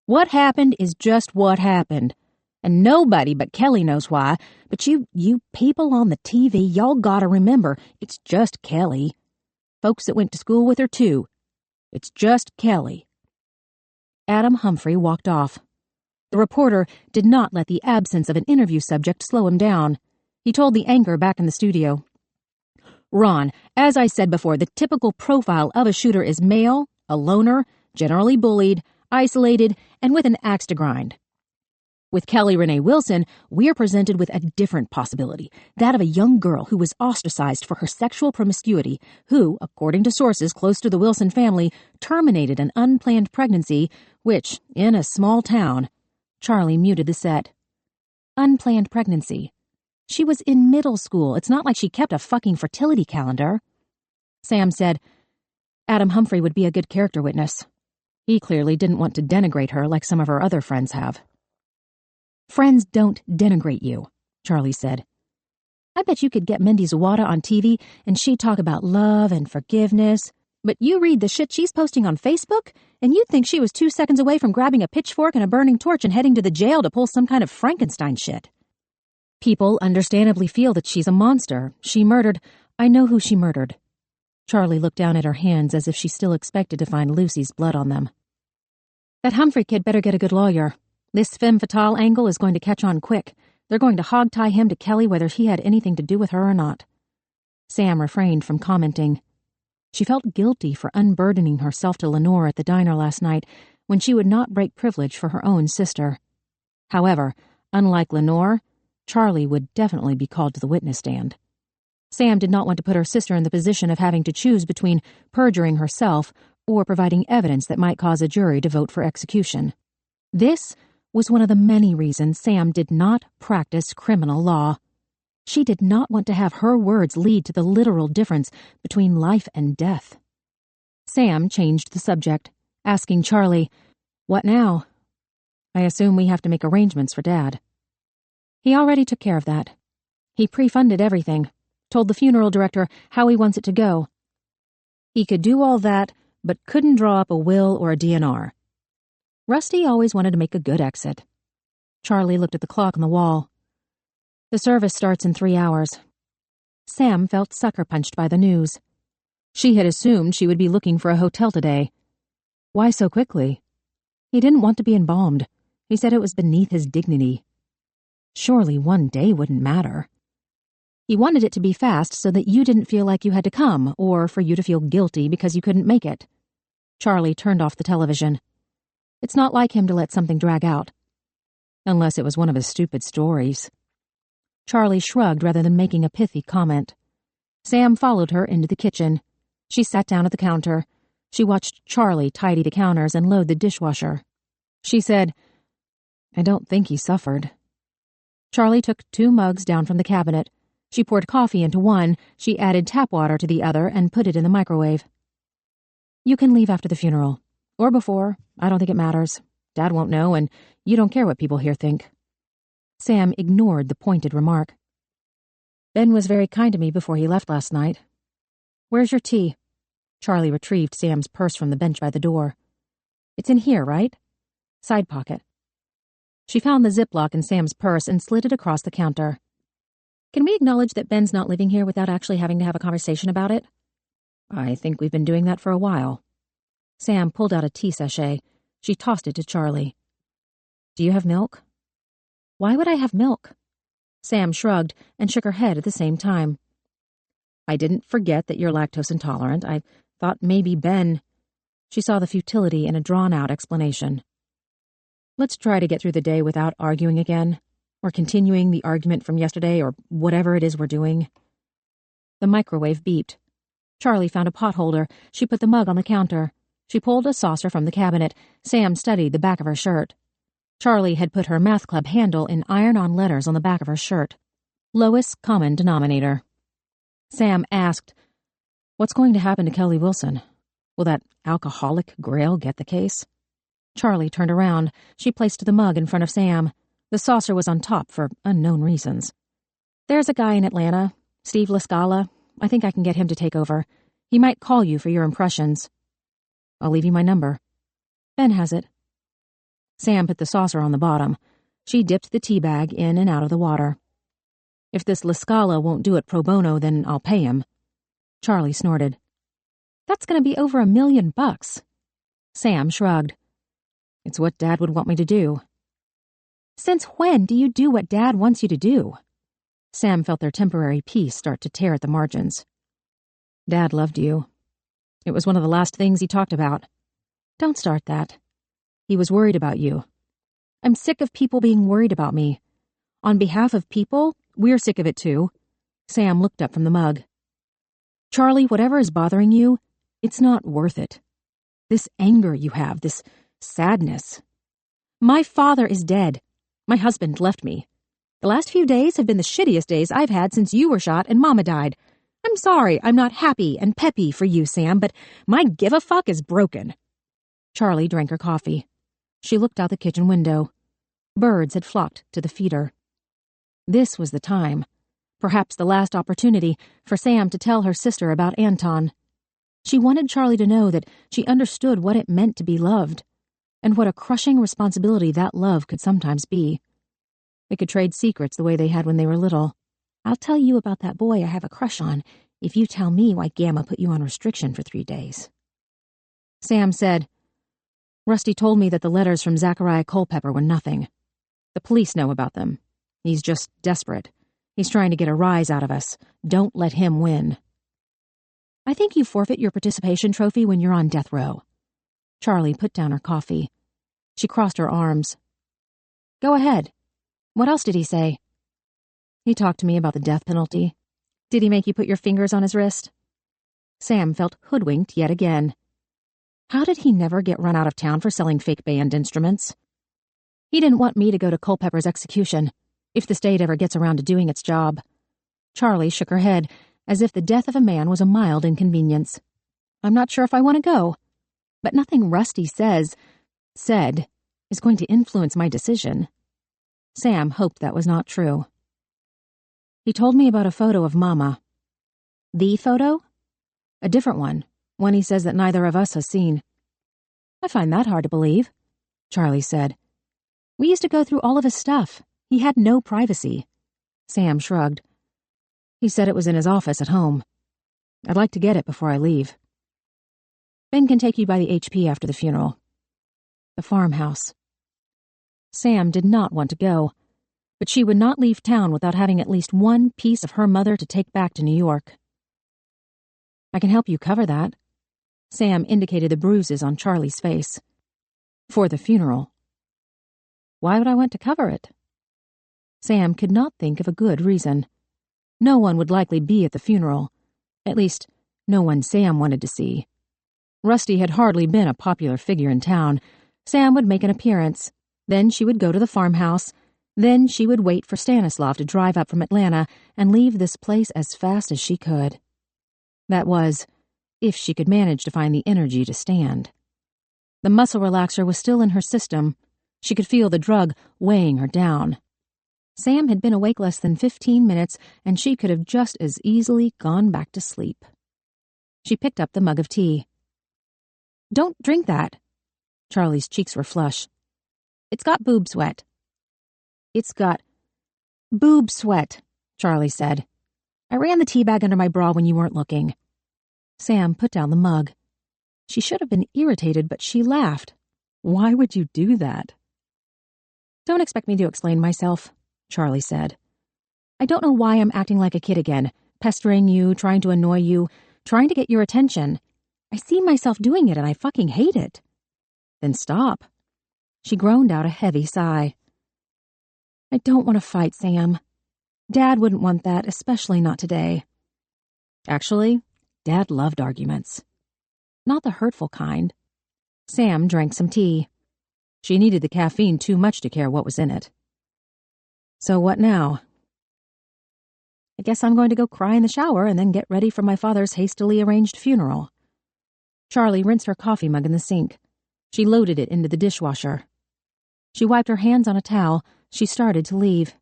What happened is just what happened. And nobody but Kelly knows why. But you people on the TV, y'all gotta remember, it's just Kelly. Folks that went to school with her, too. It's just Kelly. Adam Humphrey walked off. The reporter did not let the absence of an interview subject slow him down. He told the anchor back in the studio, Ron, as I said before, the typical profile of a shooter is male, a loner, generally bullied, isolated, and with an axe to grind. With Kelly Renee Wilson, we are presented with a different possibility, that of a young girl who was ostracized for her sexual promiscuity, who, according to sources close to the Wilson family, terminated an unplanned pregnancy, which, in a small town, Charlie muted the set. Unplanned pregnancy. She was in middle school. It's not like she kept a fucking fertility calendar. Sam said, Adam Humphrey would be a good character witness. He clearly didn't want to denigrate her like some of her other friends have. Friends don't denigrate you, Charlie said. I bet you could get Mindy Zawada on TV and she'd talk about love and forgiveness. But you read the shit she's posting on Facebook, and you'd think she was 2 seconds away from grabbing a pitchfork and a burning torch and heading to the jail to pull some kind of Frankenstein shit. People understandably feel that she's a monster. She murdered. I know who she murdered. Charlie looked down at her hands as if she still expected to find Lucy's blood on them. That Humphrey kid better get a good lawyer. This femme fatale angle is going to catch on quick. They're going to hog-tie him to Kelly whether he had anything to do with her or not. Sam refrained from commenting. She felt guilty for unburdening herself to Lenore at the diner last night when she would not break privilege for her own sister. However, unlike Lenore, Charlie would definitely be called to the witness stand. Sam did not want to put her sister in the position of having to choose between perjuring herself or providing evidence that might cause a jury to vote for execution. This was one of the many reasons Sam did not practice criminal law. She did not want to have her words lead to the literal difference between life and death. Sam changed the subject, asking Charlie, What now? I assume we have to make arrangements for Dad. He already took care of that. He pre-funded everything, told the funeral director how he wants it to go. He could do all that, but couldn't draw up a will or a DNR. Rusty always wanted to make a good exit. Charlie looked at the clock on the wall. The service starts in 3 hours. Sam felt sucker-punched by the news. She had assumed she would be looking for a hotel today. Why so quickly? He didn't want to be embalmed. He said it was beneath his dignity. Surely 1 day wouldn't matter. He wanted it to be fast so that you didn't feel like you had to come, or for you to feel guilty because you couldn't make it. Charlie turned off the television. It's not like him to let something drag out. Unless it was one of his stupid stories. Charlie shrugged rather than making a pithy comment. Sam followed her into the kitchen. She sat down at the counter. She watched Charlie tidy the counters and load the dishwasher. She said, I don't think he suffered. Charlie took 2 mugs down from the cabinet. She poured coffee into one, she added tap water to the other, and put it in the microwave. You can leave after the funeral. Or before. I don't think it matters. Dad won't know, and you don't care what people here think. Sam ignored the pointed remark. Ben was very kind to me before he left last night. Where's your tea? Charlie retrieved Sam's purse from the bench by the door. It's in here, right? Side pocket. She found the Ziploc in Sam's purse and slid it across the counter. Can we acknowledge that Ben's not living here without actually having to have a conversation about it? I think we've been doing that for a while. Sam pulled out a tea sachet. She tossed it to Charlie. Do you have milk? Why would I have milk? Sam shrugged and shook her head at the same time. I didn't forget that you're lactose intolerant. I thought maybe Ben... She saw the futility in a drawn-out explanation. Let's try to get through the day without arguing again, or continuing the argument from yesterday, or whatever it is we're doing. The microwave beeped. Charlie found a pot holder. She put the mug on the counter. She pulled a saucer from the cabinet. Sam studied the back of her shirt. Charlie had put her math club handle in iron-on letters on the back of her shirt. Lowest common denominator. Sam asked, "What's going to happen to Kelly Wilson? Will that alcoholic Grail get the case?" Charlie turned around. She placed the mug in front of Sam. The saucer was on top for unknown reasons. "There's a guy in Atlanta, Steve LaScala. I think I can get him to take over. He might call you for your impressions." "I'll leave you my number." "Ben has it." Sam put the saucer on the bottom. She dipped the tea bag in and out of the water. "If this LaScala won't do it pro bono, then I'll pay him." Charlie snorted. "That's going to be over $1 million." Sam shrugged. "It's what Dad would want me to do." "Since when do you do what Dad wants you to do?" Sam felt their temporary peace start to tear at the margins. "Dad loved you. It was one of the last things he talked about." "Don't start that." "He was worried about you." "I'm sick of people being worried about me. On behalf of people, we're sick of it too." Sam looked up from the mug. "Charlie, whatever is bothering you, it's not worth it. This anger you have, this sadness. My father is dead. My husband left me. The last few days have been the shittiest days I've had since you were shot and Mama died. I'm sorry I'm not happy and peppy for you, Sam, but my give-a-fuck is broken." Charlie drank her coffee. She looked out the kitchen window. Birds had flocked to the feeder. This was the time, perhaps the last opportunity, for Sam to tell her sister about Anton. She wanted Charlie to know that she understood what it meant to be loved, and what a crushing responsibility that love could sometimes be. They could trade secrets the way they had when they were little. "I'll tell you about that boy I have a crush on if you tell me why Gamma put you on restriction for 3 days." Sam said, "Rusty told me that the letters from Zachariah Culpepper were nothing. The police know about them. He's just desperate. He's trying to get a rise out of us. Don't let him win." "I think you forfeit your participation trophy when you're on death row." Charlie put down her coffee. She crossed her arms. "Go ahead. What else did he say?" "He talked to me about the death penalty." "Did he make you put your fingers on his wrist?" Sam felt hoodwinked yet again. How did he never get run out of town for selling fake band instruments? "He didn't want me to go to Culpepper's execution, if the state ever gets around to doing its job." Charlie shook her head, as if the death of a man was a mild inconvenience. "I'm not sure if I want to go. But nothing Rusty said, is going to influence my decision." Sam hoped that was not true. "He told me about a photo of Mama." "The photo?" "A different one he says that neither of us has seen." "I find that hard to believe," Charlie said. "We used to go through all of his stuff. He had no privacy." Sam shrugged. "He said it was in his office at home. I'd like to get it before I leave." "Ben can take you by the HP after the funeral." "The farmhouse." Sam did not want to go, but she would not leave town without having at least one piece of her mother to take back to New York. "I can help you cover that." Sam indicated the bruises on Charlie's face. "For the funeral." "Why would I want to cover it?" Sam could not think of a good reason. No one would likely be at the funeral. At least, no one Sam wanted to see. Rusty had hardly been a popular figure in town. Sam would make an appearance. Then she would go to the farmhouse. Then she would wait for Stanislav to drive up from Atlanta and leave this place as fast as she could. That was, if she could manage to find the energy to stand. The muscle relaxer was still in her system. She could feel the drug weighing her down. Sam had been awake less than 15 minutes, and she could have just as easily gone back to sleep. She picked up the mug of tea. "Don't drink that." Charlie's cheeks were flush. "It's got boob sweat." "It's got boob sweat," Charlie said. "I ran the tea bag under my bra when you weren't looking." Sam put down the mug. She should have been irritated, but she laughed. "Why would you do that?" "Don't expect me to explain myself," Charlie said. "I don't know why I'm acting like a kid again, pestering you, trying to annoy you, trying to get your attention. I see myself doing it and I fucking hate it." "Then stop." She groaned out a heavy sigh. "I don't want to fight, Sam. Dad wouldn't want that, especially not today." Actually, Dad loved arguments. Not the hurtful kind. Sam drank some tea. She needed the caffeine too much to care what was in it. "So what now?" I guess I'm going to go cry in the shower and then get ready for my father's hastily arranged funeral. Charlie rinsed her coffee mug in the sink. She loaded it into the dishwasher. She wiped her hands on a towel. She started to leave.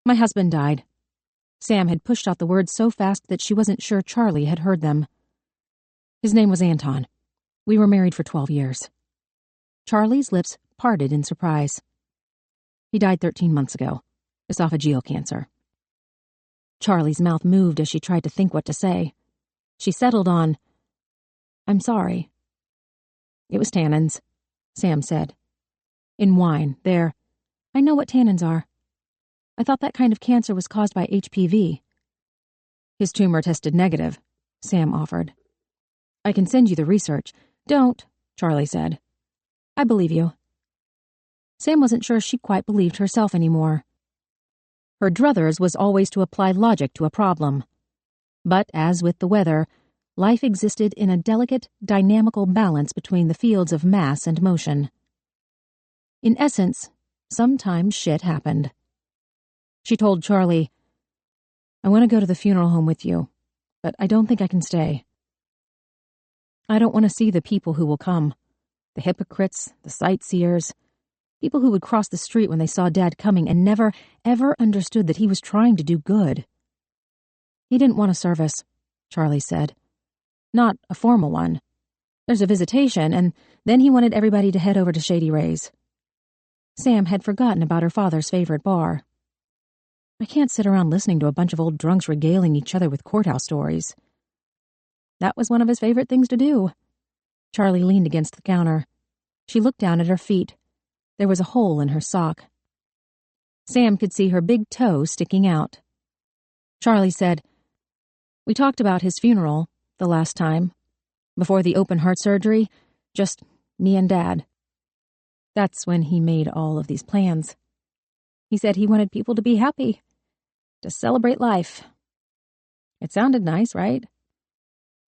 My husband died. Sam had pushed out the words so fast that she wasn't sure Charlie had heard them. His name was Anton. We were married for 12 years. Charlie's lips parted in surprise. He died 13 months ago. Esophageal cancer. Charlie's mouth moved as she tried to think what to say. She settled on, I'm sorry. It was tannins, Sam said. In wine, there. I know what tannins are. I thought that kind of cancer was caused by HPV. His tumor tested negative, Sam offered. I can send you the research. Don't, Charlie said. I believe you. Sam wasn't sure she quite believed herself anymore. Her druthers was always to apply logic to a problem. But as with the weather, life existed in a delicate, dynamical balance between the fields of mass and motion. In essence, sometimes shit happened. She told Charlie, I want to go to the funeral home with you, but I don't think I can stay. I don't want to see the people who will come. The hypocrites, the sightseers, people who would cross the street when they saw Dad coming and never, ever understood that he was trying to do good. He didn't want a service, Charlie said. Not a formal one. There's a visitation, and then he wanted everybody to head over to Shady Rays. Sam had forgotten about her father's favorite bar. I can't sit around listening to a bunch of old drunks regaling each other with courthouse stories. That was one of his favorite things to do. Charlie leaned against the counter. She looked down at her feet. There was a hole in her sock. Sam could see her big toe sticking out. Charlie said, We talked about his funeral the last time, before the open heart surgery, just me and Dad. That's when he made all of these plans. He said he wanted people to be happy, to celebrate life. It sounded nice, right?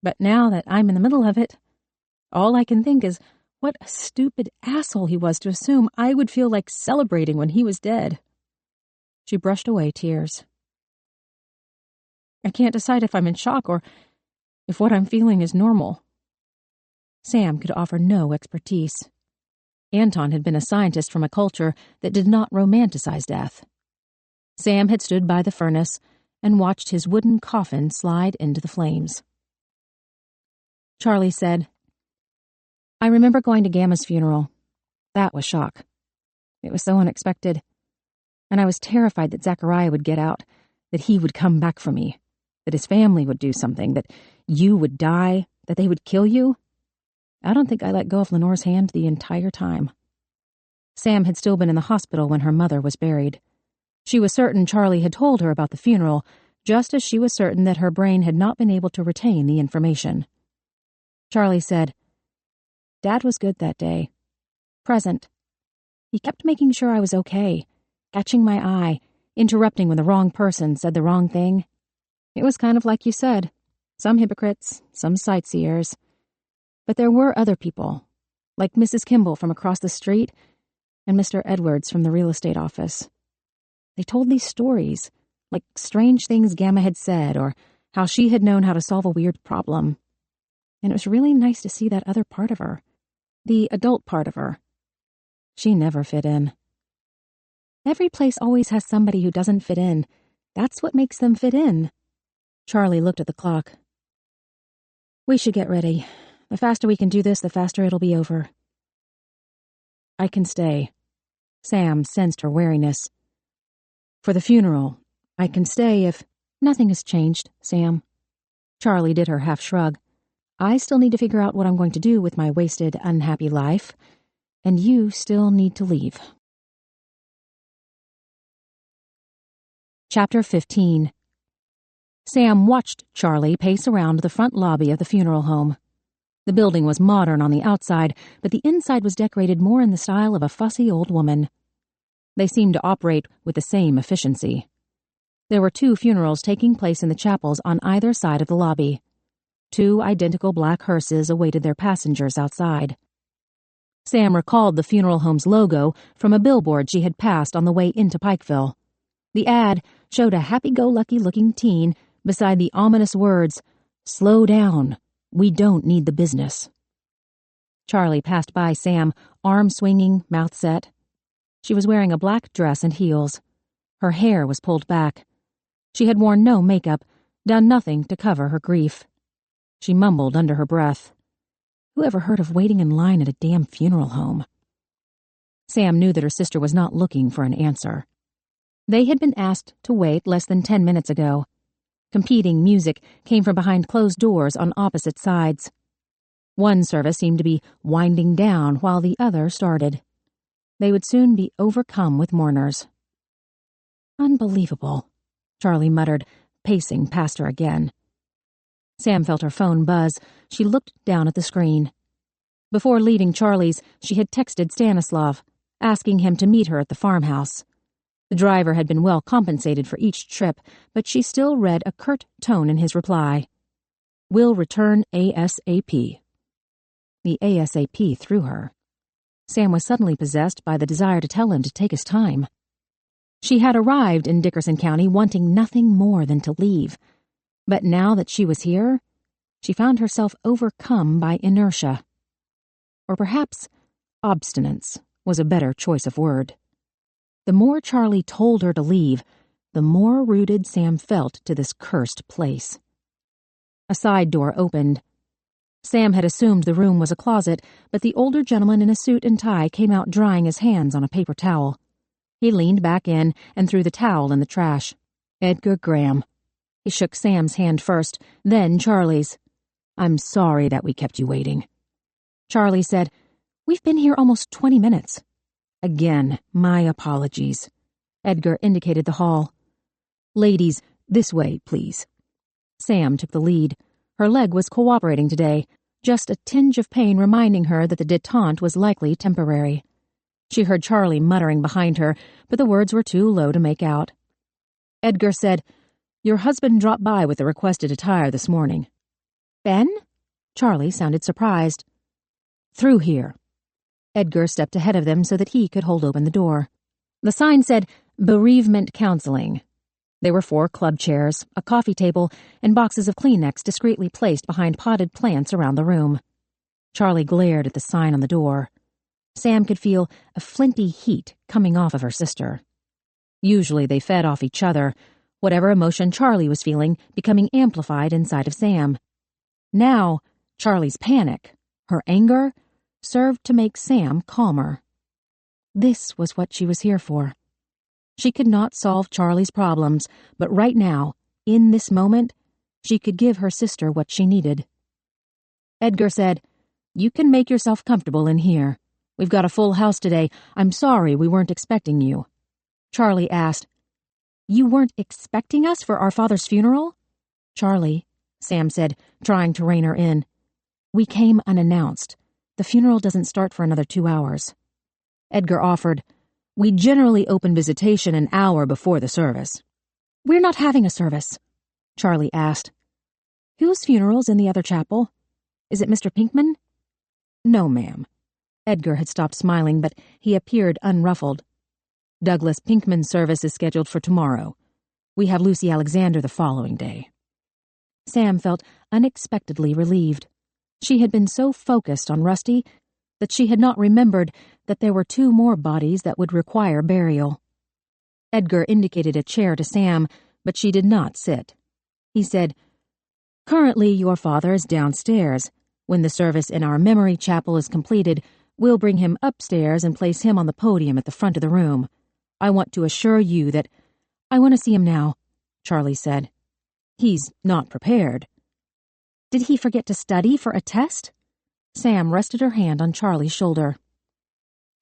But now that I'm in the middle of it, all I can think is what a stupid asshole he was to assume I would feel like celebrating when he was dead. She brushed away tears. I can't decide if I'm in shock or if what I'm feeling is normal. Sam could offer no expertise. Anton had been a scientist from a culture that did not romanticize death. Sam had stood by the furnace and watched his wooden coffin slide into the flames. Charlie said, I remember going to Gamma's funeral. That was shock. It was so unexpected. And I was terrified that Zachariah would get out, that he would come back for me, that his family would do something, that you would die, that they would kill you. I don't think I let go of Lenore's hand the entire time. Sam had still been in the hospital when her mother was buried. She was certain Charlie had told her about the funeral, just as she was certain that her brain had not been able to retain the information. Charlie said, Dad was good that day. Present. He kept making sure I was okay, catching my eye, interrupting when the wrong person said the wrong thing. It was kind of like you said, some hypocrites, some sightseers. But there were other people, like Mrs. Kimball from across the street and Mr. Edwards from the real estate office. They told these stories, like strange things Gamma had said or how she had known how to solve a weird problem. And it was really nice to see that other part of her, the adult part of her. She never fit in. Every place always has somebody who doesn't fit in. That's what makes them fit in. Charlie looked at the clock. We should get ready. The faster we can do this, the faster it'll be over. I can stay. Sam sensed her wariness. For the funeral, I can stay if... Nothing has changed, Sam. Charlie did her half-shrug. I still need to figure out what I'm going to do with my wasted, unhappy life, and you still need to leave. Chapter 15. Sam watched Charlie pace around the front lobby of the funeral home. The building was modern on the outside, but the inside was decorated more in the style of a fussy old woman. They seemed to operate with the same efficiency. There were 2 funerals taking place in the chapels on either side of the lobby. 2 identical black hearses awaited their passengers outside. Sam recalled the funeral home's logo from a billboard she had passed on the way into Pikeville. The ad showed a happy-go-lucky-looking teen beside the ominous words, "Slow down. We don't need the business." Charlie passed by Sam, arm swinging, mouth set. She was wearing a black dress and heels. Her hair was pulled back. She had worn no makeup, done nothing to cover her grief. She mumbled under her breath. Who ever heard of waiting in line at a damn funeral home? Sam knew that her sister was not looking for an answer. They had been asked to wait less than 10 minutes ago. Competing music came from behind closed doors on opposite sides. One service seemed to be winding down while the other started. They would soon be overcome with mourners. Unbelievable, Charlie muttered, pacing past her again. Sam felt her phone buzz. She looked down at the screen. Before leaving Charlie's, she had texted Stanislav, asking him to meet her at the farmhouse. The driver had been well compensated for each trip, but she still read a curt tone in his reply. "Will return ASAP." The ASAP threw her. Sam was suddenly possessed by the desire to tell him to take his time. She had arrived in Dickerson County wanting nothing more than to leave. But now that she was here, she found herself overcome by inertia. Or perhaps obstinance was a better choice of word. The more Charlie told her to leave, the more rooted Sam felt to this cursed place. A side door opened. Sam had assumed the room was a closet, but the older gentleman in a suit and tie came out drying his hands on a paper towel. He leaned back in and threw the towel in the trash. "Edgar Graham." He shook Sam's hand first, then Charlie's. "I'm sorry that we kept you waiting." Charlie said, "We've been here almost 20 minutes. "Again, my apologies." Edgar indicated the hall. "Ladies, this way, please." Sam took the lead. Her leg was cooperating today, just a tinge of pain reminding her that the detente was likely temporary. She heard Charlie muttering behind her, but the words were too low to make out. Edgar said, "Your husband dropped by with the requested attire this morning." "Ben?" Charlie sounded surprised. "Through here." Edgar stepped ahead of them so that he could hold open the door. The sign said, "Bereavement Counseling." There were 4 club chairs, a coffee table, and boxes of Kleenex discreetly placed behind potted plants around the room. Charlie glared at the sign on the door. Sam could feel a flinty heat coming off of her sister. Usually they fed off each other, whatever emotion Charlie was feeling becoming amplified inside of Sam. Now, Charlie's panic, her anger, served to make Sam calmer. This was what she was here for. She could not solve Charlie's problems, but right now, in this moment, she could give her sister what she needed. Edgar said, "You can make yourself comfortable in here. We've got a full house today. I'm sorry we weren't expecting you." Charlie asked, "You weren't expecting us for our father's funeral?" "Charlie," Sam said, trying to rein her in. "We came unannounced. The funeral doesn't start for another 2 hours." Edgar offered, "We generally open visitation an hour before the service." "We're not having a service," Charlie asked. "Whose funeral's in the other chapel? Is it Mr. Pinkman?" "No, ma'am." Edgar had stopped smiling, but he appeared unruffled. "Douglas Pinkman's service is scheduled for tomorrow. We have Lucy Alexander the following day." Sam felt unexpectedly relieved. She had been so focused on Rusty that she had not remembered that there were 2 more bodies that would require burial. Edgar indicated a chair to Sam, but she did not sit. He said, "Currently your father is downstairs. When the service in our memory chapel is completed, we'll bring him upstairs and place him on the podium at the front of the room. I want to assure you that—" "I want to see him now," Charlie said. "He's not prepared." "Did he forget to study for a test?" Sam rested her hand on Charlie's shoulder.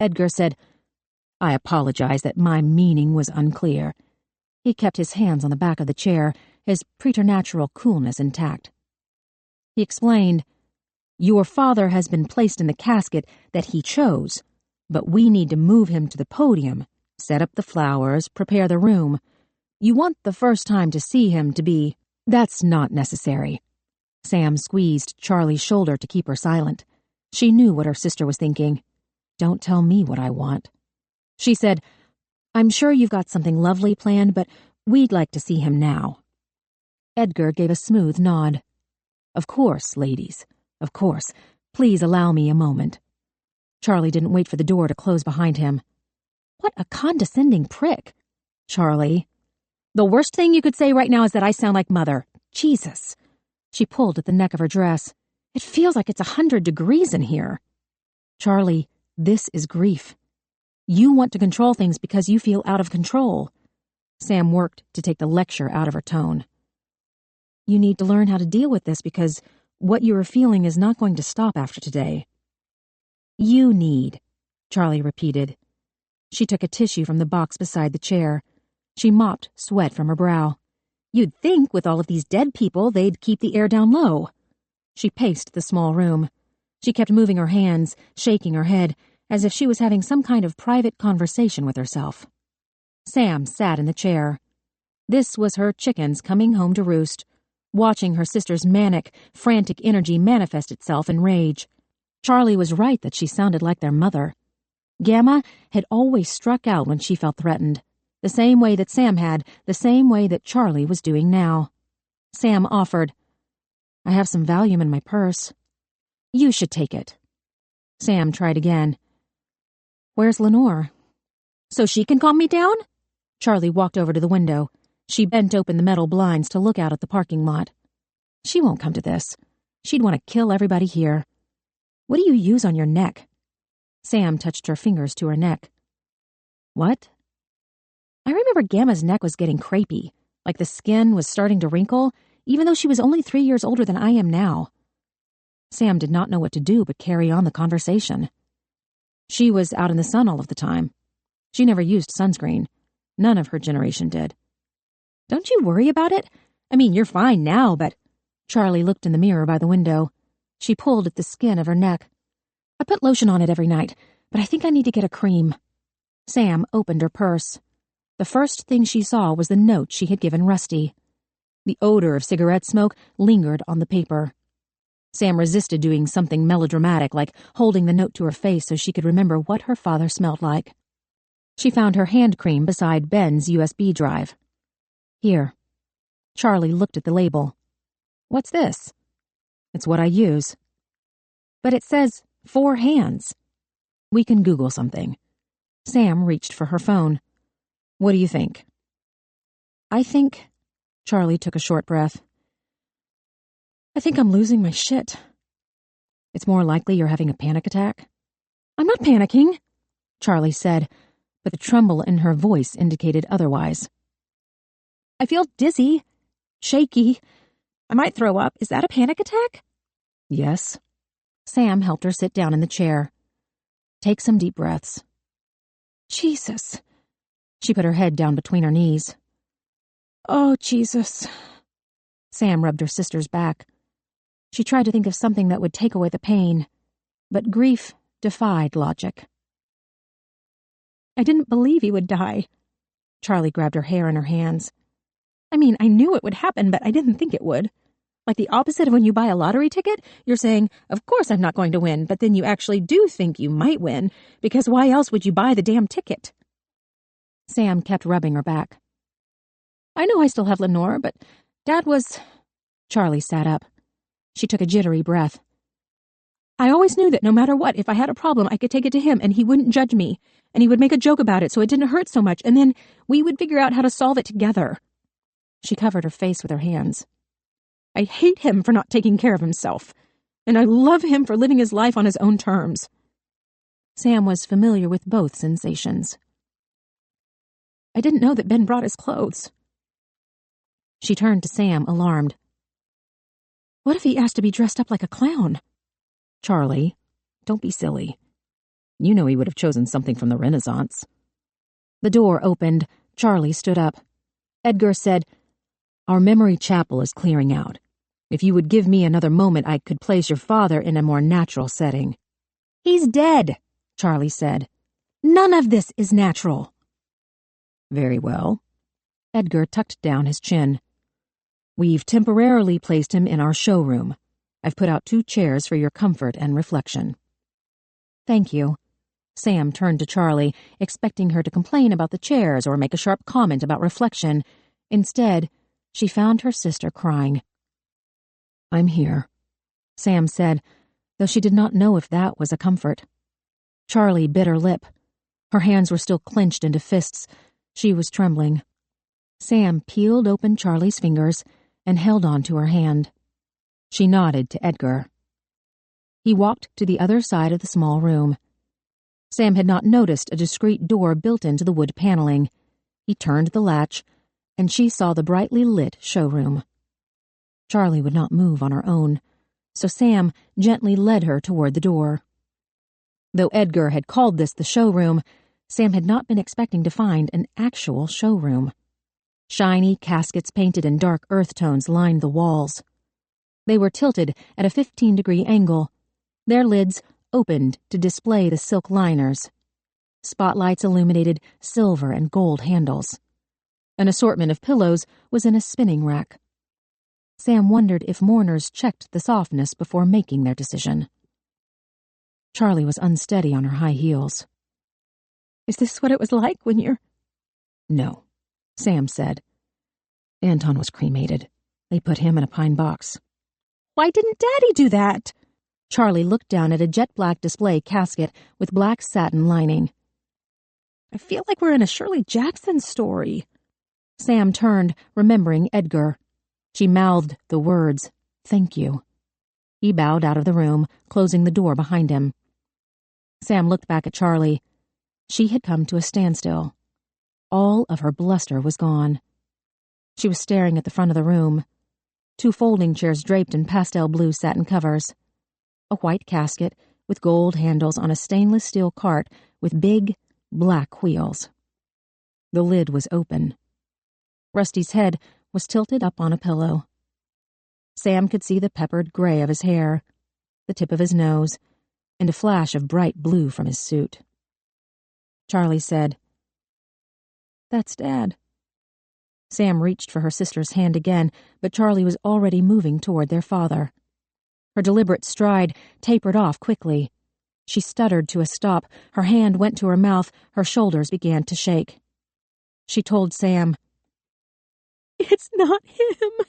Edgar said, "I apologize that my meaning was unclear." He kept his hands on the back of the chair, his preternatural coolness intact. He explained, "Your father has been placed in the casket that he chose, but we need to move him to the podium, set up the flowers, prepare the room. You want the first time to see him to be—" "That's not necessary." Sam squeezed Charlie's shoulder to keep her silent. She knew what her sister was thinking. "Don't tell me what I want." She said, "I'm sure you've got something lovely planned, but We'd like to see him now." Edgar gave a smooth nod. "Of course, ladies. Of course. Please allow me a moment." Charlie didn't wait for the door to close behind him. "What a condescending prick." "Charlie, the worst thing you could say right now is that I sound like Mother. Jesus." She pulled at the neck of her dress. "It feels like it's 100 degrees in here." "Charlie, this is grief. You want to control things because you feel out of control." Sam worked to take the lecture out of her tone. "You need to learn how to deal with this because what you are feeling is not going to stop after today." "You need," Charlie repeated. She took a tissue from the box beside the chair. She mopped sweat from her brow. "You'd think with all of these dead people they'd keep the air down low." She paced the small room. She kept moving her hands, shaking her head, as if she was having some kind of private conversation with herself. Sam sat in the chair. This was her chickens coming home to roost, watching her sister's manic, frantic energy manifest itself in rage. Charlie was right that she sounded like their mother. Gamma had always struck out when she felt threatened, the same way that Sam had, the same way that Charlie was doing now. Sam offered, "I have some Valium in my purse." "You should take it." Sam tried again. "Where's Lenore?" "So she can calm me down?" Charlie walked over to the window. She bent open the metal blinds to look out at the parking lot. "She won't come to this. She'd want to kill everybody here. What do you use on your neck?" Sam touched her fingers to her neck. "What?" "I remember Gamma's neck was getting crepey, like the skin was starting to wrinkle, even though she was only 3 years older than I am now." Sam did not know what to do but carry on the conversation. She was out in the sun all of the time. She never used sunscreen. None of her generation did. "Don't you worry about it? I mean, you're fine now, but—" Charlie looked in the mirror by the window. She pulled at the skin of her neck. "I put lotion on it every night, but I think I need to get a cream." Sam opened her purse. The first thing she saw was the note she had given Rusty. The odor of cigarette smoke lingered on the paper. Sam resisted doing something melodramatic like holding the note to her face so she could remember what her father smelled like. She found her hand cream beside Ben's USB drive. "Here." Charlie looked at the label. "What's this?" "It's what I use." "But it says 4 hands." "We can Google something." Sam reached for her phone. "What do you think?" "I think—" Charlie took a short breath. "I think I'm losing my shit." "It's more likely you're having a panic attack." "I'm not panicking," Charlie said, but the tremble in her voice indicated otherwise. "I feel dizzy, shaky. I might throw up. Is that a panic attack?" "Yes." Sam helped her sit down in the chair. "Take some deep breaths." "Jesus." She put her head down between her knees. "Oh, Jesus." Sam rubbed her sister's back. She tried to think of something that would take away the pain, but grief defied logic. "I didn't believe he would die." Charlie grabbed her hair in her hands. "I mean, I knew it would happen, but I didn't think it would. Like the opposite of when you buy a lottery ticket, you're saying, of course I'm not going to win, but then you actually do think you might win, because why else would you buy the damn ticket?" Sam kept rubbing her back. "I know I still have Lenore, but Dad was—" Charlie sat up. She took a jittery breath. "I always knew that no matter what, if I had a problem, I could take it to him and he wouldn't judge me, and he would make a joke about it so it didn't hurt so much, and then we would figure out how to solve it together." She covered her face with her hands. "I hate him for not taking care of himself, and I love him for living his life on his own terms." Sam was familiar with both sensations. "I didn't know that Ben brought his clothes." She turned to Sam, alarmed. "What if he asked to be dressed up like a clown?" "Charlie, don't be silly. You know he would have chosen something from the Renaissance." The door opened. Charlie stood up. Edgar said, "Our memory chapel is clearing out. If you would give me another moment, I could place your father in a more natural setting." "He's dead," Charlie said. "None of this is natural." "Very well." Edgar tucked down his chin. "We've temporarily placed him in our showroom. I've put out 2 chairs for your comfort and reflection." "Thank you." Sam turned to Charlie, expecting her to complain about the chairs or make a sharp comment about reflection, Instead, she found her sister crying. "I'm here," Sam said, though she did not know if that was a comfort. Charlie bit her lip. Her hands were still clenched into fists. She was trembling. Sam peeled open Charlie's fingers and held on to her hand. She nodded to Edgar. He walked to the other side of the small room. Sam had not noticed a discreet door built into the wood paneling. He turned the latch, and she saw the brightly lit showroom. Charlie would not move on her own, so Sam gently led her toward the door. Though Edgar had called this the showroom, Sam had not been expecting to find an actual showroom. Shiny caskets painted in dark earth tones lined the walls. They were tilted at a 15-degree angle. Their lids opened to display the silk liners. Spotlights illuminated silver and gold handles. An assortment of pillows was in a spinning rack. Sam wondered if mourners checked the softness before making their decision. Charlie was unsteady on her high heels. "Is this what it was like when you're—" "No," Sam said. "Anton was cremated. They put him in a pine box." "Why didn't Daddy do that?" Charlie looked down at a jet-black display casket with black satin lining. "I feel like we're in a Shirley Jackson story." Sam turned, remembering Edgar. She mouthed the words, "Thank you." He bowed out of the room, closing the door behind him. Sam looked back at Charlie. She had come to a standstill. All of her bluster was gone. She was staring at the front of the room. 2 folding chairs draped in pastel blue satin covers. A white casket with gold handles on a stainless steel cart with big, black wheels. The lid was open. Rusty's head was tilted up on a pillow. Sam could see the peppered gray of his hair, the tip of his nose, and a flash of bright blue from his suit. Charlie said, "That's Dad." Sam reached for her sister's hand again, but Charlie was already moving toward their father. Her deliberate stride tapered off quickly. She stuttered to a stop, her hand went to her mouth, her shoulders began to shake. She told Sam, "It's not him."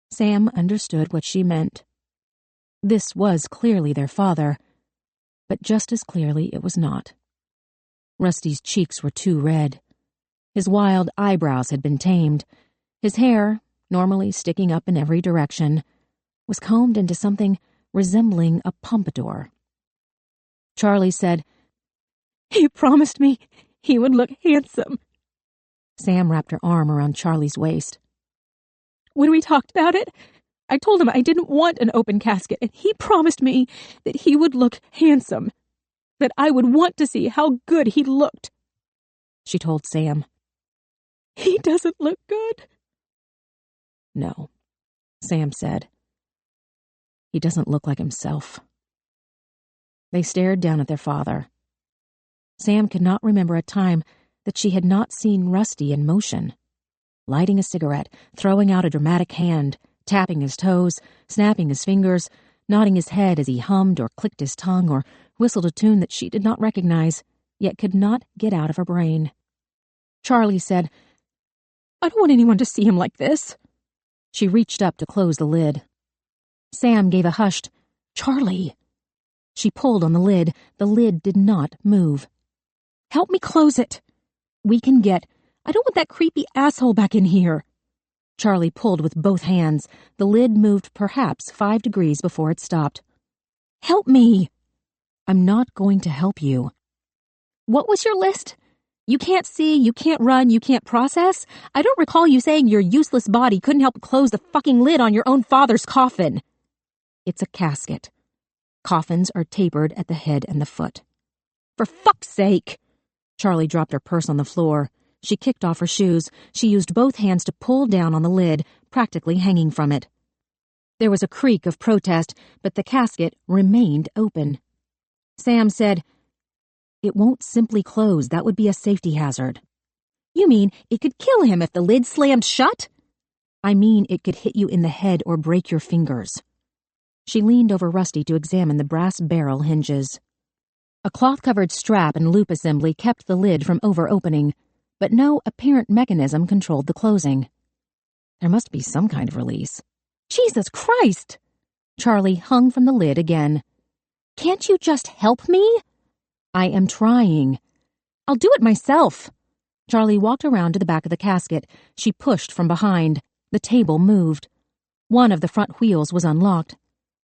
Sam understood what she meant. This was clearly their father, but just as clearly it was not. Rusty's cheeks were too red. His wild eyebrows had been tamed. His hair, normally sticking up in every direction, was combed into something resembling a pompadour. Charlie said, "He promised me he would look handsome." Sam wrapped her arm around Charlie's waist. "When we talked about it, I told him I didn't want an open casket, and he promised me that he would look handsome, that I would want to see how good he looked." She told Sam. "He doesn't look good." "No," Sam said. "He doesn't look like himself." They stared down at their father. Sam could not remember a time that she had not seen Rusty in motion. Lighting a cigarette, throwing out a dramatic hand, tapping his toes, snapping his fingers, nodding his head as he hummed or clicked his tongue or whistled a tune that she did not recognize, yet could not get out of her brain. Charlie said, "I don't want anyone to see him like this." She reached up to close the lid. Sam gave a hushed, "Charlie." She pulled on the lid. The lid did not move. "Help me close it." "We can get—" "I don't want that creepy asshole back in here." Charlie pulled with both hands. The lid moved perhaps 5 degrees before it stopped. "Help me." "I'm not going to help you." "What was your list? You can't see, you can't run, you can't process? I don't recall you saying your useless body couldn't help close the fucking lid on your own father's coffin." "It's a casket. Coffins are tapered at the head and the foot." "For fuck's sake!" Charlie dropped her purse on the floor. She kicked off her shoes. She used both hands to pull down on the lid, practically hanging from it. There was a creak of protest, but the casket remained open. Sam said, "It won't simply close. That would be a safety hazard." "You mean it could kill him if the lid slammed shut?" "I mean it could hit you in the head or break your fingers." She leaned over Rusty to examine the brass barrel hinges. A cloth-covered strap and loop assembly kept the lid from over-opening. but no apparent mechanism controlled the closing. There must be some kind of release. Jesus Christ! Charlie hung from the lid again. Can't you just help me? I am trying. I'll do it myself. Charlie walked around to the back of the casket. She pushed from behind. The table moved. One of the front wheels was unlocked.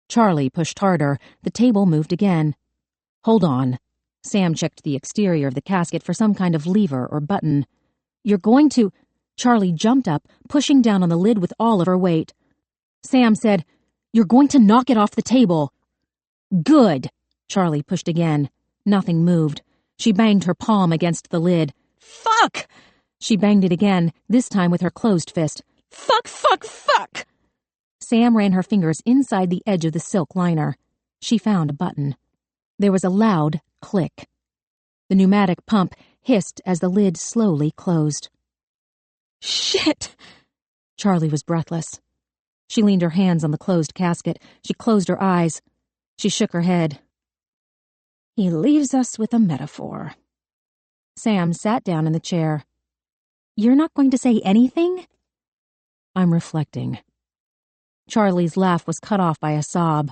Charlie pushed harder. The table moved again. Hold on. Sam checked the exterior of the casket for some kind of lever or button. You're going to... Charlie jumped up, pushing down on the lid with all of her weight. Sam said, You're going to knock it off the table. Good. Charlie pushed again. Nothing moved. She banged her palm against the lid. Fuck! She banged it again, this time with her closed fist. Fuck, fuck, fuck! Sam ran her fingers inside the edge of the silk liner. She found a button. There was a loud click. The pneumatic pump hissed as the lid slowly closed. Shit! Charlie was breathless. She leaned her hands on the closed casket. She closed her eyes. She shook her head. He leaves us with a metaphor. Sam sat down in the chair. You're not going to say anything? I'm reflecting. Charlie's laugh was cut off by a sob.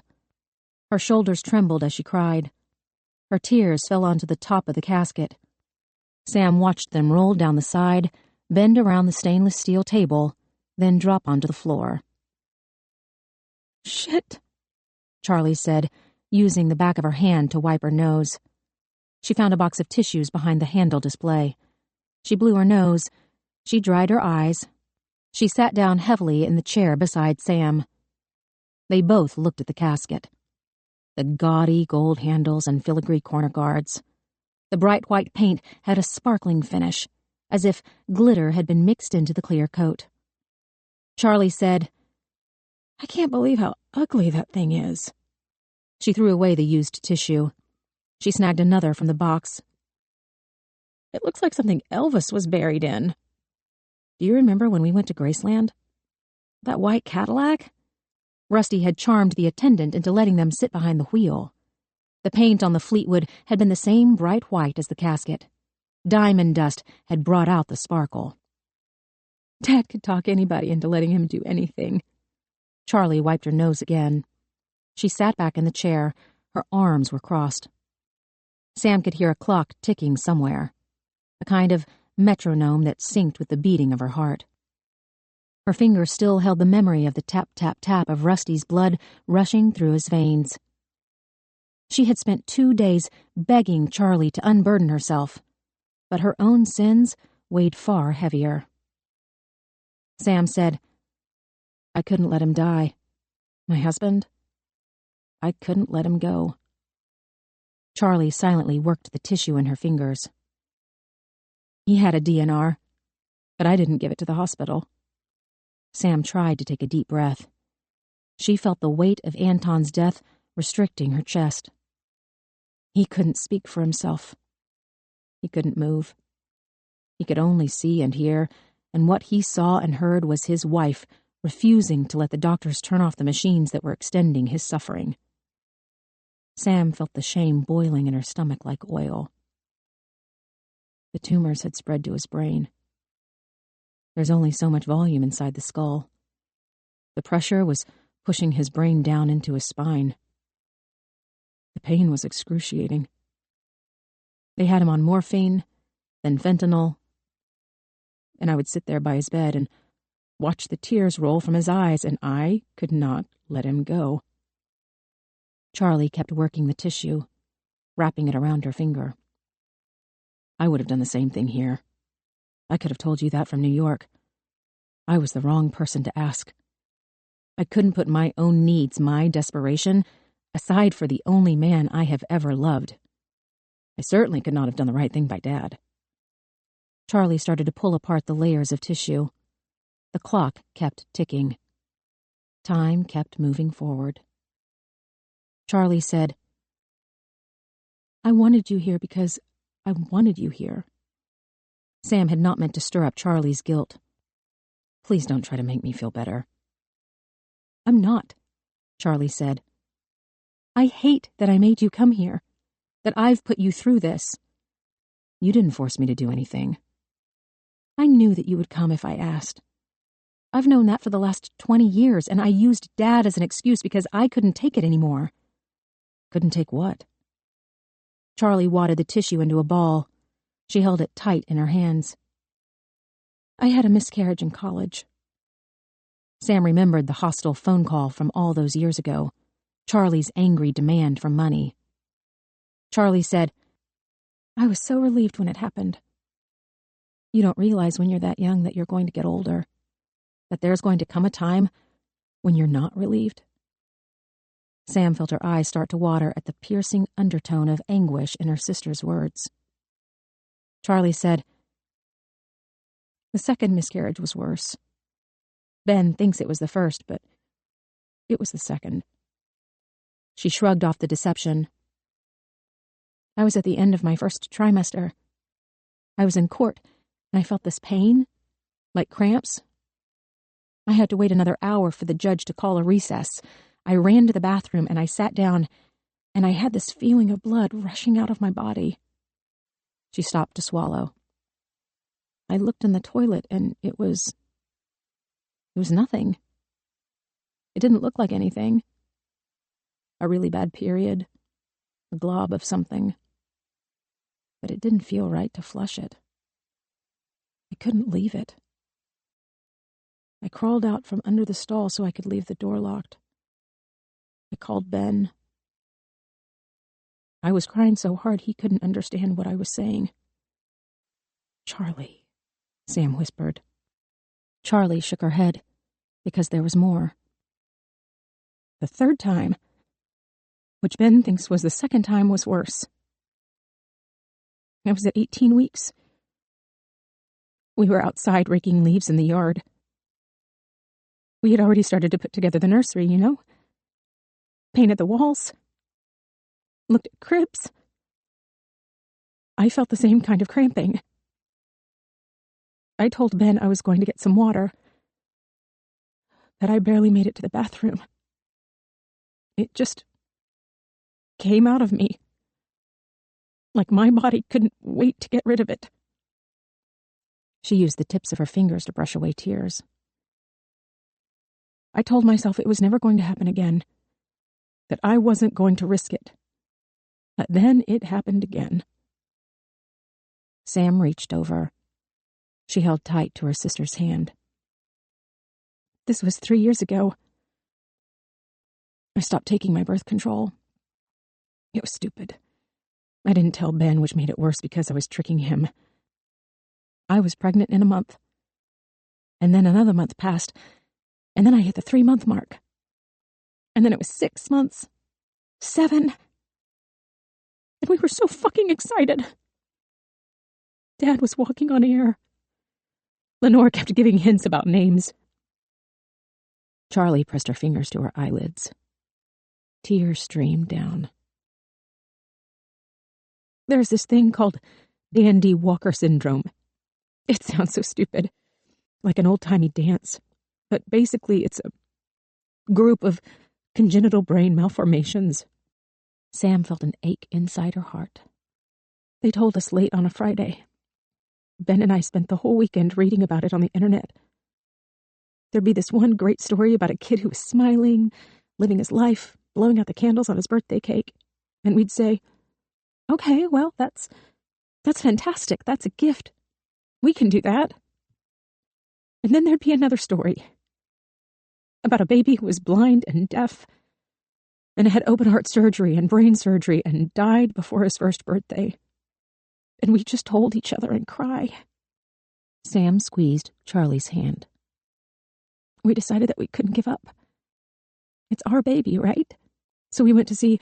Her shoulders trembled as she cried. Her tears fell onto the top of the casket. Sam watched them roll down the side, bend around the stainless steel table, then drop onto the floor. Shit, Charlie said, using the back of her hand to wipe her nose. She found a box of tissues behind the handle display. She blew her nose. She dried her eyes. She sat down heavily in the chair beside Sam. They both looked at the casket. The gaudy gold handles and filigree corner guards. The bright white paint had a sparkling finish, as if glitter had been mixed into the clear coat. Charlie said, I can't believe how ugly that thing is. She threw away the used tissue. She snagged another from the box. It looks like something Elvis was buried in. Do you remember when we went to Graceland? That white Cadillac? Rusty had charmed the attendant into letting them sit behind the wheel. The paint on the Fleetwood had been the same bright white as the casket. Diamond dust had brought out the sparkle. Dad could talk anybody into letting him do anything. Charlie wiped her nose again. She sat back in the chair. Her arms were crossed. Sam could hear a clock ticking somewhere, a kind of metronome that synced with the beating of her heart. Her fingers still held the memory of the tap-tap-tap of Rusty's blood rushing through his veins. She had spent 2 days begging Charlie to unburden herself, but her own sins weighed far heavier. Sam said, I couldn't let him die. My husband, I couldn't let him go. Charlie silently worked the tissue in her fingers. He had a DNR, but I didn't give it to the hospital. Sam tried to take a deep breath. She felt the weight of Anton's death restricting her chest. He couldn't speak for himself. He couldn't move. He could only see and hear, and what he saw and heard was his wife refusing to let the doctors turn off the machines that were extending his suffering. Sam felt the shame boiling in her stomach like oil. The tumors had spread to his brain. There's only so much volume inside the skull. The pressure was pushing his brain down into his spine. The pain was excruciating. They had him on morphine, then fentanyl, and I would sit there by his bed and watch the tears roll from his eyes, and I could not let him go. Charlie kept working the tissue, wrapping it around her finger. I would have done the same thing here. I could have told you that from New York. I was the wrong person to ask. I couldn't put my own needs, my desperation, aside for the only man I have ever loved. I certainly could not have done the right thing by Dad. Charlie started to pull apart the layers of tissue. The clock kept ticking. Time kept moving forward. Charlie said, I wanted you here because I wanted you here. Sam had not meant to stir up Charlie's guilt. Please don't try to make me feel better. I'm not, Charlie said. I hate that I made you come here, that I've put you through this. You didn't force me to do anything. I knew that you would come if I asked. I've known that for the last 20 years, and I used Dad as an excuse because I couldn't take it anymore. Couldn't take what? Charlie wadded the tissue into a ball. She held it tight in her hands. I had a miscarriage in college. Sam remembered the hostile phone call from all those years ago, Charlie's angry demand for money. Charlie said, I was so relieved when it happened. You don't realize when you're that young that you're going to get older, that there's going to come a time when you're not relieved. Sam felt her eyes start to water at the piercing undertone of anguish in her sister's words. Charlie said, the second miscarriage was worse. Ben thinks it was the first, but it was the second. She shrugged off the deception. I was at the end of my first trimester. I was in court, and I felt this pain, like cramps. I had to wait another hour for the judge to call a recess. I ran to the bathroom, and I sat down, and I had this feeling of blood rushing out of my body. She stopped to swallow. I looked in the toilet, and it was nothing. It didn't look like anything. A really bad period, a glob of something. But it didn't feel right to flush it. I couldn't leave it. I crawled out from under the stall so I could leave the door locked. I called Ben. I was crying so hard he couldn't understand what I was saying. Charlie, Sam whispered. Charlie shook her head, because there was more. The third time, which Ben thinks was the second time, was worse. I was at 18 weeks. We were outside raking leaves in the yard. We had already started to put together the nursery, you know? Painted the walls. Looked at cribs. I felt the same kind of cramping. I told Ben I was going to get some water, but I barely made it to the bathroom. It just came out of me, like my body couldn't wait to get rid of it. She used the tips of her fingers to brush away tears. I told myself it was never going to happen again, that I wasn't going to risk it. But then it happened again. Sam reached over. She held tight to her sister's hand. This was 3 years ago. I stopped taking my birth control. It was stupid. I didn't tell Ben, which made it worse because I was tricking him. I was pregnant in a month. And then another month passed, and then I hit the 3-month mark. And then it was 6 months, 7. And we were so fucking excited. Dad was walking on air. Lenore kept giving hints about names. Charlie pressed her fingers to her eyelids. Tears streamed down. There's this thing called Dandy Walker syndrome. It sounds so stupid, like an old-timey dance. But basically it's a group of congenital brain malformations. Sam felt an ache inside her heart. They told us late on a Friday. Ben and I spent the whole weekend reading about it on the internet. There'd be this one great story about a kid who was smiling, living his life, blowing out the candles on his birthday cake. And we'd say, okay, well, that's fantastic. That's a gift. We can do that. And then there'd be another story about a baby who was blind and deaf and had open heart surgery and brain surgery and died before his first birthday. And we just hold each other and cry. Sam squeezed Charlie's hand. We decided that we couldn't give up. It's our baby, right? So we went to see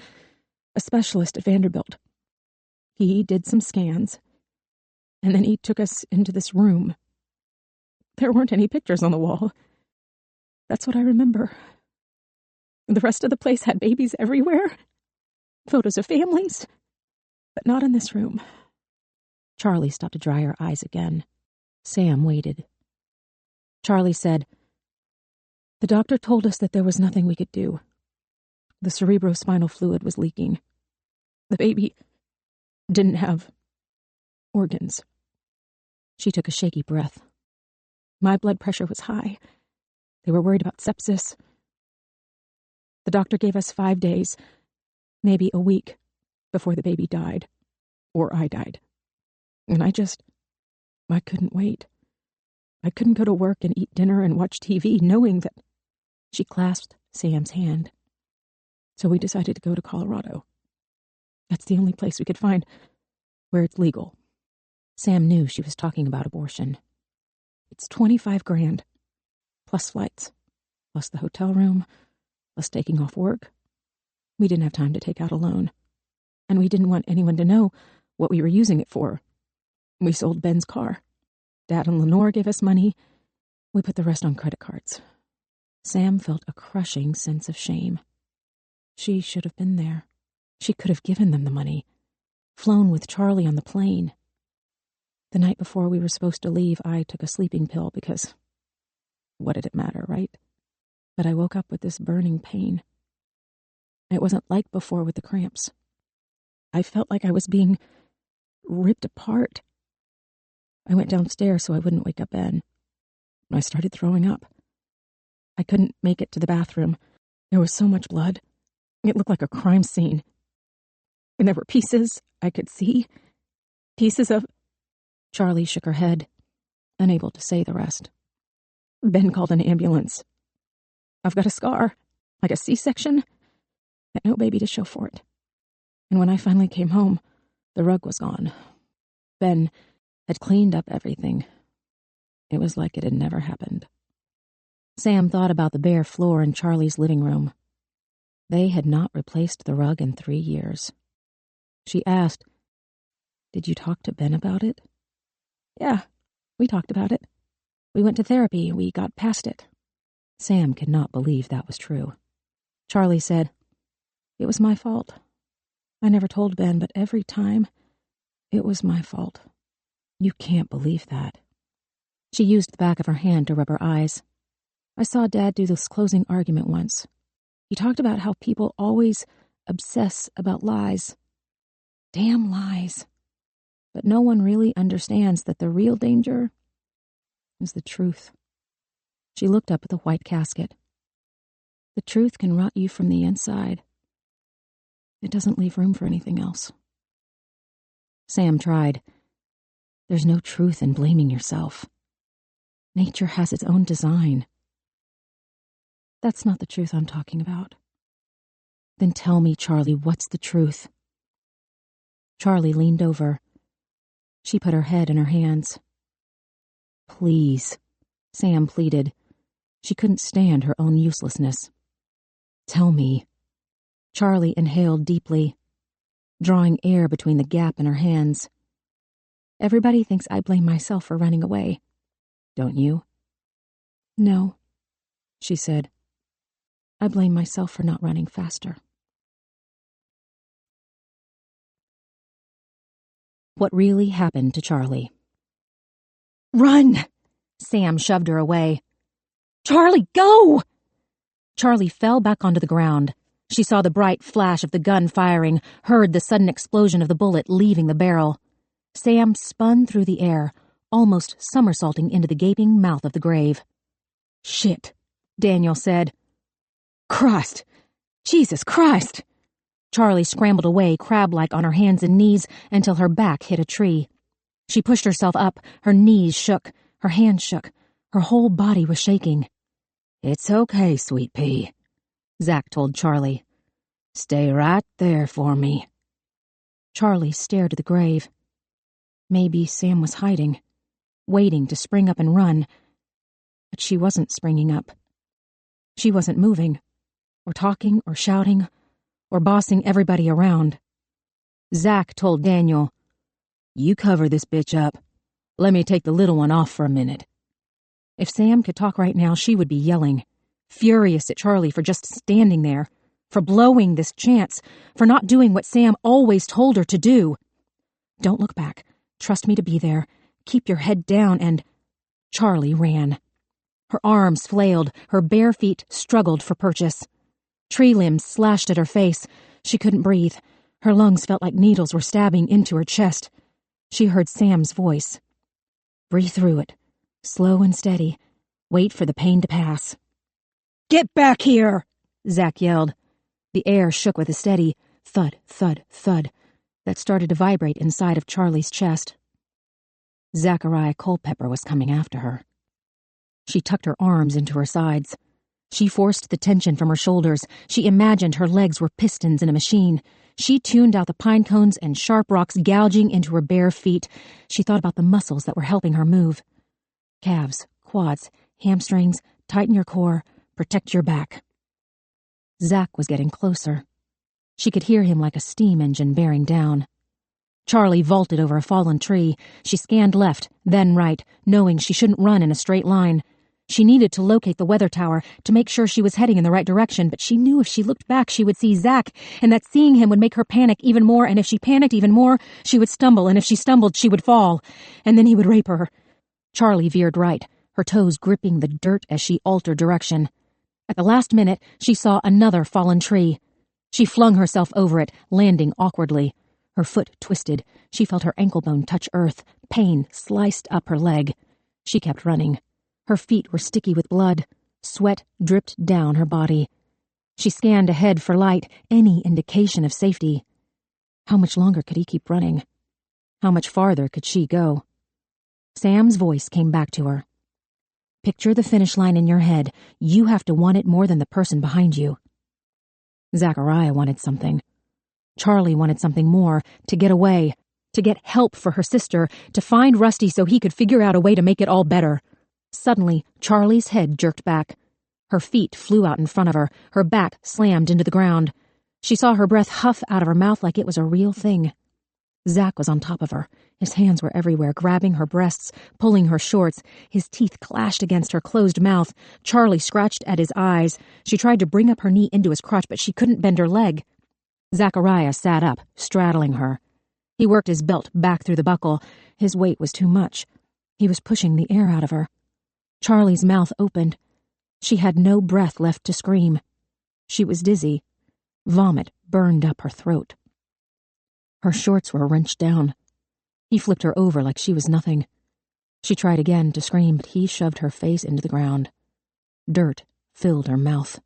a specialist at Vanderbilt. He did some scans, and then he took us into this room. There weren't any pictures on the wall. That's what I remember. The rest of the place had babies everywhere, photos of families, but not in this room. Charlie stopped to dry her eyes again. Sam waited. Charlie said, the doctor told us that there was nothing we could do. The cerebrospinal fluid was leaking. The baby didn't have organs. She took a shaky breath. My blood pressure was high. They were worried about sepsis. The doctor gave us 5 days, maybe a week, before the baby died. Or I died. And I couldn't wait. I couldn't go to work and eat dinner and watch TV knowing that... She clasped Sam's hand. So we decided to go to Colorado. That's the only place we could find where it's legal. Sam knew she was talking about abortion. It's $25,000, plus flights, plus the hotel room, plus taking off work. We didn't have time to take out a loan, and we didn't want anyone to know what we were using it for. We sold Ben's car. Dad and Lenore gave us money. We put the rest on credit cards. Sam felt a crushing sense of shame. She should have been there. She could have given them the money, flown with Charlie on the plane. The night before we were supposed to leave, I took a sleeping pill because what did it matter, right? But I woke up with this burning pain. It wasn't like before with the cramps. I felt like I was being ripped apart. I went downstairs so I wouldn't wake up Ben. I started throwing up. I couldn't make it to the bathroom. There was so much blood. It looked like a crime scene. And there were pieces I could see. Pieces of... Charlie shook her head, unable to say the rest. Ben called an ambulance. I've got a scar, like a C-section, and no baby to show for it. And when I finally came home, the rug was gone. Ben had cleaned up everything. It was like it had never happened. Sam thought about the bare floor in Charlie's living room. They had not replaced the rug in 3 years. She asked, "Did you talk to Ben about it?" "Yeah, we talked about it. We went to therapy. We got past it." Sam could not believe that was true. Charlie said, "It was my fault. I never told Ben, but every time, it was my fault." You can't believe that. She used the back of her hand to rub her eyes. "I saw Dad do this closing argument once. He talked about how people always obsess about lies. Damn lies. But no one really understands that the real danger is the truth." She looked up at the white casket. The truth can rot you from the inside. It doesn't leave room for anything else. Sam tried. There's no truth in blaming yourself. Nature has its own design. That's not the truth I'm talking about. Then tell me, Charlie, what's the truth? Charlie leaned over. She put her head in her hands. "Please," Sam pleaded. She couldn't stand her own uselessness. "Tell me." Charlie inhaled deeply, drawing air between the gap in her hands. "Everybody thinks I blame myself for running away. Don't you?" "No," she said. "I blame myself for not running faster." What really happened to Charlie? "Run!" Sam shoved her away. "Charlie, go!" Charlie fell back onto the ground. She saw the bright flash of the gun firing, heard the sudden explosion of the bullet leaving the barrel. Sam spun through the air, almost somersaulting into the gaping mouth of the grave. "Shit," Daniel said. "Christ! Jesus Christ!" Charlie scrambled away, crab-like on her hands and knees, until her back hit a tree. She pushed herself up, her knees shook, her hands shook, her whole body was shaking. "It's okay, sweet pea," Zach told Charlie. "Stay right there for me." Charlie stared at the grave. Maybe Sam was hiding, waiting to spring up and run. But she wasn't springing up. She wasn't moving, or talking, or shouting, or bossing everybody around. Zach told Daniel, "You cover this bitch up. Let me take the little one off for a minute." If Sam could talk right now, she would be yelling, furious at Charlie for just standing there, for blowing this chance, for not doing what Sam always told her to do. "Don't look back. Trust me to be there. Keep your head down," and Charlie ran. Her arms flailed, her bare feet struggled for purchase. Tree limbs slashed at her face. She couldn't breathe. Her lungs felt like needles were stabbing into her chest. She heard Sam's voice. Breathe through it. Slow and steady. Wait for the pain to pass. Get back here! Zach yelled. The air shook with a steady thud, thud, thud that started to vibrate inside of Charlie's chest. Zachariah Culpepper was coming after her. She tucked her arms into her sides. She forced the tension from her shoulders. She imagined her legs were pistons in a machine. She tuned out the pine cones and sharp rocks gouging into her bare feet. She thought about the muscles that were helping her move. Calves, quads, hamstrings, tighten your core, protect your back. Zach was getting closer. She could hear him like a steam engine bearing down. Charlie vaulted over a fallen tree. She scanned left, then right, knowing she shouldn't run in a straight line. She needed to locate the weather tower to make sure she was heading in the right direction, but she knew if she looked back she would see Zach, and that seeing him would make her panic even more, and if she panicked even more, she would stumble, and if she stumbled, she would fall, and then he would rape her. Charlie veered right, her toes gripping the dirt as she altered direction. At the last minute, she saw another fallen tree. She flung herself over it, landing awkwardly. Her foot twisted. She felt her ankle bone touch earth. Pain sliced up her leg. She kept running. Her feet were sticky with blood. Sweat dripped down her body. She scanned ahead for light, any indication of safety. How much longer could he keep running? How much farther could she go? Sam's voice came back to her. Picture the finish line in your head. You have to want it more than the person behind you. Zachariah wanted something. Charlie wanted something more, to get away, to get help for her sister, to find Rusty so he could figure out a way to make it all better. Suddenly, Charlie's head jerked back. Her feet flew out in front of her, her back slammed into the ground. She saw her breath huff out of her mouth like it was a real thing. Zach was on top of her. His hands were everywhere, grabbing her breasts, pulling her shorts. His teeth clashed against her closed mouth. Charlie scratched at his eyes. She tried to bring up her knee into his crotch, but she couldn't bend her leg. Zachariah sat up, straddling her. He worked his belt back through the buckle. His weight was too much. He was pushing the air out of her. Charlie's mouth opened. She had no breath left to scream. She was dizzy. Vomit burned up her throat. Her shorts were wrenched down. He flipped her over like she was nothing. She tried again to scream, but he shoved her face into the ground. Dirt filled her mouth.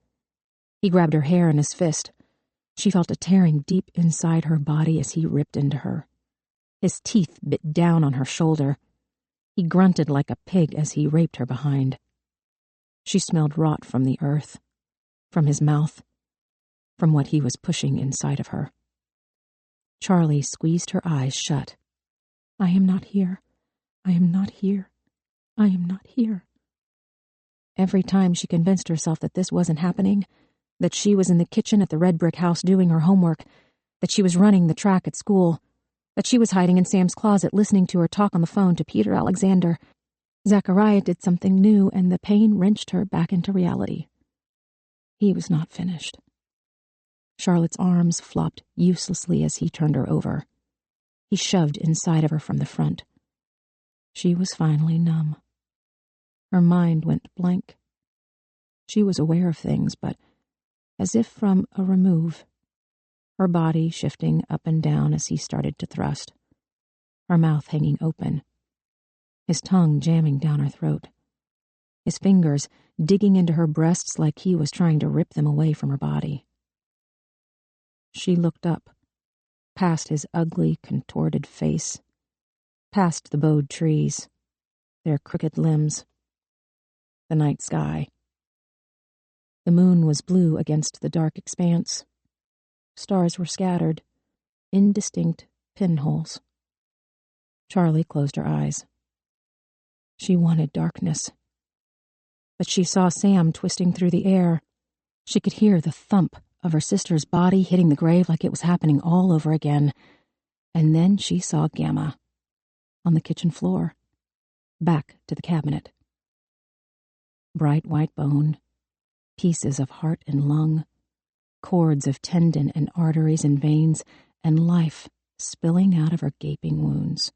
He grabbed her hair in his fist. She felt a tearing deep inside her body as he ripped into her. His teeth bit down on her shoulder. He grunted like a pig as he raped her behind. She smelled rot from the earth, from his mouth, from what he was pushing inside of her. Charlie squeezed her eyes shut. I am not here. I am not here. I am not here. Every time she convinced herself that this wasn't happening, that she was in the kitchen at the red brick house doing her homework, that she was running the track at school, that she was hiding in Sam's closet listening to her talk on the phone to Peter Alexander, Zachariah did something new and the pain wrenched her back into reality. He was not finished. Charlotte's arms flopped uselessly as he turned her over. He shoved inside of her from the front. She was finally numb. Her mind went blank. She was aware of things, but as if from a remove, her body shifting up and down as he started to thrust, her mouth hanging open, his tongue jamming down her throat, his fingers digging into her breasts like he was trying to rip them away from her body. She looked up, past his ugly, contorted face, past the bowed trees, their crooked limbs, the night sky. The moon was blue against the dark expanse. Stars were scattered, indistinct pinholes. Charlie closed her eyes. She wanted darkness. But she saw Sam twisting through the air. She could hear the thump of her sister's body hitting the grave like it was happening all over again. And then she saw Gamma on the kitchen floor, back to the cabinet. Bright white bone, pieces of heart and lung, cords of tendon and arteries and veins, and life spilling out of her gaping wounds.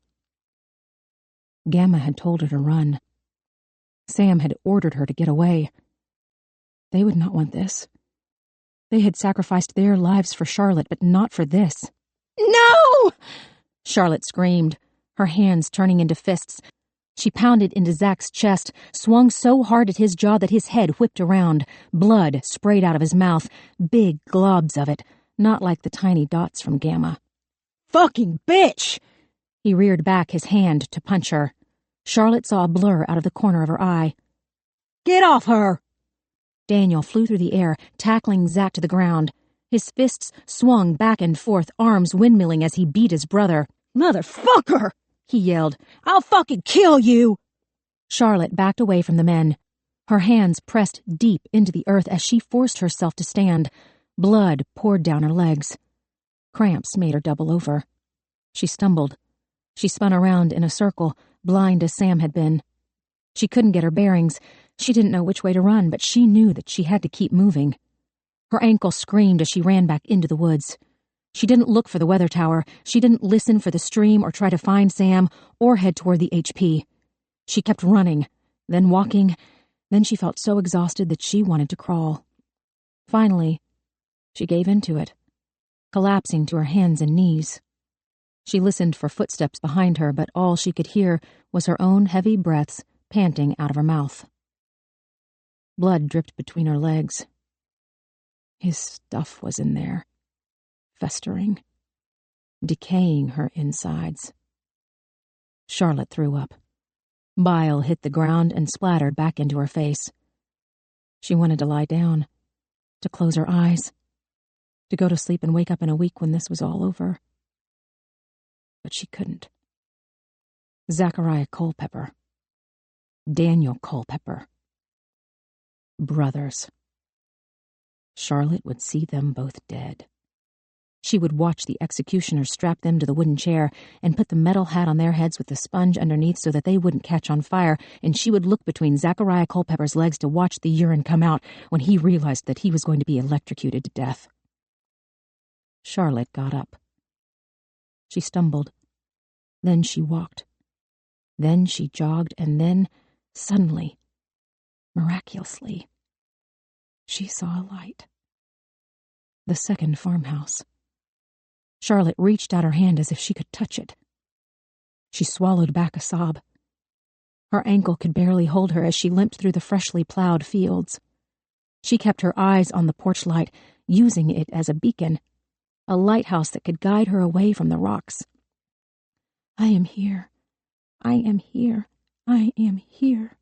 Gamma had told her to run. Sam had ordered her to get away. They would not want this. They had sacrificed their lives for Charlotte, but not for this. No! Charlotte screamed, her hands turning into fists. She pounded into Zach's chest, swung so hard at his jaw that his head whipped around. Blood sprayed out of his mouth, big globs of it, not like the tiny dots from Gamma. "Fucking bitch!" He reared back his hand to punch her. Charlotte saw a blur out of the corner of her eye. "Get off her!" Daniel flew through the air, tackling Zach to the ground. His fists swung back and forth, arms windmilling as he beat his brother. "Motherfucker!" he yelled. "I'll fucking kill you!" Charlotte backed away from the men. Her hands pressed deep into the earth as she forced herself to stand. Blood poured down her legs. Cramps made her double over. She stumbled. She spun around in a circle, blind as Sam had been. She couldn't get her bearings. She didn't know which way to run, but she knew that she had to keep moving. Her ankle screamed as she ran back into the woods. She didn't look for the weather tower. She didn't listen for the stream or try to find Sam or head toward the HP. She kept running, then walking. Then she felt so exhausted that she wanted to crawl. Finally, she gave in to it, collapsing to her hands and knees. She listened for footsteps behind her, but all she could hear was her own heavy breaths panting out of her mouth. Blood dripped between her legs. His stuff was in there, festering, decaying her insides. Charlotte threw up. Bile hit the ground and splattered back into her face. She wanted to lie down, to close her eyes, to go to sleep and wake up in a week when this was all over. But she couldn't. Zachariah Culpepper. Daniel Culpepper. Brothers. Charlotte would see them both dead. She would watch the executioner strap them to the wooden chair and put the metal hat on their heads with the sponge underneath so that they wouldn't catch on fire, and she would look between Zachariah Culpepper's legs to watch the urine come out when he realized that he was going to be electrocuted to death. Charlotte got up. She stumbled. Then she walked. Then she jogged, and then, suddenly, miraculously, she saw a light. The second farmhouse. Charlotte reached out her hand as if she could touch it. She swallowed back a sob. Her ankle could barely hold her as she limped through the freshly plowed fields. She kept her eyes on the porch light, using it as a beacon, a lighthouse that could guide her away from the rocks. "I am here. I am here. I am here."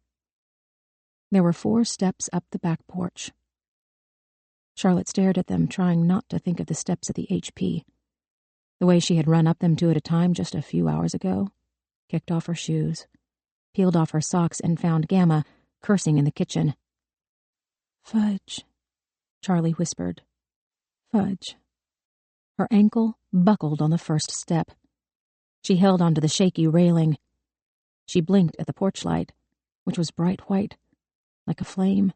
There were 4 steps up the back porch. Charlotte stared at them, trying not to think of the steps at the HP. The way she had run up them 2 at a time just a few hours ago, kicked off her shoes, peeled off her socks, and found Gamma cursing in the kitchen. "Fudge," Charlie whispered. "Fudge." Her ankle buckled on the first step. She held onto the shaky railing. She blinked at the porch light, which was bright white, like a flame.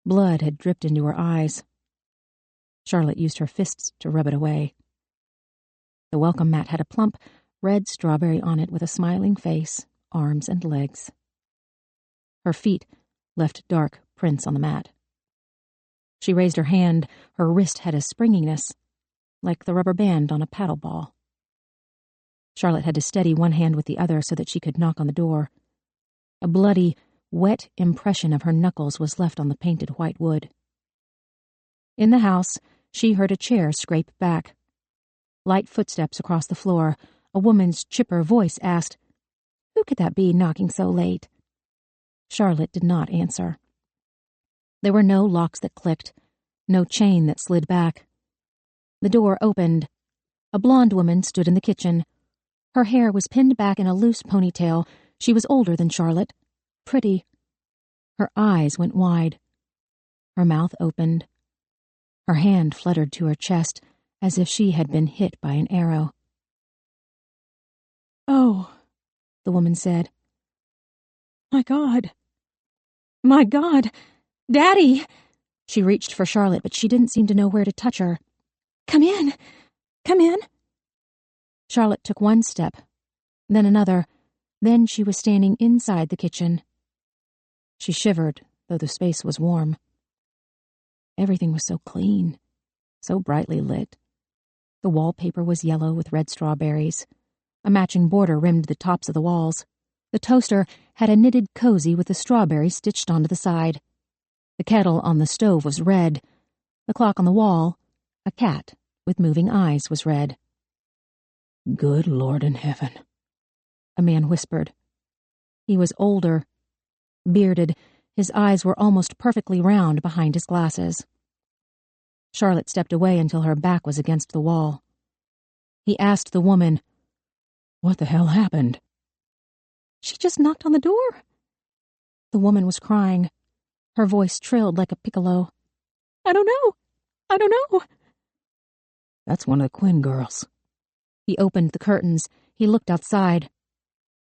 Blood had dripped into her eyes. Charlotte used her fists to rub it away. The welcome mat had a plump, red strawberry on it with a smiling face, arms, and legs. Her feet left dark prints on the mat. She raised her hand. Her wrist had a springiness, like the rubber band on a paddle ball. Charlotte had to steady one hand with the other so that she could knock on the door. A bloody, wet impression of her knuckles was left on the painted white wood. In the house, she heard a chair scrape back. Light footsteps across the floor. A woman's chipper voice asked, "Who could that be knocking so late?" Charlotte did not answer. There were no locks that clicked, no chain that slid back. The door opened. A blonde woman stood in the kitchen. Her hair was pinned back in a loose ponytail. She was older than Charlotte, pretty. Her eyes went wide. Her mouth opened. Her hand fluttered to her chest, as if she had been hit by an arrow. "Oh," the woman said. "My God. My God. Daddy!" She reached for Charlotte, but she didn't seem to know where to touch her. "Come in. Come in." Charlotte took one step, then another. Then she was standing inside the kitchen. She shivered, though the space was warm. Everything was so clean, so brightly lit. The wallpaper was yellow with red strawberries. A matching border rimmed the tops of the walls. The toaster had a knitted cozy with a strawberry stitched onto the side. The kettle on the stove was red. The clock on the wall, a cat with moving eyes, was red. "Good Lord in heaven," a man whispered. He was older, bearded. His eyes were almost perfectly round behind his glasses. Charlotte stepped away until her back was against the wall. He asked the woman, "What the hell happened?" "She just knocked on the door." The woman was crying. Her voice trilled like a piccolo. "I don't know. I don't know." "That's one of the Quinn girls." He opened the curtains. He looked outside.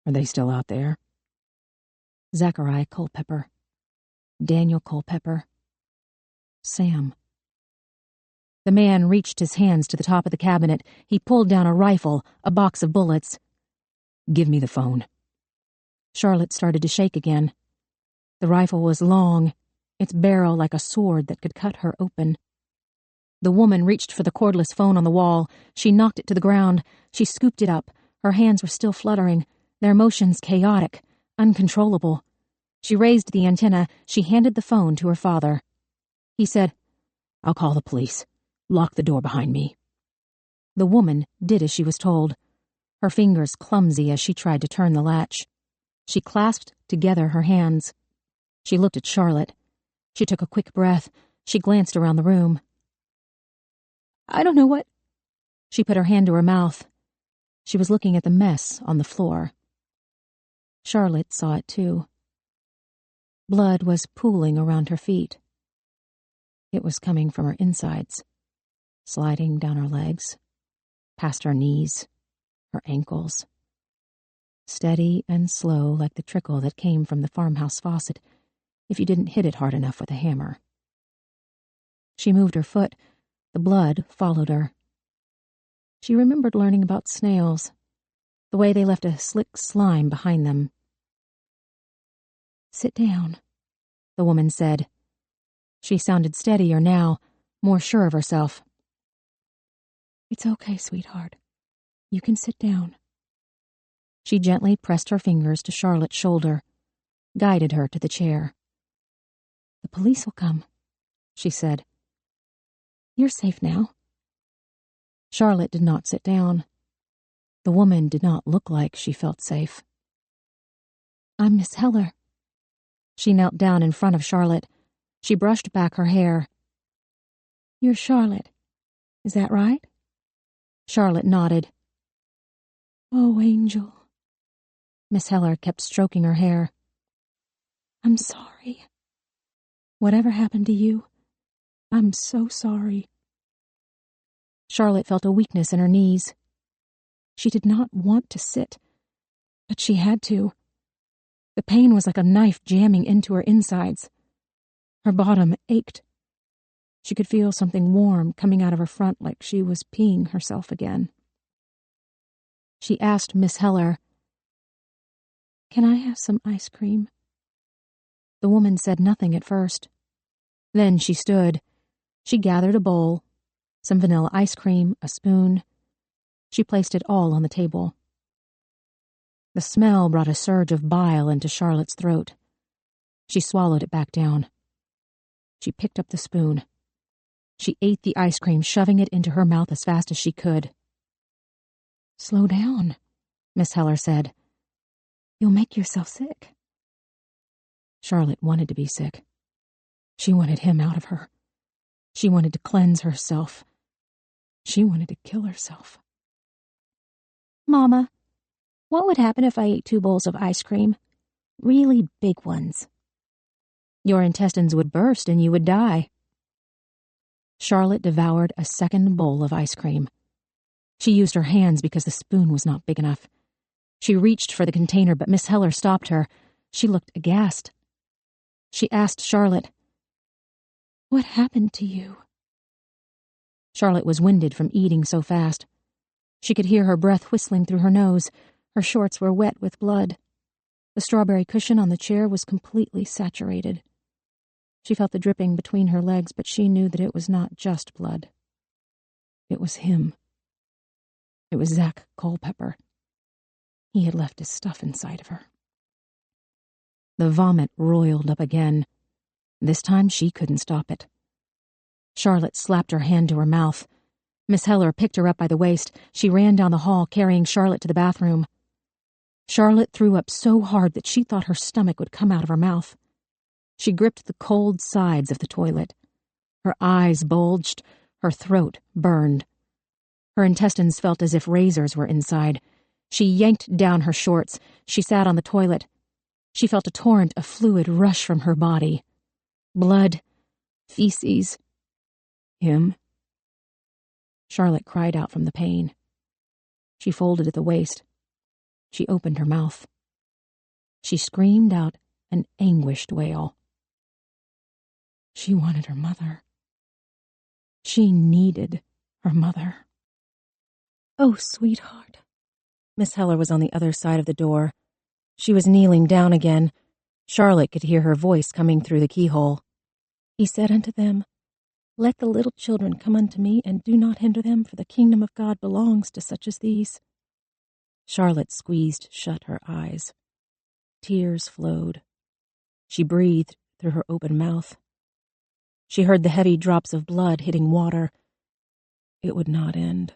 "Are they still out there?" Zachariah Culpepper. Daniel Culpepper. Sam. The man reached his hands to the top of the cabinet. He pulled down a rifle, a box of bullets. "Give me the phone." Charlotte started to shake again. The rifle was long, its barrel like a sword that could cut her open. The woman reached for the cordless phone on the wall. She knocked it to the ground. She scooped it up. Her hands were still fluttering, their motions chaotic, uncontrollable. She raised the antenna. She handed the phone to her father. He said, "I'll call the police. Lock the door behind me." The woman did as she was told, her fingers clumsy as she tried to turn the latch. She clasped together her hands. She looked at Charlotte. She took a quick breath. She glanced around the room. "I don't know what..." She put her hand to her mouth. She was looking at the mess on the floor. Charlotte saw it too. Blood was pooling around her feet. It was coming from her insides, sliding down her legs, past her knees, her ankles. Steady and slow like the trickle that came from the farmhouse faucet if you didn't hit it hard enough with a hammer. She moved her foot. The blood followed her. She remembered learning about snails, the way they left a slick slime behind them. "Sit down," the woman said. She sounded steadier now, more sure of herself. "It's okay, sweetheart. You can sit down." She gently pressed her fingers to Charlotte's shoulder, guided her to the chair. "The police will come," she said. "You're safe now." Charlotte did not sit down. The woman did not look like she felt safe. "I'm Miss Heller." She knelt down in front of Charlotte. She brushed back her hair. "You're Charlotte. Is that right?" Charlotte nodded. "Oh, Angel." Miss Heller kept stroking her hair. "I'm sorry. Whatever happened to you, I'm so sorry." Charlotte felt a weakness in her knees. She did not want to sit, but she had to. The pain was like a knife jamming into her insides. Her bottom ached. She could feel something warm coming out of her front like she was peeing herself again. She asked Miss Heller, "Can I have some ice cream?" The woman said nothing at first. Then she stood. She gathered a bowl, some vanilla ice cream, a spoon. She placed it all on the table. The smell brought a surge of bile into Charlotte's throat. She swallowed it back down. She picked up the spoon. She ate the ice cream, shoving it into her mouth as fast as she could. "Slow down," Miss Heller said. "You'll make yourself sick." Charlotte wanted to be sick. She wanted him out of her. She wanted to cleanse herself. She wanted to kill herself. "Mama, what would happen if I ate 2 bowls of ice cream? Really big ones." "Your intestines would burst and you would die." Charlotte devoured a second bowl of ice cream. She used her hands because the spoon was not big enough. She reached for the container, but Miss Heller stopped her. She looked aghast. She asked Charlotte, "What happened to you?" Charlotte was winded from eating so fast. She could hear her breath whistling through her nose. Her shorts were wet with blood. The strawberry cushion on the chair was completely saturated. She felt the dripping between her legs, but she knew that it was not just blood. It was him. It was Zach Culpepper. He had left his stuff inside of her. The vomit roiled up again. This time she couldn't stop it. Charlotte slapped her hand to her mouth. Miss Heller picked her up by the waist. She ran down the hall, carrying Charlotte to the bathroom. Charlotte threw up so hard that she thought her stomach would come out of her mouth. She gripped the cold sides of the toilet. Her eyes bulged, her throat burned. Her intestines felt as if razors were inside. She yanked down her shorts. She sat on the toilet. She felt a torrent of fluid rush from her body. Blood, feces, him. Charlotte cried out from the pain. She folded at the waist. She opened her mouth. She screamed out an anguished wail. She wanted her mother. She needed her mother. Oh, sweetheart. Miss Heller was on the other side of the door. She was kneeling down again. Charlotte could hear her voice coming through the keyhole. He said unto them, Let the little children come unto me, and do not hinder them, for the kingdom of God belongs to such as these. Charlotte squeezed shut her eyes. Tears flowed. She breathed through her open mouth. She heard the heavy drops of blood hitting water. It would not end.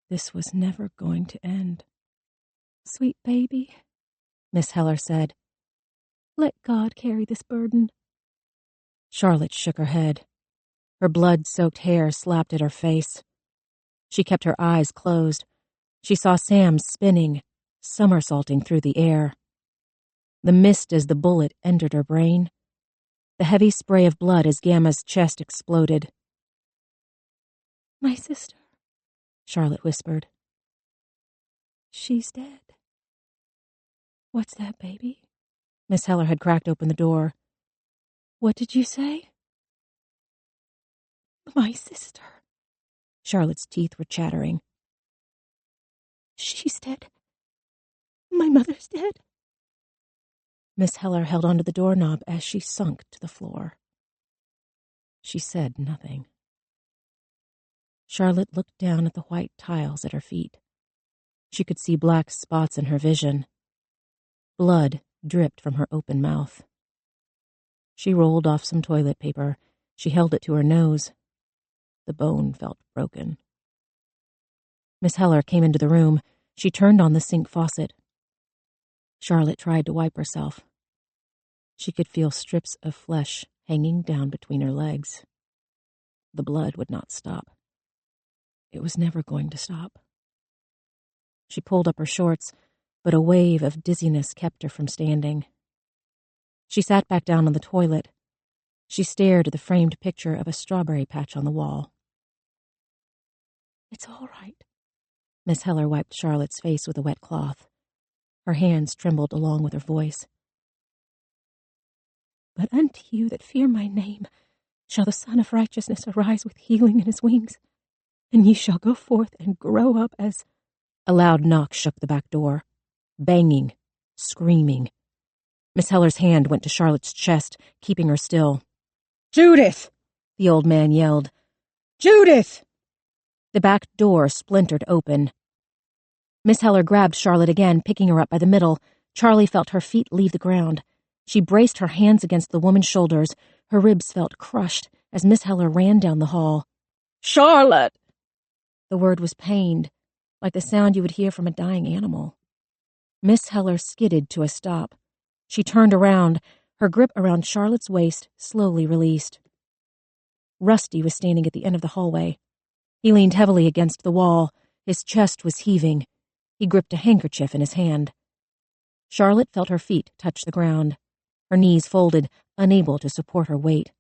This was never going to end. Sweet baby, Miss Heller said. Let God carry this burden. Charlotte shook her head. Her blood-soaked hair slapped at her face. She kept her eyes closed. She saw Sam spinning, somersaulting through the air. The mist as the bullet entered her brain. The heavy spray of blood as Gamma's chest exploded. My sister, Charlotte whispered. She's dead. What's that, baby? Miss Heller had cracked open the door. What did you say? My sister. Charlotte's teeth were chattering. She's dead. My mother's dead. Miss Heller held onto the doorknob as she sunk to the floor. She said nothing. Charlotte looked down at the white tiles at her feet. She could see black spots in her vision. Blood dripped from her open mouth. She rolled off some toilet paper. She held it to her nose. The bone felt broken. Miss Heller came into the room. She turned on the sink faucet. Charlotte tried to wipe herself. She could feel strips of flesh hanging down between her legs. The blood would not stop. It was never going to stop. She pulled up her shorts, but a wave of dizziness kept her from standing. She sat back down on the toilet. She stared at the framed picture of a strawberry patch on the wall. It's all right. Miss Heller wiped Charlotte's face with a wet cloth. Her hands trembled along with her voice. But unto you that fear my name shall the Son of Righteousness arise with healing in his wings, and ye shall go forth and grow up as... A loud knock shook the back door. Banging, screaming. Miss Heller's hand went to Charlotte's chest, keeping her still. Judith! The old man yelled. Judith! The back door splintered open. Miss Heller grabbed Charlotte again, picking her up by the middle. Charlie felt her feet leave the ground. She braced her hands against the woman's shoulders. Her ribs felt crushed as Miss Heller ran down the hall. Charlotte! The word was pained, like the sound you would hear from a dying animal. Miss Heller skidded to a stop. She turned around. Her grip around Charlotte's waist slowly released. Rusty was standing at the end of the hallway. He leaned heavily against the wall. His chest was heaving. He gripped a handkerchief in his hand. Charlotte felt her feet touch the ground. Her knees folded, unable to support her weight.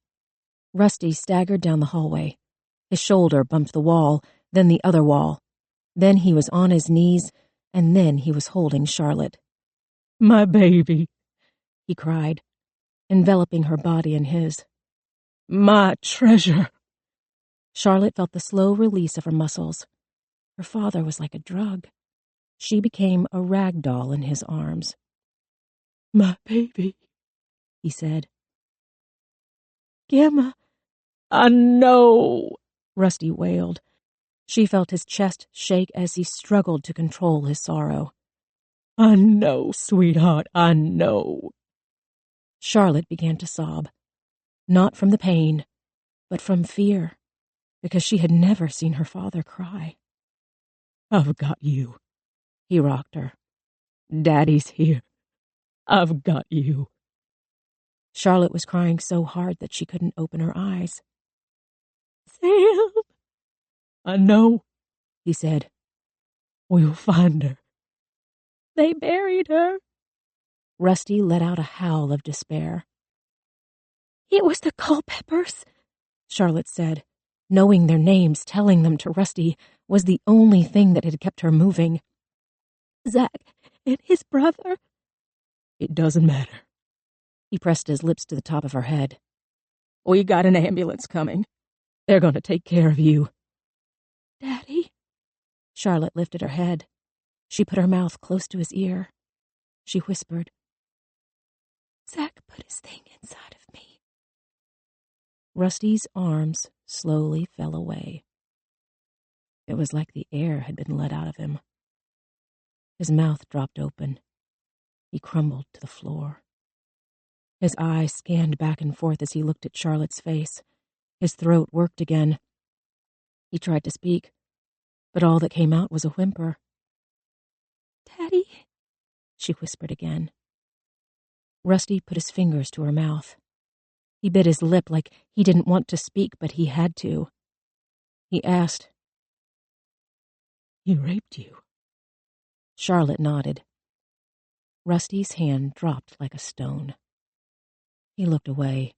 Rusty staggered down the hallway. His shoulder bumped the wall, then the other wall. Then he was on his knees, and then he was holding Charlotte. My baby, he cried, enveloping her body in his. My treasure. Charlotte felt the slow release of her muscles. Her father was like a drug. She became a rag doll in his arms. My baby, he said. Gamma, I know, Rusty wailed. She felt his chest shake as he struggled to control his sorrow. I know, sweetheart, I know. Charlotte began to sob, not from the pain, but from fear, because she had never seen her father cry. I've got you. He rocked her. Daddy's here. I've got you. Charlotte was crying so hard that she couldn't open her eyes. Sam! I know, he said. We'll find her. They buried her. Rusty let out a howl of despair. It was the Culpeppers, Charlotte said. Knowing their names, telling them to Rusty, was the only thing that had kept her moving. Zach and his brother. It doesn't matter. He pressed his lips to the top of her head. We got an ambulance coming. They're going to take care of you. Daddy? Charlotte lifted her head. She put her mouth close to his ear. She whispered, Zach put his thing inside of me. Rusty's arms slowly fell away. It was like the air had been let out of him. His mouth dropped open. He crumbled to the floor. His eyes scanned back and forth as he looked at Charlotte's face. His throat worked again. He tried to speak, but all that came out was a whimper. Daddy, she whispered again. Rusty put his fingers to her mouth. He bit his lip like he didn't want to speak, but he had to. He asked, He raped you? Charlotte nodded. Rusty's hand dropped like a stone. He looked away.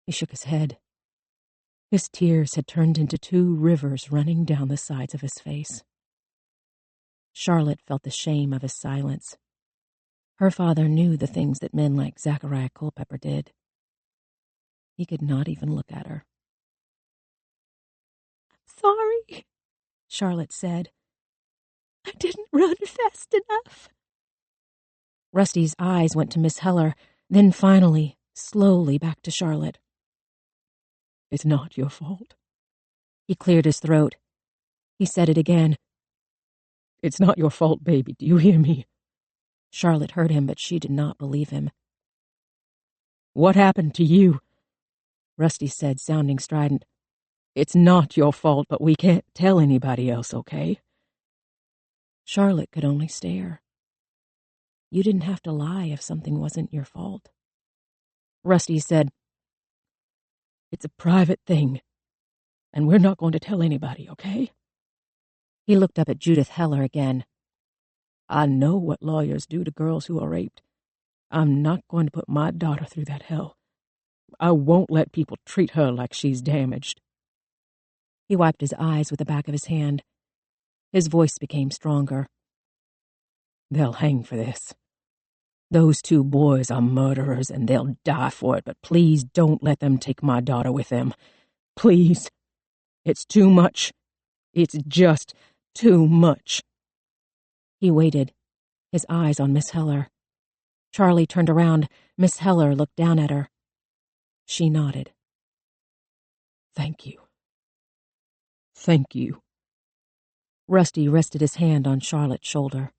He shook his head. His tears had turned into 2 rivers running down the sides of his face. Charlotte felt the shame of his silence. Her father knew the things that men like Zachariah Culpepper did. He could not even look at her. I'm sorry, Charlotte said. I didn't run fast enough. Rusty's eyes went to Miss Heller, then finally, slowly back to Charlotte. It's not your fault. He cleared his throat. He said it again. It's not your fault, baby. Do you hear me? Charlotte heard him, but she did not believe him. What happened to you? Rusty said, sounding strident. It's not your fault, but we can't tell anybody else, okay? Charlotte could only stare. You didn't have to lie if something wasn't your fault. Rusty said, It's a private thing, and we're not going to tell anybody, okay? He looked up at Judith Heller again. I know what lawyers do to girls who are raped. I'm not going to put my daughter through that hell. I won't let people treat her like she's damaged. He wiped his eyes with the back of his hand. His voice became stronger. They'll hang for this. Those 2 boys are murderers, and they'll die for it, but please don't let them take my daughter with them. Please. It's too much. It's just too much. He waited, his eyes on Miss Heller. Charlie turned around. Miss Heller looked down at her. She nodded. Thank you. Thank you. Rusty rested his hand on Charlotte's shoulder.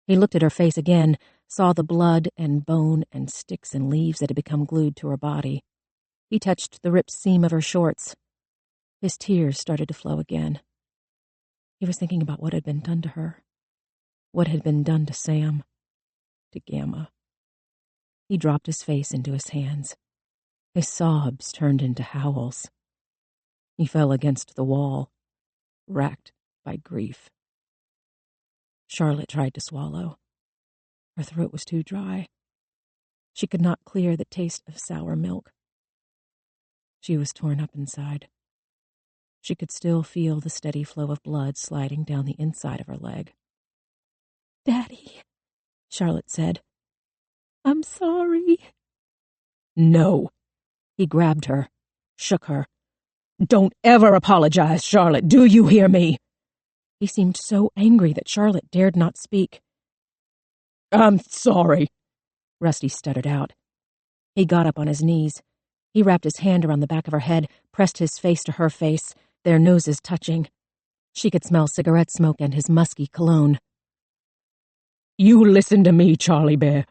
He looked at her face again, saw the blood and bone and sticks and leaves that had become glued to her body. He touched the ripped seam of her shorts. His tears started to flow again. He was thinking about what had been done to her, what had been done to Sam, to Gamma. He dropped his face into his hands. His sobs turned into howls. He fell against the wall, racked by grief. Charlotte tried to swallow. Her throat was too dry. She could not clear the taste of sour milk. She was torn up inside. She could still feel the steady flow of blood sliding down the inside of her leg. Daddy, Charlotte said. I'm sorry. No. He grabbed her, shook her. Don't ever apologize, Charlotte. Do you hear me? He seemed so angry that Charlotte dared not speak. I'm sorry, Rusty stuttered out. He got up on his knees. He wrapped his hand around the back of her head, pressed his face to her face, their noses touching. She could smell cigarette smoke and his musky cologne. You listen to me, Charlie Bear.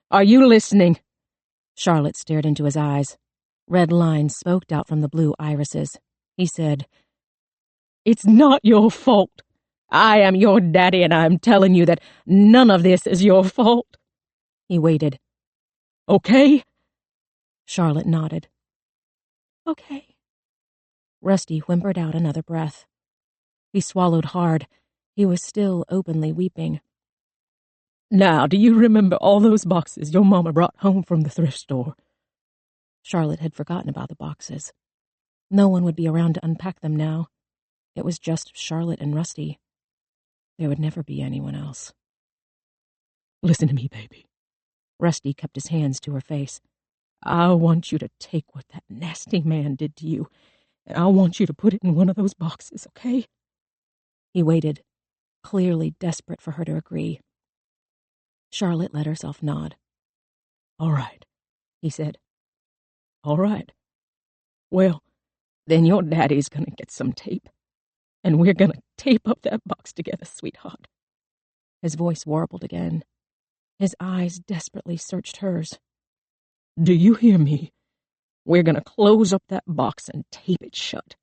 Are you listening? Charlotte stared into his eyes. Red lines smoked out from the blue irises. He said, "It's not your fault. I am your daddy, and I'm telling you that none of this is your fault." He waited. "Okay?" Charlotte nodded. Okay. Rusty whimpered out another breath. He swallowed hard. He was still openly weeping. "Now, do you remember all those boxes your mama brought home from the thrift store?" Charlotte had forgotten about the boxes. No one would be around to unpack them now. It was just Charlotte and Rusty. There would never be anyone else. "Listen to me, baby." Rusty kept his hands to her face. "I want you to take what that nasty man did to you, and I want you to put it in one of those boxes, okay?" He waited, clearly desperate for her to agree. Charlotte let herself nod. "All right," he said. "All right. Well, then your daddy's gonna get some tape, and we're gonna tape up that box together, sweetheart." His voice warbled again. His eyes desperately searched hers. "Do you hear me? We're gonna close up that box and tape it shut."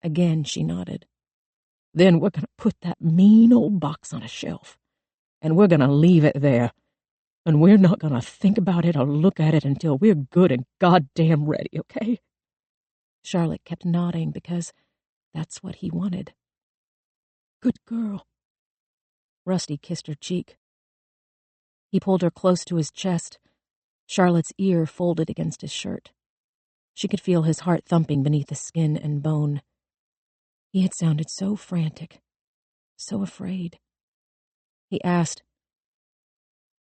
Again she nodded. "Then we're gonna put that mean old box on a shelf, and we're gonna leave it there, and we're not gonna think about it or look at it until we're good and goddamn ready, okay?" Charlotte kept nodding because that's what he wanted. "Good girl." Rusty kissed her cheek. He pulled her close to his chest. Charlotte's ear folded against his shirt. She could feel his heart thumping beneath the skin and bone. He had sounded so frantic, so afraid. He asked,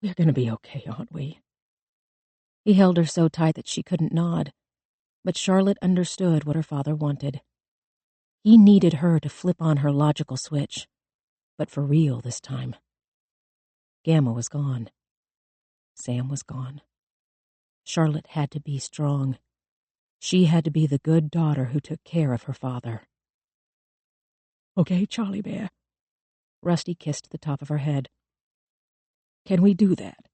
"We're gonna be okay, aren't we?" He held her so tight that she couldn't nod, but Charlotte understood what her father wanted. He needed her to flip on her logical switch, but for real this time. Gamma was gone. Sam was gone. Charlotte had to be strong. She had to be the good daughter who took care of her father. "Okay, Charlie Bear." Rusty kissed the top of her head. "Can we do that?"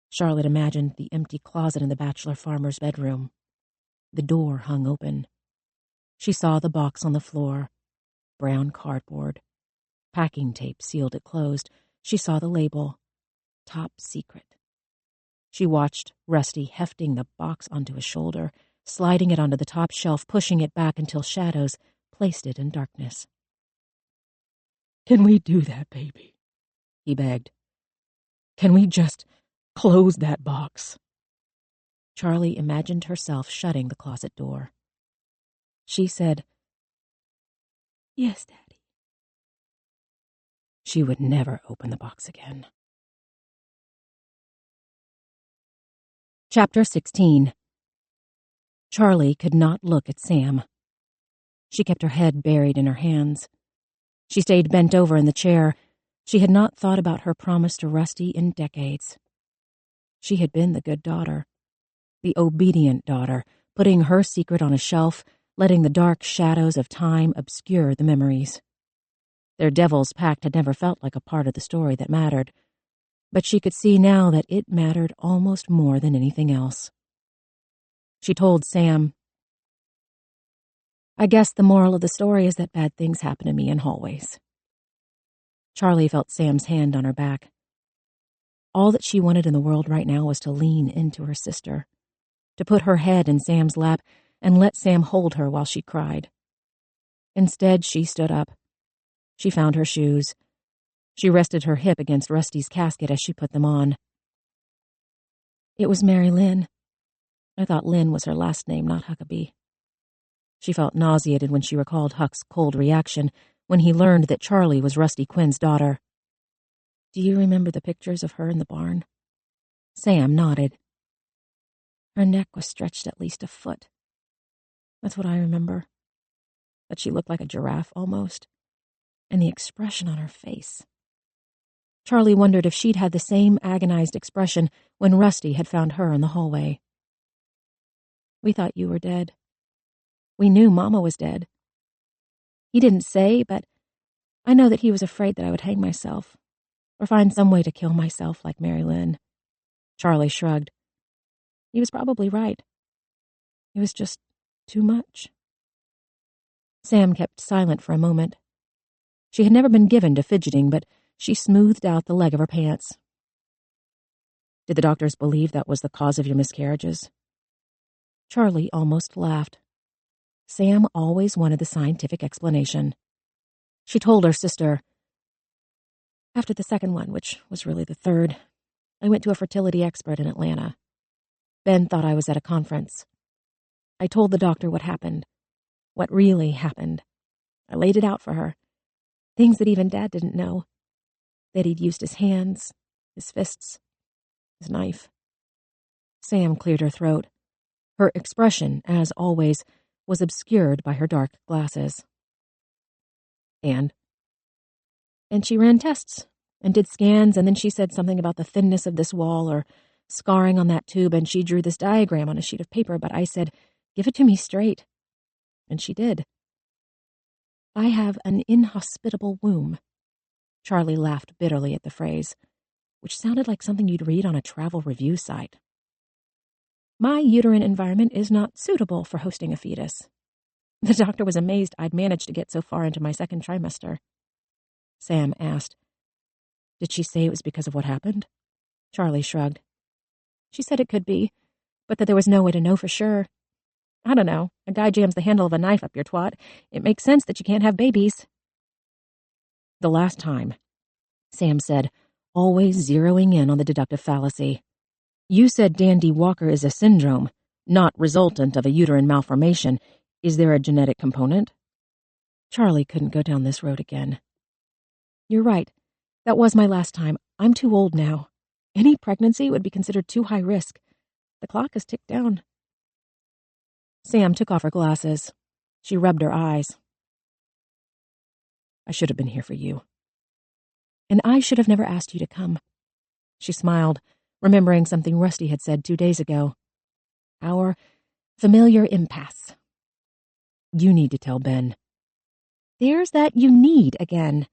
Charlotte imagined the empty closet in the bachelor farmer's bedroom. The door hung open. She saw the box on the floor. Brown cardboard. Packing tape sealed it closed. She saw the label. Top secret. She watched Rusty hefting the box onto his shoulder, sliding it onto the top shelf, pushing it back until shadows placed it in darkness. "Can we do that, baby?" He begged. "Can we just close that box?" Charlie imagined herself shutting the closet door. She said, Yes, Daddy. She would never open the box again. Chapter 16. Charlie could not look at Sam. She kept her head buried in her hands. She stayed bent over in the chair. She had not thought about her promise to Rusty in decades. She had been the good daughter, the obedient daughter, putting her secret on a shelf, letting the dark shadows of time obscure the memories. Their devil's pact had never felt like a part of the story that mattered, but she could see now that it mattered almost more than anything else. She told Sam, I guess the moral of the story is that bad things happen to me in hallways. Charlie felt Sam's hand on her back. All that she wanted in the world right now was to lean into her sister, to put her head in Sam's lap and let Sam hold her while she cried. Instead, she stood up. She found her shoes. She rested her hip against Rusty's casket as she put them on. It was Mary Lynn. I thought Lynn was her last name, not Huckabee. She felt nauseated when she recalled Huck's cold reaction when he learned that Charlie was Rusty Quinn's daughter. Do you remember the pictures of her in the barn? Sam nodded. Her neck was stretched at least a foot. That's what I remember. But she looked like a giraffe almost. And the expression on her face. Charlie wondered if she'd had the same agonized expression when Rusty had found her in the hallway. We thought you were dead. We knew Mama was dead. He didn't say, but I know that he was afraid that I would hang myself or find some way to kill myself like Mary Lynn. Charlie shrugged. He was probably right. It was just too much. Sam kept silent for a moment. She had never been given to fidgeting, but she smoothed out the leg of her pants. Did the doctors believe that was the cause of your miscarriages? Charlie almost laughed. Sam always wanted the scientific explanation. She told her sister, "After the second one, which was really the third, I went to a fertility expert in Atlanta. Ben thought I was at a conference. I told the doctor what happened, what really happened. I laid it out for her. Things that even Dad didn't know. That he'd used his hands, his fists, his knife." Sam cleared her throat. Her expression, as always, was obscured by her dark glasses. And she ran tests and did scans, and then she said something about the thinness of this wall or scarring on that tube, and she drew this diagram on a sheet of paper, but I said, "Give it to me straight." And she did. "I have an inhospitable womb." Charlie laughed bitterly at the phrase, which sounded like something you'd read on a travel review site. "My uterine environment is not suitable for hosting a fetus." The doctor was amazed I'd managed to get so far into my second trimester. Sam asked, "Did she say it was because of what happened?" Charlie shrugged. "She said it could be, but that there was no way to know for sure. I don't know. A guy jams the handle of a knife up your twat. It makes sense that you can't have babies." "The last time," Sam said, always zeroing in on the deductive fallacy. "You said Dandy Walker is a syndrome, not resultant of a uterine malformation. Is there a genetic component?" Charlie couldn't go down this road again. "You're right. That was my last time. I'm too old now. Any pregnancy would be considered too high risk. The clock has ticked down." Sam took off her glasses. She rubbed her eyes. "I should have been here for you. And I should have never asked you to come." She smiled, remembering something Rusty had said 2 days ago. Our familiar impasse. "You need to tell Ben." "There's that 'you need' again."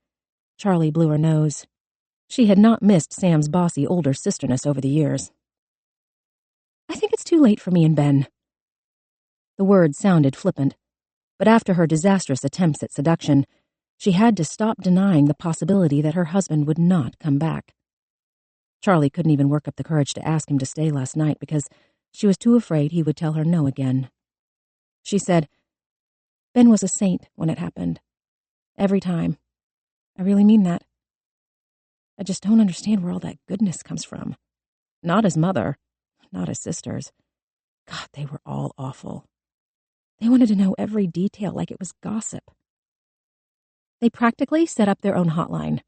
Charlie blew her nose. She had not missed Sam's bossy older sisterness over the years. "I think it's too late for me and Ben." The words sounded flippant, but after her disastrous attempts at seduction, she had to stop denying the possibility that her husband would not come back. Charlie couldn't even work up the courage to ask him to stay last night because she was too afraid he would tell her no again. She said, "Ben was a saint when it happened. Every time. I really mean that. I just don't understand where all that goodness comes from. Not his mother, not his sisters. God, they were all awful. They wanted to know every detail like it was gossip. They practically set up their own hotline.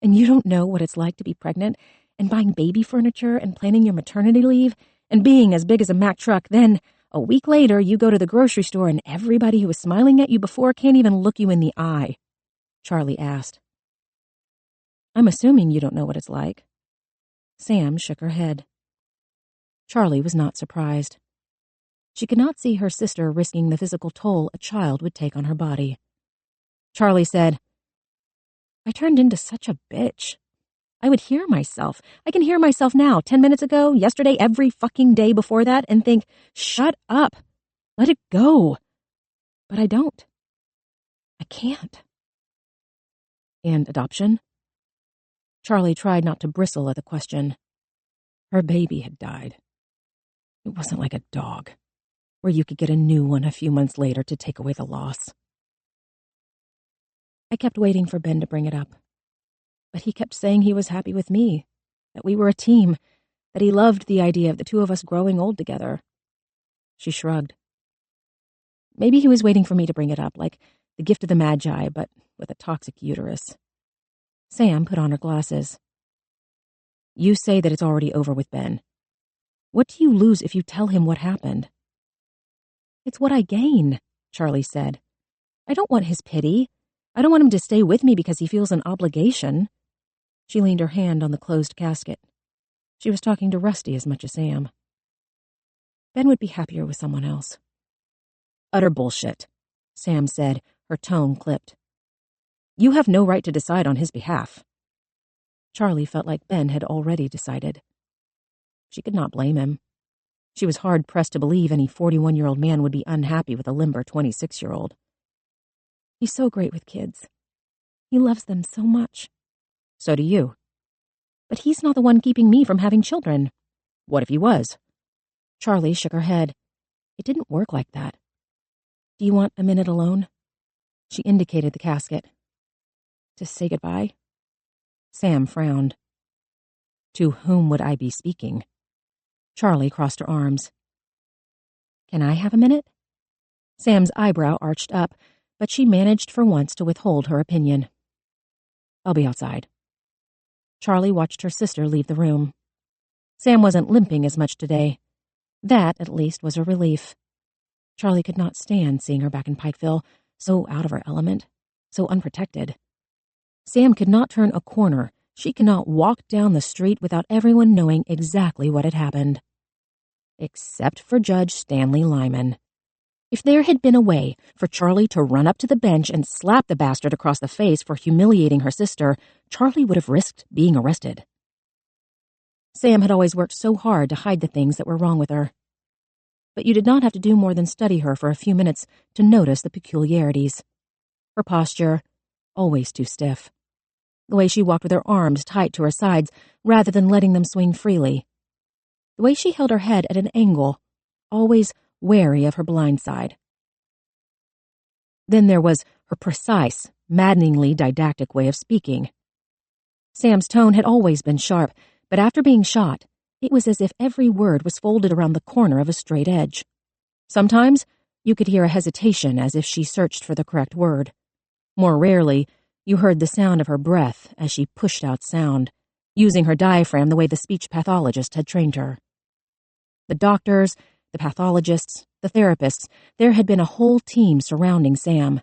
And you don't know what it's like to be pregnant and buying baby furniture and planning your maternity leave and being as big as a Mack truck. Then, a week later, you go to the grocery store and everybody who was smiling at you before can't even look you in the eye," Charlie asked. "I'm assuming you don't know what it's like." Sam shook her head. Charlie was not surprised. She could not see her sister risking the physical toll a child would take on her body. Charlie said, "I turned into such a bitch. I would hear myself. I can hear myself now, 10 minutes ago, yesterday, every fucking day before that, and think, shut up. Let it go. But I don't. I can't." "And adoption?" Charlie tried not to bristle at the question. Her baby had died. It wasn't like a dog, where you could get a new one a few months later to take away the loss. "I kept waiting for Ben to bring it up. But he kept saying he was happy with me, that we were a team, that he loved the idea of the two of us growing old together." She shrugged. "Maybe he was waiting for me to bring it up, like the gift of the Magi, but with a toxic uterus." Sam put on her glasses. "You say that it's already over with Ben. What do you lose if you tell him what happened?" "It's what I gain," Charlie said. "I don't want his pity. I don't want him to stay with me because he feels an obligation." She leaned her hand on the closed casket. She was talking to Rusty as much as Sam. "Ben would be happier with someone else." "Utter bullshit," Sam said, her tone clipped. "You have no right to decide on his behalf." Charlie felt like Ben had already decided. She could not blame him. She was hard-pressed to believe any 41-year-old man would be unhappy with a limber 26-year-old. He's so great with kids. He loves them so much. So do you. But he's not the one keeping me from having children. What if he was? Charlie shook her head. It didn't work like that. Do you want a minute alone? She indicated the casket. To say goodbye? Sam frowned. To whom would I be speaking? Charlie crossed her arms. Can I have a minute? Sam's eyebrow arched up, but she managed for once to withhold her opinion. I'll be outside. Charlie watched her sister leave the room. Sam wasn't limping as much today. That, at least, was a relief. Charlie could not stand seeing her back in Pikeville, so out of her element, so unprotected. Sam could not turn a corner. She could not walk down the street without everyone knowing exactly what had happened. Except for Judge Stanley Lyman. If there had been a way for Charlie to run up to the bench and slap the bastard across the face for humiliating her sister, Charlie would have risked being arrested. Sam had always worked so hard to hide the things that were wrong with her. But you did not have to do more than study her for a few minutes to notice the peculiarities. Her posture, always too stiff. The way she walked with her arms tight to her sides rather than letting them swing freely. The way she held her head at an angle, always wary of her blind side. Then there was her precise, maddeningly didactic way of speaking. Sam's tone had always been sharp, but after being shot, it was as if every word was folded around the corner of a straight edge. Sometimes you could hear a hesitation as if she searched for the correct word. More rarely, you heard the sound of her breath as she pushed out sound, using her diaphragm the way the speech pathologist had trained her. The doctors, the pathologists, the therapists, there had been a whole team surrounding Sam.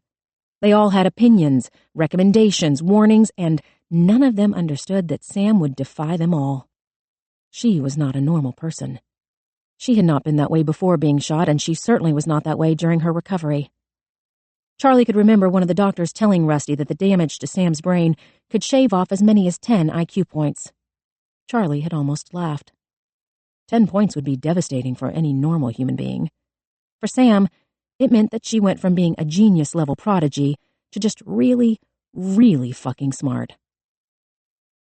They all had opinions, recommendations, warnings, and none of them understood that Sam would defy them all. She was not a normal person. She had not been that way before being shot, and she certainly was not that way during her recovery. Charlie could remember one of the doctors telling Rusty that the damage to Sam's brain could shave off as many as 10 IQ points. Charlie had almost laughed. 10 points would be devastating for any normal human being. For Sam, it meant that she went from being a genius-level prodigy to just really, really fucking smart.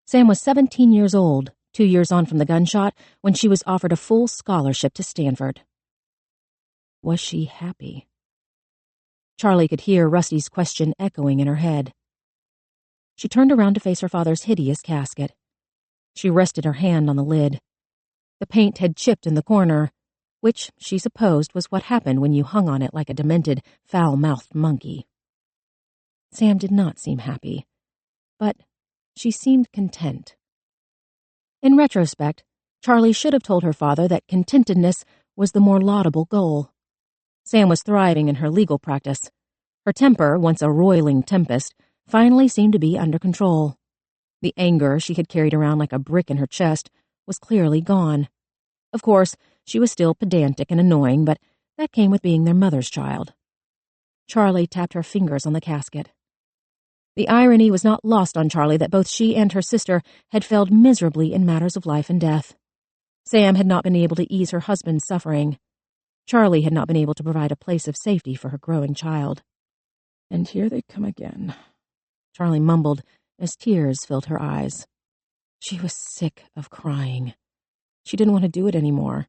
Sam was 17 years old, 2 years on from the gunshot, when she was offered a full scholarship to Stanford. Was she happy? Charlie could hear Rusty's question echoing in her head. She turned around to face her father's hideous casket. She rested her hand on the lid. The paint had chipped in the corner, which she supposed was what happened when you hung on it like a demented, foul-mouthed monkey. Sam did not seem happy, but she seemed content. In retrospect, Charlie should have told her father that contentedness was the more laudable goal. Sam was thriving in her legal practice. Her temper, once a roiling tempest, finally seemed to be under control. The anger she had carried around like a brick in her chest was clearly gone. Of course, she was still pedantic and annoying, but that came with being their mother's child. Charlie tapped her fingers on the casket. The irony was not lost on Charlie that both she and her sister had failed miserably in matters of life and death. Sam had not been able to ease her husband's suffering. Charlie had not been able to provide a place of safety for her growing child. And here they come again, Charlie mumbled as tears filled her eyes. She was sick of crying. She didn't want to do it anymore.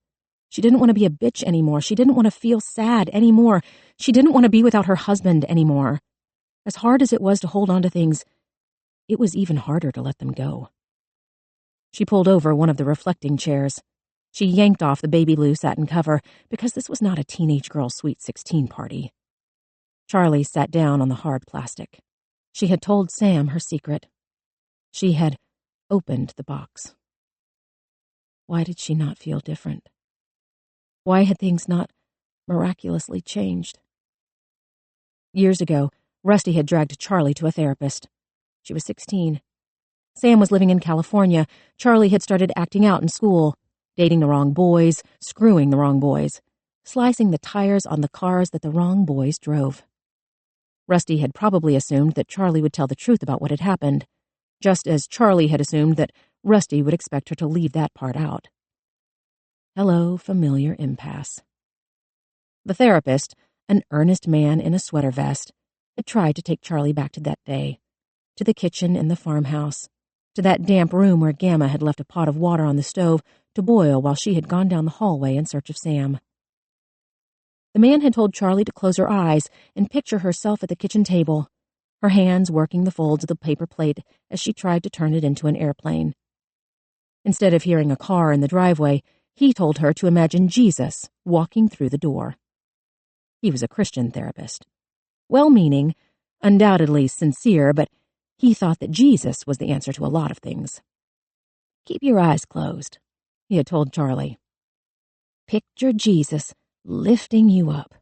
She didn't want to be a bitch anymore. She didn't want to feel sad anymore. She didn't want to be without her husband anymore. As hard as it was to hold on to things, it was even harder to let them go. She pulled over one of the reflecting chairs. She yanked off the baby blue satin cover because this was not a teenage girl's Sweet 16 party. Charlie sat down on the hard plastic. She had told Sam her secret. She had opened the box. Why did she not feel different? Why had things not miraculously changed? Years ago, Rusty had dragged Charlie to a therapist. She was 16. Sam was living in California. Charlie had started acting out in school, dating the wrong boys, screwing the wrong boys, slicing the tires on the cars that the wrong boys drove. Rusty had probably assumed that Charlie would tell the truth about what had happened, just as Charlie had assumed that Rusty would expect her to leave that part out. Hello, familiar impasse. The therapist, an earnest man in a sweater vest, had tried to take Charlie back to that day, to the kitchen in the farmhouse, to that damp room where Gamma had left a pot of water on the stove to boil while she had gone down the hallway in search of Sam. The man had told Charlie to close her eyes and picture herself at the kitchen table, her hands working the folds of the paper plate as she tried to turn it into an airplane. Instead of hearing a car in the driveway, he told her to imagine Jesus walking through the door. He was a Christian therapist. Well-meaning, undoubtedly sincere, but he thought that Jesus was the answer to a lot of things. Keep your eyes closed, he had told Charlie. Picture Jesus lifting you up.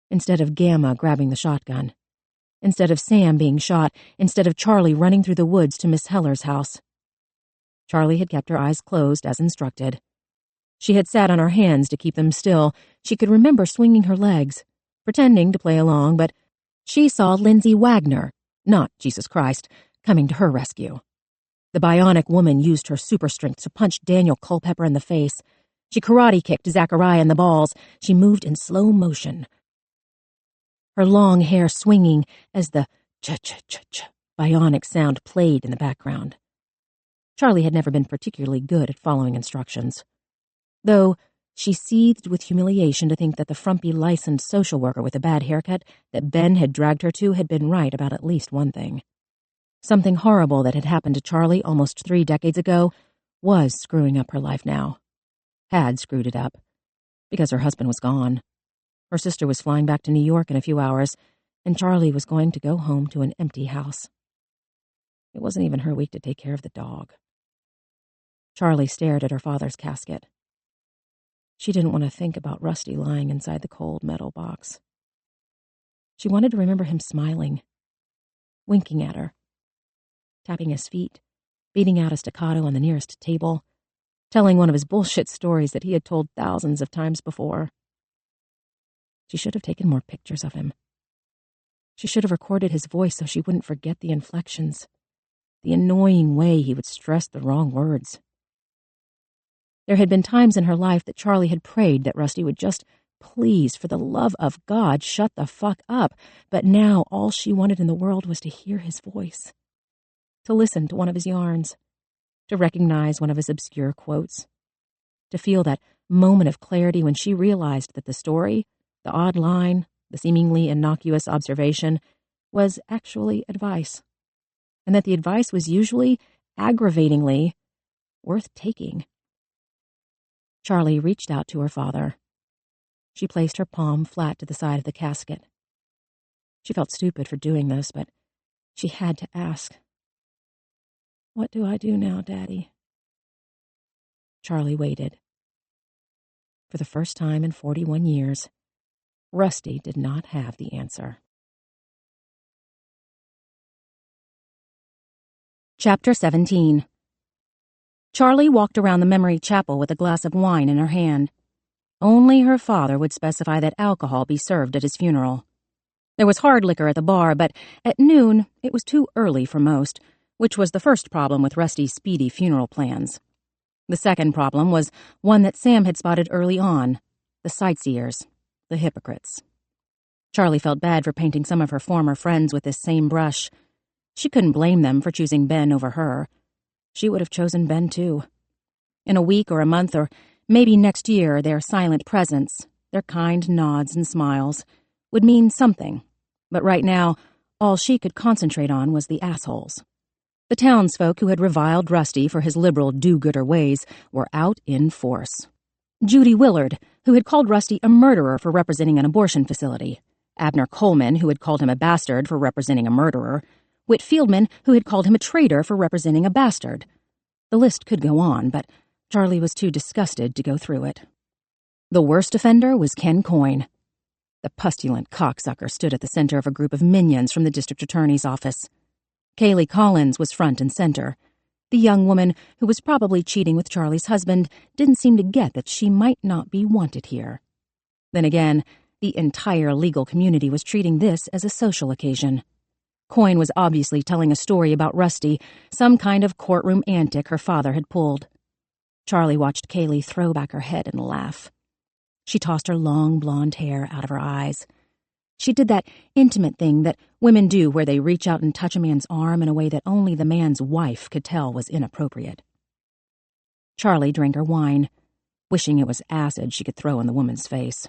Instead of Gamma grabbing the shotgun. Instead of Sam being shot. Instead of Charlie running through the woods to Miss Heller's house. Charlie had kept her eyes closed as instructed. She had sat on her hands to keep them still. She could remember swinging her legs, pretending to play along, but she saw Lindsay Wagner, not Jesus Christ, coming to her rescue. The bionic woman used her super strength to punch Daniel Culpepper in the face. She karate kicked Zachariah in the balls. She moved in slow motion, her long hair swinging as the ch-ch-ch-ch bionic sound played in the background. Charlie had never been particularly good at following instructions, though she seethed with humiliation to think that the frumpy licensed social worker with a bad haircut that Ben had dragged her to had been right about at least one thing. Something horrible that had happened to Charlie almost 3 decades ago was screwing up her life now. Had screwed it up, because her husband was gone. Her sister was flying back to New York in a few hours, and Charlie was going to go home to an empty house. It wasn't even her week to take care of the dog. Charlie stared at her father's casket. She didn't want to think about Rusty lying inside the cold metal box. She wanted to remember him smiling, winking at her, tapping his feet, beating out a staccato on the nearest table, telling one of his bullshit stories that he had told thousands of times before. She should have taken more pictures of him. She should have recorded his voice so she wouldn't forget the inflections, the annoying way he would stress the wrong words. There had been times in her life that Charlie had prayed that Rusty would just, please, for the love of God, shut the fuck up, but now all she wanted in the world was to hear his voice, to listen to one of his yarns, to recognize one of his obscure quotes, to feel that moment of clarity when she realized that the story, the odd line, the seemingly innocuous observation, was actually advice, and that the advice was usually, aggravatingly, worth taking. Charlie reached out to her father. She placed her palm flat to the side of the casket. She felt stupid for doing this, but she had to ask. What do I do now, Daddy? Charlie waited. For the first time in 41 years, Rusty did not have the answer. Chapter 17. Charlie walked around the memory chapel with a glass of wine in her hand. Only her father would specify that alcohol be served at his funeral. There was hard liquor at the bar, but at noon it was too early for most, which was the first problem with Rusty's speedy funeral plans. The second problem was one that Sam had spotted early on: the sightseers, the hypocrites. Charlie felt bad for painting some of her former friends with this same brush. She couldn't blame them for choosing Ben over her. She would have chosen Ben, too. In a week or a month or maybe next year, their silent presence, their kind nods and smiles, would mean something. But right now, all she could concentrate on was the assholes. The townsfolk who had reviled Rusty for his liberal do-gooder ways were out in force. Judy Willard, who had called Rusty a murderer for representing an abortion facility. Abner Coleman, who had called him a bastard for representing a murderer. Whit Fieldman, who had called him a traitor for representing a bastard. The list could go on, but Charlie was too disgusted to go through it. The worst offender was Ken Coyne. The pustulent cocksucker stood at the center of a group of minions from the district attorney's office. Kaylee Collins was front and center. The young woman, who was probably cheating with Charlie's husband, didn't seem to get that she might not be wanted here. Then again, the entire legal community was treating this as a social occasion. Coyne was obviously telling a story about Rusty, some kind of courtroom antic her father had pulled. Charlie watched Kaylee throw back her head and laugh. She tossed her long blonde hair out of her eyes. She did that intimate thing that women do where they reach out and touch a man's arm in a way that only the man's wife could tell was inappropriate. Charlie drank her wine, wishing it was acid she could throw in the woman's face.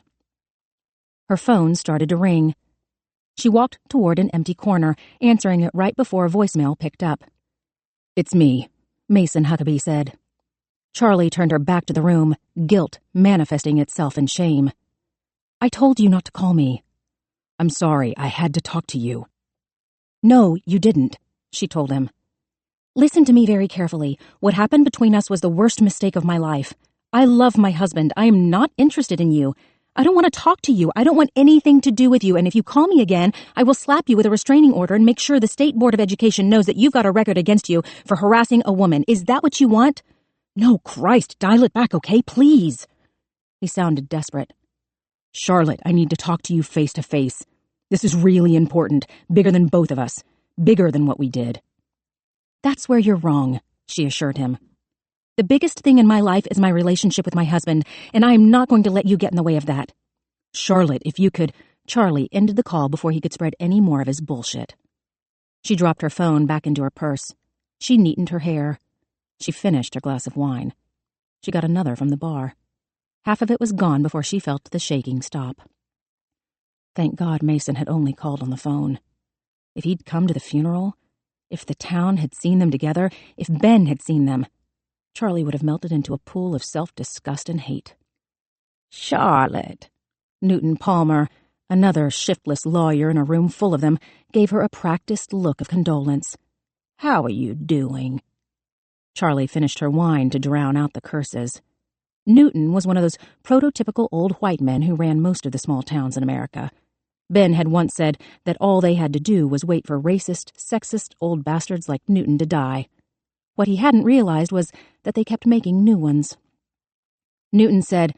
Her phone started to ring. She walked toward an empty corner, answering it right before a voicemail picked up. "It's me," Mason Huckabee said. Charlie turned her back to the room, guilt manifesting itself in shame. "I told you not to call me." "I'm sorry, I had to talk to you." "No, you didn't," she told him. "Listen to me very carefully. What happened between us was the worst mistake of my life. I love my husband. I am not interested in you. I don't want to talk to you. I don't want anything to do with you, and if you call me again, I will slap you with a restraining order and make sure the State Board of Education knows that you've got a record against you for harassing a woman. Is that what you want?" "No, Christ, dial it back, okay? Please." He sounded desperate. "Charlotte, I need to talk to you face to face. This is really important, bigger than both of us, bigger than what we did." "That's where you're wrong," she assured him. "The biggest thing in my life is my relationship with my husband, and I am not going to let you get in the way of that." "Charlotte, if you could—" Charlie ended the call before he could spread any more of his bullshit. She dropped her phone back into her purse. She neatened her hair. She finished her glass of wine. She got another from the bar. Half of it was gone before she felt the shaking stop. Thank God Mason had only called on the phone. If he'd come to the funeral, if the town had seen them together, if Ben had seen them, Charlie would have melted into a pool of self-disgust and hate. "Charlotte," Newton Palmer, another shiftless lawyer in a room full of them, gave her a practiced look of condolence. "How are you doing?" Charlie finished her wine to drown out the curses. Newton was one of those prototypical old white men who ran most of the small towns in America. Ben had once said that all they had to do was wait for racist, sexist old bastards like Newton to die. What he hadn't realized was that they kept making new ones. Newton said,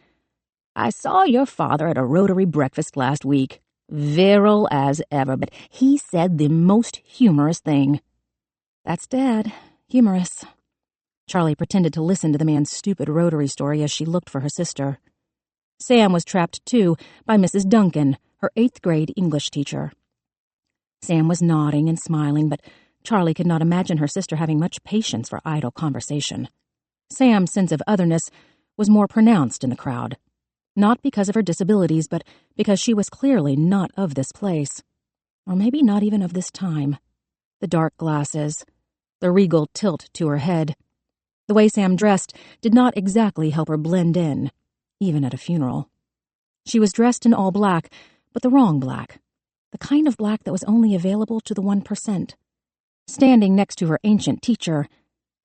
"I saw your father at a Rotary breakfast last week. Virile as ever, but he said the most humorous thing." "That's Dad. Humorous." Charlie pretended to listen to the man's stupid Rotary story as she looked for her sister. Sam was trapped, too, by Mrs. Duncan, her 8th-grade English teacher. Sam was nodding and smiling, but Charlie could not imagine her sister having much patience for idle conversation. Sam's sense of otherness was more pronounced in the crowd, not because of her disabilities, but because she was clearly not of this place, or maybe not even of this time. The dark glasses, the regal tilt to her head. The way Sam dressed did not exactly help her blend in, even at a funeral. She was dressed in all black, but the wrong black, the kind of black that was only available to the 1%. Standing next to her ancient teacher,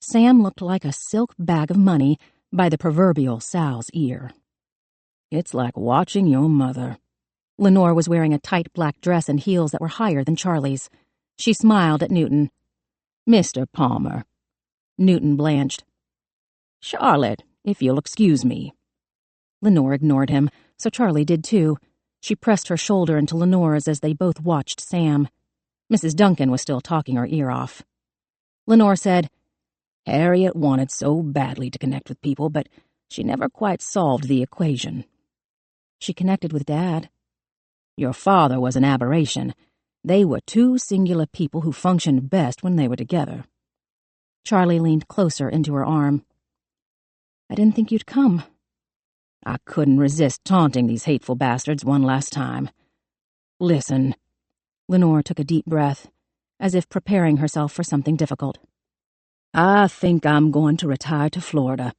Sam looked like a silk bag of money by the proverbial sow's ear. "It's like watching your mother." Lenore was wearing a tight black dress and heels that were higher than Charlie's. She smiled at Newton. "Mr. Palmer." Newton blanched. "Charlotte, if you'll excuse me." Lenore ignored him, so Charlie did too. She pressed her shoulder into Lenore's as they both watched Sam. Mrs. Duncan was still talking her ear off. Lenore said, "Harriet wanted so badly to connect with people, but she never quite solved the equation." "She connected with Dad." "Your father was an aberration. They were two singular people who functioned best when they were together." Charlie leaned closer into her arm. "I didn't think you'd come." "I couldn't resist taunting these hateful bastards one last time. Listen." Lenore took a deep breath, as if preparing herself for something difficult. "I think I'm going to retire to Florida.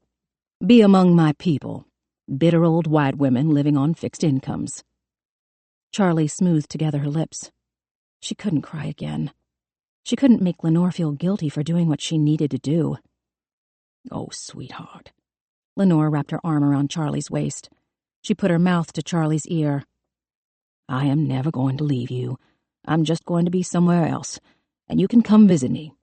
Be among my people, bitter old white women living on fixed incomes." Charlie smoothed together her lips. She couldn't cry again. She couldn't make Lenore feel guilty for doing what she needed to do. "Oh, sweetheart." Lenore wrapped her arm around Charlie's waist. She put her mouth to Charlie's ear. "I am never going to leave you. I'm just going to be somewhere else, and you can come visit me.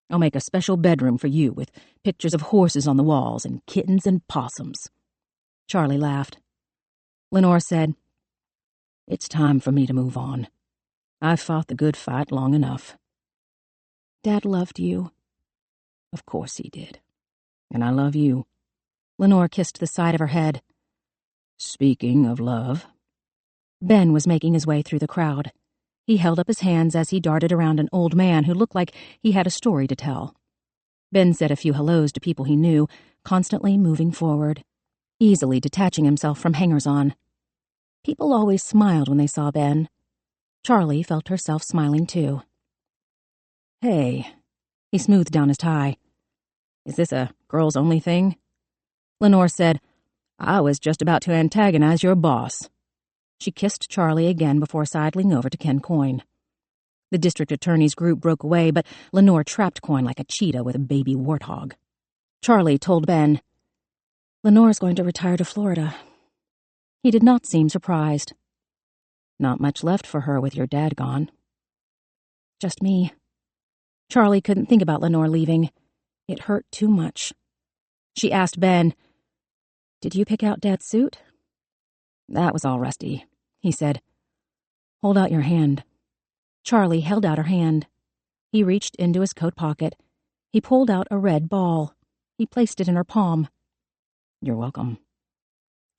I'll make a special bedroom for you with pictures of horses on the walls and kittens and possums." Charlie laughed. Lenore said, "It's time for me to move on. I've fought the good fight long enough." "Dad loved you." "Of course he did. And I love you. Lenore kissed the side of her head. Speaking of love. Ben was making his way through the crowd. He held up his hands as he darted around an old man who looked like he had a story to tell. Ben said a few hellos to people he knew, constantly moving forward, easily detaching himself from hangers-on. People always smiled when they saw Ben. Charlie felt herself smiling too. Hey. He smoothed down his tie. Is this a girls-only thing? Lenore said, I was just about to antagonize your boss. She kissed Charlie again before sidling over to Ken Coyne. The district attorney's group broke away, but Lenore trapped Coyne like a cheetah with a baby warthog. Charlie told Ben, Lenore's going to retire to Florida. He did not seem surprised. Not much left for her with your dad gone. Just me. Charlie couldn't think about Lenore leaving. It hurt too much. She asked Ben, Did you pick out Dad's suit? That was all Rusty, he said. Hold out your hand. Charlie held out her hand. He reached into his coat pocket. He pulled out a red ball. He placed it in her palm. You're welcome.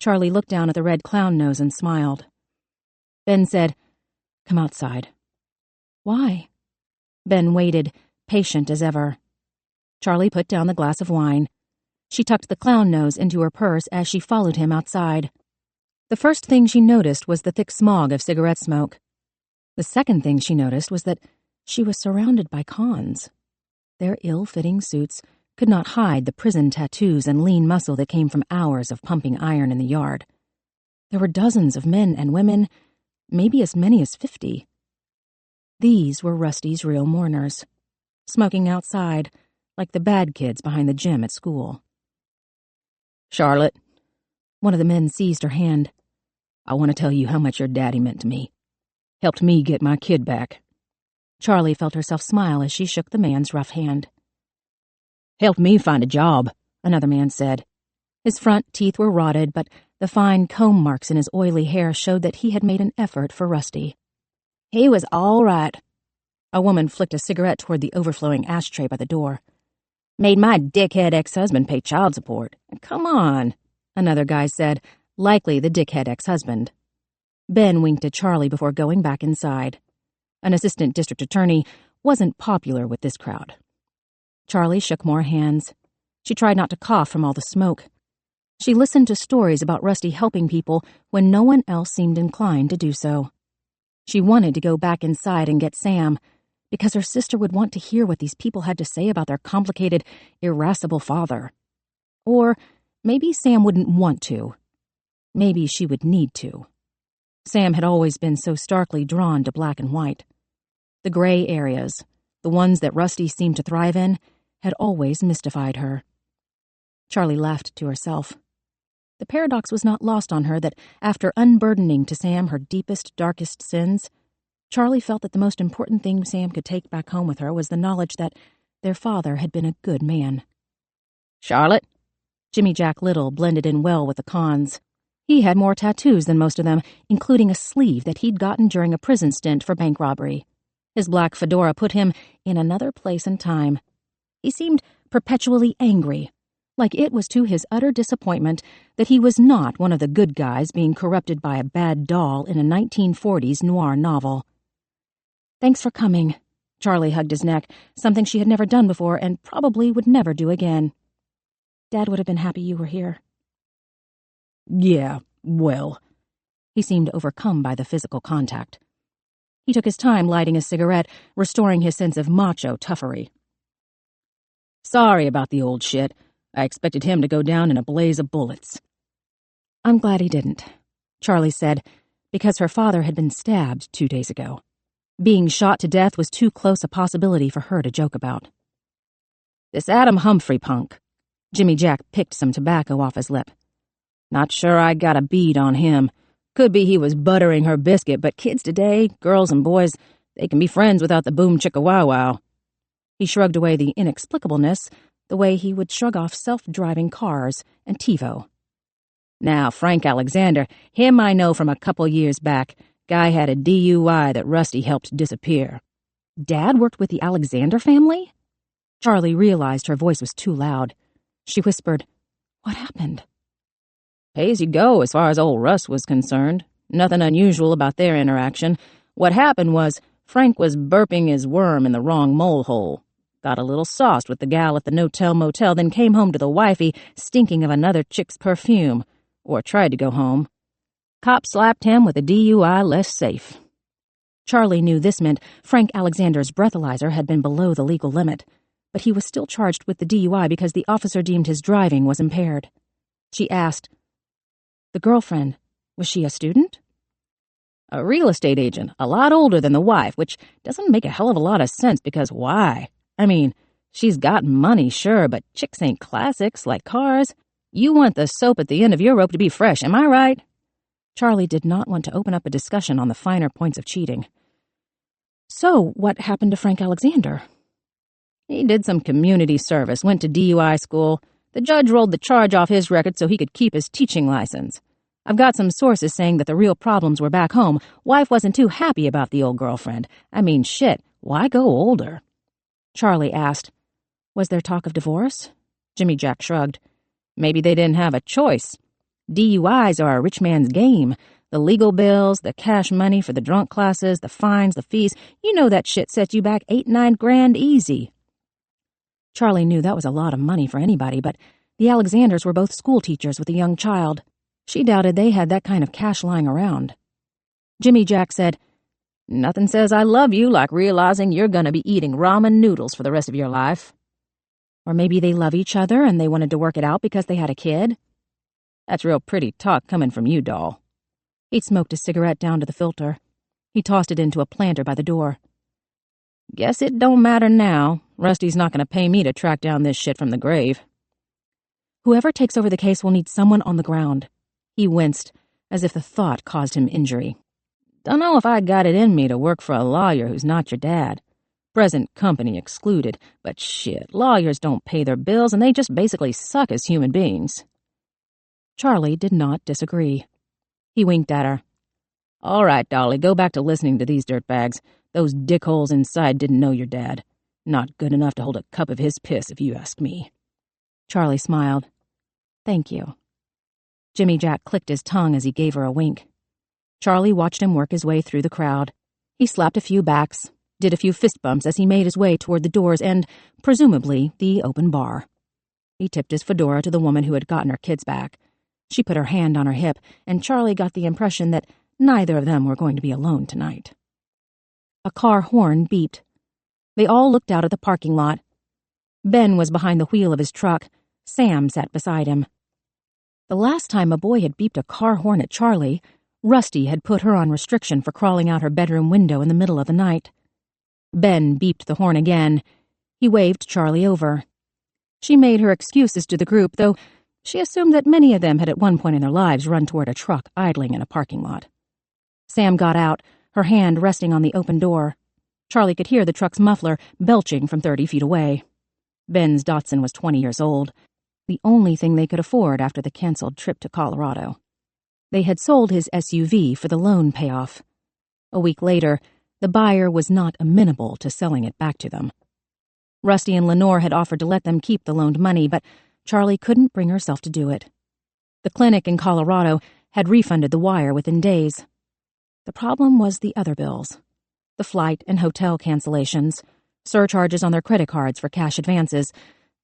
Charlie looked down at the red clown nose and smiled. Ben said, Come outside. Why? Ben waited, patient as ever. Charlie put down the glass of wine. She tucked the clown nose into her purse as she followed him outside. The first thing she noticed was the thick smog of cigarette smoke. The second thing she noticed was that she was surrounded by cons. Their ill-fitting suits could not hide the prison tattoos and lean muscle that came from hours of pumping iron in the yard. There were dozens of men and women, maybe as many as 50. These were Rusty's real mourners, smoking outside like the bad kids behind the gym at school. Charlotte. One of the men seized her hand. I want to tell you how much your daddy meant to me. Helped me get my kid back. Charlie felt herself smile as she shook the man's rough hand. Helped me find a job, another man said. His front teeth were rotted, but the fine comb marks in his oily hair showed that he had made an effort for Rusty. He was all right. A woman flicked a cigarette toward the overflowing ashtray by the door. Made my dickhead ex-husband pay child support. Come on, another guy said, likely the dickhead ex-husband. Ben winked at Charlie before going back inside. An assistant district attorney wasn't popular with this crowd. Charlie shook more hands. She tried not to cough from all the smoke. She listened to stories about Rusty helping people when no one else seemed inclined to do so. She wanted to go back inside and get Sam, because her sister would want to hear what these people had to say about their complicated, irascible father. Or maybe Sam wouldn't want to. Maybe she would need to. Sam had always been so starkly drawn to black and white. The gray areas, the ones that Rusty seemed to thrive in, had always mystified her. Charlie laughed to herself. The paradox was not lost on her that after unburdening to Sam her deepest, darkest sins, Charlie felt that the most important thing Sam could take back home with her was the knowledge that their father had been a good man. Charlotte? Jimmy Jack Little blended in well with the cons. He had more tattoos than most of them, including a sleeve that he'd gotten during a prison stint for bank robbery. His black fedora put him in another place and time. He seemed perpetually angry, like it was to his utter disappointment that he was not one of the good guys being corrupted by a bad doll in a 1940s noir novel. Thanks for coming. Charlie hugged his neck, something she had never done before and probably would never do again. Dad would have been happy you were here. Yeah, well. He seemed overcome by the physical contact. He took his time lighting a cigarette, restoring his sense of macho toughery. Sorry about the old shit. I expected him to go down in a blaze of bullets. I'm glad he didn't, Charlie said, because her father had been stabbed 2 days ago. Being shot to death was too close a possibility for her to joke about. This Adam Humphrey punk. Jimmy Jack picked some tobacco off his lip. Not sure I got a bead on him. Could be he was buttering her biscuit, but kids today, girls and boys, they can be friends without the boom chicka wow wow. He shrugged away the inexplicableness the way he would shrug off self-driving cars and TiVo. Now, Frank Alexander, him I know from a couple years back. Guy had a DUI that Rusty helped disappear. Dad worked with the Alexander family? Charlie realized her voice was too loud. She whispered, What happened? Pay as you go as far as old Russ was concerned. Nothing unusual about their interaction. What happened was Frank was burping his worm in the wrong mole hole. Got a little sauced with the gal at the no-tell motel, then came home to the wifey stinking of another chick's perfume. Or tried to go home. Cop slapped him with a DUI less safe. Charlie knew this meant Frank Alexander's breathalyzer had been below the legal limit, but he was still charged with the DUI because the officer deemed his driving was impaired. She asked, "The girlfriend, was she a student?" A real estate agent, a lot older than the wife, which doesn't make a hell of a lot of sense because why? I mean, she's got money, sure, but chicks ain't classics like cars. You want the soap at the end of your rope to be fresh, am I right? Charlie did not want to open up a discussion on the finer points of cheating. So, what happened to Frank Alexander? He did some community service, went to DUI school. The judge rolled the charge off his record so he could keep his teaching license. I've got some sources saying that the real problems were back home. Wife wasn't too happy about the old girlfriend. I mean, shit, why go older? Charlie asked, "Was there talk of divorce?" Jimmy Jack shrugged. Maybe they didn't have a choice. DUIs are a rich man's game. The legal bills, the cash money for the drunk classes, the fines, the fees. You know that shit sets you back 8-9 grand easy. Charlie knew that was a lot of money for anybody, but the Alexanders were both school teachers with a young child. She doubted they had that kind of cash lying around. Jimmy Jack said, "Nothing says I love you like realizing you're gonna be eating ramen noodles for the rest of your life." Or maybe they love each other and they wanted to work it out because they had a kid. That's real pretty talk coming from you, doll. He smoked a cigarette down to the filter. He tossed it into a planter by the door. Guess it don't matter now. Rusty's not gonna pay me to track down this shit from the grave. Whoever takes over the case will need someone on the ground. He winced, as if the thought caused him injury. Dunno if I got it in me to work for a lawyer who's not your dad. Present company excluded, but shit, lawyers don't pay their bills and they just basically suck as human beings. Charlie did not disagree. He winked at her. All right, Dolly, go back to listening to these dirtbags. Those dickholes inside didn't know your dad. Not good enough to hold a cup of his piss, if you ask me. Charlie smiled. Thank you. Jimmy Jack clicked his tongue as he gave her a wink. Charlie watched him work his way through the crowd. He slapped a few backs, did a few fist bumps as he made his way toward the doors and, presumably, the open bar. He tipped his fedora to the woman who had gotten her kids back. She put her hand on her hip, and Charlie got the impression that neither of them were going to be alone tonight. A car horn beeped. They all looked out at the parking lot. Ben was behind the wheel of his truck. Sam sat beside him. The last time a boy had beeped a car horn at Charlie, Rusty had put her on restriction for crawling out her bedroom window in the middle of the night. Ben beeped the horn again. He waved Charlie over. She made her excuses to the group, though she assumed that many of them had at one point in their lives run toward a truck idling in a parking lot. Sam got out, her hand resting on the open door. Charlie could hear the truck's muffler belching from 30 feet away. Ben's Datsun was 20 years old, the only thing they could afford after the canceled trip to Colorado. They had sold his SUV for the loan payoff. A week later, the buyer was not amenable to selling it back to them. Rusty and Lenore had offered to let them keep the loaned money, but Charlie couldn't bring herself to do it. The clinic in Colorado had refunded the wire within days. The problem was the other bills. The flight and hotel cancellations, surcharges on their credit cards for cash advances,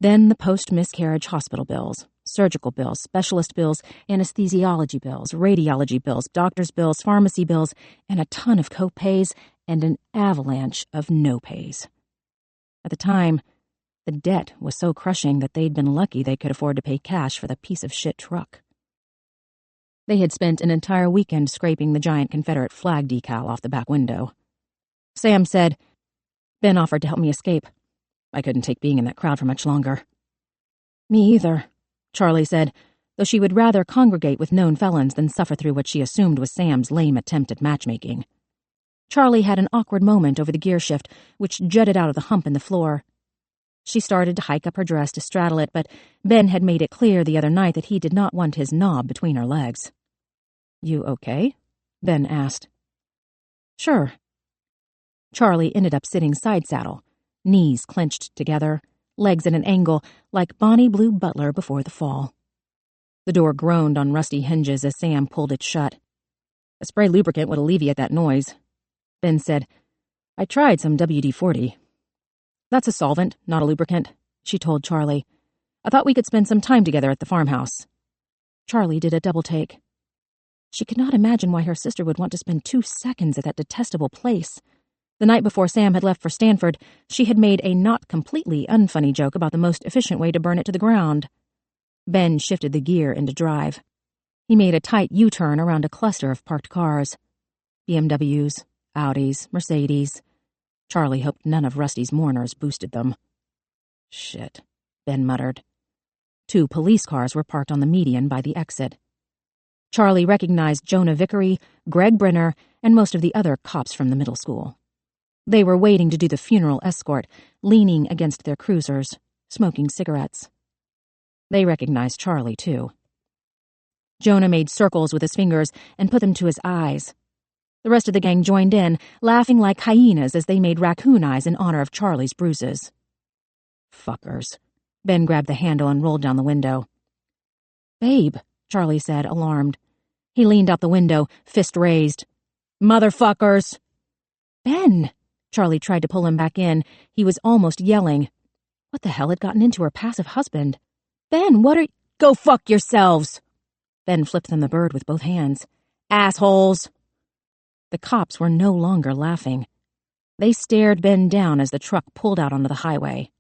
then the post-miscarriage hospital bills, surgical bills, specialist bills, anesthesiology bills, radiology bills, doctor's bills, pharmacy bills, and a ton of co-pays and an avalanche of no-pays. At the time, the debt was so crushing that they'd been lucky they could afford to pay cash for the piece-of-shit truck. They had spent an entire weekend scraping the giant Confederate flag decal off the back window. Sam said, "Ben offered to help me escape. I couldn't take being in that crowd for much longer." "Me either," Charlie said, though she would rather congregate with known felons than suffer through what she assumed was Sam's lame attempt at matchmaking. Charlie had an awkward moment over the gear shift, which jutted out of the hump in the floor. She started to hike up her dress to straddle it, but Ben had made it clear the other night that he did not want his knob between her legs. "You okay?" Ben asked. "Sure." Charlie ended up sitting side saddle, knees clenched together, legs at an angle, like Bonnie Blue Butler before the fall. The door groaned on rusty hinges as Sam pulled it shut. A spray lubricant would alleviate that noise. Ben said, I tried some WD-40. That's a solvent, not a lubricant, she told Charlie. I thought we could spend some time together at the farmhouse. Charlie did a double take. She could not imagine why her sister would want to spend 2 seconds at that detestable place. The night before Sam had left for Stanford, she had made a not completely unfunny joke about the most efficient way to burn it to the ground. Ben shifted the gear into drive. He made a tight U-turn around a cluster of parked cars. BMWs, Audis, Mercedes. Charlie hoped none of Rusty's mourners boosted them. Shit, Ben muttered. 2 police cars were parked on the median by the exit. Charlie recognized Jonah Vickery, Greg Brenner, and most of the other cops from the middle school. They were waiting to do the funeral escort, leaning against their cruisers, smoking cigarettes. They recognized Charlie, too. Jonah made circles with his fingers and put them to his eyes. The rest of the gang joined in, laughing like hyenas as they made raccoon eyes in honor of Charlie's bruises. Fuckers. Ben grabbed the handle and rolled down the window. Babe, Charlie said, alarmed. He leaned out the window, fist raised. Motherfuckers! Ben! Charlie tried to pull him back in. He was almost yelling. What the hell had gotten into her passive husband? Ben, what are... Go fuck yourselves! Ben flipped them the bird with both hands. Assholes! The cops were no longer laughing. They stared Ben down as the truck pulled out onto the highway.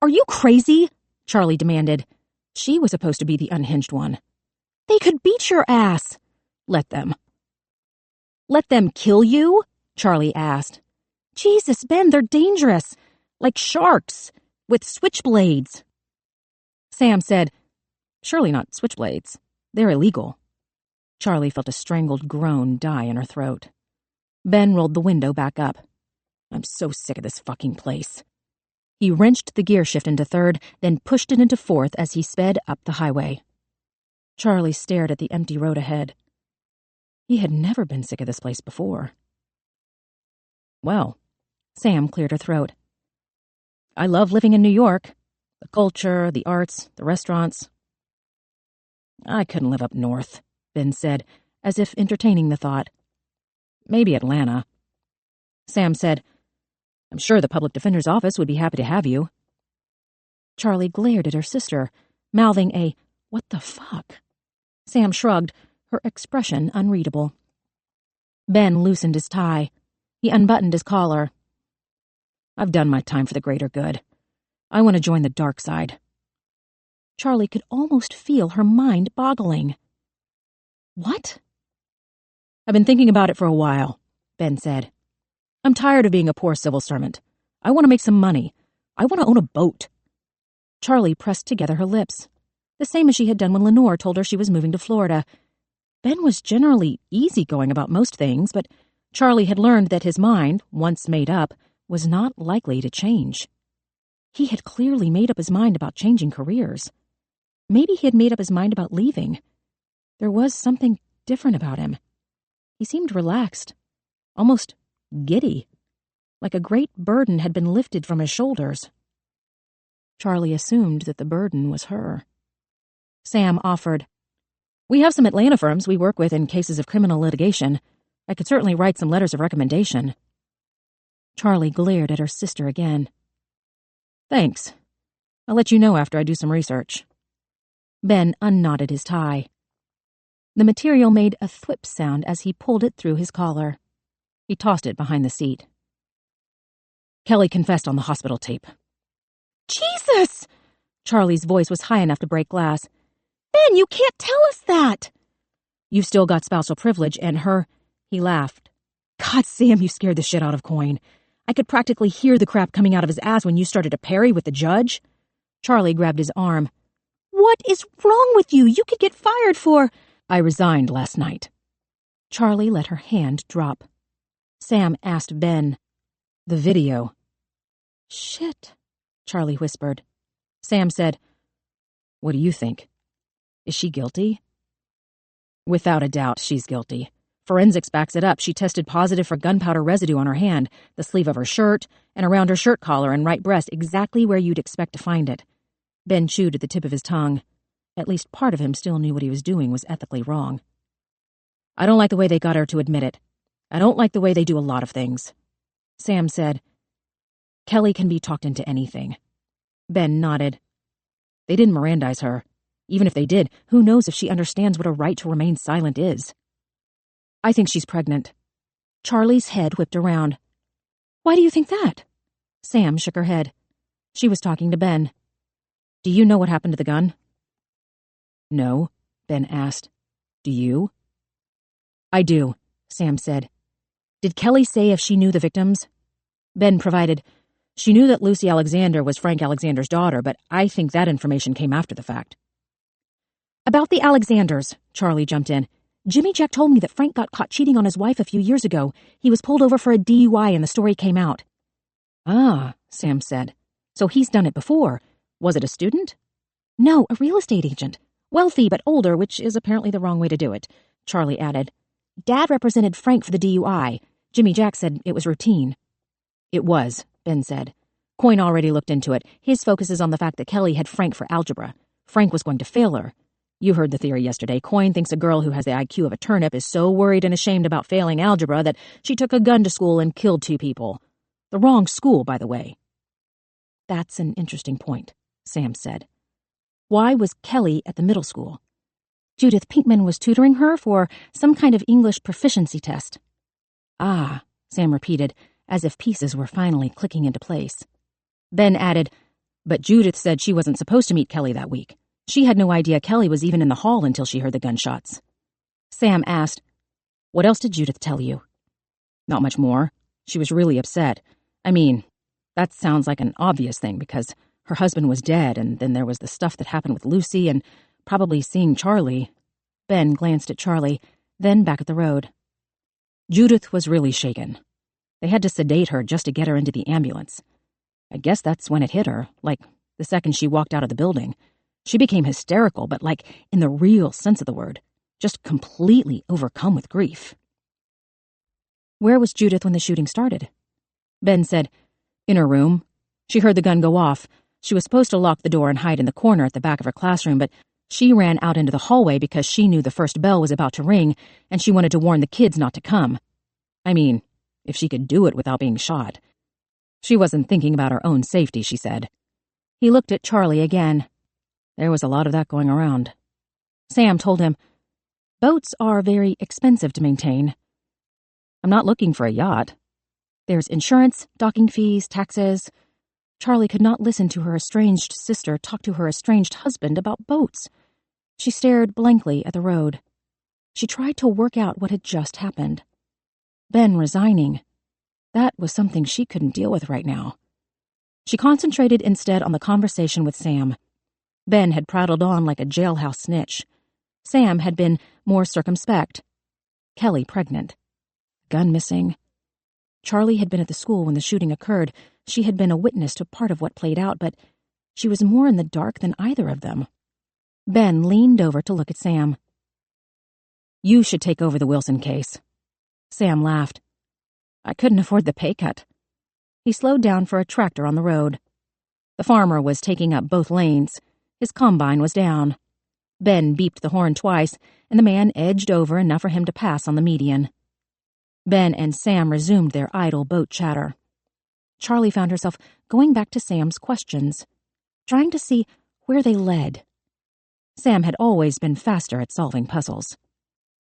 Are you crazy? Charlie demanded. She was supposed to be the unhinged one. They could beat your ass. Let them. Let them kill you? Charlie asked. Jesus, Ben, they're dangerous. Like sharks. With switchblades. Sam said, surely not switchblades. They're illegal. Charlie felt a strangled groan die in her throat. Ben rolled the window back up. I'm so sick of this fucking place. He wrenched the gear shift into third, then pushed it into fourth as he sped up the highway. Charlie stared at the empty road ahead. He had never been sick of this place before. Well, Sam cleared her throat. I love living in New York. The culture, the arts, the restaurants. I couldn't live up north, Ben said, as if entertaining the thought. Maybe Atlanta. Sam said, I'm sure the public defender's office would be happy to have you. Charlie glared at her sister, mouthing a, what the fuck? Sam shrugged, her expression unreadable. Ben loosened his tie. He unbuttoned his collar. I've done my time for the greater good. I want to join the dark side. Charlie could almost feel her mind boggling. What? I've been thinking about it for a while, Ben said. I'm tired of being a poor civil servant. I want to make some money. I want to own a boat. Charlie pressed together her lips, the same as she had done when Lenore told her she was moving to Florida. Ben was generally easygoing about most things, but Charlie had learned that his mind, once made up, was not likely to change. He had clearly made up his mind about changing careers. Maybe he had made up his mind about leaving. There was something different about him. He seemed relaxed, almost giddy, like a great burden had been lifted from his shoulders. Charlie assumed that the burden was her. Sam offered, We have some Atlanta firms we work with in cases of criminal litigation. I could certainly write some letters of recommendation. Charlie glared at her sister again. Thanks. I'll let you know after I do some research. Ben unknotted his tie. The material made a thwip sound as he pulled it through his collar. He tossed it behind the seat. Kelly confessed on the hospital tape. Jesus! Charlie's voice was high enough to break glass. Ben, you can't tell us that! You've still got spousal privilege and her... He laughed. God, Sam, you scared the shit out of Coyne. I could practically hear the crap coming out of his ass when you started to parry with the judge. Charlie grabbed his arm. What is wrong with you? You could get fired for... I resigned last night. Charlie let her hand drop. Sam asked Ben. The video. Shit, Charlie whispered. Sam said, What do you think? Is she guilty? Without a doubt, she's guilty. Forensics backs it up. She tested positive for gunpowder residue on her hand, the sleeve of her shirt, and around her shirt collar and right breast, exactly where you'd expect to find it. Ben chewed at the tip of his tongue. At least part of him still knew what he was doing was ethically wrong. I don't like the way they got her to admit it. I don't like the way they do a lot of things. Sam said, Kelly can be talked into anything. Ben nodded. They didn't Mirandize her. Even if they did, who knows if she understands what a right to remain silent is. I think she's pregnant. Charlie's head whipped around. Why do you think that? Sam shook her head. She was talking to Ben. Do you know what happened to the gun? No, Ben asked. Do you? I do, Sam said. Did Kelly say if she knew the victims? Ben provided. She knew that Lucy Alexander was Frank Alexander's daughter, but I think that information came after the fact. About the Alexanders, Charlie jumped in. Jimmy Jack told me that Frank got caught cheating on his wife a few years ago. He was pulled over for a DUI and the story came out. Ah, Sam said. So he's done it before. Was it a student? No, a real estate agent. Wealthy but older, which is apparently the wrong way to do it, Charlie added. Dad represented Frank for the DUI. Jimmy Jack said it was routine. It was, Ben said. Coyne already looked into it. His focus is on the fact that Kelly had Frank for algebra. Frank was going to fail her. You heard the theory yesterday. Coyne thinks a girl who has the IQ of a turnip is so worried and ashamed about failing algebra that she took a gun to school and killed 2 people. The wrong school, by the way. That's an interesting point, Sam said. Why was Kelly at the middle school? Judith Pinkman was tutoring her for some kind of English proficiency test. Ah, Sam repeated, as if pieces were finally clicking into place. Ben added, but Judith said she wasn't supposed to meet Kelly that week. She had no idea Kelly was even in the hall until she heard the gunshots. Sam asked, what else did Judith tell you? Not much more. She was really upset. I mean, that sounds like an obvious thing because her husband was dead and then there was the stuff that happened with Lucy and probably seeing Charlie. Ben glanced at Charlie, then back at the road. Judith was really shaken. They had to sedate her just to get her into the ambulance. I guess that's when it hit her, like the second she walked out of the building. She became hysterical, but like in the real sense of the word, just completely overcome with grief. Where was Judith when the shooting started? Ben said, in her room. She heard the gun go off. She was supposed to lock the door and hide in the corner at the back of her classroom, but she ran out into the hallway because she knew the first bell was about to ring, and she wanted to warn the kids not to come. I mean, if she could do it without being shot. She wasn't thinking about her own safety, she said. He looked at Charlie again. There was a lot of that going around. Sam told him, boats are very expensive to maintain. I'm not looking for a yacht. There's insurance, docking fees, taxes. Charlie could not listen to her estranged sister talk to her estranged husband about boats. She stared blankly at the road. She tried to work out what had just happened. Ben resigning. That was something she couldn't deal with right now. She concentrated instead on the conversation with Sam. Ben had prattled on like a jailhouse snitch. Sam had been more circumspect. Kelly pregnant. Gun missing. Charlie had been at the school when the shooting occurred. She had been a witness to part of what played out, but she was more in the dark than either of them. Ben leaned over to look at Sam. You should take over the Wilson case. Sam laughed. I couldn't afford the pay cut. He slowed down for a tractor on the road. The farmer was taking up both lanes. His combine was down. Ben beeped the horn twice, and the man edged over enough for him to pass on the median. Ben and Sam resumed their idle boat chatter. Charlie found herself going back to Sam's questions, trying to see where they led. Sam had always been faster at solving puzzles.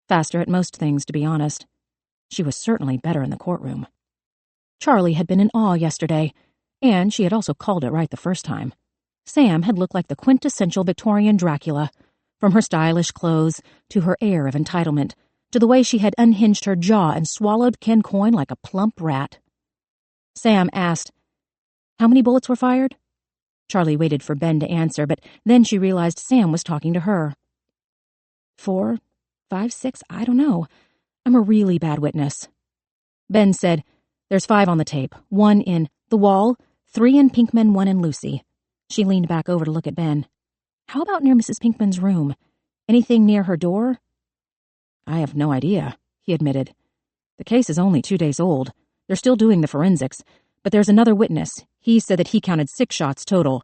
Faster at most things, to be honest. She was certainly better in the courtroom. Charlie had been in awe yesterday, and she had also called it right the first time. Sam had looked like the quintessential Victorian Dracula, from her stylish clothes to her air of entitlement, to the way she had unhinged her jaw and swallowed Ken Coyne like a plump rat. Sam asked, how many bullets were fired? Charlie waited for Ben to answer, but then she realized Sam was talking to her. 4, 5, 6, I don't know. I'm a really bad witness. Ben said, there's 5 on the tape, 1 in the wall, 3 in Pinkman, 1 in Lucy. She leaned back over to look at Ben. How about near Mrs. Pinkman's room? Anything near her door? I have no idea, he admitted. The case is only 2 days old. They're still doing the forensics, but there's another witness. He said that he counted 6 shots total.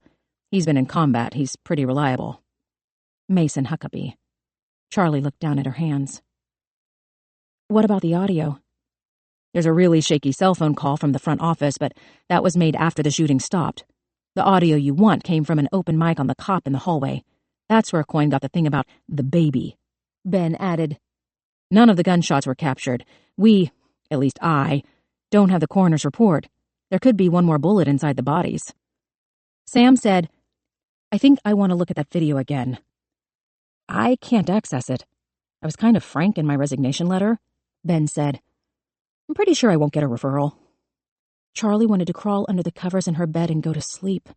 He's been in combat. He's pretty reliable. Mason Huckabee. Charlie looked down at her hands. What about the audio? There's a really shaky cell phone call from the front office, but that was made after the shooting stopped. The audio you want came from an open mic on the cop in the hallway. That's where Coyne got the thing about the baby. Ben added, None of the gunshots were captured. We, at least I, don't have the coroner's report. There could be one more bullet inside the bodies. Sam said, I think I want to look at that video again. I can't access it. I was kind of frank in my resignation letter, Ben said. I'm pretty sure I won't get a referral. Charlie wanted to crawl under the covers in her bed and go to sleep.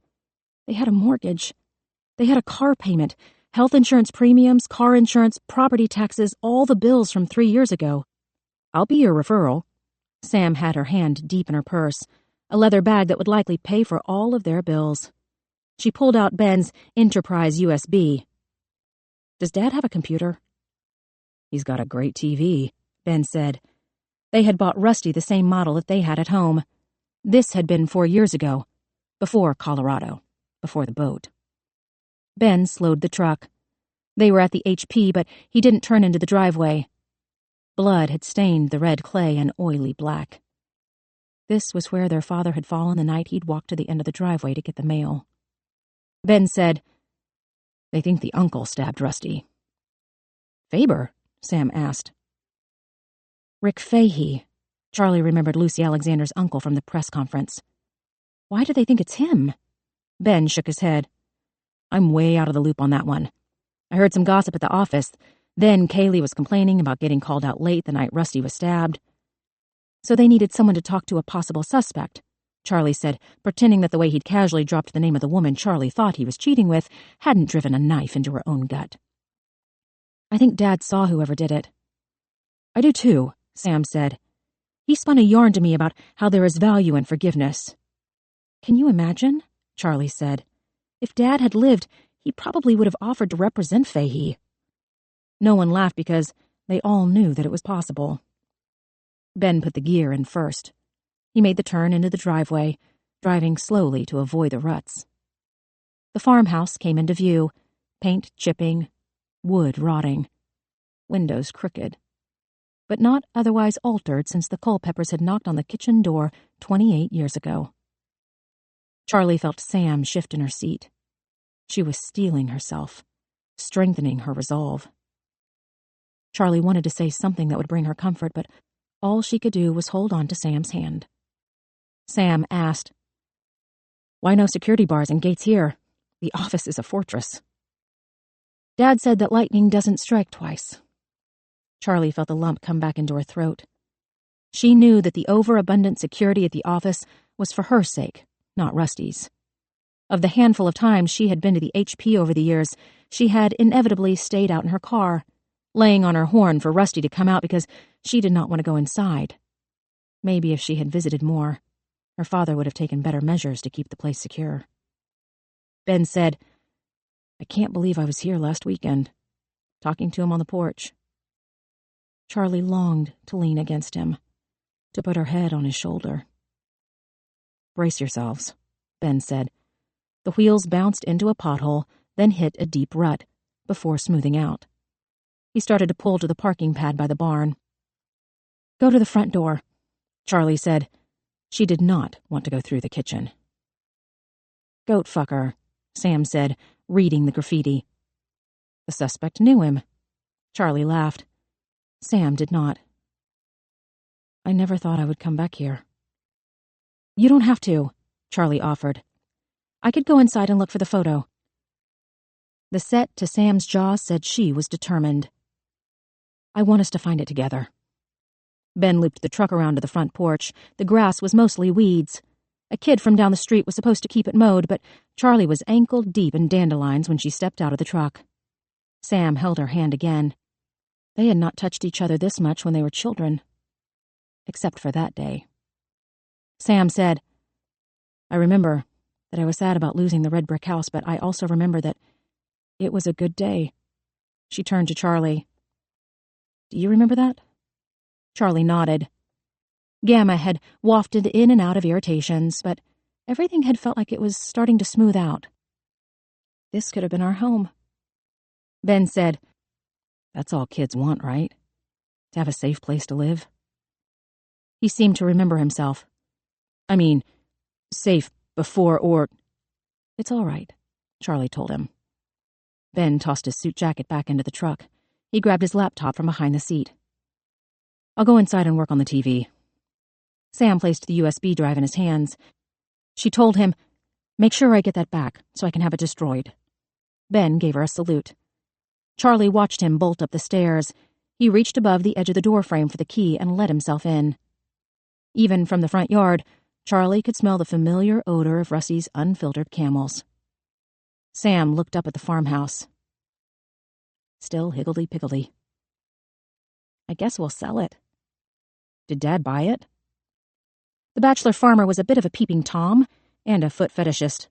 They had a mortgage. They had a car payment, health insurance premiums, car insurance, property taxes, all the bills from 3 years ago. I'll be your referral. Sam had her hand deep in her purse, a leather bag that would likely pay for all of their bills. She pulled out Ben's Enterprise USB. Does Dad have a computer? He's got a great TV, Ben said. They had bought Rusty the same model that they had at home. This had been 4 years ago, before Colorado, before the boat. Ben slowed the truck. They were at the HP, but he didn't turn into the driveway. Blood had stained the red clay an oily black. This was where their father had fallen the night he'd walked to the end of the driveway to get the mail. Ben said, They think the uncle stabbed Rusty. Faber? Sam asked. Rick Fahey. Charlie remembered Lucy Alexander's uncle from the press conference. Why do they think it's him? Ben shook his head. I'm way out of the loop on that one. I heard some gossip at the office. Then Kaylee was complaining about getting called out late the night Rusty was stabbed. So they needed someone to talk to a possible suspect, Charlie said, pretending that the way he'd casually dropped the name of the woman Charlie thought he was cheating with hadn't driven a knife into her own gut. I think Dad saw whoever did it. I do too, Sam said. He spun a yarn to me about how there is value in forgiveness. Can you imagine? Charlie said. If Dad had lived, he probably would have offered to represent Fahey. No one laughed because they all knew that it was possible. Ben put the gear in first. He made the turn into the driveway, driving slowly to avoid the ruts. The farmhouse came into view, paint chipping, wood rotting, windows crooked, but not otherwise altered since the Culpeppers had knocked on the kitchen door 28 years ago. Charlie felt Sam shift in her seat. She was steeling herself, strengthening her resolve. Charlie wanted to say something that would bring her comfort, but all she could do was hold on to Sam's hand. Sam asked, Why no security bars and gates here? The office is a fortress. Dad said that lightning doesn't strike twice. Charlie felt the lump come back into her throat. She knew that the overabundant security at the office was for her sake, not Rusty's. Of the handful of times she had been to the HP over the years, she had inevitably stayed out in her car, laying on her horn for Rusty to come out because she did not want to go inside. Maybe if she had visited more, her father would have taken better measures to keep the place secure. Ben said, I can't believe I was here last weekend, talking to him on the porch. Charlie longed to lean against him, to put her head on his shoulder. Brace yourselves, Ben said. The wheels bounced into a pothole, then hit a deep rut, before smoothing out. He started to pull to the parking pad by the barn. Go to the front door, Charlie said. She did not want to go through the kitchen. Goat fucker, Sam said, reading the graffiti. The suspect knew him. Charlie laughed. Sam did not. I never thought I would come back here. You don't have to, Charlie offered. I could go inside and look for the photo. The set to Sam's jaw said she was determined. I want us to find it together. Ben looped the truck around to the front porch. The grass was mostly weeds. A kid from down the street was supposed to keep it mowed, but Charlie was ankle-deep in dandelions when she stepped out of the truck. Sam held her hand again. They had not touched each other this much when they were children. Except for that day. Sam said, I remember that I was sad about losing the red brick house, but I also remember that it was a good day. She turned to Charlie. Do you remember that? Charlie nodded. Gamma had wafted in and out of irritations, but everything had felt like it was starting to smooth out. This could have been our home. Ben said, "That's all kids want, right? To have a safe place to live?" He seemed to remember himself. "I mean, safe before or—" "It's all right," Charlie told him. Ben tossed his suit jacket back into the truck. He grabbed his laptop from behind the seat. "I'll go inside and work on the TV." Sam placed the USB drive in his hands. She told him, "Make sure I get that back so I can have it destroyed." Ben gave her a salute. Charlie watched him bolt up the stairs. He reached above the edge of the doorframe for the key and let himself in. Even from the front yard, Charlie could smell the familiar odor of Rusty's unfiltered camels. Sam looked up at the farmhouse. Still higgledy-piggledy. "I guess we'll sell it." "Did Dad buy it?" The bachelor farmer was a bit of a peeping Tom and a foot fetishist,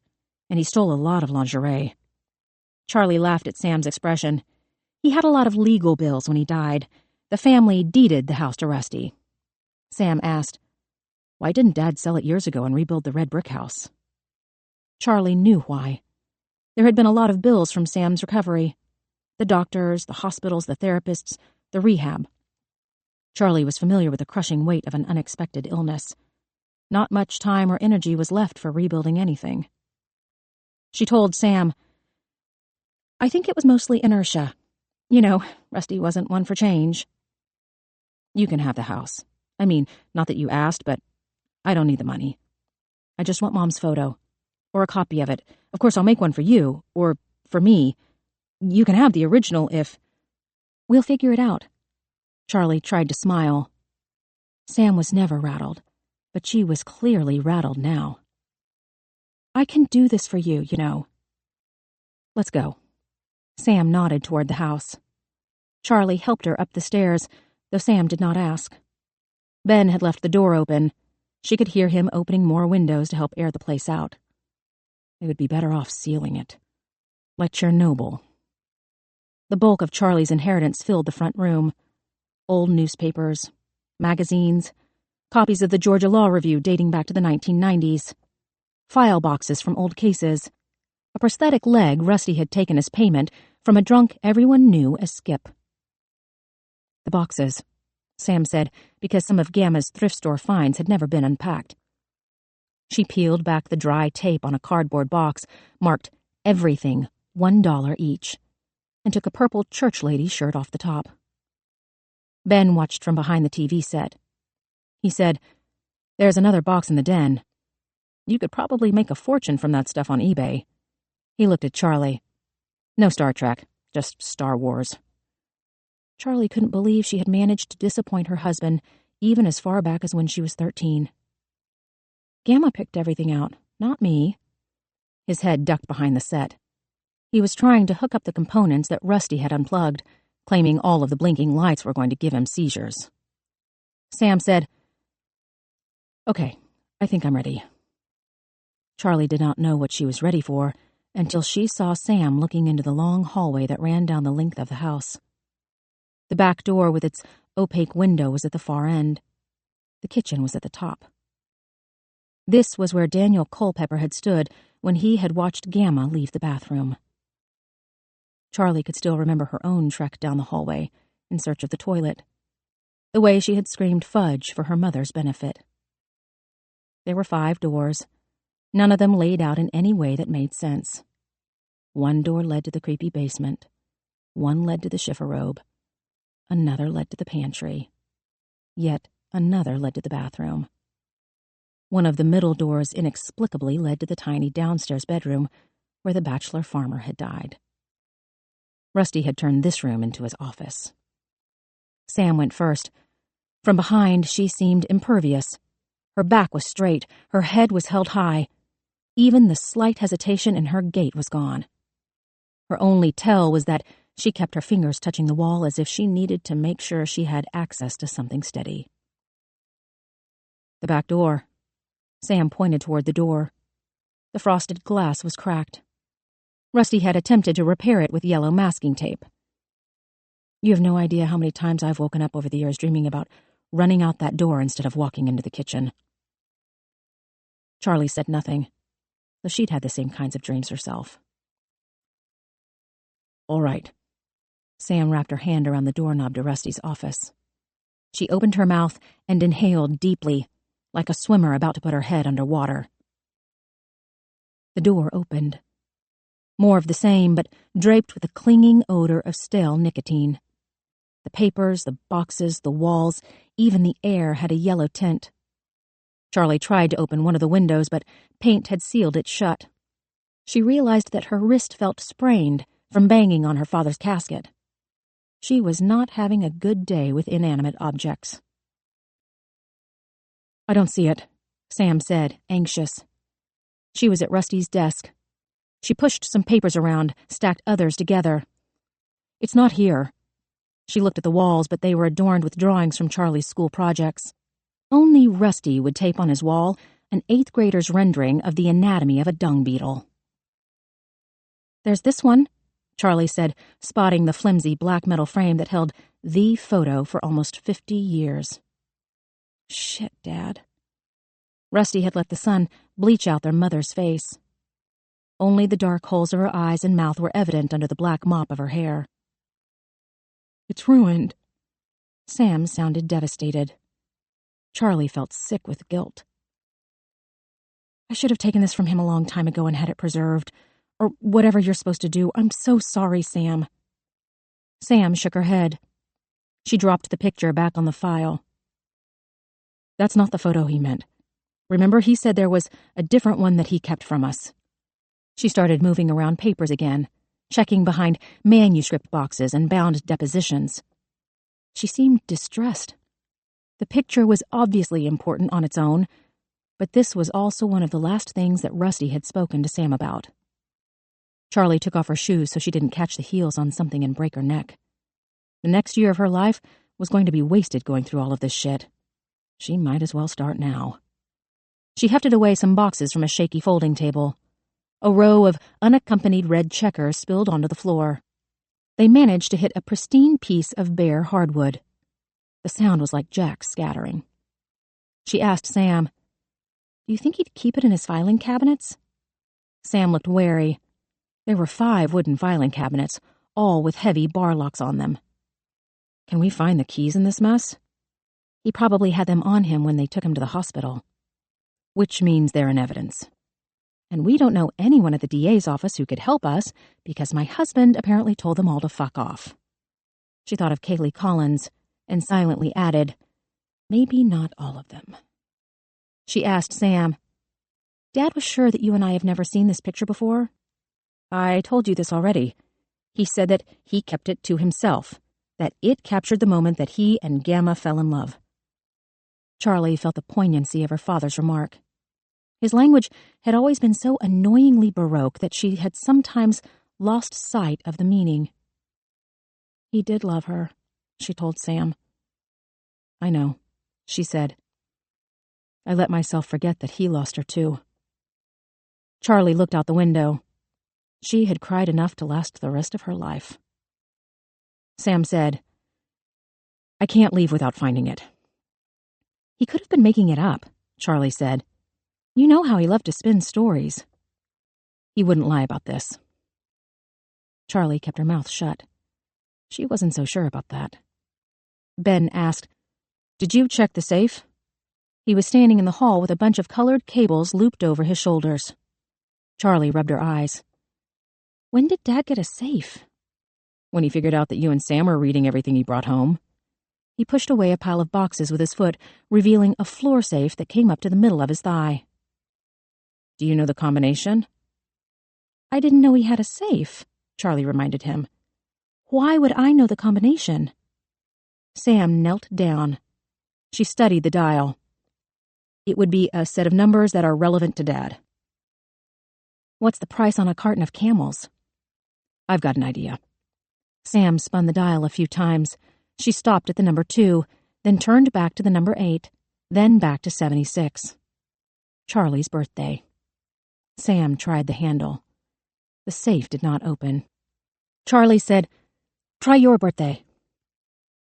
and he stole a lot of lingerie. Charlie laughed at Sam's expression. He had a lot of legal bills when he died. The family deeded the house to Rusty. Sam asked, "Why didn't Dad sell it years ago and rebuild the red brick house?" Charlie knew why. There had been a lot of bills from Sam's recovery. The doctors, the hospitals, the therapists, the rehab. Charlie was familiar with the crushing weight of an unexpected illness. Not much time or energy was left for rebuilding anything. She told Sam, "I think it was mostly inertia. You know, Rusty wasn't one for change." "You can have the house. I mean, not that you asked, but I don't need the money. I just want Mom's photo. Or a copy of it. Of course, I'll make one for you. Or for me. You can have the original if—" "We'll figure it out." Charlie tried to smile. Sam was never rattled, but she was clearly rattled now. "I can do this for you, you know." "Let's go." Sam nodded toward the house. Charlie helped her up the stairs, though Sam did not ask. Ben had left the door open. She could hear him opening more windows to help air the place out. They would be better off sealing it. Like Chernobyl. The bulk of Charlie's inheritance filled the front room. Old newspapers, magazines, copies of the Georgia Law Review dating back to the 1990s, file boxes from old cases, a prosthetic leg Rusty had taken as payment from a drunk everyone knew as Skip. "The boxes," Sam said, because some of Gamma's thrift store finds had never been unpacked. She peeled back the dry tape on a cardboard box, marked everything $1 each, and took a purple church lady shirt off the top. Ben watched from behind the TV set. He said, "There's another box in the den. You could probably make a fortune from that stuff on eBay." He looked at Charlie. "No Star Trek, just Star Wars." Charlie couldn't believe she had managed to disappoint her husband even as far back as when she was 13. "Gamma picked everything out, not me." His head ducked behind the set. He was trying to hook up the components that Rusty had unplugged, claiming all of the blinking lights were going to give him seizures. Sam said, "Okay, I think I'm ready." Charlie did not know what she was ready for until she saw Sam looking into the long hallway that ran down the length of the house. The back door with its opaque window was at the far end. The kitchen was at the top. This was where Daniel Culpepper had stood when he had watched Gamma leave the bathroom. Charlie could still remember her own trek down the hallway in search of the toilet, the way she had screamed fudge for her mother's benefit. There were 5 doors, none of them laid out in any way that made sense. One door led to the creepy basement. One led to the chifforobe. Another led to the pantry. Yet another led to the bathroom. One of the middle doors inexplicably led to the tiny downstairs bedroom where the bachelor farmer had died. Rusty had turned this room into his office. Sam went first. From behind, she seemed impervious. Her back was straight, her head was held high. Even the slight hesitation in her gait was gone. Her only tell was that she kept her fingers touching the wall as if she needed to make sure she had access to something steady. The back door. Sam pointed toward the door. The frosted glass was cracked. Rusty had attempted to repair it with yellow masking tape. You have no idea how many times I've woken up over the years dreaming about running out that door instead of walking into the kitchen. Charlie said nothing, though she'd had the same kinds of dreams herself. All right, Sam wrapped her hand around the doorknob to Rusty's office. She opened her mouth and inhaled deeply, like a swimmer about to put her head under water. The door opened. More of the same, but draped with a clinging odor of stale nicotine. The papers, the boxes, the walls, even the air had a yellow tint. Charlie tried to open one of the windows, but paint had sealed it shut. She realized that her wrist felt sprained from banging on her father's casket. She was not having a good day with inanimate objects. "I don't see it," Sam said, anxious. She was at Rusty's desk. She pushed some papers around, stacked others together. "It's not here." She looked at the walls, but they were adorned with drawings from Charlie's school projects. Only Rusty would tape on his wall an 8th grader's rendering of the anatomy of a dung beetle. "There's this one," Charlie said, spotting the flimsy black metal frame that held the photo for almost 50 years. "Shit, Dad." Rusty had let the sun bleach out their mother's face. Only the dark holes of her eyes and mouth were evident under the black mop of her hair. "It's ruined." Sam sounded devastated. Charlie felt sick with guilt. "I should have taken this from him a long time ago and had it preserved. Or whatever you're supposed to do. I'm so sorry, Sam." Sam shook her head. She dropped the picture back on the file. "That's not the photo he meant. Remember, he said there was a different one that he kept from us." She started moving around papers again, checking behind manuscript boxes and bound depositions. She seemed distressed. The picture was obviously important on its own, but this was also one of the last things that Rusty had spoken to Sam about. Charlie took off her shoes so she didn't catch the heels on something and break her neck. The next year of her life was going to be wasted going through all of this shit. She might as well start now. She hefted away some boxes from a shaky folding table. A row of unaccompanied red checkers spilled onto the floor. They managed to hit a pristine piece of bare hardwood. The sound was like jacks scattering. She asked Sam, "Do you think he'd keep it in his filing cabinets?" Sam looked wary. There were 5 wooden filing cabinets, all with heavy bar locks on them. "Can we find the keys in this mess?" "He probably had them on him when they took him to the hospital." "Which means they're in evidence. And we don't know anyone at the DA's office who could help us because my husband apparently told them all to fuck off." She thought of Kaylee Collins and silently added, "Maybe not all of them." She asked Sam, "Dad was sure that you and I have never seen this picture before?" "I told you this already. He said that he kept it to himself, that it captured the moment that he and Gamma fell in love." Charlie felt the poignancy of her father's remark. His language had always been so annoyingly baroque that she had sometimes lost sight of the meaning. "He did love her," she told Sam. "I know," she said. "I let myself forget that he lost her too." Charlie looked out the window. She had cried enough to last the rest of her life. Sam said, "I can't leave without finding it." "He could have been making it up," Charlie said. "You know how he loved to spin stories." "He wouldn't lie about this." Charlie kept her mouth shut. She wasn't so sure about that. Ben asked, "Did you check the safe?" He was standing in the hall with a bunch of colored cables looped over his shoulders. Charlie rubbed her eyes. "When did Dad get a safe?" "When he figured out that you and Sam were reading everything he brought home." He pushed away a pile of boxes with his foot, revealing a floor safe that came up to the middle of his thigh. "Do you know the combination?" "I didn't know he had a safe," Charlie reminded him. "Why would I know the combination?" Sam knelt down. She studied the dial. "It would be a set of numbers that are relevant to Dad." "What's the price on a carton of Camels?" "I've got an idea." Sam spun the dial a few times. She stopped at the number 2, then turned back to the number 8, then back to 76. Charlie's birthday. Sam tried the handle. The safe did not open. Charlie said, "Try your birthday."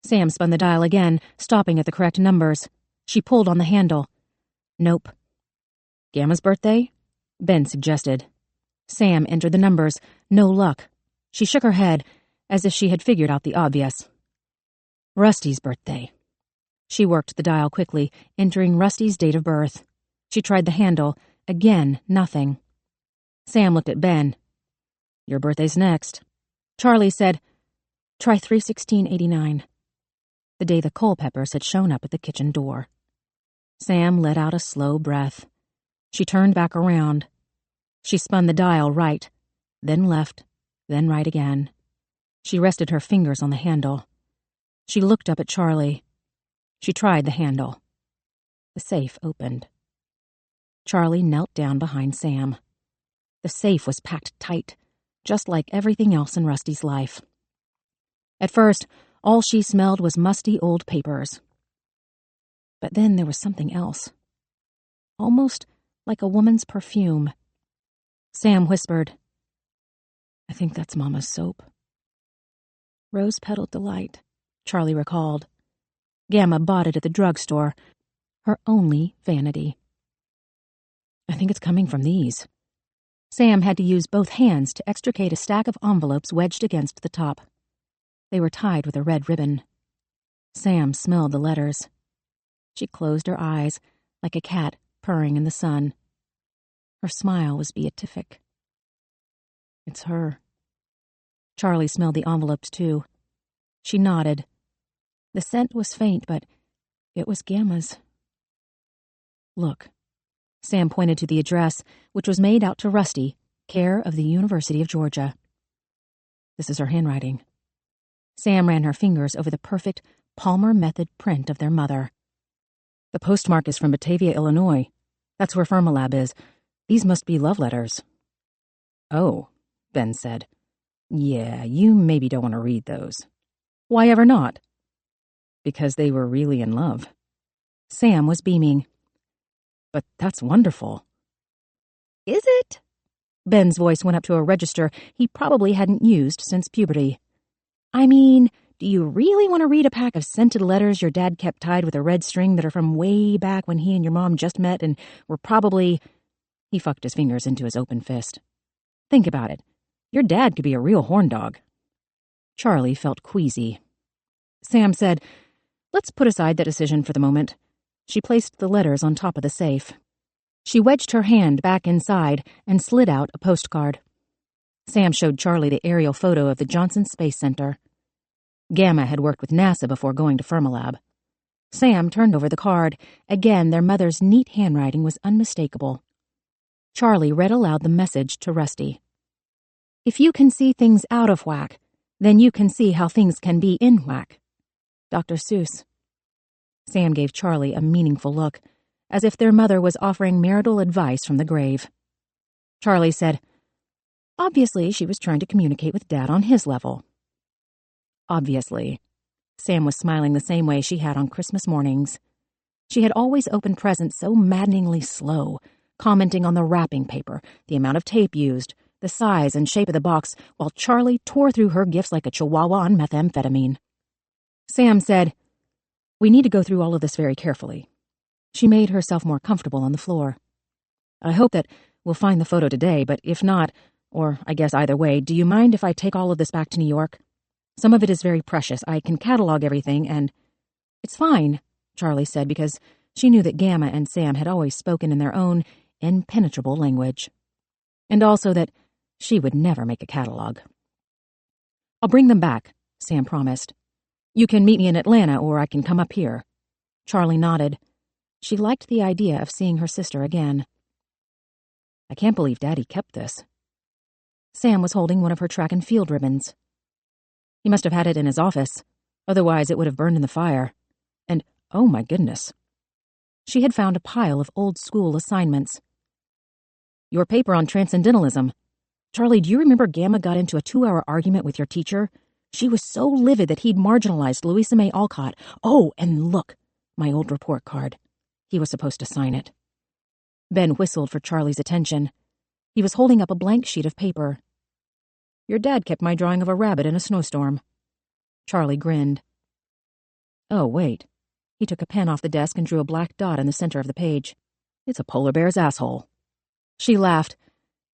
Sam spun the dial again, stopping at the correct numbers. She pulled on the handle. "Nope." "Gamma's birthday?" Ben suggested. Sam entered the numbers. No luck. She shook her head. as if she had figured out the obvious. Rusty's birthday. She worked the dial quickly, entering Rusty's date of birth. She tried the handle. Again, nothing. Sam looked at Ben. Your birthday's next. Charlie said, try 3/16/89. The day the Culpeppers had shown up at the kitchen door. Sam let out a slow breath. She turned back around. She spun the dial right, then left, then right again. She rested her fingers on the handle. She looked up at Charlie. She tried the handle. The safe opened. Charlie knelt down behind Sam. The safe was packed tight, just like everything else in Rusty's life. At first, all she smelled was musty old papers. But then there was something else. Almost like a woman's perfume. Sam whispered, I think that's Mama's soap. Rose-petal delight, Charlie recalled. Gamma bought it at the drugstore, her only vanity. I think it's coming from these. Sam had to use both hands to extricate a stack of envelopes wedged against the top. They were tied with a red ribbon. Sam smelled the letters. She closed her eyes, like a cat purring in the sun. Her smile was beatific. It's her. Charlie smelled the envelopes, too. She nodded. The scent was faint, but it was Gamma's. Look. Sam pointed to the address, which was made out to Rusty, care of the University of Georgia. This is her handwriting. Sam ran her fingers over the perfect Palmer method print of their mother. The postmark is from Batavia, Illinois. That's where Fermilab is. These must be love letters. Oh, Ben said. Yeah, you maybe don't want to read those. Why ever not? Because they were really in love. Sam was beaming. But that's wonderful. Is it? Ben's voice went up to a register he probably hadn't used since puberty. I mean, do you really want to read a pack of scented letters your dad kept tied with a red string that are from way back when he and your mom just met and were probably... He fucked his fingers into his open fist. Think about it. Your dad could be a real horn dog. Charlie felt queasy. Sam said, let's put aside that decision for the moment. She placed the letters on top of the safe. She wedged her hand back inside and slid out a postcard. Sam showed Charlie the aerial photo of the Johnson Space Center. Gamma had worked with NASA before going to Fermilab. Sam turned over the card. Again, their mother's neat handwriting was unmistakable. Charlie read aloud the message to Rusty. If you can see things out of whack, then you can see how things can be in whack. Dr. Seuss. Sam gave Charlie a meaningful look, as if their mother was offering marital advice from the grave. Charlie said, obviously she was trying to communicate with Dad on his level. Obviously. Sam was smiling the same way she had on Christmas mornings. She had always opened presents so maddeningly slow, commenting on the wrapping paper, the amount of tape used, the size and shape of the box, while Charlie tore through her gifts like a chihuahua on methamphetamine. Sam said, we need to go through all of this very carefully. She made herself more comfortable on the floor. I hope that we'll find the photo today, but if not, or I guess either way, do you mind if I take all of this back to New York? Some of it is very precious. I can catalog everything and... It's fine, Charlie said, because she knew that Gamma and Sam had always spoken in their own impenetrable language. And also that she would never make a catalog. I'll bring them back, Sam promised. You can meet me in Atlanta, or I can come up here. Charlie nodded. She liked the idea of seeing her sister again. I can't believe Daddy kept this. Sam was holding one of her track and field ribbons. He must have had it in his office. Otherwise, it would have burned in the fire. And, oh my goodness. She had found a pile of old-school assignments. Your paper on transcendentalism. Charlie, do you remember Gamma got into a 2-hour argument with your teacher? She was so livid that he'd marginalized Louisa May Alcott. Oh, and look, my old report card. He was supposed to sign it. Ben whistled for Charlie's attention. He was holding up a blank sheet of paper. Your dad kept my drawing of a rabbit in a snowstorm. Charlie grinned. Oh, wait. He took a pen off the desk and drew a black dot in the center of the page. It's a polar bear's asshole. She laughed,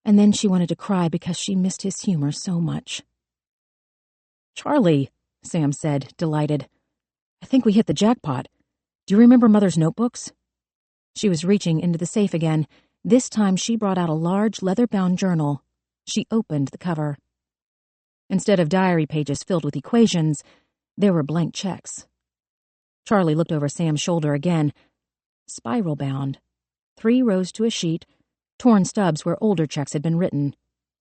and then she wanted to cry because she missed his humor so much. Charlie, Sam said, delighted. I think we hit the jackpot. Do you remember Mother's notebooks? She was reaching into the safe again. This time she brought out a large leather-bound journal. She opened the cover. Instead of diary pages filled with equations, there were blank checks. Charlie looked over Sam's shoulder again. Spiral-bound. 3 rows to a sheet, torn stubs where older checks had been written.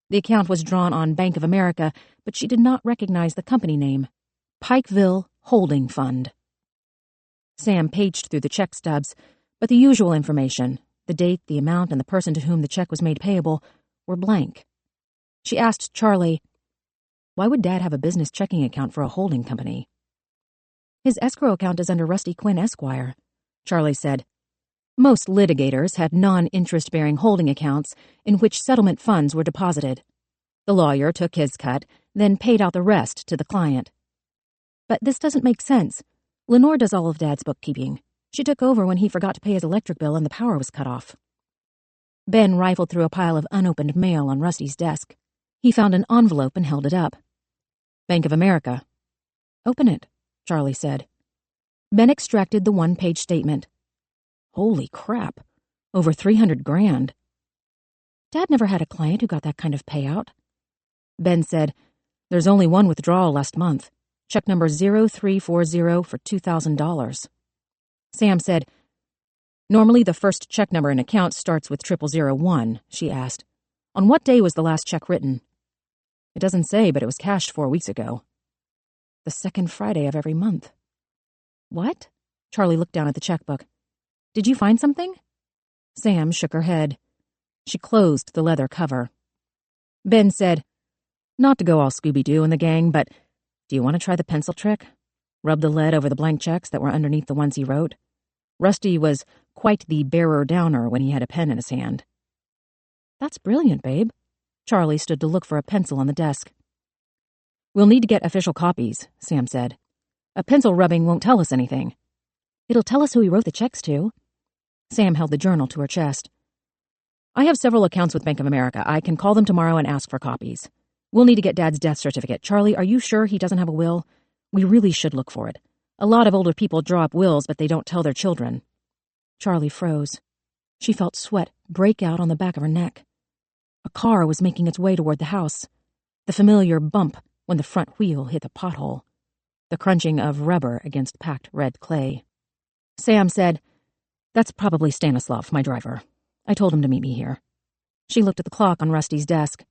The account was drawn on Bank of America, but she did not recognize the company name. Pikeville Holding Fund. Sam paged through the check stubs, but the usual information, the date, the amount, and the person to whom the check was made payable, were blank. She asked Charlie, why would Dad have a business checking account for a holding company? His escrow account is under Rusty Quinn, Esquire, Charlie said. Most litigators had non-interest-bearing holding accounts in which settlement funds were deposited. The lawyer took his cut, then paid out the rest to the client. But this doesn't make sense. Lenore does all of Dad's bookkeeping. She took over when he forgot to pay his electric bill and the power was cut off. Ben rifled through a pile of unopened mail on Rusty's desk. He found an envelope and held it up. Bank of America. Open it, Charlie said. Ben extracted the 1-page statement. Holy crap. Over $300,000. Dad never had a client who got that kind of payout. Ben said, there's only one withdrawal last month. Check number 0340 for $2,000. Sam said, normally the first check number in account starts with 0001, she asked. On what day was the last check written? It doesn't say, but it was cashed 4 weeks ago. The second Friday of every month. What? Charlie looked down at the checkbook. Did you find something? Sam shook her head. She closed the leather cover. Ben said, not to go all Scooby-Doo in the gang, but do you want to try the pencil trick? Rub the lead over the blank checks that were underneath the ones he wrote. Rusty was quite the bearer-downer when he had a pen in his hand. That's brilliant, babe. Charlie stood to look for a pencil on the desk. We'll need to get official copies, Sam said. A pencil rubbing won't tell us anything. It'll tell us who he wrote the checks to. Sam held the journal to her chest. I have several accounts with Bank of America. I can call them tomorrow and ask for copies. We'll need to get Dad's death certificate. Charlie, are you sure he doesn't have a will? We really should look for it. A lot of older people draw up wills, but they don't tell their children. Charlie froze. She felt sweat break out on the back of her neck. A car was making its way toward the house. The familiar bump when the front wheel hit the pothole. The crunching of rubber against packed red clay. Sam said, that's probably Stanislav, my driver. I told him to meet me here. She looked at the clock on Rusty's desk.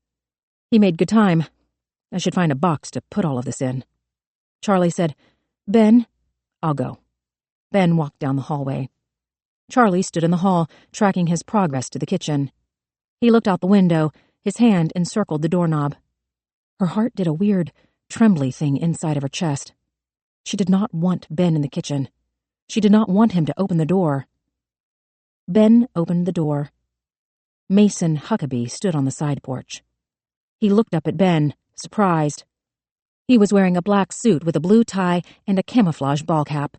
He made good time. I should find a box to put all of this in. Charlie said, Ben, I'll go. Ben walked down the hallway. Charlie stood in the hall, tracking his progress to the kitchen. He looked out the window, his hand encircled the doorknob. Her heart did a weird, trembly thing inside of her chest. She did not want Ben in the kitchen. She did not want him to open the door. Ben opened the door. Mason Huckabee stood on the side porch. He looked up at Ben, surprised. He was wearing a black suit with a blue tie and a camouflage ball cap.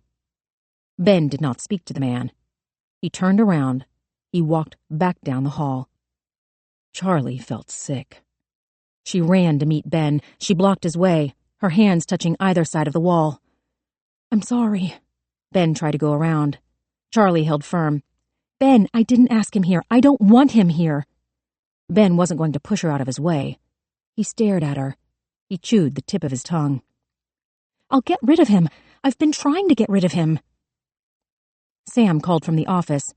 Ben did not speak to the man. He turned around. He walked back down the hall. Charlie felt sick. She ran to meet Ben. She blocked his way, her hands touching either side of the wall. I'm sorry. Ben tried to go around. Charlie held firm. Ben, I didn't ask him here. I don't want him here. Ben wasn't going to push her out of his way. He stared at her. He chewed the tip of his tongue. I'll get rid of him. I've been trying to get rid of him. Sam called from the office.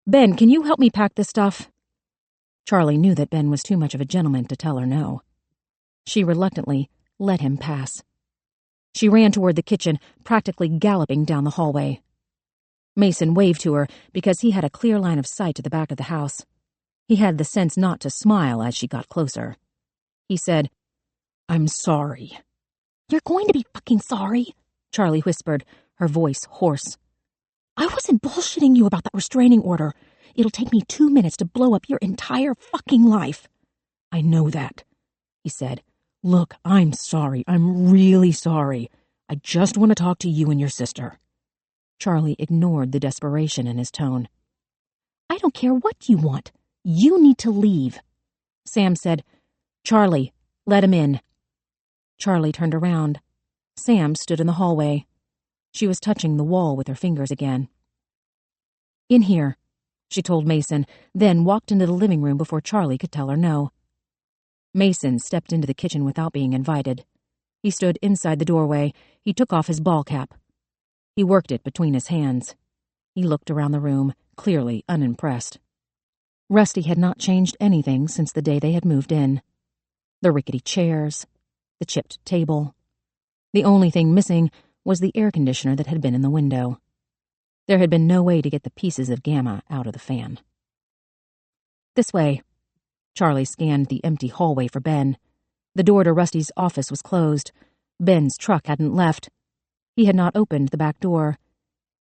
Ben, can you help me pack this stuff? Charlie knew that Ben was too much of a gentleman to tell her no. She reluctantly let him pass. She ran toward the kitchen, practically galloping down the hallway. Mason waved to her because he had a clear line of sight to the back of the house. He had the sense not to smile as she got closer. He said, I'm sorry. You're going to be fucking sorry, Charlie whispered, her voice hoarse. I wasn't bullshitting you about that restraining order. It'll take me 2 minutes to blow up your entire fucking life. I know that, he said. Look, I'm sorry. I'm really sorry. I just want to talk to you and your sister. Charlie ignored the desperation in his tone. I don't care what you want. You need to leave. Sam said, Charlie, let him in. Charlie turned around. Sam stood in the hallway. She was touching the wall with her fingers again. "In here," she told Mason, then walked into the living room before Charlie could tell her no. Mason stepped into the kitchen without being invited. He stood inside the doorway. He took off his ball cap. He worked it between his hands. He looked around the room, clearly unimpressed. Rusty had not changed anything since the day they had moved in. The rickety chairs, the chipped table. The only thing missing was the air conditioner that had been in the window. There had been no way to get the pieces of gamma out of the fan. "This way." Charlie scanned the empty hallway for Ben. The door to Rusty's office was closed. Ben's truck hadn't left. He had not opened the back door.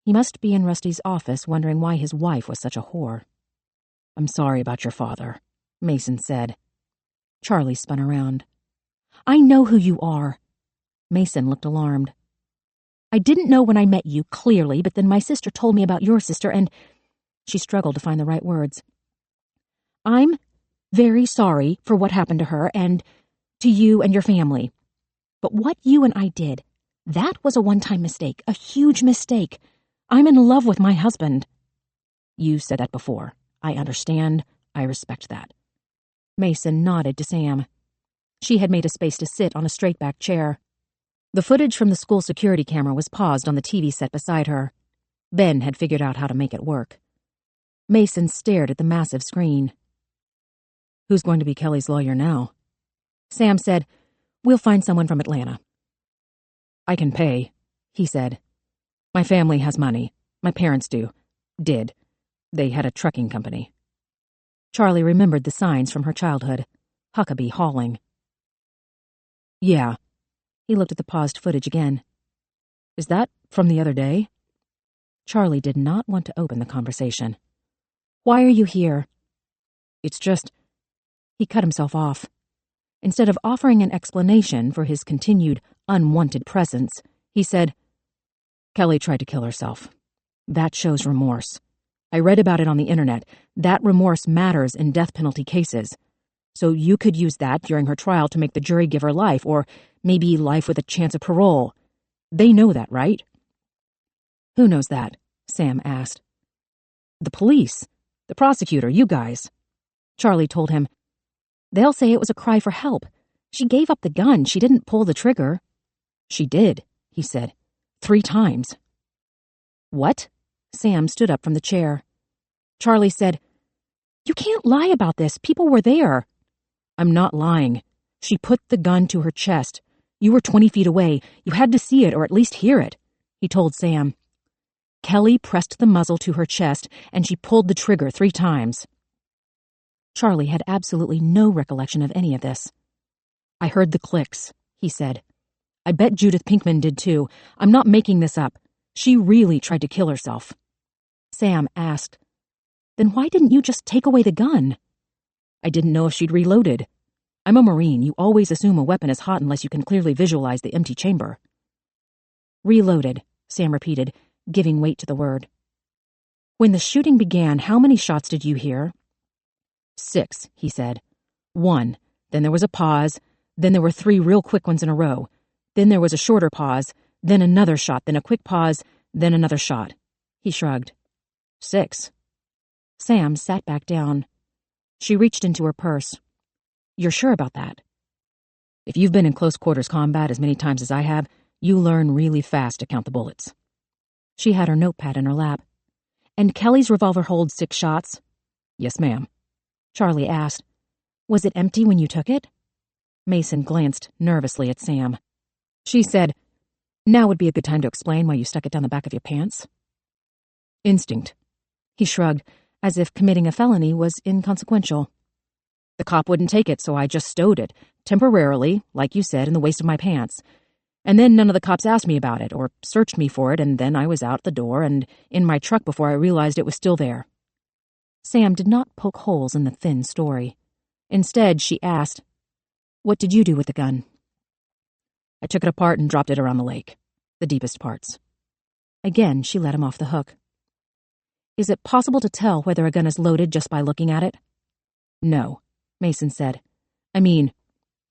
He must be in Rusty's office wondering why his wife was such a whore. "I'm sorry about your father," Mason said. Charlie spun around. "I know who you are." Mason looked alarmed. "I didn't know when I met you, clearly, but then my sister told me about your sister and—" She struggled to find the right words. "I'm very sorry for what happened to her and to you and your family. But what you and I did, that was a one-time mistake, a huge mistake. I'm in love with my husband." "You said that before. I understand. I respect that." Mason nodded to Sam. She had made a space to sit on a straight-back chair. The footage from the school security camera was paused on the TV set beside her. Ben had figured out how to make it work. Mason stared at the massive screen. "Who's going to be Kelly's lawyer now?" Sam said, "We'll find someone from Atlanta." "I can pay," he said. "My family has money. My parents do. Did. They had a trucking company." Charlie remembered the signs from her childhood. Huckabee hauling. "Yeah." He looked at the paused footage again. "Is that from the other day?" Charlie did not want to open the conversation. "Why are you here?" "It's just—" He cut himself off. Instead of offering an explanation for his continued, unwanted presence, he said, "Kelly tried to kill herself. That shows remorse. I read about it on the internet. That remorse matters in death penalty cases. So you could use that during her trial to make the jury give her life, or maybe life with a chance of parole. They know that, right?" "Who knows that?" Sam asked. "The police. The prosecutor, you guys." Charlie told him, "They'll say it was a cry for help. She gave up the gun. She didn't pull the trigger." "She did," he said. 3 times. "What?" Sam stood up from the chair. Charlie said, "You can't lie about this. People were there." "I'm not lying. She put the gun to her chest. You were 20 feet away. You had to see it or at least hear it," he told Sam. "Kelly pressed the muzzle to her chest and she pulled the trigger 3 times. Charlie had absolutely no recollection of any of this. "I heard the clicks," he said. "I bet Judith Pinkman did too. I'm not making this up. She really tried to kill herself." Sam asked, "Then why didn't you just take away the gun?" "I didn't know if she'd reloaded. I'm a Marine. You always assume a weapon is hot unless you can clearly visualize the empty chamber." "Reloaded," Sam repeated, giving weight to the word. "When the shooting began, how many shots did you hear?" 6, he said. 1, then there was a pause, then there were 3 real quick ones in a row. Then there was a shorter pause, then another shot, then a quick pause, then another shot." He shrugged. 6. Sam sat back down. She reached into her purse. "You're sure about that?" "If you've been in close quarters combat as many times as I have, you learn really fast to count the bullets." She had her notepad in her lap. "And Kelly's revolver holds 6 shots?" "Yes, ma'am." Charlie asked, "Was it empty when you took it?" Mason glanced nervously at Sam. She said, "Now would be a good time to explain why you stuck it down the back of your pants." "Instinct." He shrugged, as if committing a felony was inconsequential. "The cop wouldn't take it, so I just stowed it, temporarily, like you said, in the waist of my pants. And then none of the cops asked me about it, or searched me for it, and then I was out the door and in my truck before I realized it was still there." Sam did not poke holes in the thin story. Instead, she asked, "What did you do with the gun?" "I took it apart and dropped it around the lake, the deepest parts." Again, she let him off the hook. "Is it possible to tell whether a gun is loaded just by looking at it?" "No," Mason said. "I mean,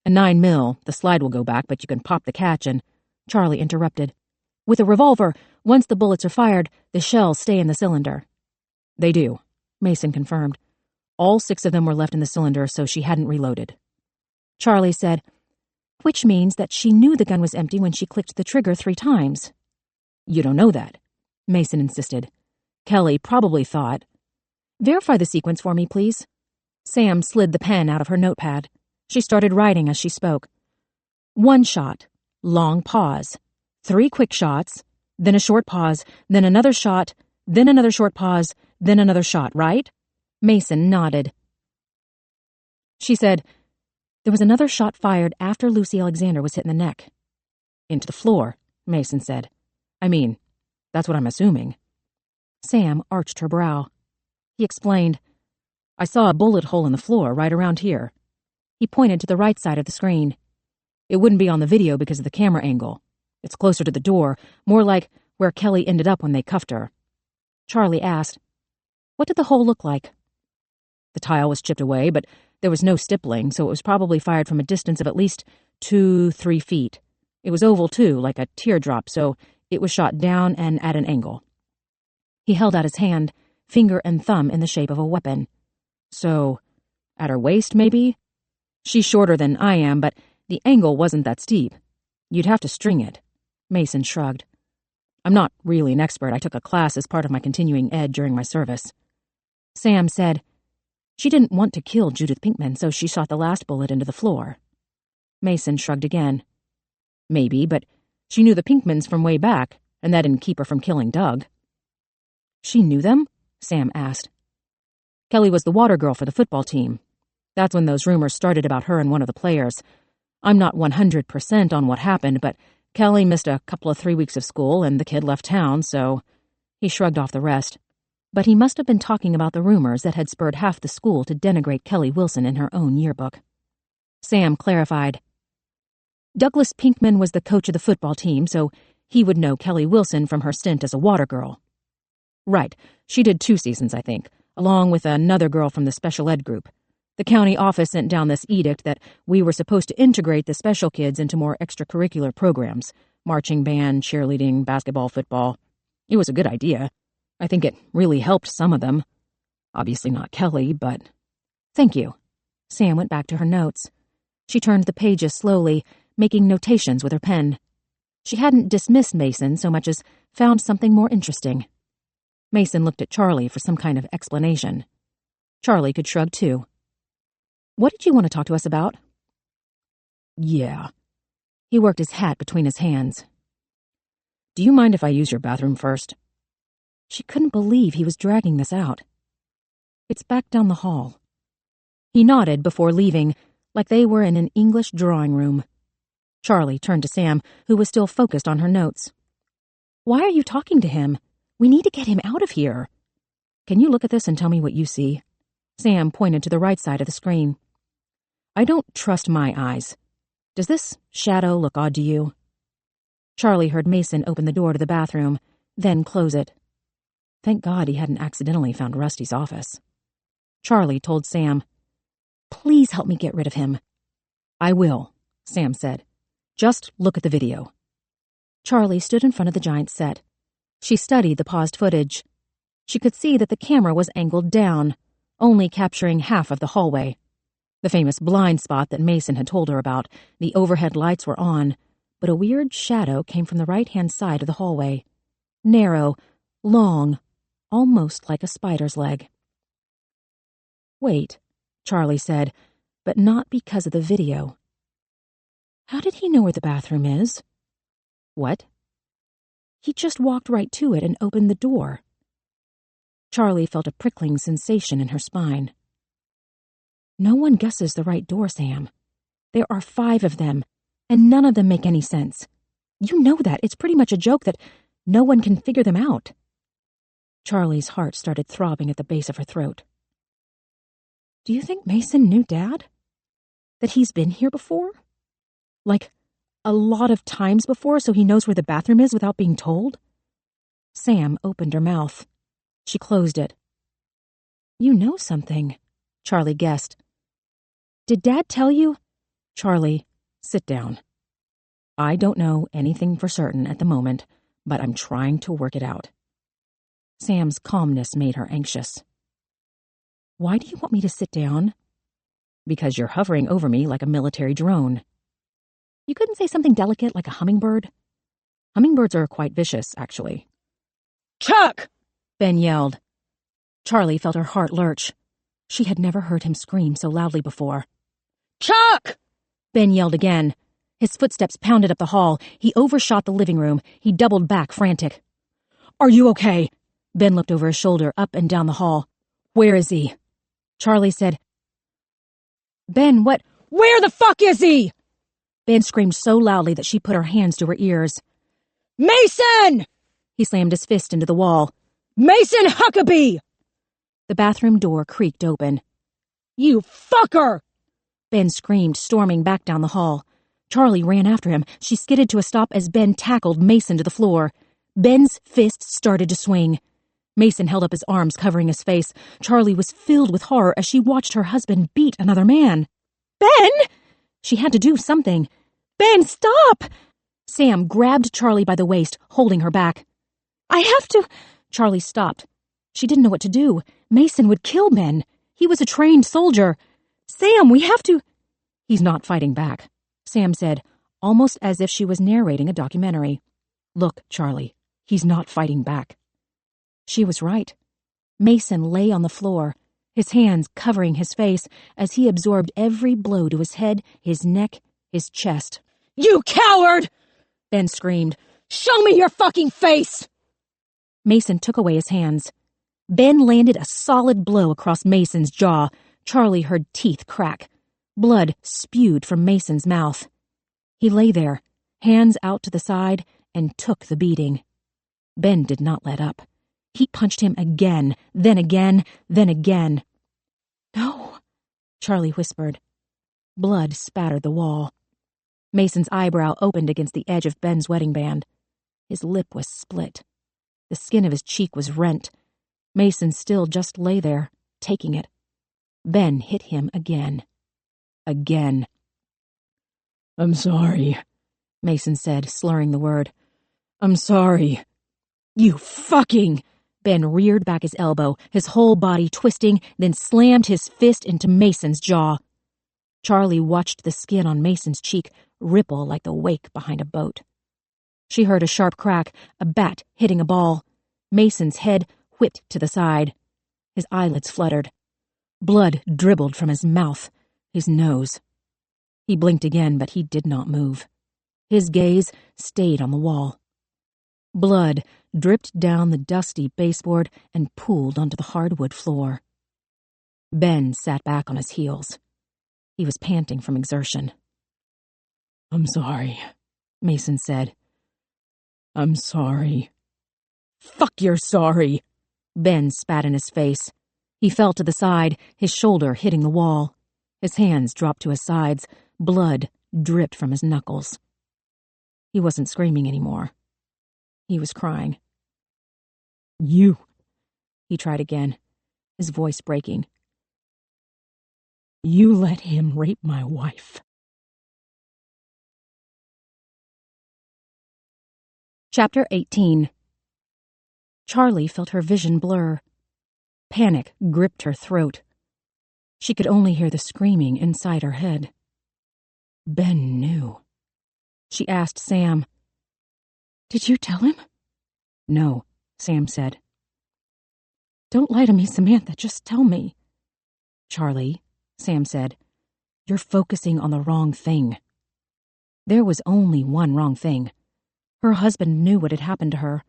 A 9mm, the slide will go back, but you can pop the catch and... Charlie interrupted. With a revolver, once the bullets are fired, the shells stay in the cylinder. They do, Mason confirmed. All 6 of them were left in the cylinder, so she hadn't reloaded. Charlie said, which means that she knew the gun was empty when she clicked the trigger 3 times. You don't know that, Mason insisted. Kelly probably thought. Verify the sequence for me, please. Sam slid the pen out of her notepad. She started writing as she spoke. 1 shot, long pause, 3 quick shots, then a short pause, then another shot, then another short pause, then another shot, right? Mason nodded. She said, there was another shot fired after Lucy Alexander was hit in the neck. Into the floor, Mason said. I mean, that's what I'm assuming. Sam arched her brow. He explained, I saw a bullet hole in the floor right around here. He pointed to the right side of the screen. It wouldn't be on the video because of the camera angle. It's closer to the door, more like where Kelly ended up when they cuffed her. Charlie asked, what did the hole look like? The tile was chipped away, but there was no stippling, so it was probably fired from a distance of at least 2-3 feet. It was oval, too, like a teardrop, so it was shot down and at an angle. He held out his hand, finger and thumb in the shape of a weapon. So, at her waist, maybe? She's shorter than I am, but the angle wasn't that steep. You'd have to string it. Mason shrugged. I'm not really an expert. I took a class as part of my continuing ed during my service. Sam said, she didn't want to kill Judith Pinkman, so she shot the last bullet into the floor. Mason shrugged again. Maybe, but she knew the Pinkmans from way back, and that didn't keep her from killing Doug. She knew them? Sam asked. Kelly was the water girl for the football team. That's when those rumors started about her and one of the players. I'm not 100% on what happened, but Kelly missed a couple of 3 weeks of school, and the kid left town, so... He shrugged off the rest. But he must have been talking about the rumors that had spurred half the school to denigrate Kelly Wilson in her own yearbook. Sam clarified. Douglas Pinkman was the coach of the football team, so he would know Kelly Wilson from her stint as a water girl. Right, she did 2 seasons, I think, along with another girl from the special ed group. The county office sent down this edict that we were supposed to integrate the special kids into more extracurricular programs, marching band, cheerleading, basketball, football. It was a good idea. I think it really helped some of them. Obviously not Kelly, but... Thank you. Sam went back to her notes. She turned the pages slowly, making notations with her pen. She hadn't dismissed Mason so much as found something more interesting. Mason looked at Charlie for some kind of explanation. Charlie could shrug too. What did you want to talk to us about? Yeah. He worked his hat between his hands. Do you mind if I use your bathroom first? She couldn't believe he was dragging this out. It's back down the hall. He nodded before leaving, like they were in an English drawing room. Charlie turned to Sam, who was still focused on her notes. Why are you talking to him? We need to get him out of here. Can you look at this and tell me what you see? Sam pointed to the right side of the screen. I don't trust my eyes. Does this shadow look odd to you? Charlie heard Mason open the door to the bathroom, then close it. Thank God he hadn't accidentally found Rusty's office. Charlie told Sam, Please help me get rid of him. I will, Sam said. Just look at the video. Charlie stood in front of the giant set. She studied the paused footage. She could see that the camera was angled down, only capturing half of the hallway. The famous blind spot that Mason had told her about, the overhead lights were on, but a weird shadow came from the right-hand side of the hallway. Narrow, long, almost like a spider's leg. Wait, Charlie said, but not because of the video. How did he know where the bathroom is? What? He just walked right to it and opened the door. Charlie felt a prickling sensation in her spine. No one guesses the right door, Sam. There are 5 of them, and none of them make any sense. You know that. It's pretty much a joke that no one can figure them out. Charlie's heart started throbbing at the base of her throat. Do you think Mason knew Dad? That he's been here before? Like, a lot of times before, so he knows where the bathroom is without being told? Sam opened her mouth. She closed it. You know something, Charlie guessed. Did Dad tell you? Charlie, sit down. I don't know anything for certain at the moment, but I'm trying to work it out. Sam's calmness made her anxious. Why do you want me to sit down? Because you're hovering over me like a military drone. You couldn't say something delicate like a hummingbird? Hummingbirds are quite vicious, actually. Chuck! Ben yelled. Charlie felt her heart lurch. She had never heard him scream so loudly before. Chuck! Ben yelled again. His footsteps pounded up the hall. He overshot the living room. He doubled back, frantic. Are you okay? Ben looked over his shoulder, up and down the hall. Where is he? Charlie said, Ben, what? Where the fuck is he? Ben screamed so loudly that she put her hands to her ears. Mason! He slammed his fist into the wall. Mason Huckabee! The bathroom door creaked open. You fucker! Ben screamed, storming back down the hall. Charlie ran after him. She skidded to a stop as Ben tackled Mason to the floor. Ben's fists started to swing. Mason held up his arms, covering his face. Charlie was filled with horror as she watched her husband beat another man. Ben! She had to do something. Ben, stop! Sam grabbed Charlie by the waist, holding her back. I have to... Charlie stopped. She didn't know what to do. Mason would kill Ben. He was a trained soldier. Sam, we have to... He's not fighting back, Sam said, almost as if she was narrating a documentary. Look, Charlie, he's not fighting back. She was right. Mason lay on the floor, his hands covering his face as he absorbed every blow to his head, his neck, his chest. You coward! Ben screamed. Show me your fucking face! Mason took away his hands. Ben landed a solid blow across Mason's jaw. Charlie heard teeth crack. Blood spewed from Mason's mouth. He lay there, hands out to the side, and took the beating. Ben did not let up. He punched him again, then again, then again. No, Charlie whispered. Blood spattered the wall. Mason's eyebrow opened against the edge of Ben's wedding band. His lip was split. The skin of his cheek was rent. Mason still just lay there, taking it. Ben hit him again. Again. I'm sorry, Mason said, slurring the word. I'm sorry. You fucking... Ben reared back his elbow, his whole body twisting, then slammed his fist into Mason's jaw. Charlie watched the skin on Mason's cheek ripple like the wake behind a boat. She heard a sharp crack, a bat hitting a ball. Mason's head whipped to the side. His eyelids fluttered. Blood dribbled from his mouth, his nose. He blinked again, but he did not move. His gaze stayed on the wall. Blood dripped down the dusty baseboard and pooled onto the hardwood floor. Ben sat back on his heels. He was panting from exertion. I'm sorry, Mason said. I'm sorry. Fuck, you're sorry. Ben spat in his face. He fell to the side, his shoulder hitting the wall. His hands dropped to his sides. Blood dripped from his knuckles. He wasn't screaming anymore. He was crying. You. He tried again, his voice breaking. You let him rape my wife. Chapter 18. Charlie felt her vision blur. Panic gripped her throat. She could only hear the screaming inside her head. Ben knew. She asked Sam, "Did you tell him?" "No," Sam said. "Don't lie to me, Samantha. Just tell me." "Charlie," Sam said, "you're focusing on the wrong thing." There was only one wrong thing. Her husband knew what had happened to her.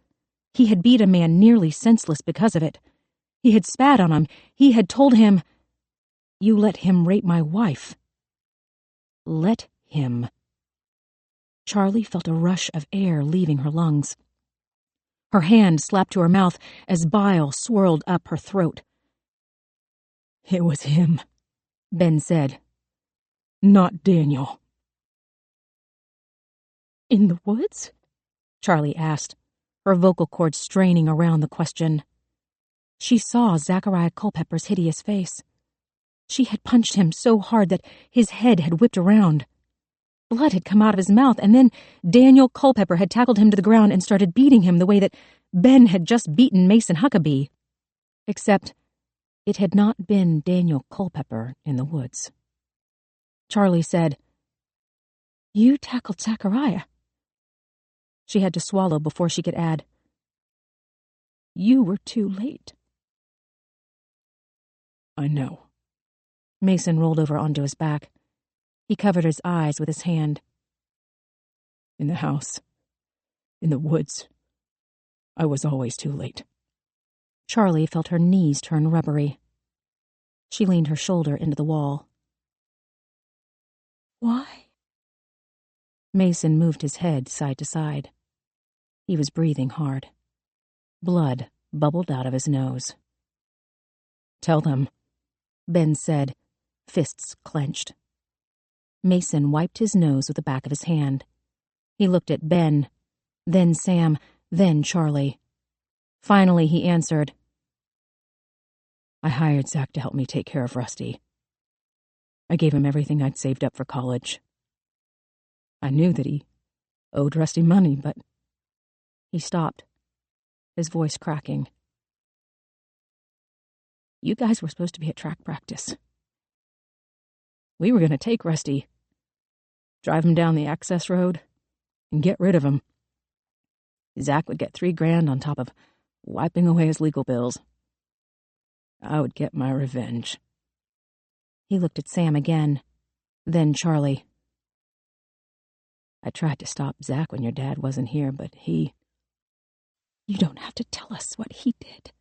He had beat a man nearly senseless because of it. He had spat on him. He had told him, "You let him rape my wife." Let him. Charlie felt a rush of air leaving her lungs. Her hand slapped to her mouth as bile swirled up her throat. It was him, Ben said. Not Daniel. In the woods? Charlie asked, her vocal cords straining around the question. She saw Zachariah Culpepper's hideous face. She had punched him so hard that his head had whipped around. blood had come out of his mouth, and then Daniel Culpepper had tackled him to the ground and started beating him the way that Ben had just beaten Mason Huckabee. Except it had not been Daniel Culpepper in the woods. Charlie said, "You tackled Zachariah." She had to swallow before she could add, "You were too late." I know. Mason rolled over onto his back. He covered his eyes with his hand. In the house, in the woods, I was always too late. Charlie felt her knees turn rubbery. She leaned her shoulder into the wall. Why? Mason moved his head side to side. He was breathing hard. Blood bubbled out of his nose. Tell them, Ben said, fists clenched. Mason wiped his nose with the back of his hand. He looked at Ben, then Sam, then Charlie. Finally, he answered, I hired Zach to help me take care of Rusty. I gave him everything I'd saved up for college. I knew that he owed Rusty money, but... He stopped, his voice cracking. You guys were supposed to be at track practice. We were going to take Rusty, drive him down the access road, and get rid of him. Zach would get $3,000 on top of wiping away his legal bills. I would get my revenge. He looked at Sam again, then Charlie. I tried to stop Zach when your dad wasn't here, but he... You don't have to tell us what he did.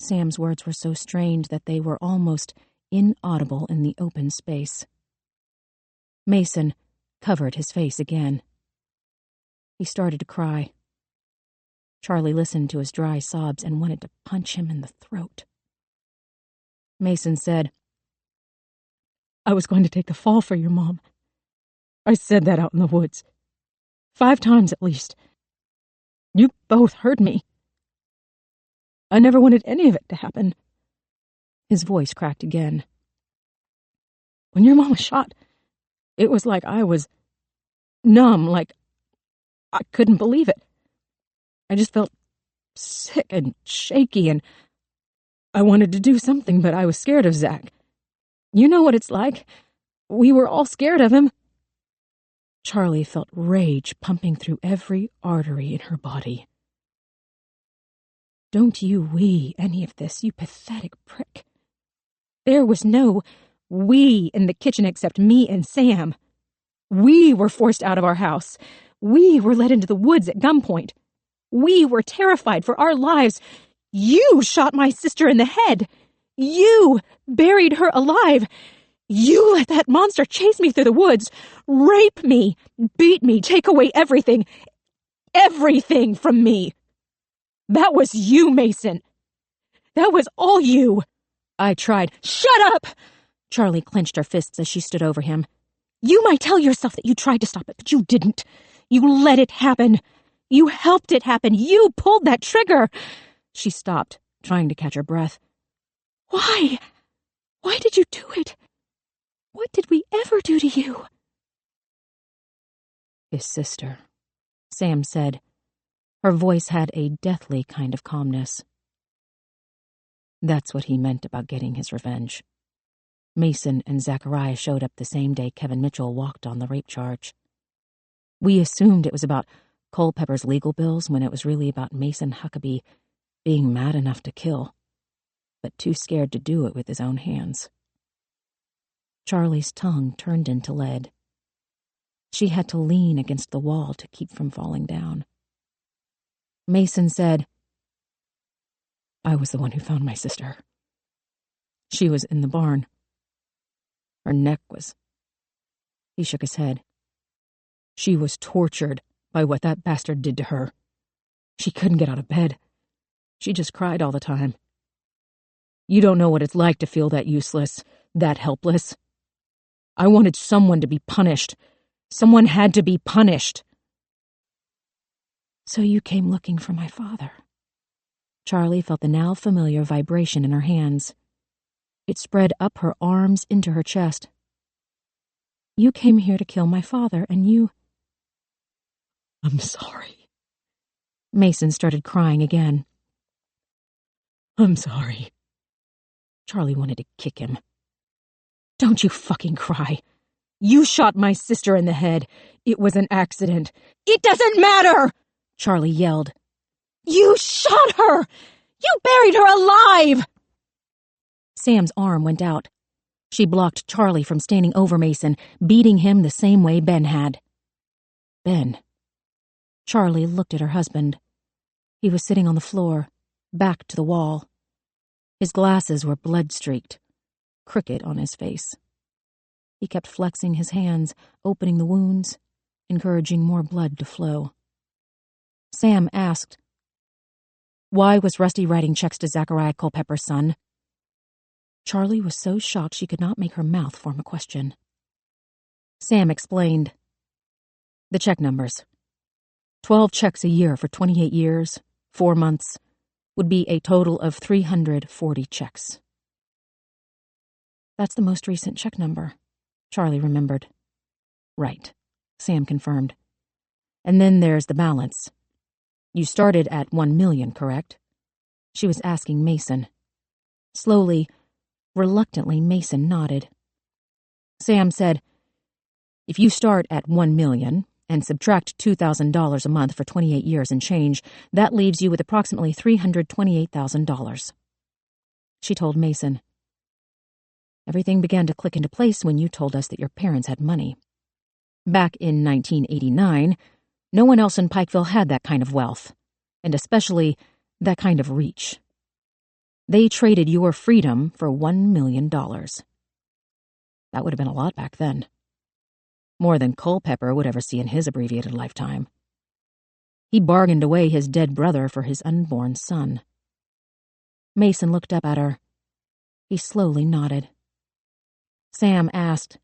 Sam's words were so strained that they were almost inaudible in the open space. Mason covered his face again. He started to cry. Charlie listened to his dry sobs and wanted to punch him in the throat. Mason said, I was going to take the fall for your mom. I said that out in the woods. 5 times at least. You both heard me. I never wanted any of it to happen. His voice cracked again. When your mom was shot, it was like I was numb, like I couldn't believe it. I just felt sick and shaky, and I wanted to do something, but I was scared of Zach. You know what it's like. We were all scared of him. Charlie felt rage pumping through every artery in her body. Don't you we any of this, you pathetic prick. There was no we in the kitchen except me and Sam. We were forced out of our house. We were led into the woods at gunpoint. We were terrified for our lives. You shot my sister in the head. You buried her alive. You let that monster chase me through the woods, rape me, beat me, take away everything from me. That was you, Mason. That was all you. I tried. Shut up! Charlie clenched her fists as she stood over him. You might tell yourself that you tried to stop it, but you didn't. You let it happen. You helped it happen. You pulled that trigger. She stopped, trying to catch her breath. Why? Why did you do it? What did we ever do to you? His sister, Sam said. Her voice had a deathly kind of calmness. That's what he meant about getting his revenge. Mason and Zachariah showed up the same day Kevin Mitchell walked on the rape charge. We assumed it was about Culpepper's legal bills when it was really about Mason Huckabee being mad enough to kill, but too scared to do it with his own hands. Charlie's tongue turned into lead. She had to lean against the wall to keep from falling down. Mason said, I was the one who found my sister. She was in the barn. Her neck was... He shook his head. She was tortured by what that bastard did to her. She couldn't get out of bed. She just cried all the time. You don't know what it's like to feel that useless, that helpless. I wanted someone to be punished. Someone had to be punished. So you came looking for my father. Charlie felt the now familiar vibration in her hands. It spread up her arms into her chest. You came here to kill my father, and you... I'm sorry. Mason started crying again. I'm sorry. Charlie wanted to kick him. Don't you fucking cry. You shot my sister in the head. It was an accident. It doesn't matter! Charlie yelled. You shot her! You buried her alive! Sam's arm went out. She blocked Charlie from standing over Mason, beating him the same way Ben had. Ben. Charlie looked at her husband. He was sitting on the floor, back to the wall. His glasses were blood-streaked, crooked on his face. He kept flexing his hands, opening the wounds, encouraging more blood to flow. Sam asked, why was Rusty writing checks to Zachariah Culpepper's son? Charlie was so shocked she could not make her mouth form a question. Sam explained. The check numbers. 12 checks a year for 28 years, 4 months, would be a total of 340 checks. That's the most recent check number, Charlie remembered. Right, Sam confirmed. And then there's the balance. You started at 1 million, correct? She was asking Mason. Slowly, reluctantly, Mason nodded. Sam said, if you start at 1 million and subtract $2,000 a month for 28 years and change, that leaves you with approximately $328,000. She told Mason. Everything began to click into place when you told us that your parents had money. Back in 1989, no one else in Pikeville had that kind of wealth, and especially that kind of reach. They traded your freedom for $1 million. That would have been a lot back then. More than Culpepper would ever see in his abbreviated lifetime. He bargained away his dead brother for his unborn son. Mason looked up at her. He slowly nodded. Sam asked,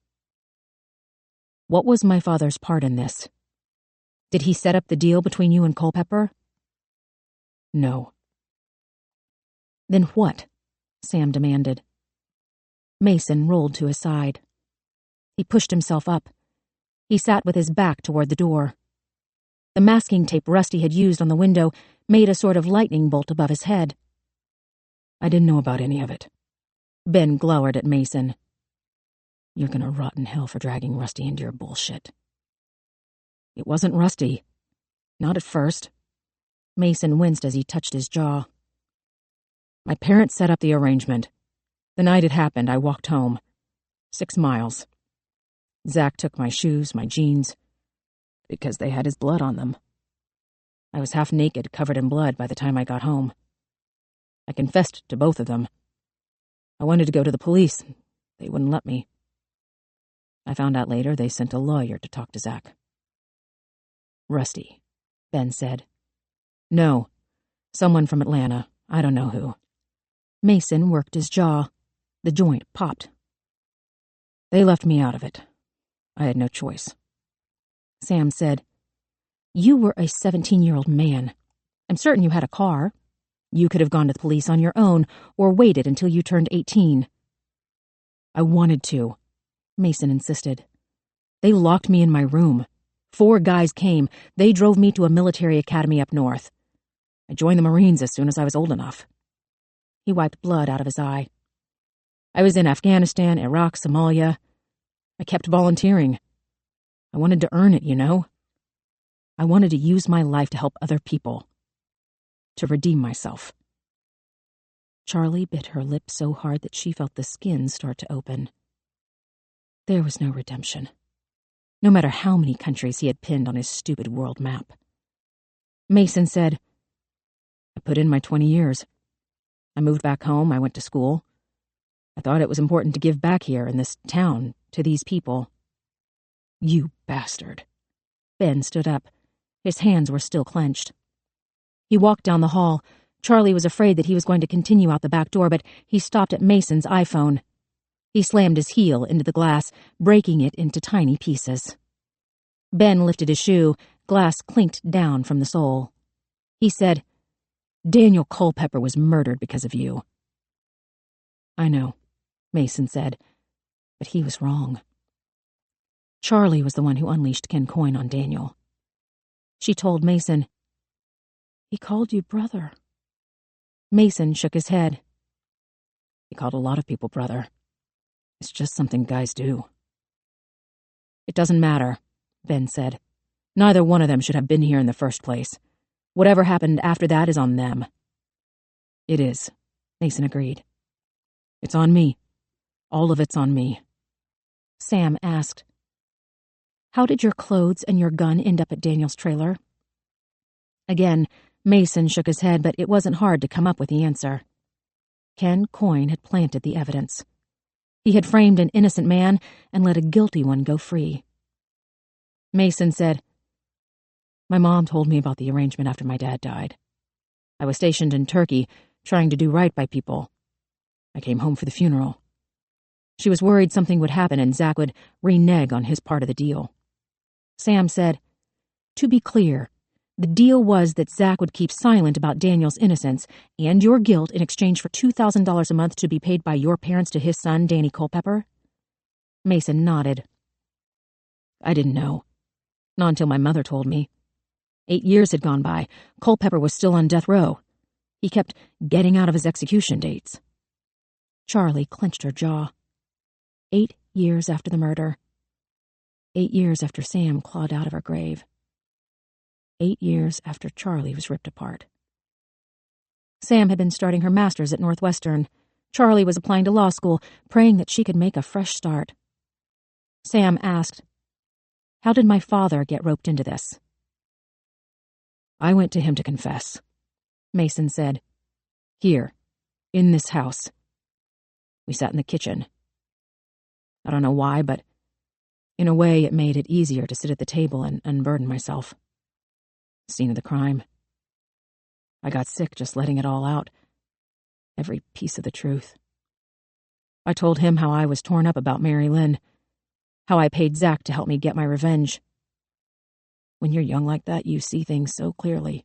what was my father's part in this? Did he set up the deal between you and Culpepper? No. Then what? Sam demanded. Mason rolled to his side. He pushed himself up. He sat with his back toward the door. The masking tape Rusty had used on the window made a sort of lightning bolt above his head. I didn't know about any of it. Ben glowered at Mason. You're gonna rot in hell for dragging Rusty into your bullshit. It wasn't Rusty. Not at first. Mason winced as he touched his jaw. My parents set up the arrangement. The night it happened, I walked home. 6 miles. Zach took my shoes, my jeans, because they had his blood on them. I was half naked, covered in blood by the time I got home. I confessed to both of them. I wanted to go to the police. They wouldn't let me. I found out later they sent a lawyer to talk to Zach. Rusty, Ben said. No, someone from Atlanta. I don't know who. Mason worked his jaw. The joint popped. They left me out of it. I had no choice. Sam said, you were a 17-year-old man. I'm certain you had a car. You could have gone to the police on your own or waited until you turned 18. I wanted to, Mason insisted. They locked me in my room. 4 guys came. They drove me to a military academy up north. I joined the Marines as soon as I was old enough. He wiped blood out of his eye. I was in Afghanistan, Iraq, Somalia. I kept volunteering. I wanted to earn it, you know. I wanted to use my life to help other people. To redeem myself. Charlie bit her lip so hard that she felt the skin start to open. There was no redemption. No matter how many countries he had pinned on his stupid world map. Mason said, I put in my 20 years. I moved back home, I went to school. I thought it was important to give back here in this town to these people. You bastard. Ben stood up. His hands were still clenched. He walked down the hall. Charlie was afraid that he was going to continue out the back door, but he stopped at Mason's iPhone. He slammed his heel into the glass, breaking it into tiny pieces. Ben lifted his shoe. Glass clinked down from the sole. He said, Daniel Culpepper was murdered because of you. I know, Mason said, but he was wrong. Charlie was the one who unleashed Ken Coyne on Daniel. She told Mason, "He called you brother." Mason shook his head. "He called a lot of people brother. It's just something guys do." "It doesn't matter," Ben said. "Neither one of them should have been here in the first place. Whatever happened after that is on them." "It is," Mason agreed. "It's on me. All of it's on me." Sam asked, "How did your clothes and your gun end up at Daniel's trailer?" Again, Mason shook his head, but it wasn't hard to come up with the answer. Ken Coyne had planted the evidence. He had framed an innocent man and let a guilty one go free. Mason said, "My mom told me about the arrangement after my dad died. I was stationed in Turkey, trying to do right by people. I came home for the funeral. She was worried something would happen and Zach would renege on his part of the deal." Sam said, "To be clear, the deal was that Zach would keep silent about Daniel's innocence and your guilt in exchange for $2,000 a month to be paid by your parents to his son, Danny Culpepper?" Mason nodded. "I didn't know. Not until my mother told me. 8 years had gone by. Culpepper was still on death row. He kept getting out of his execution dates." Charlie clenched her jaw. 8 years after the murder. 8 years after Sam clawed out of her grave. 8 years after Charlie was ripped apart. Sam had been starting her master's at Northwestern. Charlie was applying to law school, praying that she could make a fresh start. Sam asked, "How did my father get roped into this?" "I went to him to confess," Mason said. "Here, in this house. We sat in the kitchen. I don't know why, but in a way it made it easier to sit at the table and unburden myself. Scene of the crime. I got sick just letting it all out. Every piece of the truth. I told him how I was torn up about Mary Lynn, how I paid Zach to help me get my revenge. When you're young like that, you see things so clearly.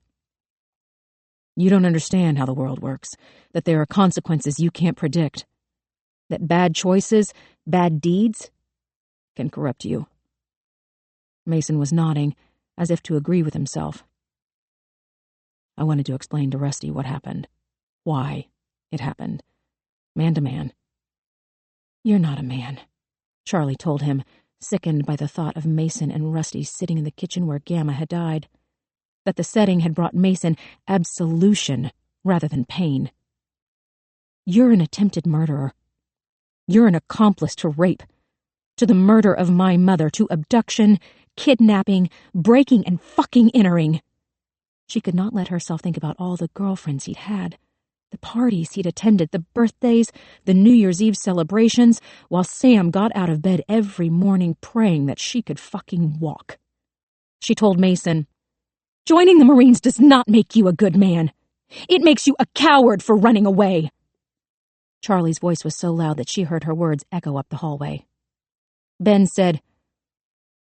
You don't understand how the world works, that there are consequences you can't predict, that bad choices, bad deeds, can corrupt you." Mason was nodding, as if to agree with himself. "I wanted to explain to Rusty what happened, why it happened, man to man." "You're not a man," Charlie told him, sickened by the thought of Mason and Rusty sitting in the kitchen where Gamma had died, that the setting had brought Mason absolution rather than pain. "You're an attempted murderer. You're an accomplice to rape, to the murder of my mother, to abduction, kidnapping, breaking, and fucking entering." She could not let herself think about all the girlfriends he'd had, the parties he'd attended, the birthdays, the New Year's Eve celebrations, while Sam got out of bed every morning praying that she could fucking walk. She told Mason, "Joining the Marines does not make you a good man. It makes you a coward for running away." Charlie's voice was so loud that she heard her words echo up the hallway. Ben said,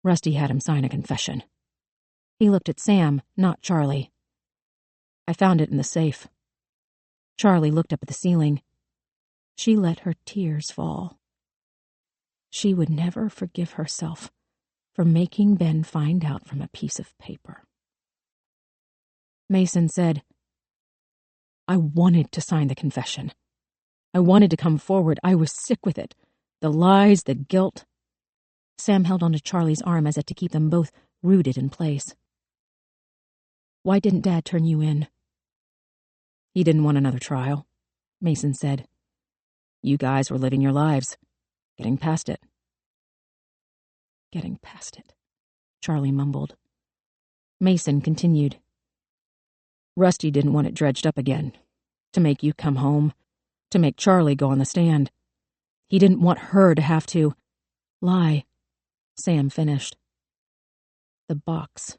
"Rusty had him sign a confession." He looked at Sam, not Charlie. "I found it in the safe." Charlie looked up at the ceiling. She let her tears fall. She would never forgive herself for making Ben find out from a piece of paper. Mason said, "I wanted to sign the confession. I wanted to come forward. I was sick with it. The lies, the guilt." Sam held onto Charlie's arm as if to keep them both rooted in place. "Why didn't Dad turn you in?" "He didn't want another trial," Mason said. "You guys were living your lives, getting past it." "Getting past it," Charlie mumbled. Mason continued. "Rusty didn't want it dredged up again, to make you come home, to make Charlie go on the stand. He didn't want her to have to lie." Sam finished. The box,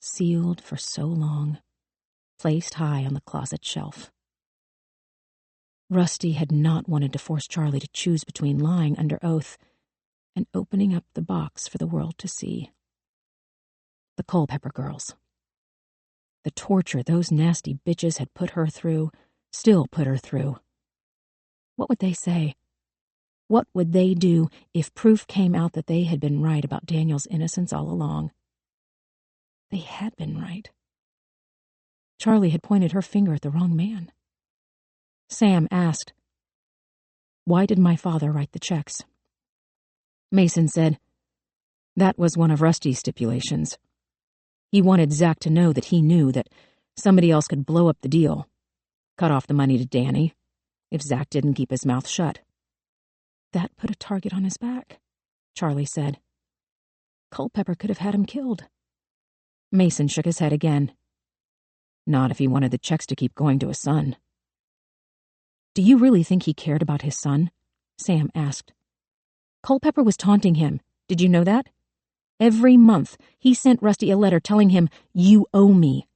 sealed for so long, placed high on the closet shelf. Rusty had not wanted to force Charlie to choose between lying under oath and opening up the box for the world to see. The Culpepper girls. The torture those nasty bitches had put her through, still put her through. What would they say? What would they do if proof came out that they had been right about Daniel's innocence all along? They had been right. Charlie had pointed her finger at the wrong man. Sam asked, "Why did my father write the checks?" Mason said, "That was one of Rusty's stipulations. He wanted Zach to know that he knew that somebody else could blow up the deal, cut off the money to Danny, if Zach didn't keep his mouth shut." "That put a target on his back," Charlie said. "Culpepper could have had him killed." Mason shook his head again. "Not if he wanted the checks to keep going to his son." "Do you really think he cared about his son?" Sam asked. "Culpepper was taunting him. Did you know that? Every month, he sent Rusty a letter telling him, 'You owe me,'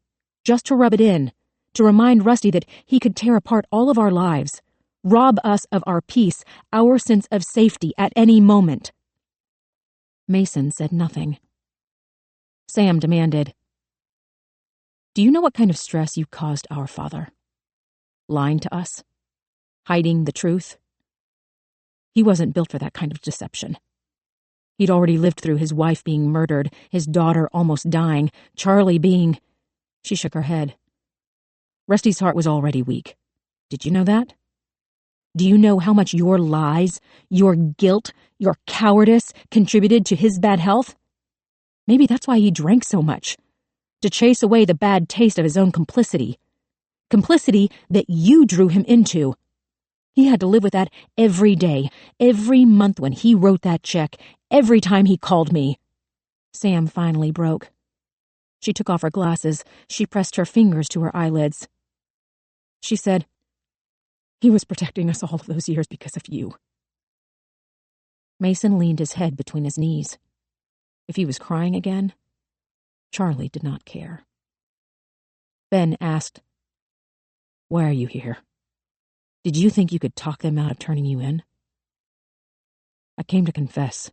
just to rub it in, to remind Rusty that he could tear apart all of our lives, rob us of our peace, our sense of safety at any moment." Mason said nothing. Sam demanded, "Do you know what kind of stress you caused our father? Lying to us? Hiding the truth? He wasn't built for that kind of deception. He'd already lived through his wife being murdered, his daughter almost dying, Charlie being—" She shook her head. "Rusty's heart was already weak. Did you know that? Do you know how much your lies, your guilt, your cowardice contributed to his bad health? Maybe that's why he drank so much, to chase away the bad taste of his own complicity. Complicity that you drew him into. He had to live with that every day, every month when he wrote that check, every time he called me." Sam finally broke. She took off her glasses. She pressed her fingers to her eyelids. She said, "He was protecting us all of those years because of you." Mason leaned his head between his knees. If he was crying again, Charlie did not care. Ben asked, "Why are you here? Did you think you could talk them out of turning you in?" "I came to confess,"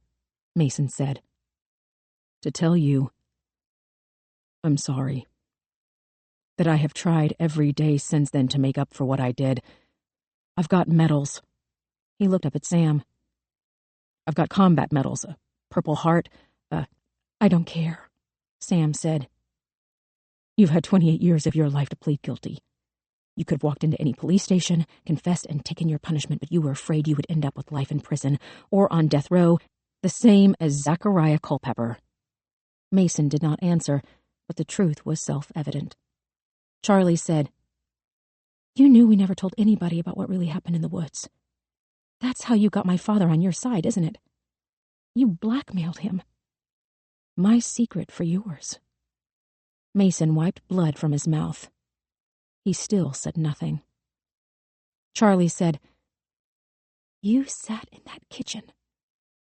Mason said. "To tell you I'm sorry. That I have tried every day since then to make up for what I did. I've got medals." He looked up at Sam. "I've got combat medals, a Purple Heart, "I don't care," Sam said. "You've had 28 years of your life to plead guilty. You could have walked into any police station, confessed, and taken your punishment, but you were afraid you would end up with life in prison or on death row, the same as Zachariah Culpepper." Mason did not answer, but the truth was self-evident. Charlie said, "You knew we never told anybody about what really happened in the woods. That's how you got my father on your side, isn't it? You blackmailed him. My secret for yours." Mason wiped blood from his mouth. He still said nothing. Charlie said, "You sat in that kitchen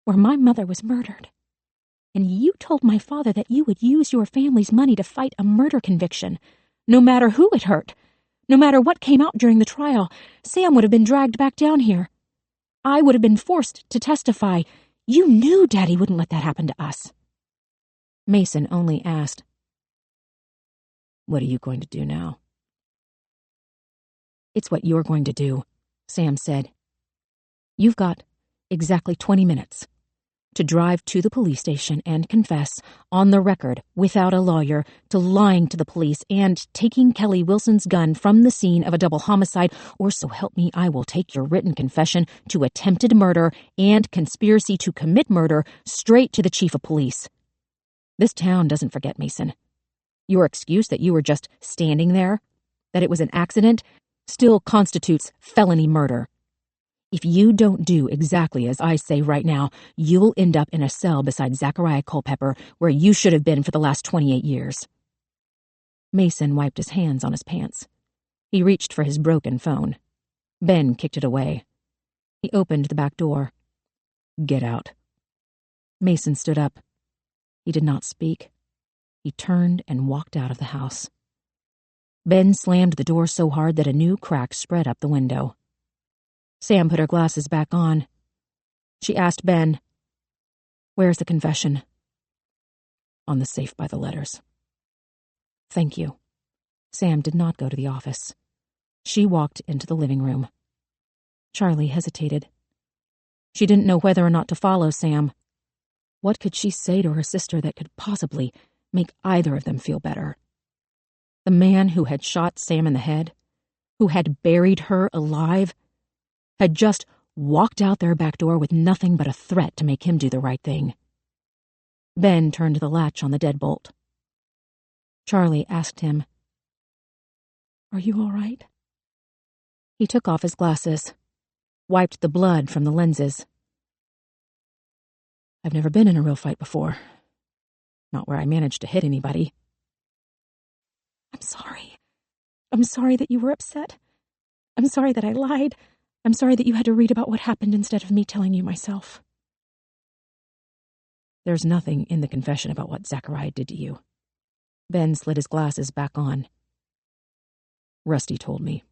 where my mother was murdered, and you told my father that you would use your family's money to fight a murder conviction, no matter who it hurt, no matter what came out during the trial. Sam would have been dragged back down here. I would have been forced to testify. You knew Daddy wouldn't let that happen to us." Mason only asked, "What are you going to do now?" "It's what you're going to do," Sam said. "You've got exactly 20 minutes to drive to the police station and confess, on the record, without a lawyer, to lying to the police and taking Kelly Wilson's gun from the scene of a double homicide, or so help me, I will take your written confession to attempted murder and conspiracy to commit murder straight to the chief of police. This town doesn't forget, Mason. Your excuse that you were just standing there, that it was an accident, still constitutes felony murder. If you don't do exactly as I say right now, you'll end up in a cell beside Zachariah Culpepper, where you should have been for the last 28 years. Mason wiped his hands on his pants. He reached for his broken phone. Ben kicked it away. He opened the back door. "Get out." Mason stood up. He did not speak. He turned and walked out of the house. Ben slammed the door so hard that a new crack spread up the window. Sam put her glasses back on. She asked Ben, "Where's the confession?" "On the safe by the letters." "Thank you." Sam did not go to the office. She walked into the living room. Charlie hesitated. She didn't know whether or not to follow Sam. What could she say to her sister that could possibly make either of them feel better? The man who had shot Sam in the head, who had buried her alive, had just walked out their back door with nothing but a threat to make him do the right thing. Ben turned the latch on the deadbolt. Charlie asked him, "Are you all right?" He took off his glasses, wiped the blood from the lenses. "I've never been in a real fight before. Not where I managed to hit anybody." "I'm sorry. I'm sorry that you were upset. I'm sorry that I lied. I'm sorry that you had to read about what happened instead of me telling you myself." "There's nothing in the confession about what Zachariah did to you." Ben slid his glasses back on. "Rusty told me."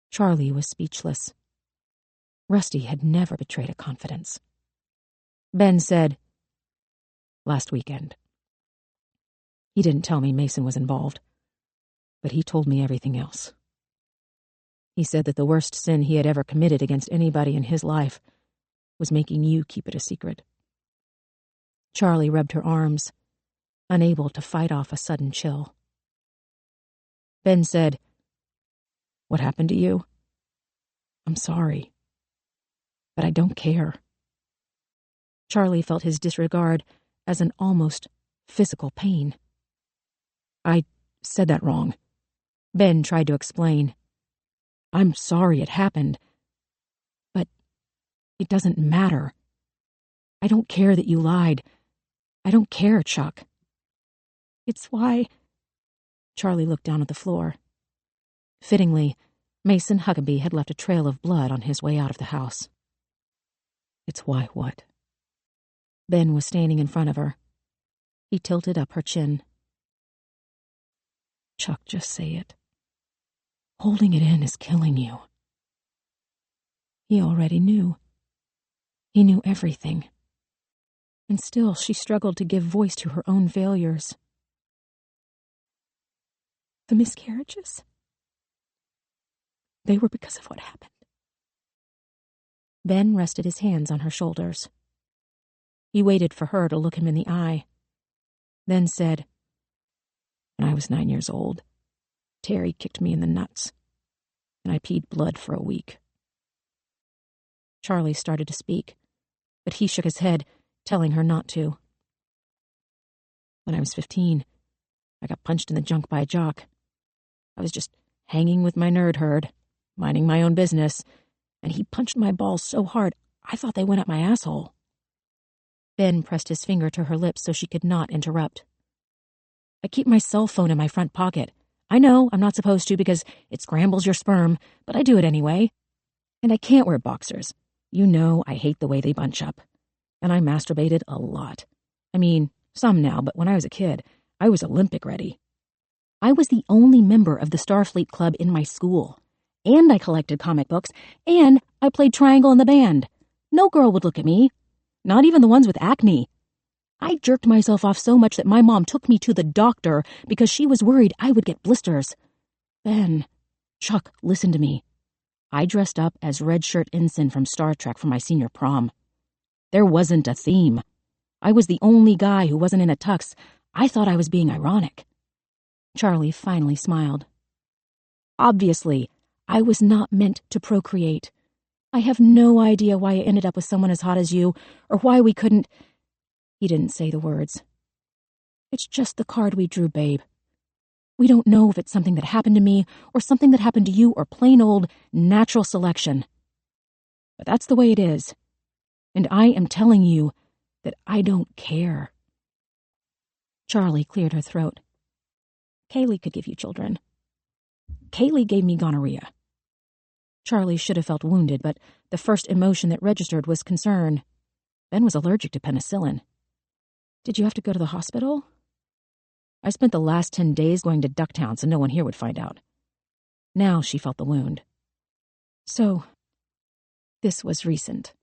Charlie was speechless. Rusty had never betrayed a confidence. Ben said, "Last weekend. He didn't tell me Mason was involved, but he told me everything else. He said that the worst sin he had ever committed against anybody in his life was making you keep it a secret." Charlie rubbed her arms, unable to fight off a sudden chill. Ben said, "What happened to you? I'm sorry, but I don't care." Charlie felt his disregard as an almost physical pain. "I said that wrong." Ben tried to explain. "I'm sorry it happened, but it doesn't matter. I don't care that you lied. I don't care, Chuck." "It's why—" Charlie looked down at the floor. Fittingly, Mason Huckabee had left a trail of blood on his way out of the house. "It's why what?" Ben was standing in front of her. He tilted up her chin. "Chuck, just say it. Holding it in is killing you." He already knew. He knew everything. And still she struggled to give voice to her own failures. "The miscarriages? They were because of what happened." Ben rested his hands on her shoulders. He waited for her to look him in the eye, then said, "When I was 9 years old, Terry kicked me in the nuts, and I peed blood for a week." Charlie started to speak, but he shook his head, telling her not to. "When I was 15, I got punched in the junk by a jock. I was just hanging with my nerd herd, minding my own business, and he punched my balls so hard I thought they went up my asshole." Ben pressed his finger to her lips so she could not interrupt. "I keep my cell phone in my front pocket. I know I'm not supposed to because it scrambles your sperm, but I do it anyway. And I can't wear boxers. You know I hate the way they bunch up. And I masturbated a lot. I mean, some now, but when I was a kid, I was Olympic ready. I was the only member of the Starfleet Club in my school. And I collected comic books, and I played triangle in the band. No girl would look at me. Not even the ones with acne. I jerked myself off so much that my mom took me to the doctor because she was worried I would get blisters. Ben, Chuck, listen to me. I dressed up as Red Shirt Ensign from Star Trek for my senior prom. There wasn't a theme. I was the only guy who wasn't in a tux. I thought I was being ironic." Charlie finally smiled. "Obviously, I was not meant to procreate. I have no idea why I ended up with someone as hot as you, or why we couldn't—" He didn't say the words. "It's just the card we drew, babe. We don't know if it's something that happened to me, or something that happened to you, or plain old natural selection. But that's the way it is. And I am telling you that I don't care." Charlie cleared her throat. "Kaylee could give you children. Kaylee gave me gonorrhea." Charlie should have felt wounded, but the first emotion that registered was concern. Ben was allergic to penicillin. "Did you have to go to the hospital?" "I spent the last 10 days going to Ducktown so no one here would find out." Now she felt the wound. "So, this was recent."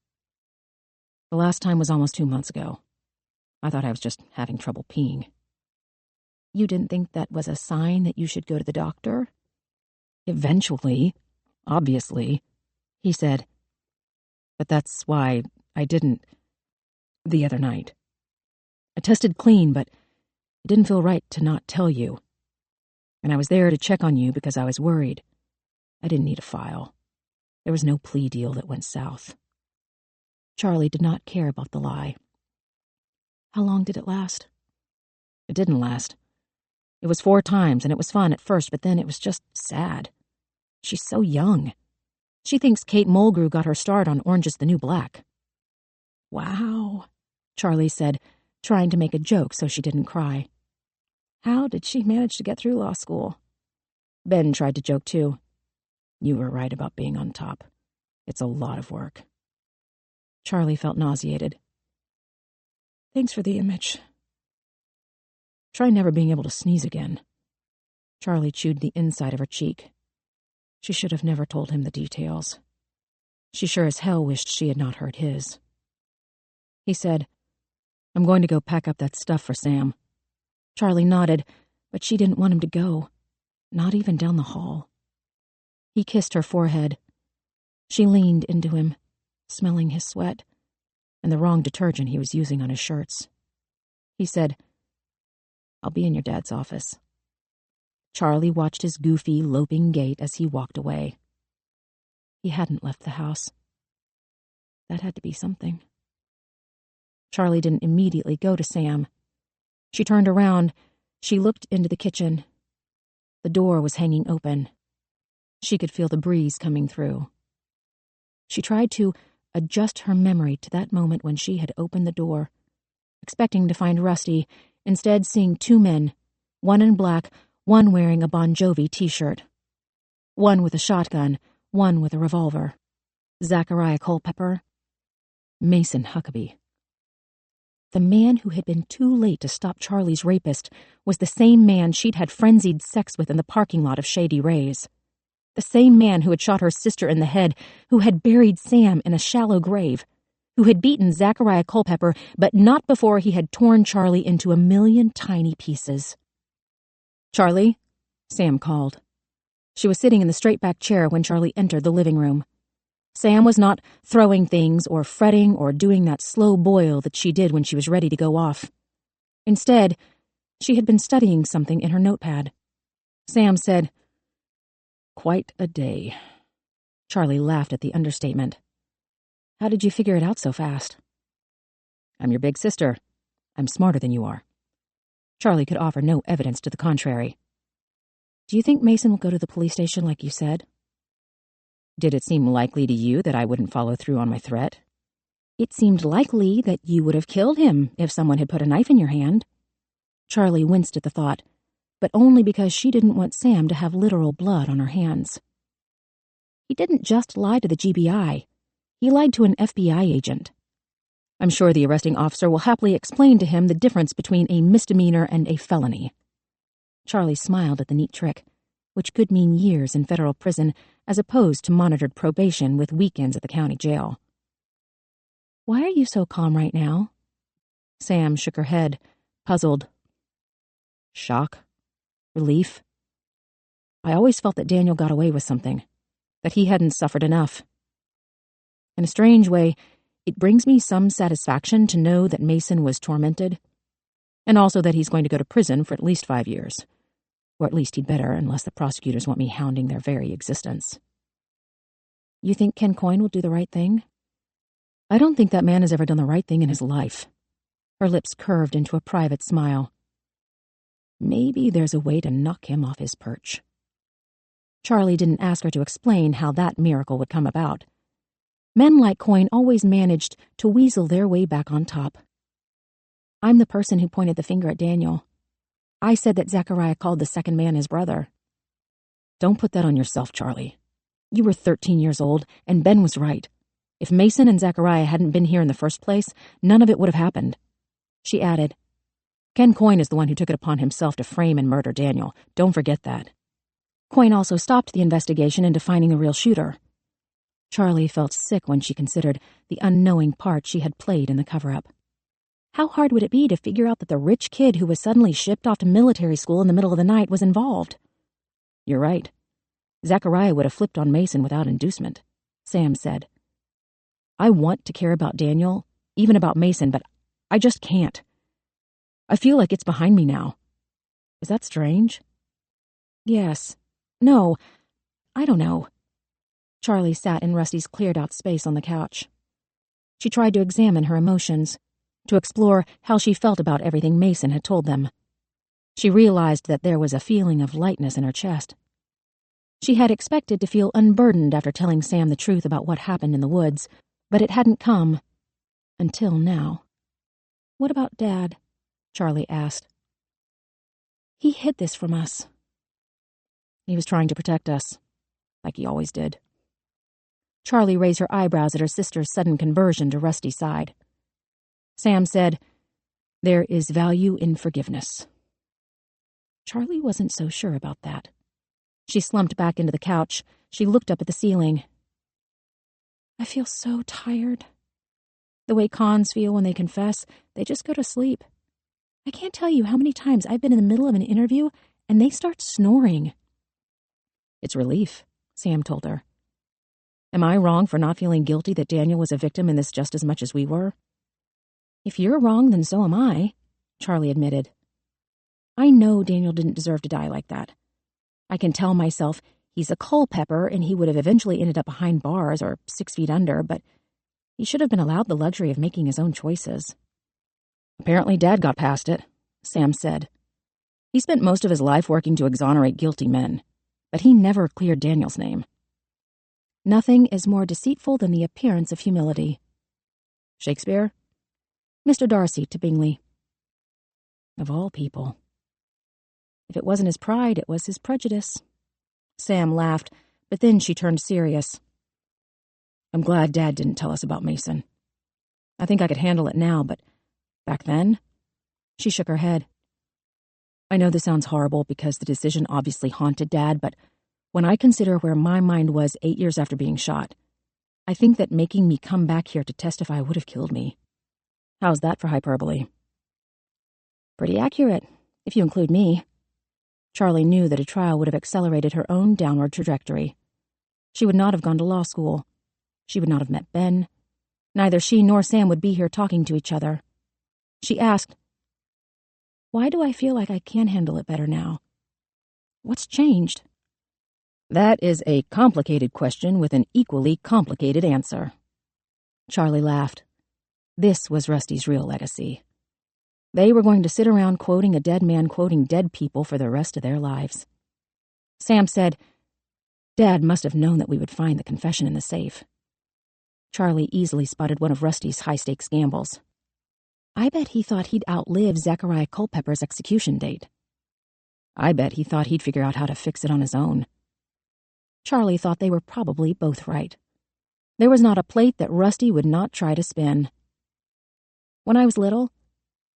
"The last time was almost 2 months ago. I thought I was just having trouble peeing." "You didn't think that was a sign that you should go to the doctor?" "Eventually, obviously," he said. But that's why I didn't the other night. I tested clean, but it didn't feel right to not tell you. And I was there to check on you because I was worried. I didn't need a file. There was no plea deal that went south. Charlie did not care about the lie. How long did it last? It didn't last. It was 4 times, and it was fun at first, but then it was just sad. She's so young. She thinks Kate Mulgrew got her start on Orange is the New Black. Wow, Charlie said, trying to make a joke so she didn't cry. How did she manage to get through law school? Ben tried to joke too. You were right about being on top. It's a lot of work. Charlie felt nauseated. Thanks for the image. Try never being able to sneeze again. Charlie chewed the inside of her cheek. She should have never told him the details. She sure as hell wished she had not heard his. He said, I'm going to go pack up that stuff for Sam. Charlie nodded, but she didn't want him to go, not even down the hall. He kissed her forehead. She leaned into him, smelling his sweat and the wrong detergent he was using on his shirts. He said, I'll be in your dad's office. Charlie watched his goofy, loping gait as he walked away. He hadn't left the house. That had to be something. Charlie didn't immediately go to Sam. She turned around. She looked into the kitchen. The door was hanging open. She could feel the breeze coming through. She tried to adjust her memory to that moment when she had opened the door, expecting to find Rusty, instead seeing 2 men, one in black, one wearing a Bon Jovi t-shirt. One with a shotgun, one with a revolver. Zachariah Culpepper, Mason Huckabee. The man who had been too late to stop Charlie's rapist was the same man she'd had frenzied sex with in the parking lot of Shady Rays. The same man who had shot her sister in the head, who had buried Sam in a shallow grave, who had beaten Zachariah Culpepper, but not before he had torn Charlie into 1,000,000 tiny pieces. Charlie, Sam called. She was sitting in the straight-back chair when Charlie entered the living room. Sam was not throwing things or fretting or doing that slow boil that she did when she was ready to go off. Instead, she had been studying something in her notepad. Sam said, Quite a day. Charlie laughed at the understatement. How did you figure it out so fast? I'm your big sister. I'm smarter than you are. Charlie could offer no evidence to the contrary. Do you think Mason will go to the police station like you said? Did it seem likely to you that I wouldn't follow through on my threat? It seemed likely that you would have killed him if someone had put a knife in your hand. Charlie winced at the thought, but only because she didn't want Sam to have literal blood on her hands. He didn't just lie to the GBI. He lied to an FBI agent. I'm sure the arresting officer will happily explain to him the difference between a misdemeanor and a felony. Charlie smiled at the neat trick, which could mean years in federal prison as opposed to monitored probation with weekends at the county jail. Why are you so calm right now? Sam shook her head, puzzled. Shock? Relief? I always felt that Daniel got away with something, that he hadn't suffered enough. In a strange way, it brings me some satisfaction to know that Mason was tormented, and also that he's going to go to prison for at least 5 years. Or at least he'd better, unless the prosecutors want me hounding their very existence. You think Ken Coyne will do the right thing? I don't think that man has ever done the right thing in his life. Her lips curved into a private smile. Maybe there's a way to knock him off his perch. Charlie didn't ask her to explain how that miracle would come about. Men like Coyne always managed to weasel their way back on top. I'm the person who pointed the finger at Daniel. I said that Zachariah called the second man his brother. Don't put that on yourself, Charlie. You were 13 years old, and Ben was right. If Mason and Zachariah hadn't been here in the first place, none of it would have happened. She added, Ken Coyne is the one who took it upon himself to frame and murder Daniel. Don't forget that. Coyne also stopped the investigation into finding the real shooter. Charlie felt sick when she considered the unknowing part she had played in the cover-up. How hard would it be to figure out that the rich kid who was suddenly shipped off to military school in the middle of the night was involved? You're right. Zachariah would have flipped on Mason without inducement, Sam said. I want to care about Daniel, even about Mason, but I just can't. I feel like it's behind me now. Is that strange? Yes. No. I don't know. Charlie sat in Rusty's cleared-out space on the couch. She tried to examine her emotions, to explore how she felt about everything Mason had told them. She realized that there was a feeling of lightness in her chest. She had expected to feel unburdened after telling Sam the truth about what happened in the woods, but it hadn't come until now. What about Dad? Charlie asked. He hid this from us. He was trying to protect us, like he always did. Charlie raised her eyebrows at her sister's sudden conversion to Rusty's side. Sam said, "There is value in forgiveness." Charlie wasn't so sure about that. She slumped back into the couch. She looked up at the ceiling. I feel so tired. The way cons feel when they confess, they just go to sleep. I can't tell you how many times I've been in the middle of an interview and they start snoring. It's relief, Sam told her. Am I wrong for not feeling guilty that Daniel was a victim in this just as much as we were? If you're wrong, then so am I, Charlie admitted. I know Daniel didn't deserve to die like that. I can tell myself he's a Culpepper and he would have eventually ended up behind bars or 6 feet under, but he should have been allowed the luxury of making his own choices. Apparently Dad got past it, Sam said. He spent most of his life working to exonerate guilty men, but he never cleared Daniel's name. Nothing is more deceitful than the appearance of humility. Shakespeare? Mr. Darcy to Bingley. Of all people. If it wasn't his pride, it was his prejudice. Sam laughed, but then she turned serious. I'm glad Dad didn't tell us about Mason. I think I could handle it now, but back then? She shook her head. I know this sounds horrible because the decision obviously haunted Dad, but when I consider where my mind was 8 years after being shot, I think that making me come back here to testify would have killed me. How's that for hyperbole? Pretty accurate, if you include me. Charlie knew that a trial would have accelerated her own downward trajectory. She would not have gone to law school. She would not have met Ben. Neither she nor Sam would be here talking to each other. She asked, why do I feel like I can handle it better now? What's changed? That is a complicated question with an equally complicated answer. Charlie laughed. This was Rusty's real legacy. They were going to sit around quoting a dead man quoting dead people for the rest of their lives. Sam said, Dad must have known that we would find the confession in the safe. Charlie easily spotted one of Rusty's high-stakes gambles. I bet he thought he'd outlive Zachariah Culpepper's execution date. I bet he thought he'd figure out how to fix it on his own. Charlie thought they were probably both right. There was not a plate that Rusty would not try to spin. When I was little,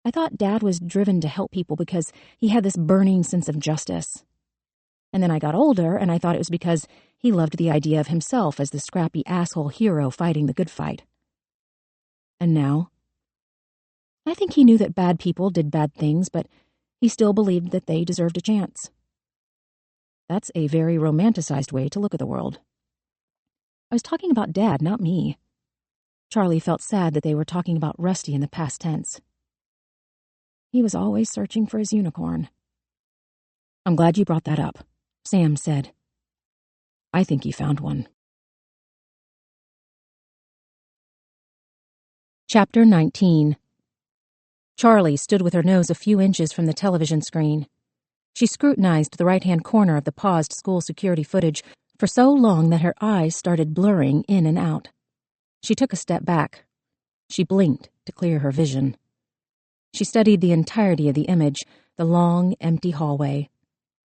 I thought Dad was driven to help people because he had this burning sense of justice. And then I got older, and I thought it was because he loved the idea of himself as the scrappy asshole hero fighting the good fight. And now? I think he knew that bad people did bad things, but he still believed that they deserved a chance. That's a very romanticized way to look at the world. I was talking about Dad, not me. Charlie felt sad that they were talking about Rusty in the past tense. He was always searching for his unicorn. I'm glad you brought that up, Sam said. I think he found one. Chapter 19. Charlie stood with her nose a few inches from the television screen. She scrutinized the right-hand corner of the paused school security footage for so long that her eyes started blurring in and out. She took a step back. She blinked to clear her vision. She studied the entirety of the image, the long, empty hallway.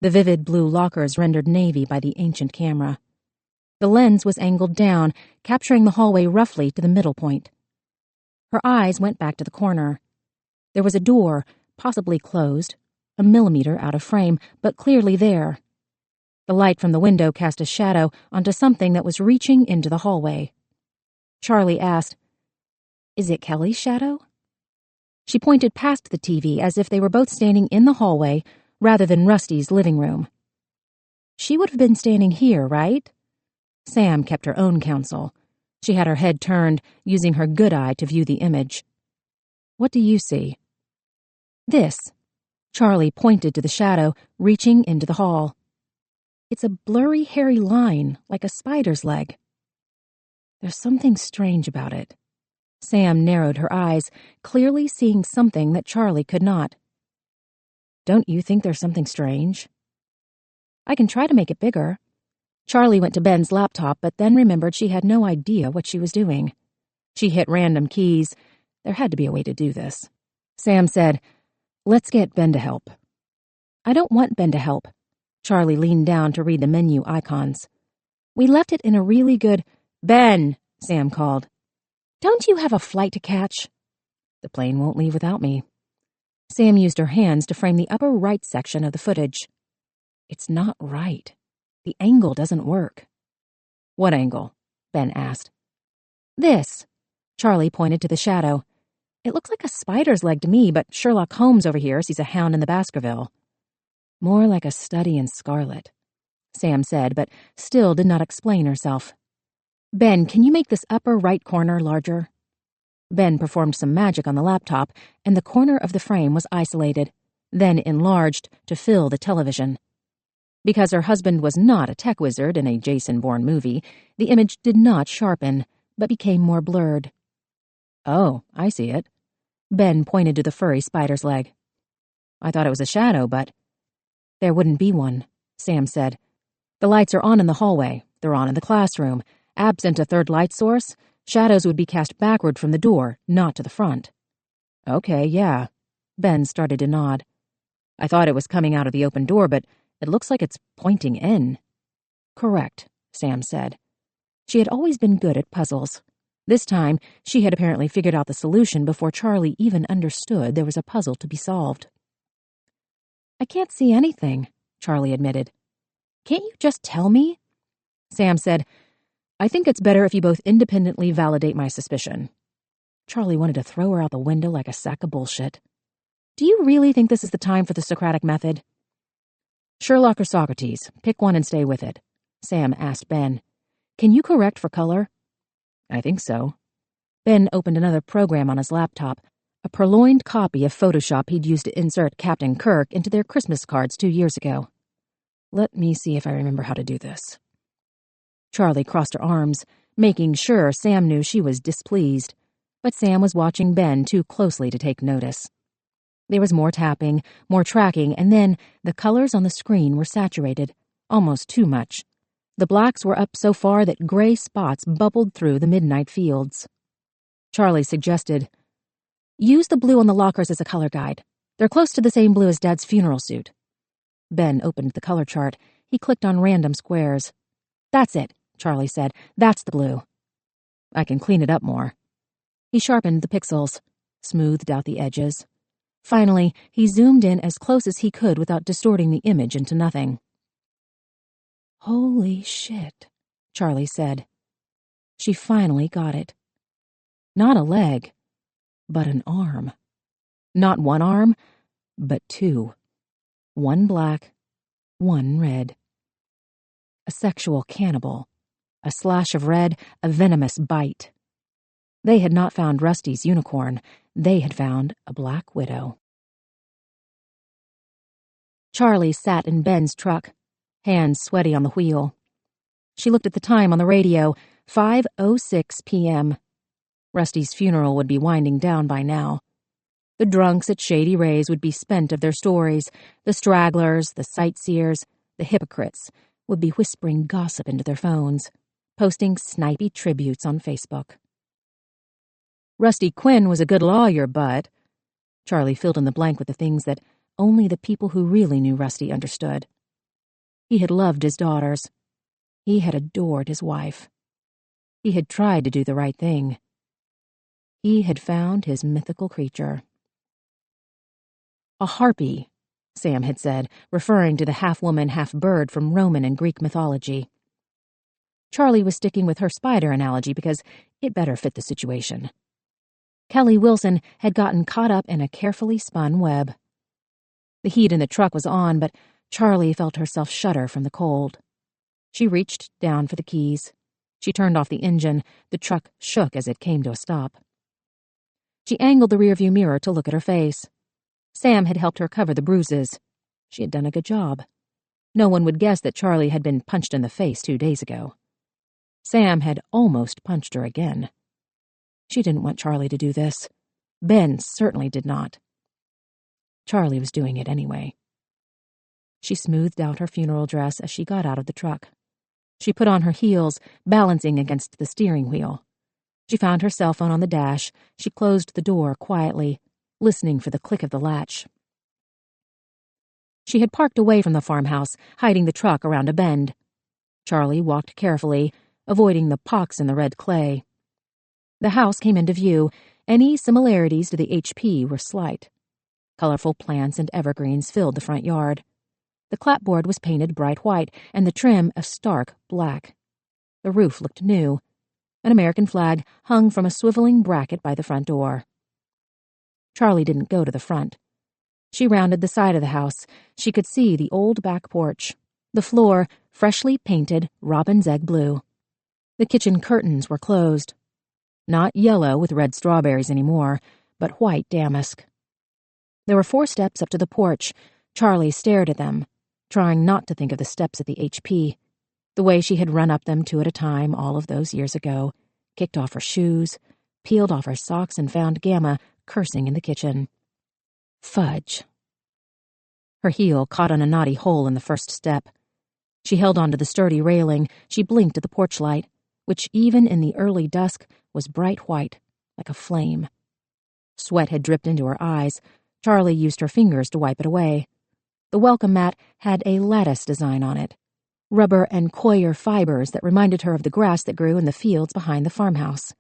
The vivid blue lockers rendered navy by the ancient camera. The lens was angled down, capturing the hallway roughly to the middle point. Her eyes went back to the corner. There was a door, possibly closed, a millimeter out of frame, but clearly there. The light from the window cast a shadow onto something that was reaching into the hallway. Charlie asked, "Is it Kelly's shadow?" She pointed past the TV as if they were both standing in the hallway rather than Rusty's living room. She would have been standing here, right? Sam kept her own counsel. She had her head turned, using her good eye to view the image. "What do you see?" "This." Charlie pointed to the shadow, reaching into the hall. "It's a blurry, hairy line, like a spider's leg." "There's something strange about it." Sam narrowed her eyes, clearly seeing something that Charlie could not. "Don't you think there's something strange?" "I can try to make it bigger." Charlie went to Ben's laptop, but then remembered she had no idea what she was doing. She hit random keys. There had to be a way to do this. Sam said, "Let's get Ben to help." "I don't want Ben to help." Charlie leaned down to read the menu icons. "We left it in a really good—" "Ben!" Sam called. "Don't you have a flight to catch?" "The plane won't leave without me." Sam used her hands to frame the upper right section of the footage. "It's not right. The angle doesn't work." "What angle?" Ben asked. "This." Charlie pointed to the shadow. "It looks like a spider's leg to me, but Sherlock Holmes over here sees a hound in the Baskerville." "More like a study in scarlet," Sam said, but still did not explain herself. "Ben, can you make this upper right corner larger?" Ben performed some magic on the laptop, and the corner of the frame was isolated, then enlarged to fill the television. Because her husband was not a tech wizard in a Jason Bourne movie, the image did not sharpen, but became more blurred. "Oh, I see it." Ben pointed to the furry spider's leg. "I thought it was a shadow, but—" "There wouldn't be one," Sam said. "The lights are on in the hallway. They're on in the classroom. Absent a third light source, shadows would be cast backward from the door, not to the front." "Okay, yeah." Ben started to nod. "I thought it was coming out of the open door, but it looks like it's pointing in." "Correct," Sam said. She had always been good at puzzles. This time, she had apparently figured out the solution before Charlie even understood there was a puzzle to be solved. "I can't see anything," Charlie admitted. "Can't you just tell me?" Sam said, "I think it's better if you both independently validate my suspicion." Charlie wanted to throw her out the window like a sack of bullshit. "Do you really think this is the time for the Socratic method?" "Sherlock or Socrates, pick one and stay with it," Sam asked Ben. "Can you correct for color?" "I think so." Ben opened another program on his laptop, a purloined copy of Photoshop he'd used to insert Captain Kirk into their Christmas cards 2 years ago. "Let me see if I remember how to do this." Charlie crossed her arms, making sure Sam knew she was displeased, but Sam was watching Ben too closely to take notice. There was more tapping, more tracking, and then the colors on the screen were saturated, almost too much. The blacks were up so far that gray spots bubbled through the midnight fields. Charlie suggested, "Use the blue on the lockers as a color guide. They're close to the same blue as Dad's funeral suit." Ben opened the color chart. He clicked on random squares. "That's it," Charlie said. "That's the blue." "I can clean it up more." He sharpened the pixels, smoothed out the edges. Finally, he zoomed in as close as he could without distorting the image into nothing. "Holy shit," Charlie said. She finally got it. Not a leg, but an arm. Not one arm, but two. One black, one red. A sexual cannibal. A slash of red, a venomous bite. They had not found Rusty's unicorn. They had found a black widow. Charlie sat in Ben's truck, hands sweaty on the wheel. She looked at the time on the radio, 5:06 p.m. Rusty's funeral would be winding down by now. The drunks at Shady Ray's would be spent of their stories. The stragglers, the sightseers, the hypocrites would be whispering gossip into their phones, posting snipey tributes on Facebook. Rusty Quinn was a good lawyer, but... Charlie filled in the blank with the things that only the people who really knew Rusty understood. He had loved his daughters. He had adored his wife. He had tried to do the right thing. He had found his mythical creature. A harpy, Sam had said, referring to the half-woman, half-bird from Roman and Greek mythology. Charlie was sticking with her spider analogy because it better fit the situation. Kelly Wilson had gotten caught up in a carefully spun web. The heat in the truck was on, but Charlie felt herself shudder from the cold. She reached down for the keys. She turned off the engine. The truck shook as it came to a stop. She angled the rearview mirror to look at her face. Sam had helped her cover the bruises. She had done a good job. No one would guess that Charlie had been punched in the face 2 days ago. Sam had almost punched her again. She didn't want Charlie to do this. Ben certainly did not. Charlie was doing it anyway. She smoothed out her funeral dress as she got out of the truck. She put on her heels, balancing against the steering wheel. She found her cell phone on the dash. She closed the door quietly, listening for the click of the latch. She had parked away from the farmhouse, hiding the truck around a bend. Charlie walked carefully, avoiding the pocks in the red clay. The house came into view. Any similarities to the HP were slight. Colorful plants and evergreens filled the front yard. The clapboard was painted bright white, and the trim a stark black. The roof looked new. An American flag hung from a swiveling bracket by the front door. Charlie didn't go to the front. She rounded the side of the house. She could see the old back porch. The floor, freshly painted robin's egg blue. The kitchen curtains were closed. Not yellow with red strawberries anymore, but white damask. There were 4 steps up to the porch. Charlie stared at them, trying not to think of the steps at the HP, the way she had run up them 2 at a time all of those years ago, kicked off her shoes, peeled off her socks, and found Gamma cursing in the kitchen. Fudge. Her heel caught on a knotty hole in the first step. She held onto the sturdy railing. She blinked at the porch light, which even in the early dusk was bright white, like a flame. Sweat had dripped into her eyes. Charlie used her fingers to wipe it away. The welcome mat had a lattice design on it, rubber and coir fibers that reminded her of the grass that grew in the fields behind the farmhouse.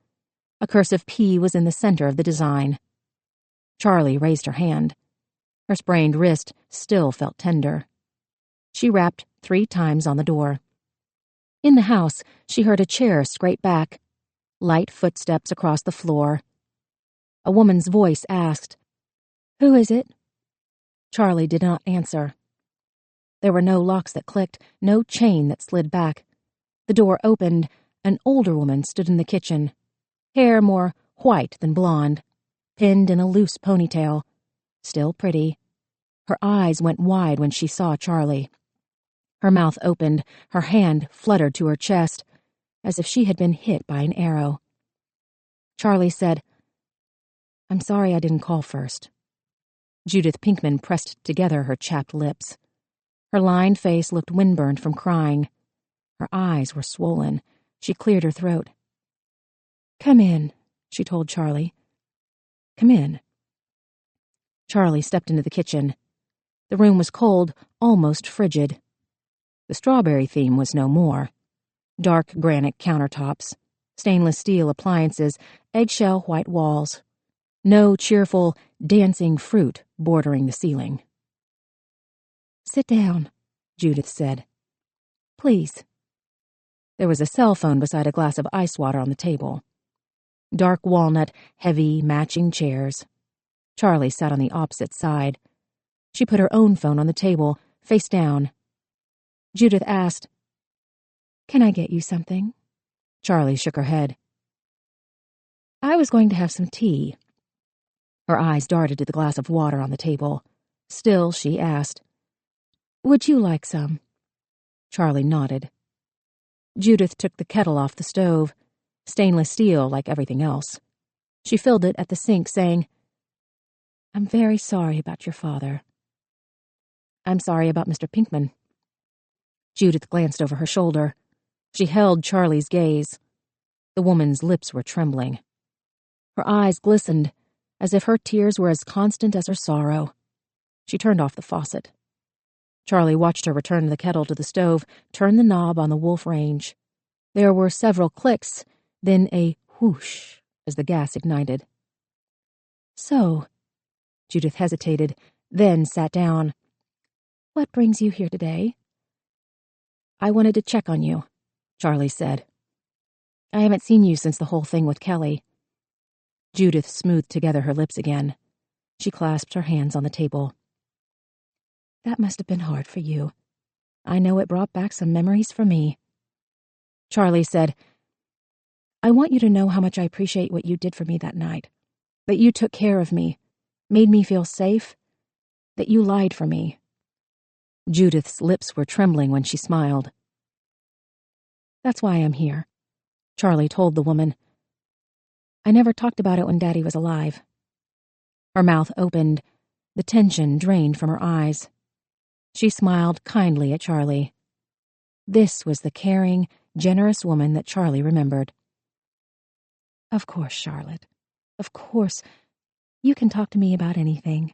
A cursive P was in the center of the design. Charlie raised her hand. Her sprained wrist still felt tender. She rapped 3 times on the door. In the house, she heard a chair scrape back, light footsteps across the floor. A woman's voice asked, "Who is it?" Charlie did not answer. There were no locks that clicked, no chain that slid back. The door opened. An older woman stood in the kitchen, hair more white than blonde, pinned in a loose ponytail, still pretty. Her eyes went wide when she saw Charlie. Her mouth opened, her hand fluttered to her chest, as if she had been hit by an arrow. Charlie said, "I'm sorry I didn't call first." Judith Pinkman pressed together her chapped lips. Her lined face looked windburned from crying. Her eyes were swollen. She cleared her throat. "Come in," she told Charlie. "Come in." Charlie stepped into the kitchen. The room was cold, almost frigid. The strawberry theme was no more. Dark granite countertops, stainless steel appliances, eggshell white walls. No cheerful, dancing fruit bordering the ceiling. "Sit down," Judith said. "Please." There was a cell phone beside a glass of ice water on the table. Dark walnut, heavy, matching chairs. Charlie sat on the opposite side. She put her own phone on the table, face down. Judith asked, "Can I get you something?" Charlie shook her head. "I was going to have some tea." Her eyes darted to the glass of water on the table. Still, she asked, "Would you like some?" Charlie nodded. Judith took the kettle off the stove, stainless steel like everything else. She filled it at the sink, saying, "I'm very sorry about your father." "I'm sorry about Mr. Pinkman." Judith glanced over her shoulder. She held Charlie's gaze. The woman's lips were trembling. Her eyes glistened, as if her tears were as constant as her sorrow. She turned off the faucet. Charlie watched her return the kettle to the stove, turn the knob on the wolf range. There were several clicks, then a whoosh as the gas ignited. "So," Judith hesitated, then sat down. "What brings you here today?" "I wanted to check on you," Charlie said. "I haven't seen you since the whole thing with Kelly." Judith smoothed together her lips again. She clasped her hands on the table. "That must have been hard for you. I know it brought back some memories for me." Charlie said, I want you to know how much I appreciate what you did for me that night. That you took care of me, made me feel safe, that you lied for me." Judith's lips were trembling when she smiled. "That's why I'm here," Charlie told the woman. "I never talked about it when Daddy was alive." Her mouth opened, the tension drained from her eyes. She smiled kindly at Charlie. This was the caring, generous woman that Charlie remembered. "Of course, Charlotte. Of course. You can talk to me about anything."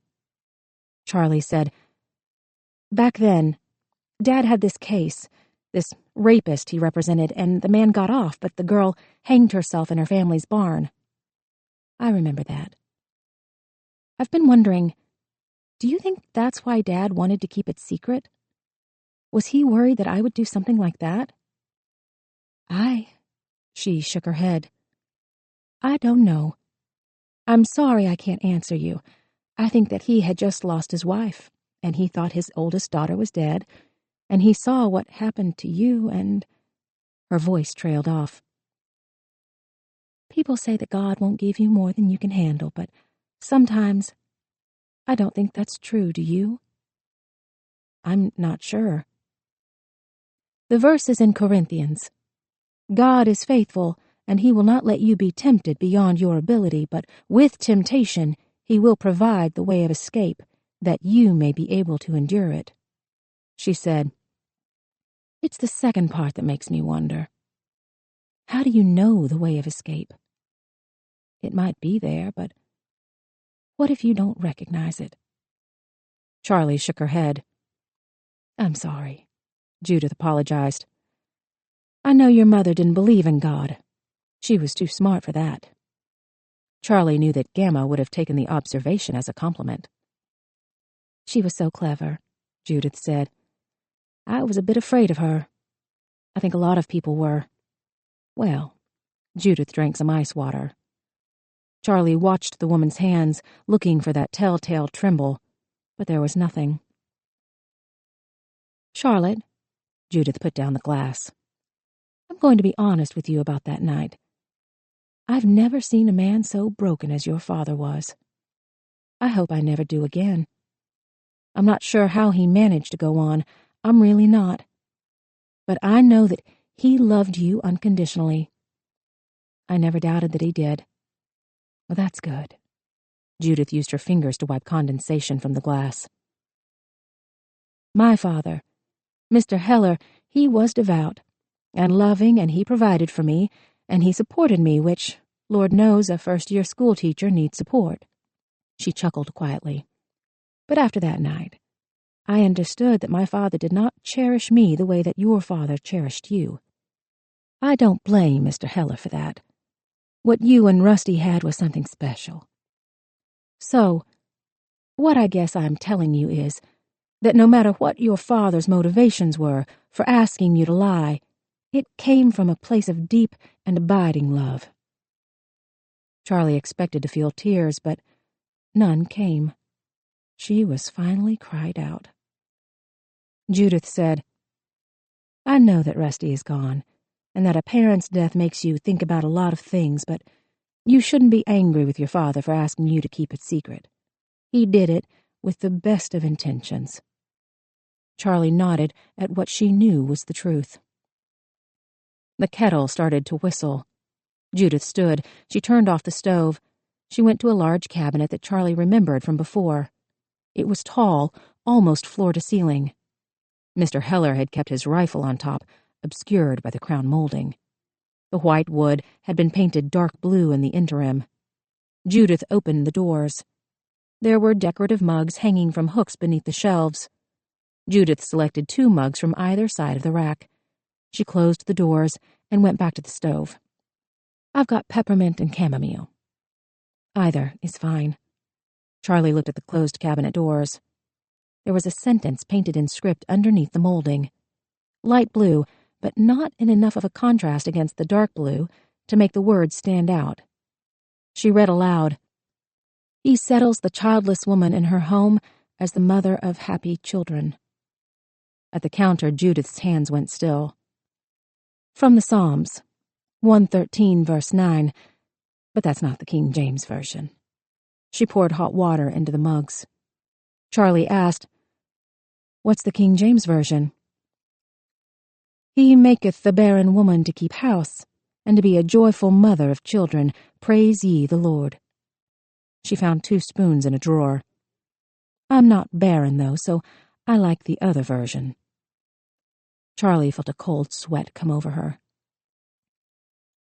Charlie said, "Back then, Dad had this case, this rapist he represented, and the man got off, but the girl hanged herself in her family's barn. I remember that. I've been wondering, do you think that's why Dad wanted to keep it secret? Was he worried that I would do something like that?" She shook her head. "I don't know. I'm sorry I can't answer you. I think that he had just lost his wife, and he thought his oldest daughter was dead, and he saw what happened to you, and—" Her voice trailed off. "People say that God won't give you more than you can handle, but sometimes I don't think that's true, do you?" "I'm not sure." "The verse is in Corinthians. God is faithful, and he will not let you be tempted beyond your ability, but with temptation he will provide the way of escape, that you may be able to endure it." She said, "It's the second part that makes me wonder. How do you know the way of escape? It might be there, but what if you don't recognize it?" Charlie shook her head. "I'm sorry," Judith apologized. "I know your mother didn't believe in God. She was too smart for that." Charlie knew that Gamma would have taken the observation as a compliment. "She was so clever," Judith said. "I was a bit afraid of her. I think a lot of people were." Well, Judith drank some ice water. Charlie watched the woman's hands, looking for that telltale tremble, but there was nothing. "Charlotte," Judith put down the glass, "I'm going to be honest with you about that night. I've never seen a man so broken as your father was. I hope I never do again. I'm not sure how he managed to go on. I'm really not. But I know that he loved you unconditionally. I never doubted that he did." "Well, that's good." Judith used her fingers to wipe condensation from the glass. "My father, Mr. Heller, he was devout and loving, and he provided for me, and he supported me, which, Lord knows, a first-year schoolteacher needs support." She chuckled quietly. "But after that night, I understood that my father did not cherish me the way that your father cherished you. I don't blame Mr. Heller for that. What you and Rusty had was something special. So, what I guess I'm telling you is that no matter what your father's motivations were for asking you to lie, it came from a place of deep and abiding love." Charlie expected to feel tears, but none came. She was finally cried out. Judith said, "I know that Rusty is gone, and that a parent's death makes you think about a lot of things, but you shouldn't be angry with your father for asking you to keep it secret. He did it with the best of intentions." Charlie nodded at what she knew was the truth. The kettle started to whistle. Judith stood. She turned off the stove. She went to a large cabinet that Charlie remembered from before. It was tall, almost floor to ceiling. Mr. Heller had kept his rifle on top, obscured by the crown molding. The white wood had been painted dark blue in the interim. Judith opened the doors. There were decorative mugs hanging from hooks beneath the shelves. Judith selected 2 mugs from either side of the rack. She closed the doors and went back to the stove. "I've got peppermint and chamomile." "Either is fine." Charlie looked at the closed cabinet doors. There was a sentence painted in script underneath the molding. Light blue, but not in enough of a contrast against the dark blue to make the words stand out. She read aloud, "He settles the childless woman in her home as the mother of happy children." At the counter, Judith's hands went still. "From the Psalms. 113 verse 9, but that's not the King James Version. She poured hot water into the mugs. Charlie asked, "What's the King James Version?" "He maketh the barren woman to keep house, and to be a joyful mother of children. Praise ye the Lord." She found 2 spoons in a drawer. "I'm not barren, though, so I like the other version." Charlie felt a cold sweat come over her.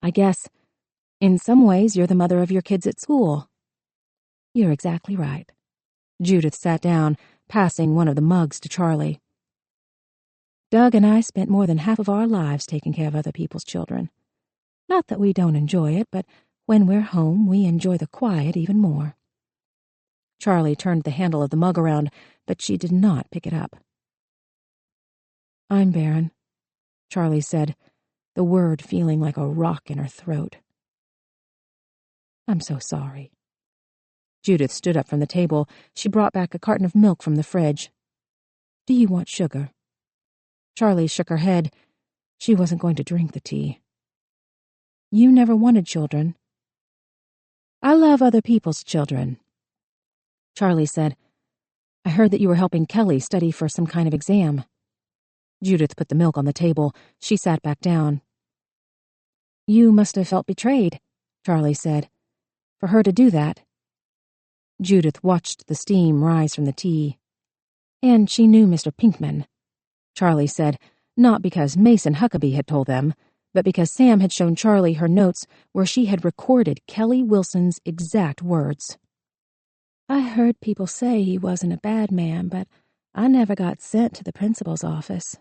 "I guess, in some ways, you're the mother of your kids at school." "You're exactly right." Judith sat down, passing one of the mugs to Charlie. "Doug and I spent more than half of our lives taking care of other people's children. Not that we don't enjoy it, but when we're home, we enjoy the quiet even more." Charlie turned the handle of the mug around, but she did not pick it up. "I'm barren," Charlie said, the word feeling like a rock in her throat. "I'm so sorry." Judith stood up from the table. She brought back a carton of milk from the fridge. "Do you want sugar?" Charlie shook her head. She wasn't going to drink the tea. "You never wanted children." "I love other people's children." Charlie said, "I heard that you were helping Kelly study for some kind of exam." Judith put the milk on the table. She sat back down. "You must have felt betrayed," Charlie said, "for her to do that." Judith watched the steam rise from the tea. "And she knew Mr. Pinkman," Charlie said, not because Mason Huckabee had told them, but because Sam had shown Charlie her notes where she had recorded Kelly Wilson's exact words. "I heard people say he wasn't a bad man, but I never got sent to the principal's office."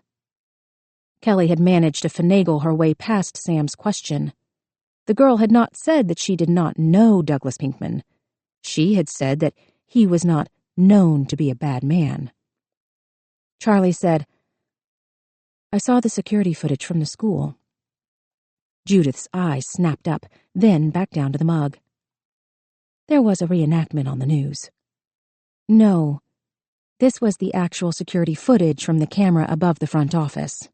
Kelly had managed to finagle her way past Sam's question. The girl had not said that she did not know Douglas Pinkman. She had said that he was not known to be a bad man. Charlie said, "I saw the security footage from the school." Judith's eyes snapped up, then back down to the mug. "There was a reenactment on the news." "No, this was the actual security footage from the camera above the front office."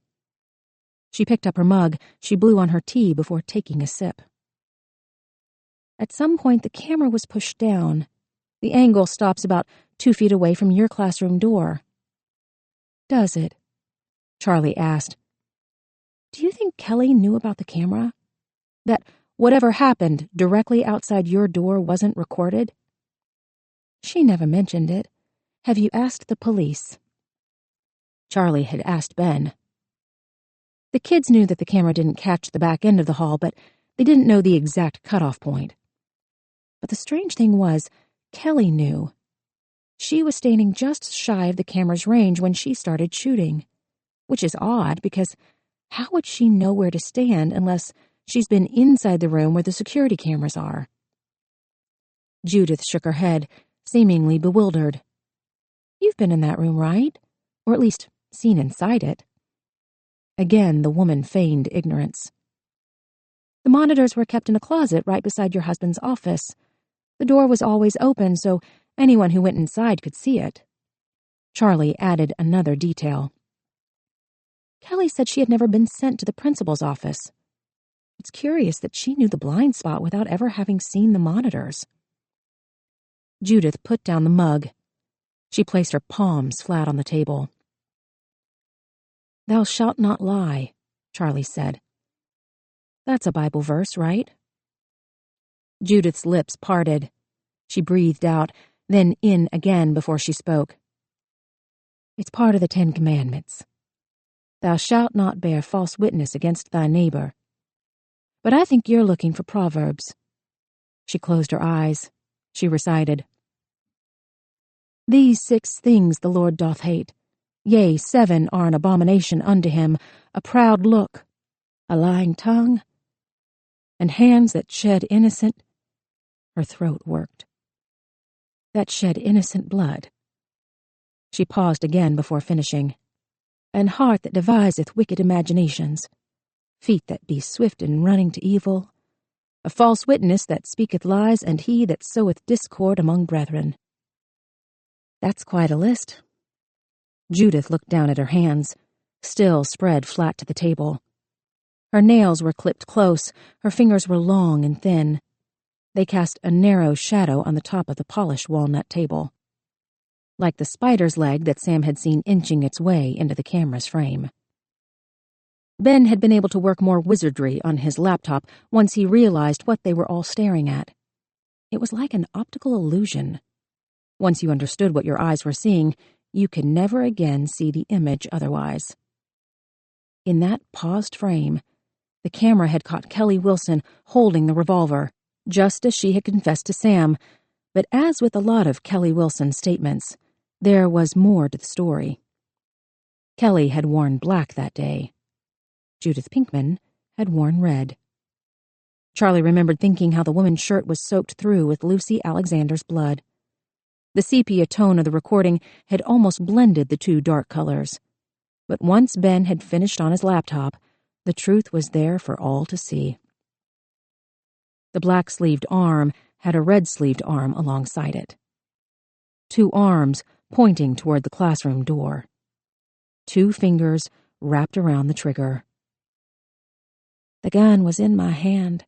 She picked up her mug. She blew on her tea before taking a sip. "At some point, the camera was pushed down. The angle stops about 2 feet away from your classroom door." "Does it?" Charlie asked. "Do you think Kelly knew about the camera? That whatever happened directly outside your door wasn't recorded?" "She never mentioned it. Have you asked the police?" Charlie had asked Ben. The kids knew that the camera didn't catch the back end of the hall, but they didn't know the exact cutoff point. But the strange thing was, Kelly knew. She was standing just shy of the camera's range when she started shooting, which is odd because how would she know where to stand unless she's been inside the room where the security cameras are? Judith shook her head, seemingly bewildered. "You've been in that room, right? Or at least seen inside it." Again, the woman feigned ignorance. "The monitors were kept in a closet right beside your husband's office. The door was always open, so anyone who went inside could see it." Charlie added another detail. "Kelly said she had never been sent to the principal's office. It's curious that she knew the blind spot without ever having seen the monitors." Judith put down the mug. She placed her palms flat on the table. "Thou shalt not lie," Charlie said. "That's a Bible verse, right?" Judith's lips parted. She breathed out, then in again before she spoke. "It's part of the 10 Commandments. Thou shalt not bear false witness against thy neighbor. But I think you're looking for Proverbs." She closed her eyes. She recited, "These 6 things the Lord doth hate. Yea, 7 are an abomination unto him, a proud look, a lying tongue, and hands that shed innocent—" Her throat worked. "That shed innocent blood." She paused again before finishing. "And heart that deviseth wicked imaginations, feet that be swift in running to evil, a false witness that speaketh lies, and he that soweth discord among brethren." That's quite a list. Judith looked down at her hands, still spread flat to the table. Her nails were clipped close, her fingers were long and thin. They cast a narrow shadow on the top of the polished walnut table, like the spider's leg that Sam had seen inching its way into the camera's frame. Ben had been able to work more wizardry on his laptop once he realized what they were all staring at. It was like an optical illusion. Once you understood what your eyes were seeing, you could never again see the image otherwise. In that paused frame, the camera had caught Kelly Wilson holding the revolver, just as she had confessed to Sam, but as with a lot of Kelly Wilson's statements, there was more to the story. Kelly had worn black that day. Judith Pinkman had worn red. Charlie remembered thinking how the woman's shirt was soaked through with Lucy Alexander's blood. The sepia tone of the recording had almost blended the two dark colors. But once Ben had finished on his laptop, the truth was there for all to see. The black-sleeved arm had a red-sleeved arm alongside it. 2 arms pointing toward the classroom door. 2 fingers wrapped around the trigger. The gun was in my hand.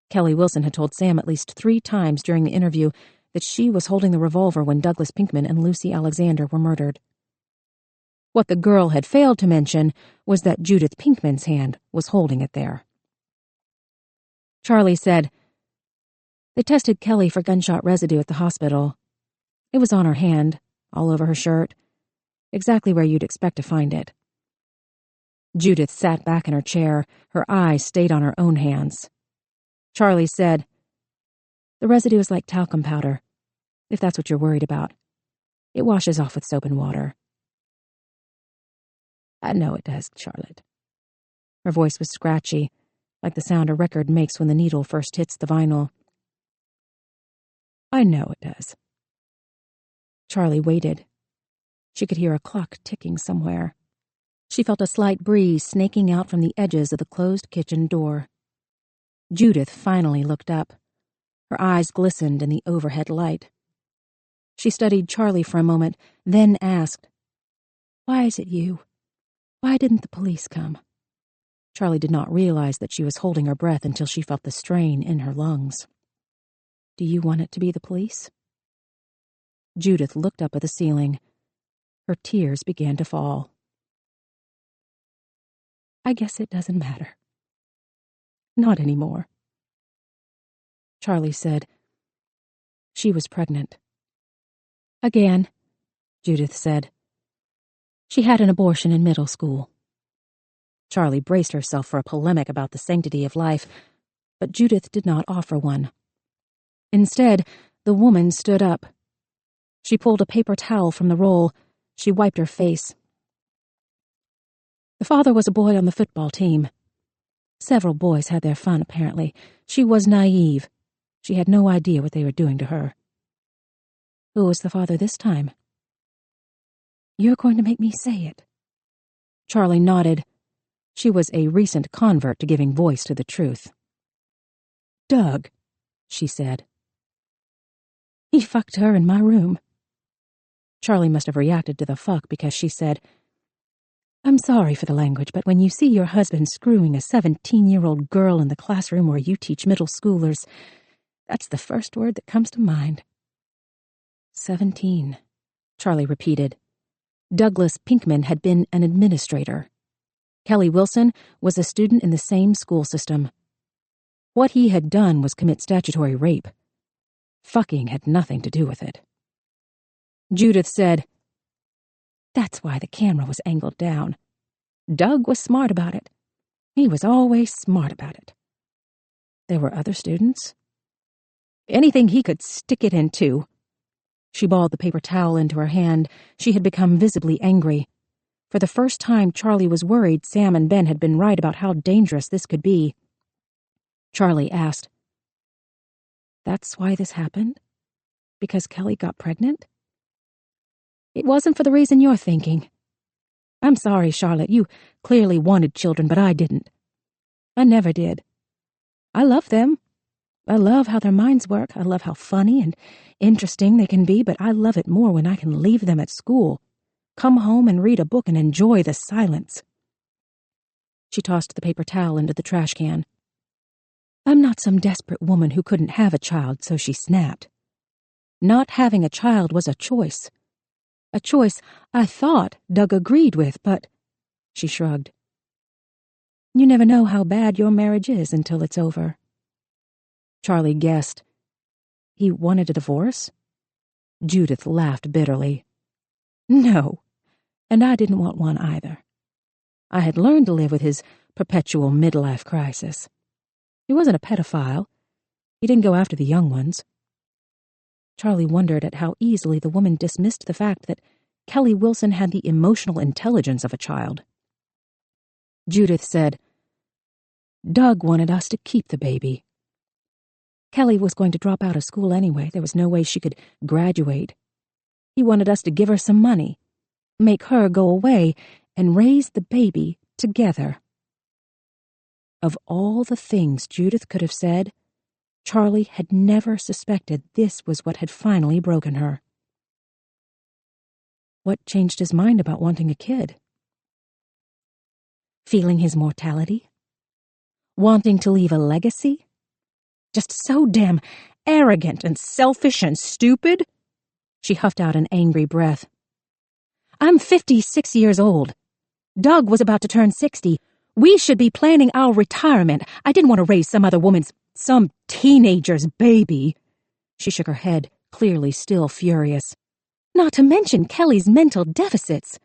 Kelly Wilson had told Sam at least 3 times during the interview that she was holding the revolver when Douglas Pinkman and Lucy Alexander were murdered. What the girl had failed to mention was that Judith Pinkman's hand was holding it there. Charlie said, "They tested Kelly for gunshot residue at the hospital. It was on her hand, all over her shirt, exactly where you'd expect to find it." Judith sat back in her chair, her eyes stayed on her own hands. Charlie said, "The residue is like talcum powder, if that's what you're worried about. It washes off with soap and water." "I know it does, Charlotte." Her voice was scratchy, like the sound a record makes when the needle first hits the vinyl. "I know it does." Charlie waited. She could hear a clock ticking somewhere. She felt a slight breeze snaking out from the edges of the closed kitchen door. Judith finally looked up. Her eyes glistened in the overhead light. She studied Charlie for a moment, then asked, "Why is it you? Why didn't the police come?" Charlie did not realize that she was holding her breath until she felt the strain in her lungs. "Do you want it to be the police?" Judith looked up at the ceiling. Her tears began to fall. "I guess it doesn't matter. Not anymore." Charlie said, "She was pregnant." "Again," Judith said. "She had an abortion in middle school." Charlie braced herself for a polemic about the sanctity of life, but Judith did not offer one. Instead, the woman stood up. She pulled a paper towel from the roll. She wiped her face. "The father was a boy on the football team. Several boys had their fun, apparently. She was naive. She had no idea what they were doing to her." "Who was the father this time?" "You're going to make me say it." Charlie nodded. She was a recent convert to giving voice to the truth. "Doug," she said. "He fucked her in my room." Charlie must have reacted to the fuck because she said, "I'm sorry for the language, but when you see your husband screwing a 17-year-old girl in the classroom where you teach middle schoolers, that's the first word that comes to mind." 17, Charlie repeated. Douglas Pinkman had been an administrator. Kelly Wilson was a student in the same school system. What he had done was commit statutory rape. Fucking had nothing to do with it. Judith said, "That's why the camera was angled down. Doug was smart about it. He was always smart about it." "There were other students?" "Anything he could stick it into." She balled the paper towel into her hand. She had become visibly angry. For the first time, Charlie was worried Sam and Ben had been right about how dangerous this could be. Charlie asked, "That's why this happened? Because Kelly got pregnant?" "It wasn't for the reason you're thinking. I'm sorry, Charlotte, you clearly wanted children, but I didn't. I never did. I love them. I love how their minds work. I love how funny and interesting they can be, but I love it more when I can leave them at school, come home and read a book and enjoy the silence." She tossed the paper towel into the trash can. I'm not some desperate woman who couldn't have a child, so she snapped. Not having a child was a choice. A choice I thought Doug agreed with, but... She shrugged. You never know how bad your marriage is until it's over. Charlie guessed. He wanted a divorce? Judith laughed bitterly. No, and I didn't want one either. I had learned to live with his perpetual midlife crisis. He wasn't a pedophile. He didn't go after the young ones. Charlie wondered at how easily the woman dismissed the fact that Kelly Wilson had the emotional intelligence of a child. Judith said, Doug wanted us to keep the baby. Kelly was going to drop out of school anyway. There was no way she could graduate. He wanted us to give her some money, make her go away, and raise the baby together. Of all the things Judith could have said, Charlie had never suspected this was what had finally broken her. What changed his mind about wanting a kid? Feeling his mortality? Wanting to leave a legacy? Just so damn arrogant and selfish and stupid? She huffed out an angry breath. I'm 56 years old. Doug was about to turn 60. We should be planning our retirement. I didn't want to raise some teenager's baby. She shook her head, clearly still furious. Not to mention Kelly's mental deficits.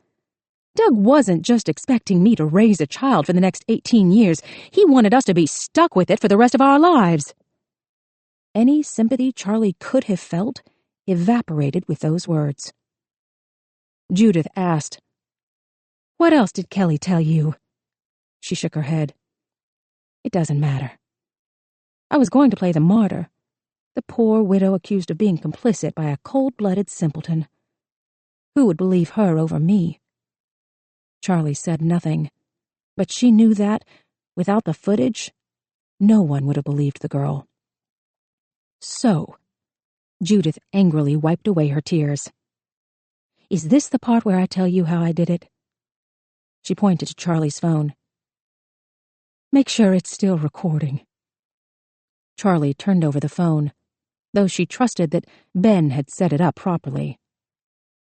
Doug wasn't just expecting me to raise a child for the next 18 years. He wanted us to be stuck with it for the rest of our lives. Any sympathy Charlie could have felt evaporated with those words. Judith asked, What else did Kelly tell you? She shook her head. It doesn't matter. I was going to play the martyr, the poor widow accused of being complicit by a cold-blooded simpleton. Who would believe her over me? Charlie said nothing, but she knew that, without the footage, no one would have believed the girl. So, Judith angrily wiped away her tears. Is this the part where I tell you how I did it? She pointed to Charlie's phone. Make sure it's still recording. Charlie turned over the phone, though she trusted that Ben had set it up properly.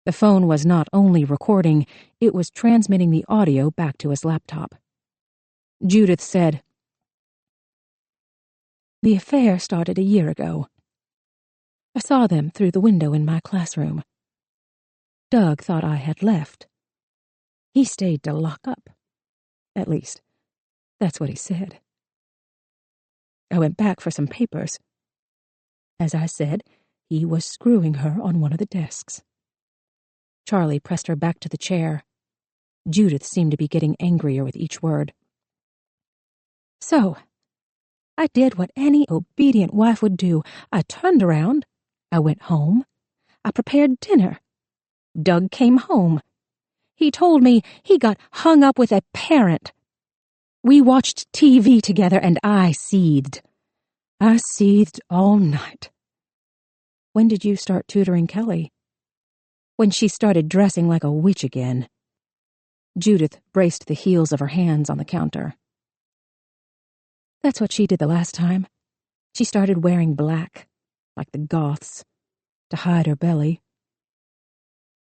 The phone was not only recording, it was transmitting the audio back to his laptop. Judith said, The affair started a year ago. I saw them through the window in my classroom. Doug thought I had left. He stayed to lock up. At least, that's what he said. I went back for some papers. As I said, he was screwing her on one of the desks. Charlie pressed her back to the chair. Judith seemed to be getting angrier with each word. So, I did what any obedient wife would do. I turned around. I went home. I prepared dinner. Doug came home. He told me he got hung up with a parent. We watched TV together and I seethed. I seethed all night. When did you start tutoring Kelly? When she started dressing like a witch again. Judith braced the heels of her hands on the counter. That's what she did the last time. She started wearing black, like the Goths, to hide her belly.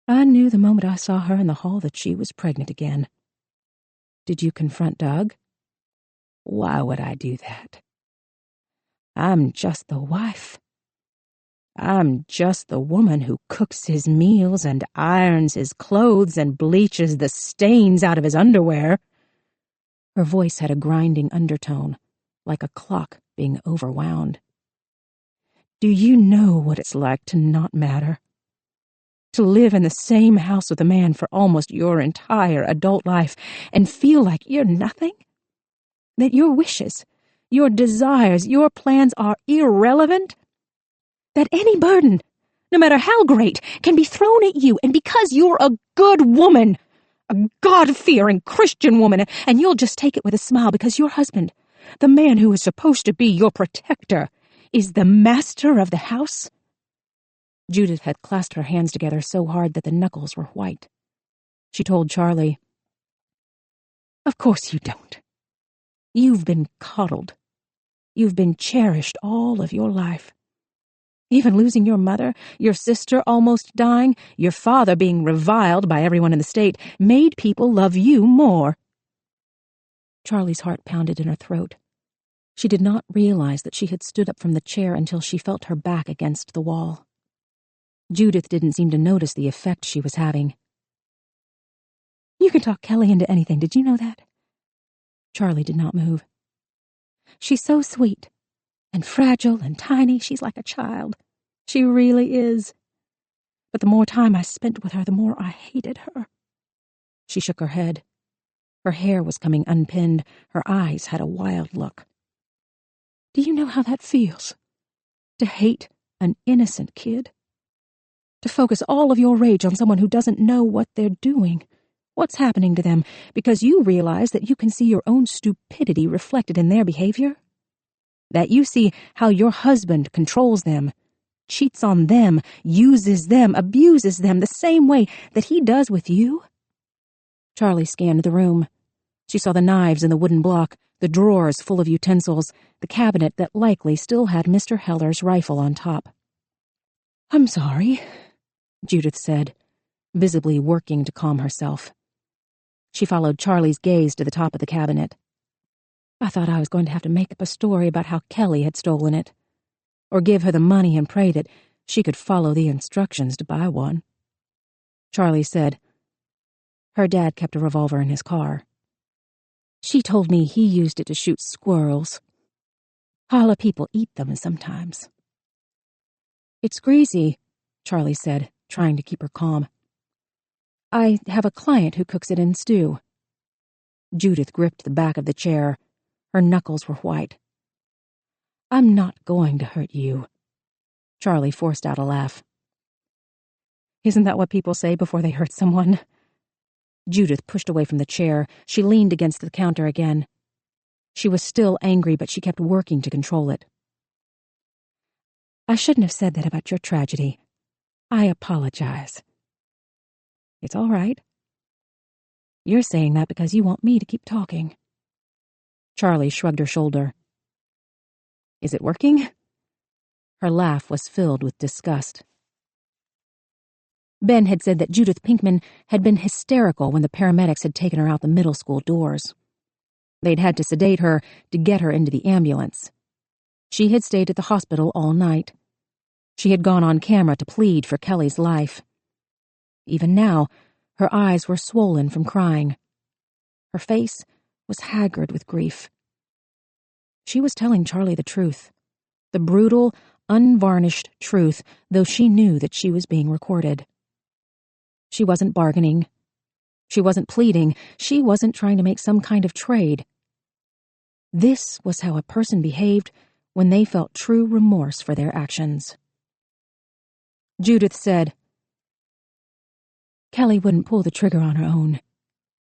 I knew the moment I saw her in the hall that she was pregnant again. Did you confront Doug? Why would I do that? I'm just the wife. I'm just the woman who cooks his meals and irons his clothes and bleaches the stains out of his underwear. Her voice had a grinding undertone, like a clock being overwound. Do you know what it's like to not matter? To live in the same house with a man for almost your entire adult life and feel like you're nothing? That your wishes, your desires, your plans are irrelevant? That any burden, no matter how great, can be thrown at you, and because you're a good woman, a God-fearing Christian woman, and you'll just take it with a smile because your husband, the man who is supposed to be your protector, is the master of the house? Judith had clasped her hands together so hard that the knuckles were white. She told Charlie, Of course you don't. You've been coddled. You've been cherished all of your life. Even losing your mother, your sister almost dying, your father being reviled by everyone in the state, made people love you more. Charlie's heart pounded in her throat. She did not realize that she had stood up from the chair until she felt her back against the wall. Judith didn't seem to notice the effect she was having. You can talk Kelly into anything, did you know that? Charlie did not move. She's so sweet, and fragile and tiny, she's like a child. She really is. But the more time I spent with her, the more I hated her. She shook her head. Her hair was coming unpinned. Her eyes had a wild look. Do you know how that feels? To hate an innocent kid? To focus all of your rage on someone who doesn't know what they're doing, what's happening to them, because you realize that you can see your own stupidity reflected in their behavior? That you see how your husband controls them, cheats on them, uses them, abuses them the same way that he does with you? Charlie scanned the room. She saw the knives in the wooden block, the drawers full of utensils, the cabinet that likely still had Mr. Heller's rifle on top. I'm sorry, Judith said, visibly working to calm herself. She followed Charlie's gaze to the top of the cabinet. I thought I was going to have to make up a story about how Kelly had stolen it, or give her the money and pray that she could follow the instructions to buy one. Charlie said, her dad kept a revolver in his car. She told me he used it to shoot squirrels. Holla people eat them sometimes. It's greasy, Charlie said, trying to keep her calm. I have a client who cooks it in stew. Judith gripped the back of the chair. Her knuckles were white. I'm not going to hurt you. Charlie forced out a laugh. Isn't that what people say before they hurt someone? Judith pushed away from the chair. She leaned against the counter again. She was still angry, but she kept working to control it. I shouldn't have said that about your tragedy. I apologize. It's all right. You're saying that because you want me to keep talking. Charlie shrugged her shoulder. Is it working? Her laugh was filled with disgust. Ben had said that Judith Pinkman had been hysterical when the paramedics had taken her out the middle school doors. They'd had to sedate her to get her into the ambulance. She had stayed at the hospital all night. She had gone on camera to plead for Kelly's life. Even now, her eyes were swollen from crying. Her face was haggard with grief. She was telling Charlie the truth, the brutal, unvarnished truth, though she knew that she was being recorded. She wasn't bargaining. She wasn't pleading. She wasn't trying to make some kind of trade. This was how a person behaved when they felt true remorse for their actions. Judith said, Kelly wouldn't pull the trigger on her own.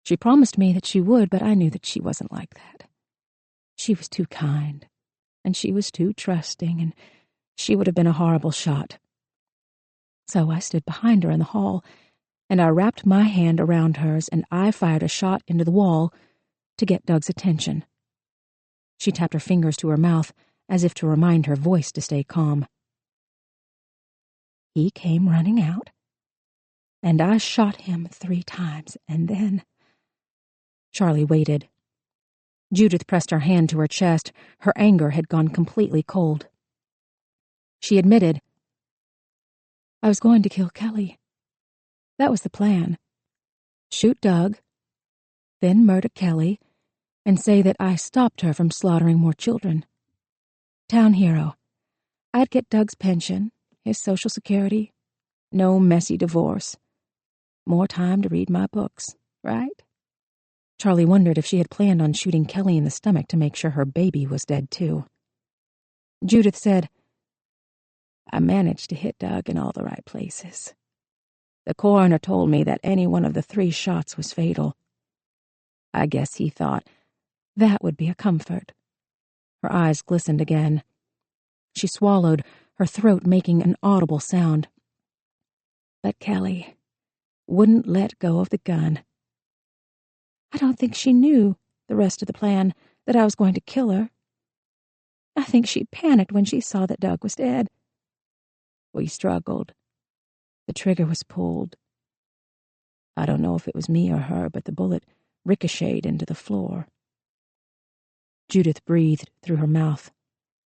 She promised me that she would, but I knew that she wasn't like that. She was too kind, and she was too trusting, and she would have been a horrible shot. So I stood behind her in the hall, and I wrapped my hand around hers, and I fired a shot into the wall to get Doug's attention. She tapped her fingers to her mouth, as if to remind her voice to stay calm. He came running out, and I shot him 3 times, and then... Charlie waited. Judith pressed her hand to her chest. Her anger had gone completely cold. She admitted, I was going to kill Kelly. That was the plan. Shoot Doug, then murder Kelly, and say that I stopped her from slaughtering more children. Town hero. I'd get Doug's pension, his Social Security, no messy divorce. More time to read my books, right? Charlie wondered if she had planned on shooting Kelly in the stomach to make sure her baby was dead too. Judith said, I managed to hit Doug in all the right places. The coroner told me that any one of the 3 shots was fatal. I guess he thought that would be a comfort. Her eyes glistened again. She swallowed, her throat making an audible sound. But Kelly wouldn't let go of the gun. I don't think she knew the rest of the plan, that I was going to kill her. I think she panicked when she saw that Doug was dead. We struggled. The trigger was pulled. I don't know if it was me or her, but the bullet ricocheted into the floor. Judith breathed through her mouth.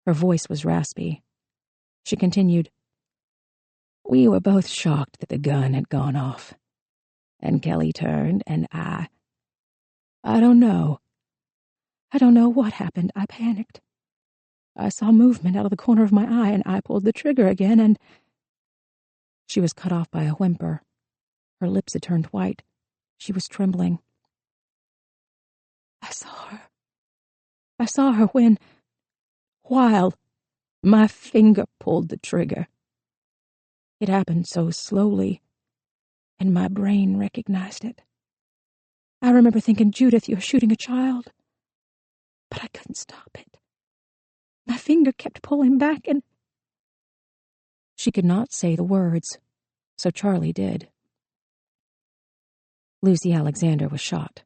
Her voice was raspy. She continued, "We were both shocked that the gun had gone off. And Kelly turned, and I don't know. I don't know what happened. I panicked. I saw movement out of the corner of my eye, and I pulled the trigger again, and—" She was cut off by a whimper. Her lips had turned white. She was trembling. I saw her while my finger pulled the trigger. It happened so slowly, and my brain recognized it. I remember thinking, Judith, you're shooting a child. But I couldn't stop it. My finger kept pulling back, and... She could not say the words, so Charlie did. Lucy Alexander was shot.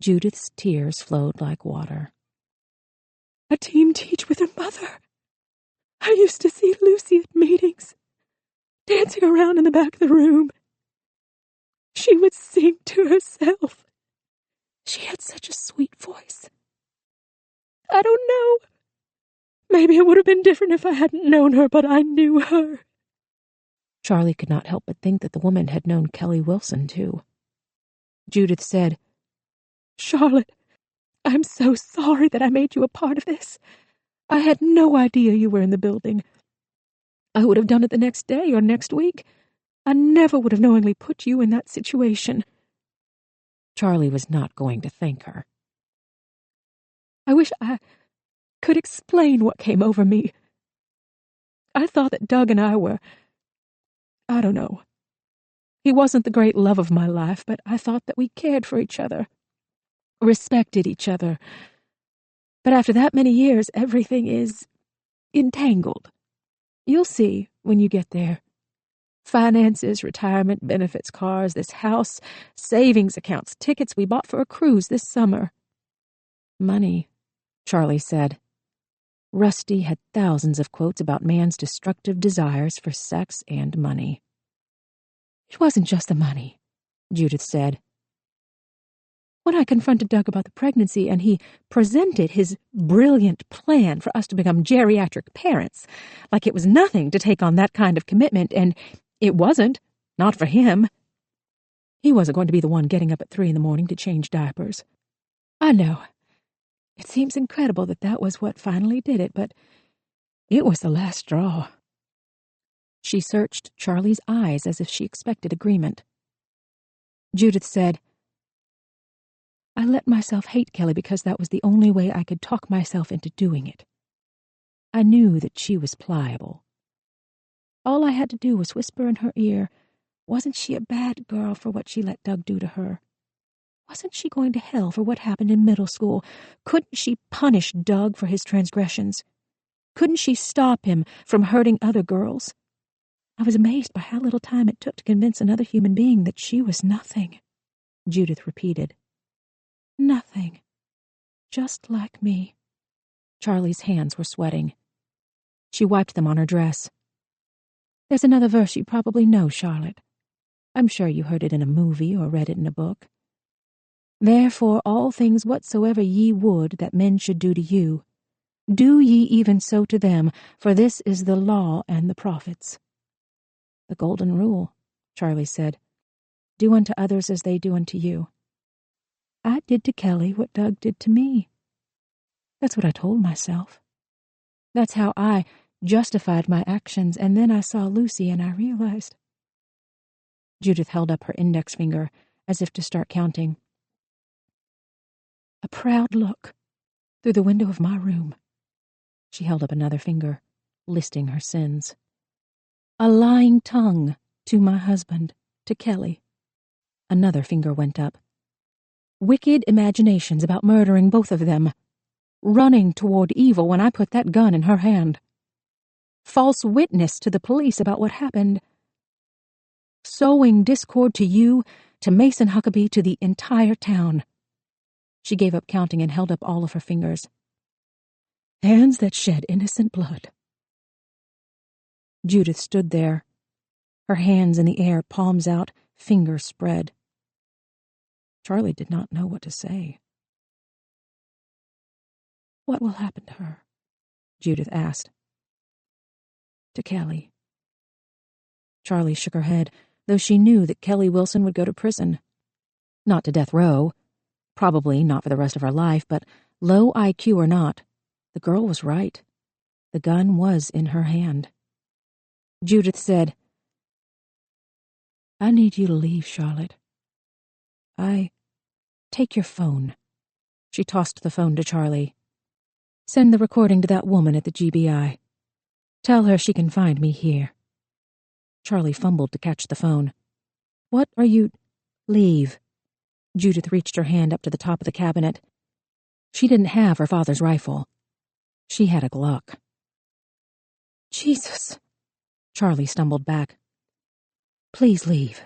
Judith's tears flowed like water. A team teach with her mother. I used to see Lucy at meetings, dancing around in the back of the room. She would sing to herself. She had such a sweet voice. I don't know. Maybe it would have been different if I hadn't known her, but I knew her. Charlie could not help but think that the woman had known Kelly Wilson, too. Judith said, Charlotte, I'm so sorry that I made you a part of this. I had no idea you were in the building. I would have done it the next day or next week. I never would have knowingly put you in that situation. Charlie was not going to thank her. I wish I could explain what came over me. I thought that Doug and I were, I don't know. He wasn't the great love of my life, but I thought that we cared for each other, respected each other. But after that many years, everything is entangled. You'll see when you get there. Finances, retirement, benefits, cars, this house, savings accounts, tickets we bought for a cruise this summer. Money, Charlie said. Rusty had thousands of quotes about man's destructive desires for sex and money. It wasn't just the money, Judith said. When I confronted Doug about the pregnancy and he presented his brilliant plan for us to become geriatric parents, like it was nothing to take on that kind of commitment, and it wasn't, not for him. He wasn't going to be the one getting up at 3 a.m. to change diapers. I know. It seems incredible that that was what finally did it, but it was the last straw. She searched Charlie's eyes as if she expected agreement. Judith said, I let myself hate Kelly because that was the only way I could talk myself into doing it. I knew that she was pliable. All I had to do was whisper in her ear, wasn't she a bad girl for what she let Doug do to her? Wasn't she going to hell for what happened in middle school? Couldn't she punish Doug for his transgressions? Couldn't she stop him from hurting other girls? I was amazed by how little time it took to convince another human being that she was nothing, Judith repeated. Nothing. Just like me. Charlie's hands were sweating. She wiped them on her dress. There's another verse you probably know, Charlotte. I'm sure you heard it in a movie or read it in a book. Therefore all things whatsoever ye would that men should do to you, do ye even so to them, for this is the law and the prophets. The golden rule, Charlie said. Do unto others as they do unto you. I did to Kelly what Doug did to me. That's what I told myself. That's how I justified my actions, and then I saw Lucy and I realized. Judith held up her index finger as if to start counting. A proud look through the window of my room. She held up another finger, listing her sins. A lying tongue to my husband, to Kelly. Another finger went up. Wicked imaginations about murdering both of them. Running toward evil when I put that gun in her hand. False witness to the police about what happened. Sowing discord to you, to Mason Huckabee, to the entire town. She gave up counting and held up all of her fingers. Hands that shed innocent blood. Judith stood there, her hands in the air, palms out, fingers spread. Charlie did not know what to say. "What will happen to her?" Judith asked. "To Kelly." Charlie shook her head, though she knew that Kelly Wilson would go to prison. Not to death row, probably not for the rest of her life, but low IQ or not, the girl was right. The gun was in her hand. Judith said, "I need you to leave, Charlotte. Take your phone." She tossed the phone to Charlie. "Send the recording to that woman at the GBI. Tell her she can find me here." Charlie fumbled to catch the phone. "What are you—" "Leave." Judith reached her hand up to the top of the cabinet. She didn't have her father's rifle. She had a Glock. "Jesus." Charlie stumbled back. "Please leave."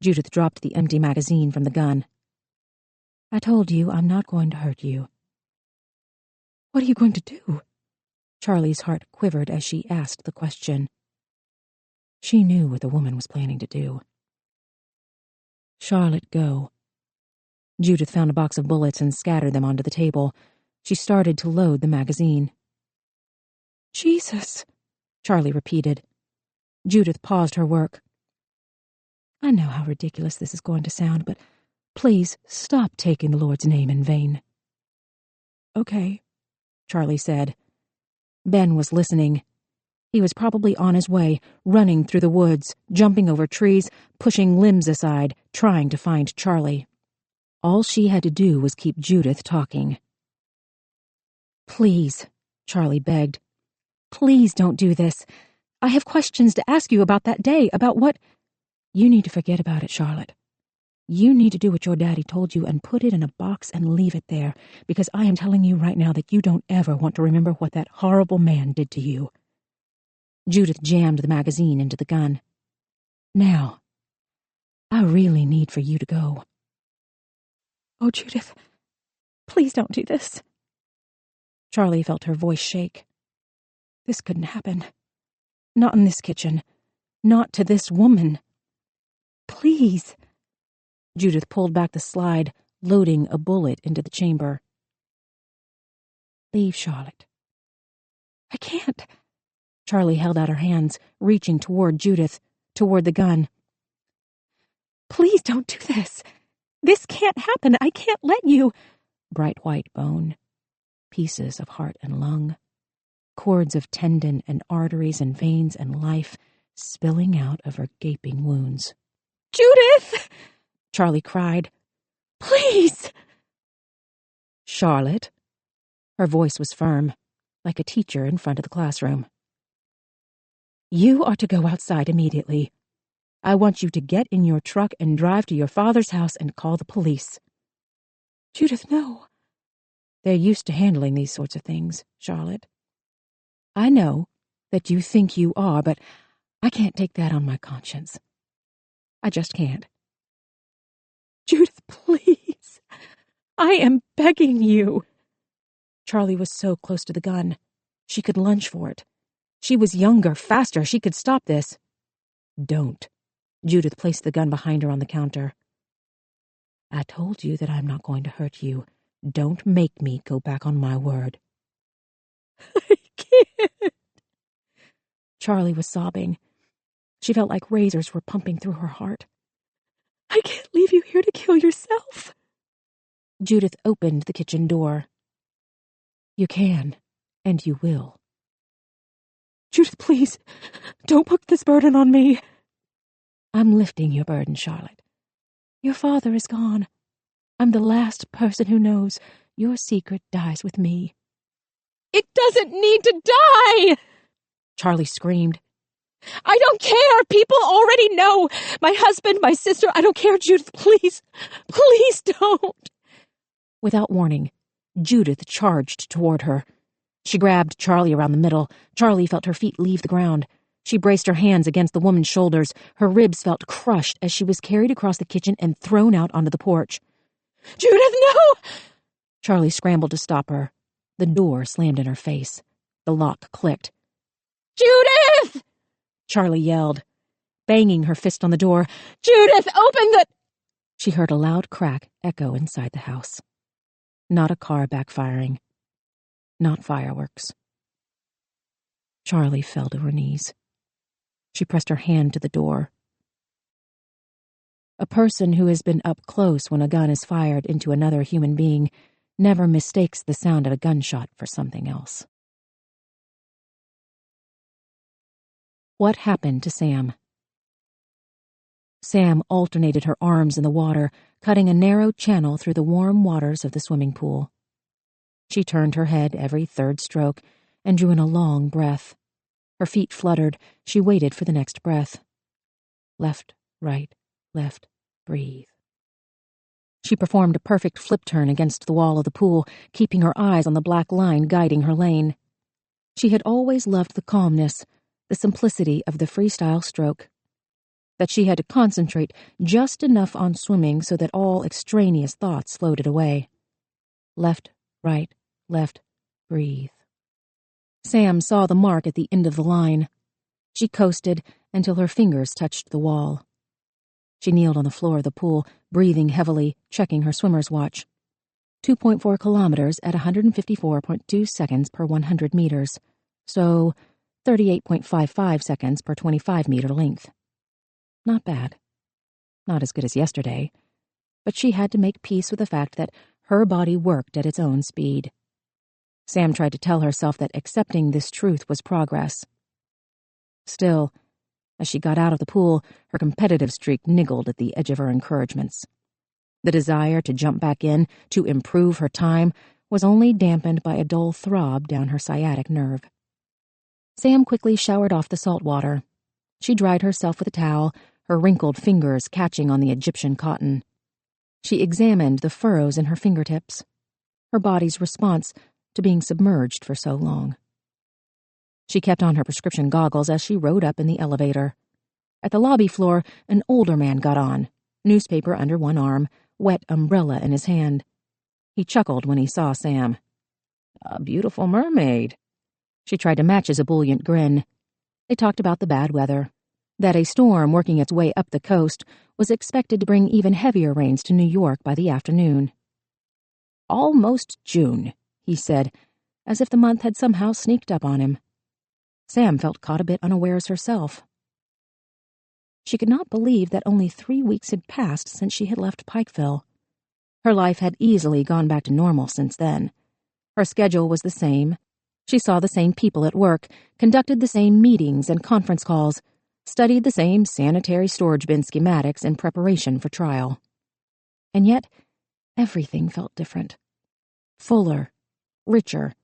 Judith dropped the empty magazine from the gun. "I told you I'm not going to hurt you." "What are you going to do?" Charlie's heart quivered as she asked the question. She knew what the woman was planning to do. "Charlotte, go." Judith found a box of bullets and scattered them onto the table. She started to load the magazine. "Jesus," Charlie repeated. Judith paused her work. "I know how ridiculous this is going to sound, but please stop taking the Lord's name in vain." "Okay," Charlie said. Ben was listening. He was probably on his way, running through the woods, jumping over trees, pushing limbs aside, trying to find Charlie. All she had to do was keep Judith talking. "Please," Charlie begged. "Please don't do this. I have questions to ask you about that day, about what—" "You need to forget about it, Charlotte. You need to do what your daddy told you and put it in a box and leave it there, because I am telling you right now that you don't ever want to remember what that horrible man did to you." Judith jammed the magazine into the gun. "Now, I really need for you to go." "Oh, Judith, please don't do this." Charlie felt her voice shake. This couldn't happen. Not in this kitchen. Not to this woman. "Please." Judith pulled back the slide, loading a bullet into the chamber. "Leave, Charlotte." "I can't." Charlie held out her hands, reaching toward Judith, toward the gun. "Please don't do this. This can't happen. I can't let you." Bright white bone, pieces of heart and lung, cords of tendon and arteries and veins and life spilling out of her gaping wounds. "Judith!" Charlie cried. "Please!" "Charlotte." Her voice was firm, like a teacher in front of the classroom. "You are to go outside immediately. I want you to get in your truck and drive to your father's house and call the police." "Judith, no." "They're used to handling these sorts of things, Charlotte. I know that you think you are, but I can't take that on my conscience. I just can't." "Judith, please. I am begging you." Charlie was so close to the gun. She could lunge for it. She was younger, faster. She could stop this. "Don't." Judith placed the gun behind her on the counter. "I told you that I'm not going to hurt you. Don't make me go back on my word." "I can't." Charlie was sobbing. She felt like razors were pumping through her heart. "I can't leave you here to kill yourself." Judith opened the kitchen door. "You can, and you will." "Judith, please, don't put this burden on me." "I'm lifting your burden, Charlotte. Your father is gone. I'm the last person who knows. Your secret dies with me." "It doesn't need to die!" Charlie screamed. "I don't care! People already know! My husband, my sister, I don't care, Judith, please! Please don't!" Without warning, Judith charged toward her. She grabbed Charlie around the middle. Charlie felt her feet leave the ground. She braced her hands against the woman's shoulders. Her ribs felt crushed as she was carried across the kitchen and thrown out onto the porch. "Judith, no!" Charlie scrambled to stop her. The door slammed in her face. The lock clicked. "Judith!" Charlie yelled, banging her fist on the door. "Judith, open the—" She heard a loud crack echo inside the house. Not a car backfiring. Not fireworks. Charlie fell to her knees. She pressed her hand to the door. A person who has been up close when a gun is fired into another human being never mistakes the sound of a gunshot for something else. What happened to Sam? Sam alternated her arms in the water, cutting a narrow channel through the warm waters of the swimming pool. She turned her head every third stroke and drew in a long breath. Her feet fluttered. She waited for the next breath. Left, right, left, breathe. She performed a perfect flip turn against the wall of the pool, keeping her eyes on the black line guiding her lane. She had always loved the calmness, the simplicity of the freestyle stroke. That she had to concentrate just enough on swimming so that all extraneous thoughts floated away. Left, right, left, breathe. Sam saw the mark at the end of the line. She coasted until her fingers touched the wall. She kneeled on the floor of the pool, breathing heavily, checking her swimmer's watch. 2.4 kilometers at 154.2 seconds per 100 meters, so 38.55 seconds per 25-meter length. Not bad. Not as good as yesterday, but she had to make peace with the fact that her body worked at its own speed. Sam tried to tell herself that accepting this truth was progress. Still, as she got out of the pool, her competitive streak niggled at the edge of her encouragements. The desire to jump back in, to improve her time, was only dampened by a dull throb down her sciatic nerve. Sam quickly showered off the salt water. She dried herself with a towel, her wrinkled fingers catching on the Egyptian cotton. She examined the furrows in her fingertips, her body's response to being submerged for so long. She kept on her prescription goggles as she rode up in the elevator. At the lobby floor, an older man got on, newspaper under one arm, wet umbrella in his hand. He chuckled when he saw Sam. "A beautiful mermaid." She tried to match his ebullient grin. They talked about the bad weather, that a storm working its way up the coast was expected to bring even heavier rains to New York by the afternoon. "Almost June," he said, as if the month had somehow sneaked up on him. Sam felt caught a bit unawares herself. She could not believe that only 3 weeks had passed since she had left Pikeville. Her life had easily gone back to normal since then. Her schedule was the same. She saw the same people at work, conducted the same meetings and conference calls, studied the same sanitary storage bin schematics in preparation for trial. And yet, everything felt different. Fuller, richer.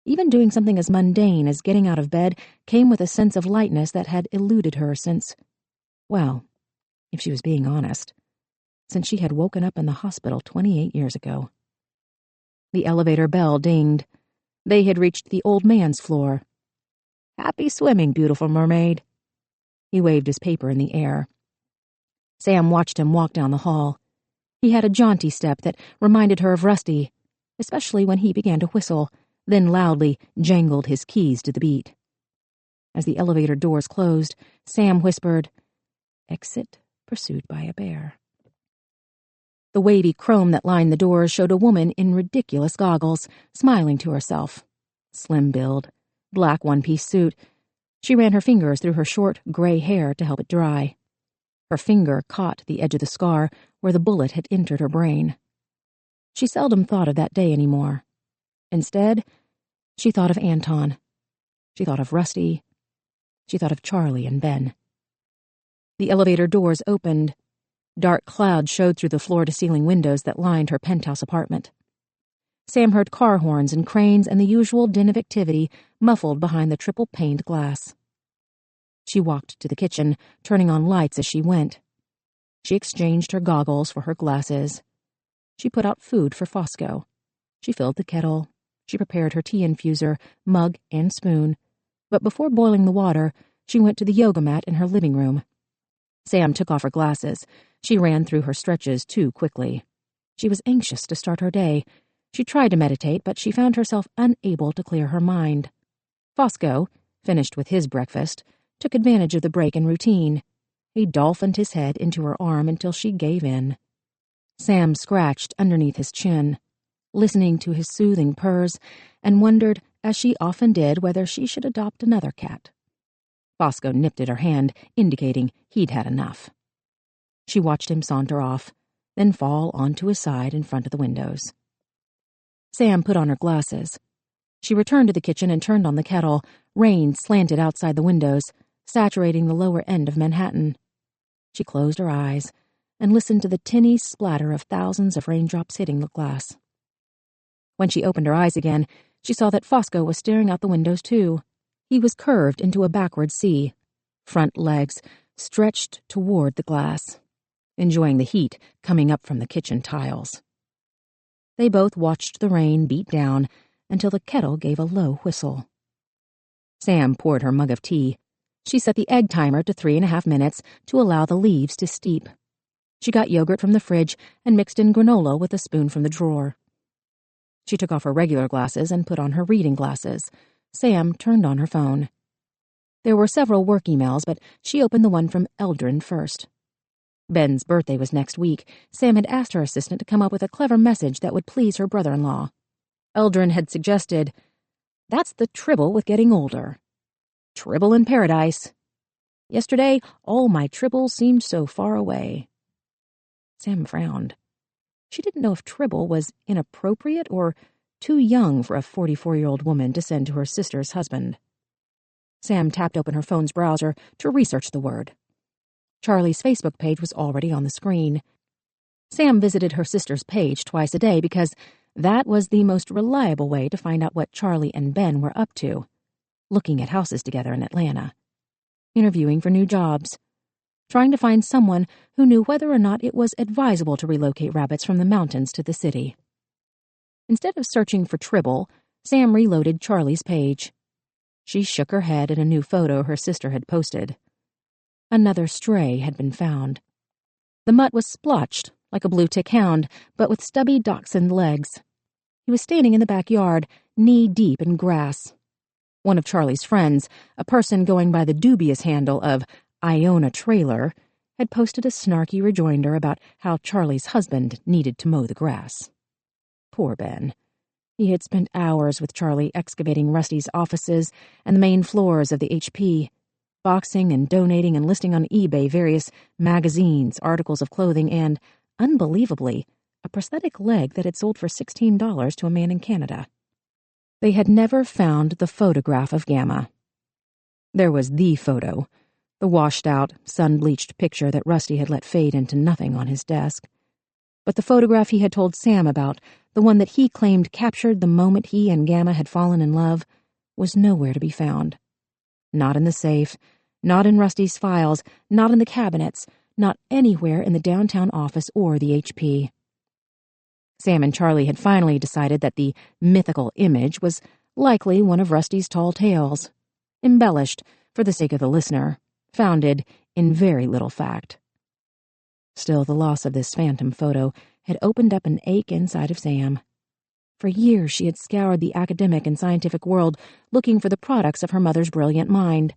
Even doing something as mundane as getting out of bed came with a sense of lightness that had eluded her since, well, if she was being honest, since she had woken up in the hospital 28 years ago. The elevator bell dinged. They had reached the old man's floor. "Happy swimming, beautiful mermaid." He waved his paper in the air. Sam watched him walk down the hall. He had a jaunty step that reminded her of Rusty, especially when he began to whistle, then loudly jangled his keys to the beat. As the elevator doors closed, Sam whispered, "Exit pursued by a bear." The wavy chrome that lined the doors showed a woman in ridiculous goggles, smiling to herself. Slim build, black one-piece suit. She ran her fingers through her short, gray hair to help it dry. Her finger caught the edge of the scar where the bullet had entered her brain. She seldom thought of that day anymore. Instead, she thought of Anton. She thought of Rusty. She thought of Charlie and Ben. The elevator doors opened. Dark clouds showed through the floor-to-ceiling windows that lined her penthouse apartment. Sam heard car horns and cranes and the usual din of activity muffled behind the triple-paned glass. She walked to the kitchen, turning on lights as she went. She exchanged her goggles for her glasses. She put out food for Fosco. She filled the kettle. She prepared her tea infuser, mug, and spoon. But before boiling the water, she went to the yoga mat in her living room. Sam took off her glasses. She ran through her stretches too quickly. She was anxious to start her day. She tried to meditate, but she found herself unable to clear her mind. Fosco, finished with his breakfast, took advantage of the break in routine. He dolphined his head into her arm until she gave in. Sam scratched underneath his chin, listening to his soothing purrs, and wondered, as she often did, whether she should adopt another cat. Fosco nipped at her hand, indicating he'd had enough. She watched him saunter off, then fall onto his side in front of the windows. Sam put on her glasses. She returned to the kitchen and turned on the kettle. Rain slanted outside the windows, saturating the lower end of Manhattan. She closed her eyes and listened to the tinny splatter of thousands of raindrops hitting the glass. When she opened her eyes again, she saw that Fosco was staring out the windows too. He was curved into a backward C, front legs stretched toward the glass, enjoying the heat coming up from the kitchen tiles. They both watched the rain beat down until the kettle gave a low whistle. Sam poured her mug of tea. She set the egg timer to 3.5 minutes to allow the leaves to steep. She got yogurt from the fridge and mixed in granola with a spoon from the drawer. She took off her regular glasses and put on her reading glasses. Sam turned on her phone. There were several work emails, but she opened the one from Eldrin first. Ben's birthday was next week. Sam had asked her assistant to come up with a clever message that would please her brother-in-law. Eldrin had suggested, "That's the trouble with getting older. Tribble in paradise. Yesterday, all my tribbles seemed so far away." Sam frowned. She didn't know if tribble was inappropriate or too young for a 44-year-old woman to send to her sister's husband. Sam tapped open her phone's browser to research the word. Charlie's Facebook page was already on the screen. Sam visited her sister's page twice a day because that was the most reliable way to find out what Charlie and Ben were up to, looking at houses together in Atlanta, interviewing for new jobs, trying to find someone who knew whether or not it was advisable to relocate rabbits from the mountains to the city. Instead of searching for tribble, Sam reloaded Charlie's page. She shook her head at a new photo her sister had posted. Another stray had been found. The mutt was splotched, like a blue-tick hound, but with stubby dachshund legs. He was standing in the backyard, knee-deep in grass. One of Charlie's friends, a person going by the dubious handle of Iona Trailer, had posted a snarky rejoinder about how Charlie's husband needed to mow the grass. Poor Ben. He had spent hours with Charlie excavating Rusty's offices and the main floors of the HP, boxing and donating and listing on eBay various magazines, articles of clothing, and, unbelievably, a prosthetic leg that had sold for $16 to a man in Canada. They had never found the photograph of Gamma. There was the photo, the washed-out, sun-bleached picture that Rusty had let fade into nothing on his desk. But the photograph he had told Sam about, the one that he claimed captured the moment he and Gamma had fallen in love, was nowhere to be found. Not in the safe, not in Rusty's files, not in the cabinets, not anywhere in the downtown office or the HP. Sam and Charlie had finally decided that the mythical image was likely one of Rusty's tall tales, embellished for the sake of the listener, founded in very little fact. Still, the loss of this phantom photo had opened up an ache inside of Sam. For years she had scoured the academic and scientific world looking for the products of her mother's brilliant mind.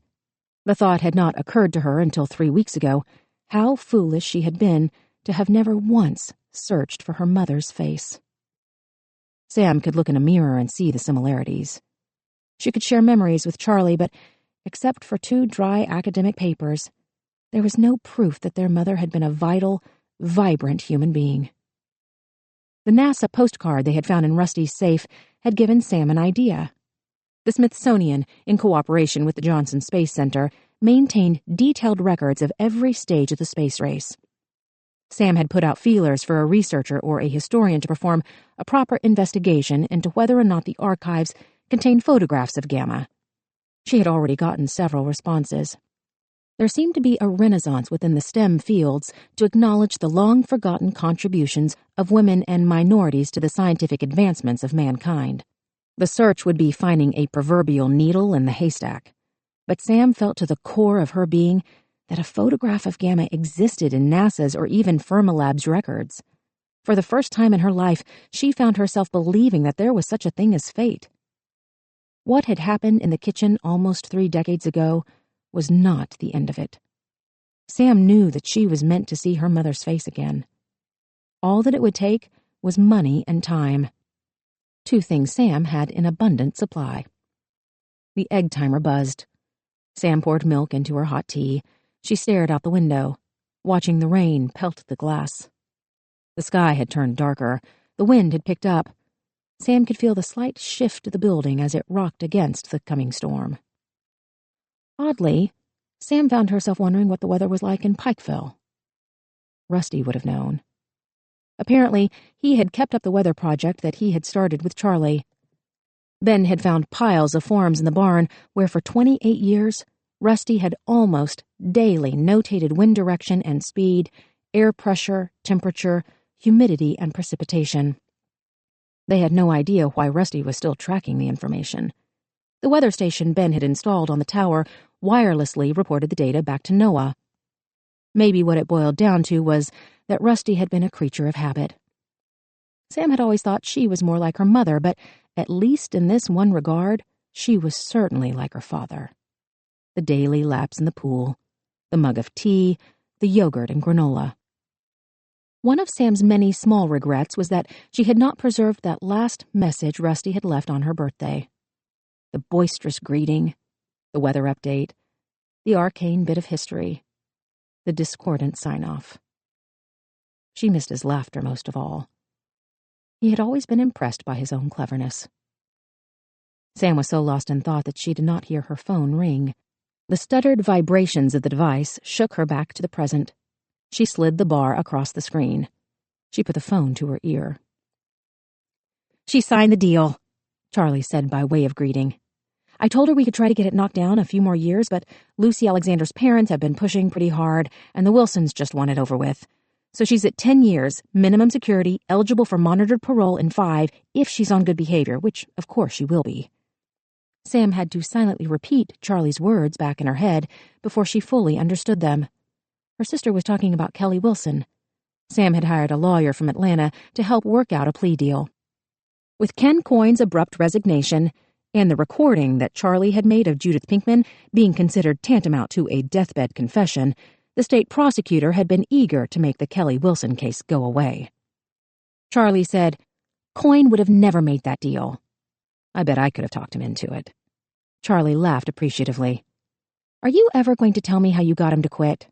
The thought had not occurred to her until 3 weeks ago how foolish she had been to have never once searched for her mother's face. Sam could look in a mirror and see the similarities. She could share memories with Charlie, but except for 2 dry academic papers, there was no proof that their mother had been a vital, vibrant human being. The NASA postcard they had found in Rusty's safe had given Sam an idea. The Smithsonian, in cooperation with the Johnson Space Center, maintained detailed records of every stage of the space race. Sam had put out feelers for a researcher or a historian to perform a proper investigation into whether or not the archives contained photographs of Gamma. She had already gotten several responses. There seemed to be a renaissance within the STEM fields to acknowledge the long-forgotten contributions of women and minorities to the scientific advancements of mankind. The search would be finding a proverbial needle in the haystack. But Sam felt to the core of her being that a photograph of Gamma existed in NASA's or even Fermilab's records. For the first time in her life, she found herself believing that there was such a thing as fate. What had happened in the kitchen almost 3 decades ago was not the end of it. Sam knew that she was meant to see her mother's face again. All that it would take was money and time. 2 things Sam had in abundant supply. The egg timer buzzed. Sam poured milk into her hot tea. She stared out the window, watching the rain pelt the glass. The sky had turned darker. The wind had picked up. Sam could feel the slight shift of the building as it rocked against the coming storm. Oddly, Sam found herself wondering what the weather was like in Pikeville. Rusty would have known. Apparently, he had kept up the weather project that he had started with Charlie. Ben had found piles of forms in the barn where for 28 years, Rusty had almost daily notated wind direction and speed, air pressure, temperature, humidity, and precipitation. They had no idea why Rusty was still tracking the information. The weather station Ben had installed on the tower wirelessly reported the data back to NOAA. Maybe what it boiled down to was that Rusty had been a creature of habit. Sam had always thought she was more like her mother, but at least in this one regard, she was certainly like her father. The daily laps in the pool, the mug of tea, the yogurt and granola. One of Sam's many small regrets was that she had not preserved that last message Rusty had left on her birthday. The boisterous greeting, the weather update, the arcane bit of history, the discordant sign-off. She missed his laughter most of all. He had always been impressed by his own cleverness. Sam was so lost in thought that she did not hear her phone ring. The stuttered vibrations of the device shook her back to the present. She slid the bar across the screen. She put the phone to her ear. "She signed the deal," Charlie said by way of greeting. "I told her we could try to get it knocked down a few more years, but Lucy Alexander's parents have been pushing pretty hard, and the Wilsons just want it over with. So she's at 10 years, minimum security, eligible for monitored parole in 5 if she's on good behavior, which of course she will be." Sam had to silently repeat Charlie's words back in her head before she fully understood them. Her sister was talking about Kelly Wilson. Sam had hired a lawyer from Atlanta to help work out a plea deal. With Ken Coyne's abrupt resignation and the recording that Charlie had made of Judith Pinkman being considered tantamount to a deathbed confession, the state prosecutor had been eager to make the Kelly Wilson case go away. Charlie said, "Coyne would have never made that deal." "I bet I could have talked him into it." Charlie laughed appreciatively. "Are you ever going to tell me how you got him to quit?"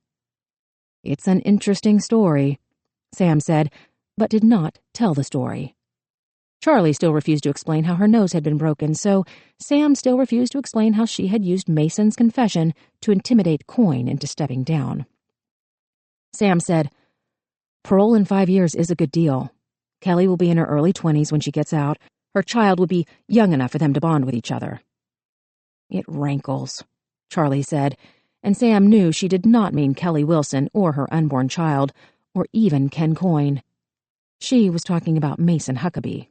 "It's an interesting story," Sam said, but did not tell the story. Charlie still refused to explain how her nose had been broken, so Sam still refused to explain how she had used Mason's confession to intimidate Coyne into stepping down. Sam said, "Parole in 5 years is a good deal. Kelly will be in her early 20s when she gets out. Her child will be young enough for them to bond with each other." "It rankles," Charlie said, and Sam knew she did not mean Kelly Wilson or her unborn child, or even Ken Coyne. She was talking about Mason Huckabee.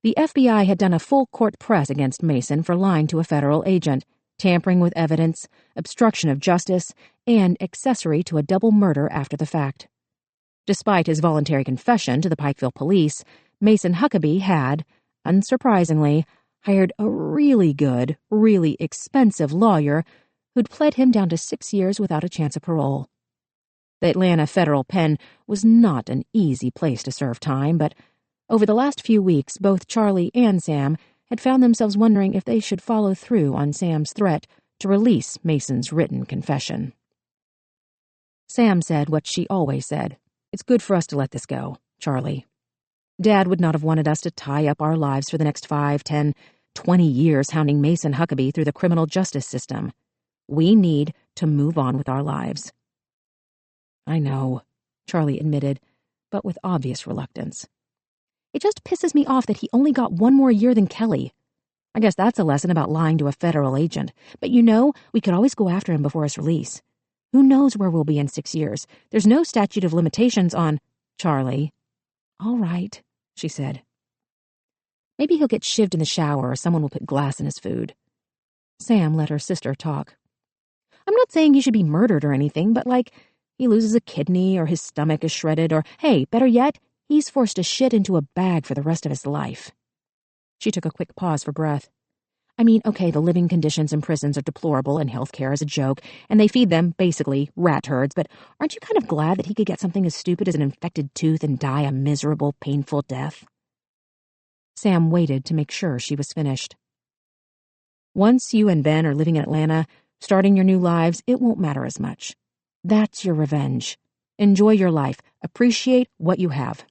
The FBI had done a full court press against Mason for lying to a federal agent, tampering with evidence, obstruction of justice, and accessory to a double murder after the fact. Despite his voluntary confession to the Pikeville police, Mason Huckabee had, unsurprisingly, hired a really good, really expensive lawyer who'd pled him down to 6 years without a chance of parole. The Atlanta federal pen was not an easy place to serve time, but over the last few weeks, both Charlie and Sam had found themselves wondering if they should follow through on Sam's threat to release Mason's written confession. Sam said what she always said. "It's good for us to let this go, Charlie. Dad would not have wanted us to tie up our lives for the next 5, 10, 20 years hounding Mason Huckabee through the criminal justice system. We need to move on with our lives." "I know," Charlie admitted, but with obvious reluctance. "It just pisses me off that he only got 1 more year than Kelly. I guess that's a lesson about lying to a federal agent. But we could always go after him before his release. Who knows where we'll be in 6 years? There's no statute of limitations on—" "Charlie." "All right," she said. "Maybe he'll get shivved in the shower or someone will put glass in his food." Sam let her sister talk. "I'm not saying he should be murdered or anything, but he loses a kidney or his stomach is shredded or, hey, better yet, he's forced to shit into a bag for the rest of his life. She took a quick pause for breath. I mean, okay, the living conditions in prisons are deplorable and healthcare is a joke, and they feed them, basically, rat turds, but aren't you kind of glad that he could get something as stupid as an infected tooth and die a miserable, painful death? Sam waited to make sure she was finished. Once you and Ben are living in Atlanta, starting your new lives, it won't matter as much. That's your revenge. Enjoy your life. Appreciate what you have.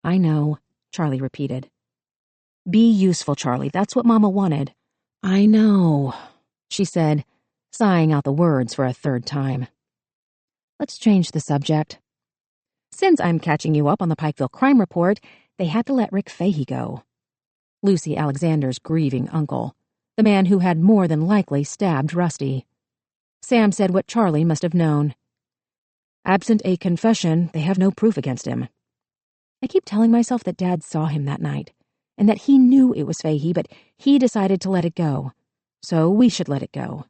I know, Charlie repeated. Be useful, Charlie. That's what Mama wanted. I know, she said, sighing out the words for a third time. Let's change the subject. Since I'm catching you up on the Pikeville crime report, they had to let Rick Fahey go. Lucy Alexander's grieving uncle, the man who had more than likely stabbed Rusty. Sam said what Charlie must have known. Absent a confession, they have no proof against him. I keep telling myself that Dad saw him that night, and that he knew it was Fahey, but he decided to let it go. So we should let it go.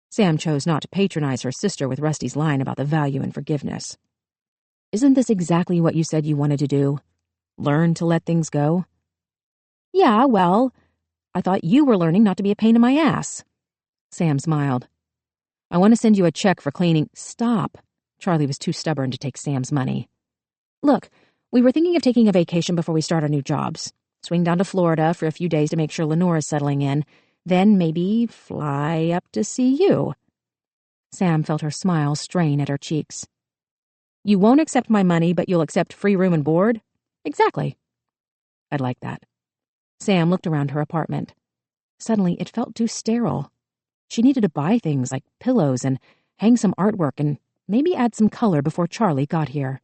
Sam chose not to patronize her sister with Rusty's line about the value in forgiveness. Isn't this exactly what you said you wanted to do? Learn to let things go? Yeah, well, I thought you were learning not to be a pain in my ass. Sam smiled. I want to send you a check for cleaning. Stop. Charlie was too stubborn to take Sam's money. Look, we were thinking of taking a vacation before we start our new jobs. Swing down to Florida for a few days to make sure Lenore's settling in, then maybe fly up to see you. Sam felt her smile strain at her cheeks. You won't accept my money, but you'll accept free room and board? Exactly. I'd like that. Sam looked around her apartment. Suddenly, it felt too sterile. She needed to buy things like pillows and hang some artwork and maybe add some color before Charlie got here.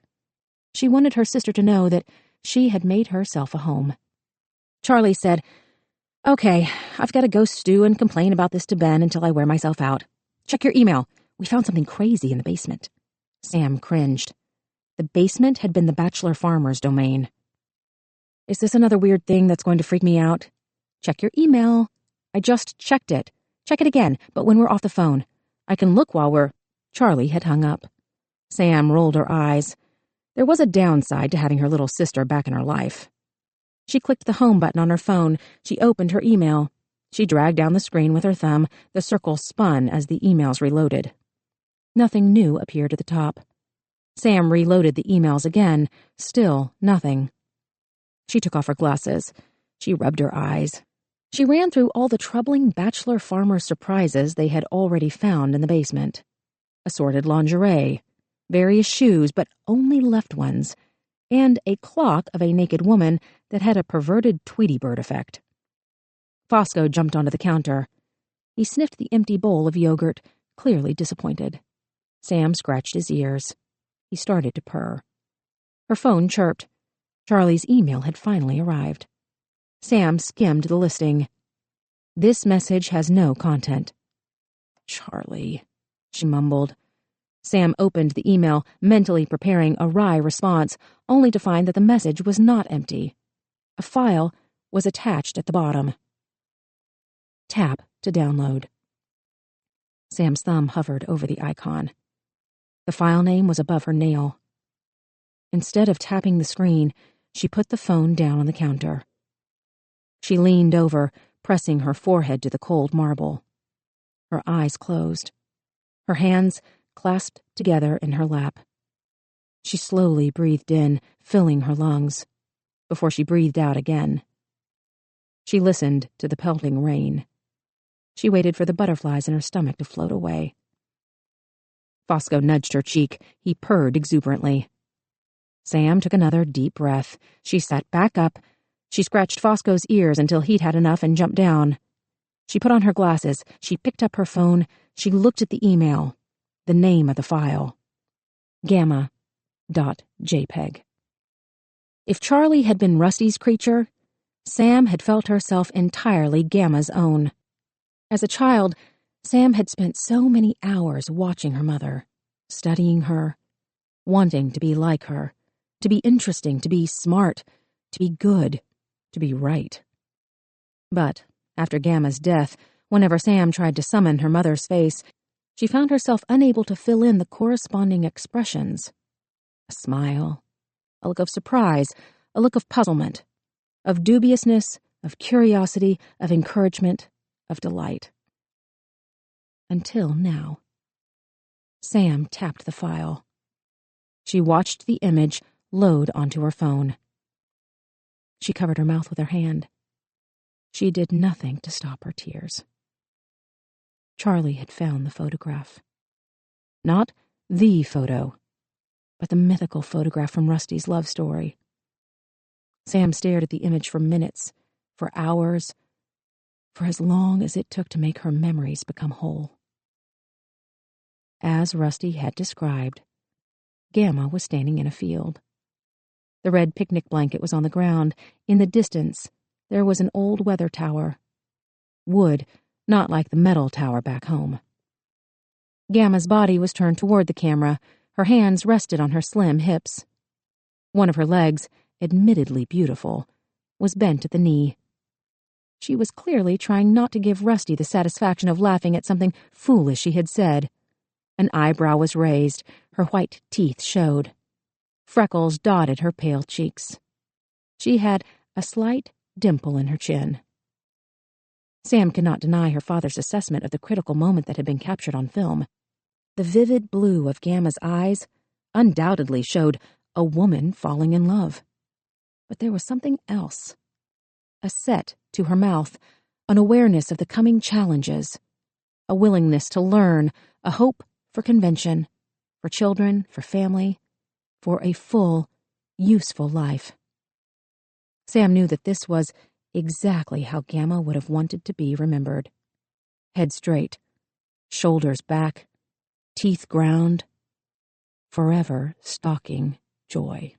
She wanted her sister to know that she had made herself a home. Charlie said, Okay, I've got to go stew and complain about this to Ben until I wear myself out. Check your email. We found something crazy in the basement. Sam cringed. The basement had been the bachelor farmer's domain. Is this another weird thing that's going to freak me out? Check your email. I just checked it. Check it again, but when we're off the phone. I can look while we're... Charlie had hung up. Sam rolled her eyes. There was a downside to having her little sister back in her life. She clicked the home button on her phone. She opened her email. She dragged down the screen with her thumb. The circle spun as the emails reloaded. Nothing new appeared at the top. Sam reloaded the emails again. Still nothing. She took off her glasses. She rubbed her eyes. She ran through all the troubling bachelor farmer surprises they had already found in the basement. Assorted lingerie, various shoes, but only left ones, and a clock of a naked woman that had a perverted Tweety Bird effect. Fosco jumped onto the counter. He sniffed the empty bowl of yogurt, clearly disappointed. Sam scratched his ears. He started to purr. Her phone chirped. Charlie's email had finally arrived. Sam skimmed the listing. This message has no content. Charlie, she mumbled. Sam opened the email, mentally preparing a wry response, only to find that the message was not empty. A file was attached at the bottom. Tap to download. Sam's thumb hovered over the icon. The file name was above her nail. Instead of tapping the screen, she put the phone down on the counter. She leaned over, pressing her forehead to the cold marble. Her eyes closed. Her hands clasped together in her lap. She slowly breathed in, filling her lungs, before she breathed out again. She listened to the pelting rain. She waited for the butterflies in her stomach to float away. Fosco nudged her cheek. He purred exuberantly. Sam took another deep breath. She sat back up. She scratched Fosco's ears until he'd had enough and jumped down. She put on her glasses. She picked up her phone. She looked at the email. The name of the file. Gamma.jpg. If Charlie had been Rusty's creature, Sam had felt herself entirely Gamma's own. As a child, Sam had spent so many hours watching her mother, studying her, wanting to be like her, to be interesting, to be smart, to be good, to be right. But after Gamma's death, whenever Sam tried to summon her mother's face, she found herself unable to fill in the corresponding expressions. A smile, a look of surprise, a look of puzzlement, of dubiousness, of curiosity, of encouragement, of delight. Until now. Sam tapped the file. She watched the image load onto her phone. She covered her mouth with her hand. She did nothing to stop her tears. Charlie had found the photograph. Not the photo, but the mythical photograph from Rusty's love story. Sam stared at the image for minutes, for hours, for as long as it took to make her memories become whole. As Rusty had described, Gamma was standing in a field. The red picnic blanket was on the ground. In the distance, there was an old weather tower. Wood, not like the metal tower back home. Gamma's body was turned toward the camera. Her hands rested on her slim hips. One of her legs, admittedly beautiful, was bent at the knee. She was clearly trying not to give Rusty the satisfaction of laughing at something foolish she had said. An eyebrow was raised, her white teeth showed. Freckles dotted her pale cheeks. She had a slight dimple in her chin. Sam could not deny her father's assessment of the critical moment that had been captured on film. The vivid blue of Gamma's eyes undoubtedly showed a woman falling in love. But there was something else. A set to her mouth, an awareness of the coming challenges, a willingness to learn, a hope for convention, for children, for family, for a full, useful life. Sam knew that this was exactly how Gamma would have wanted to be remembered. Head straight, shoulders back, teeth ground, forever stalking joy.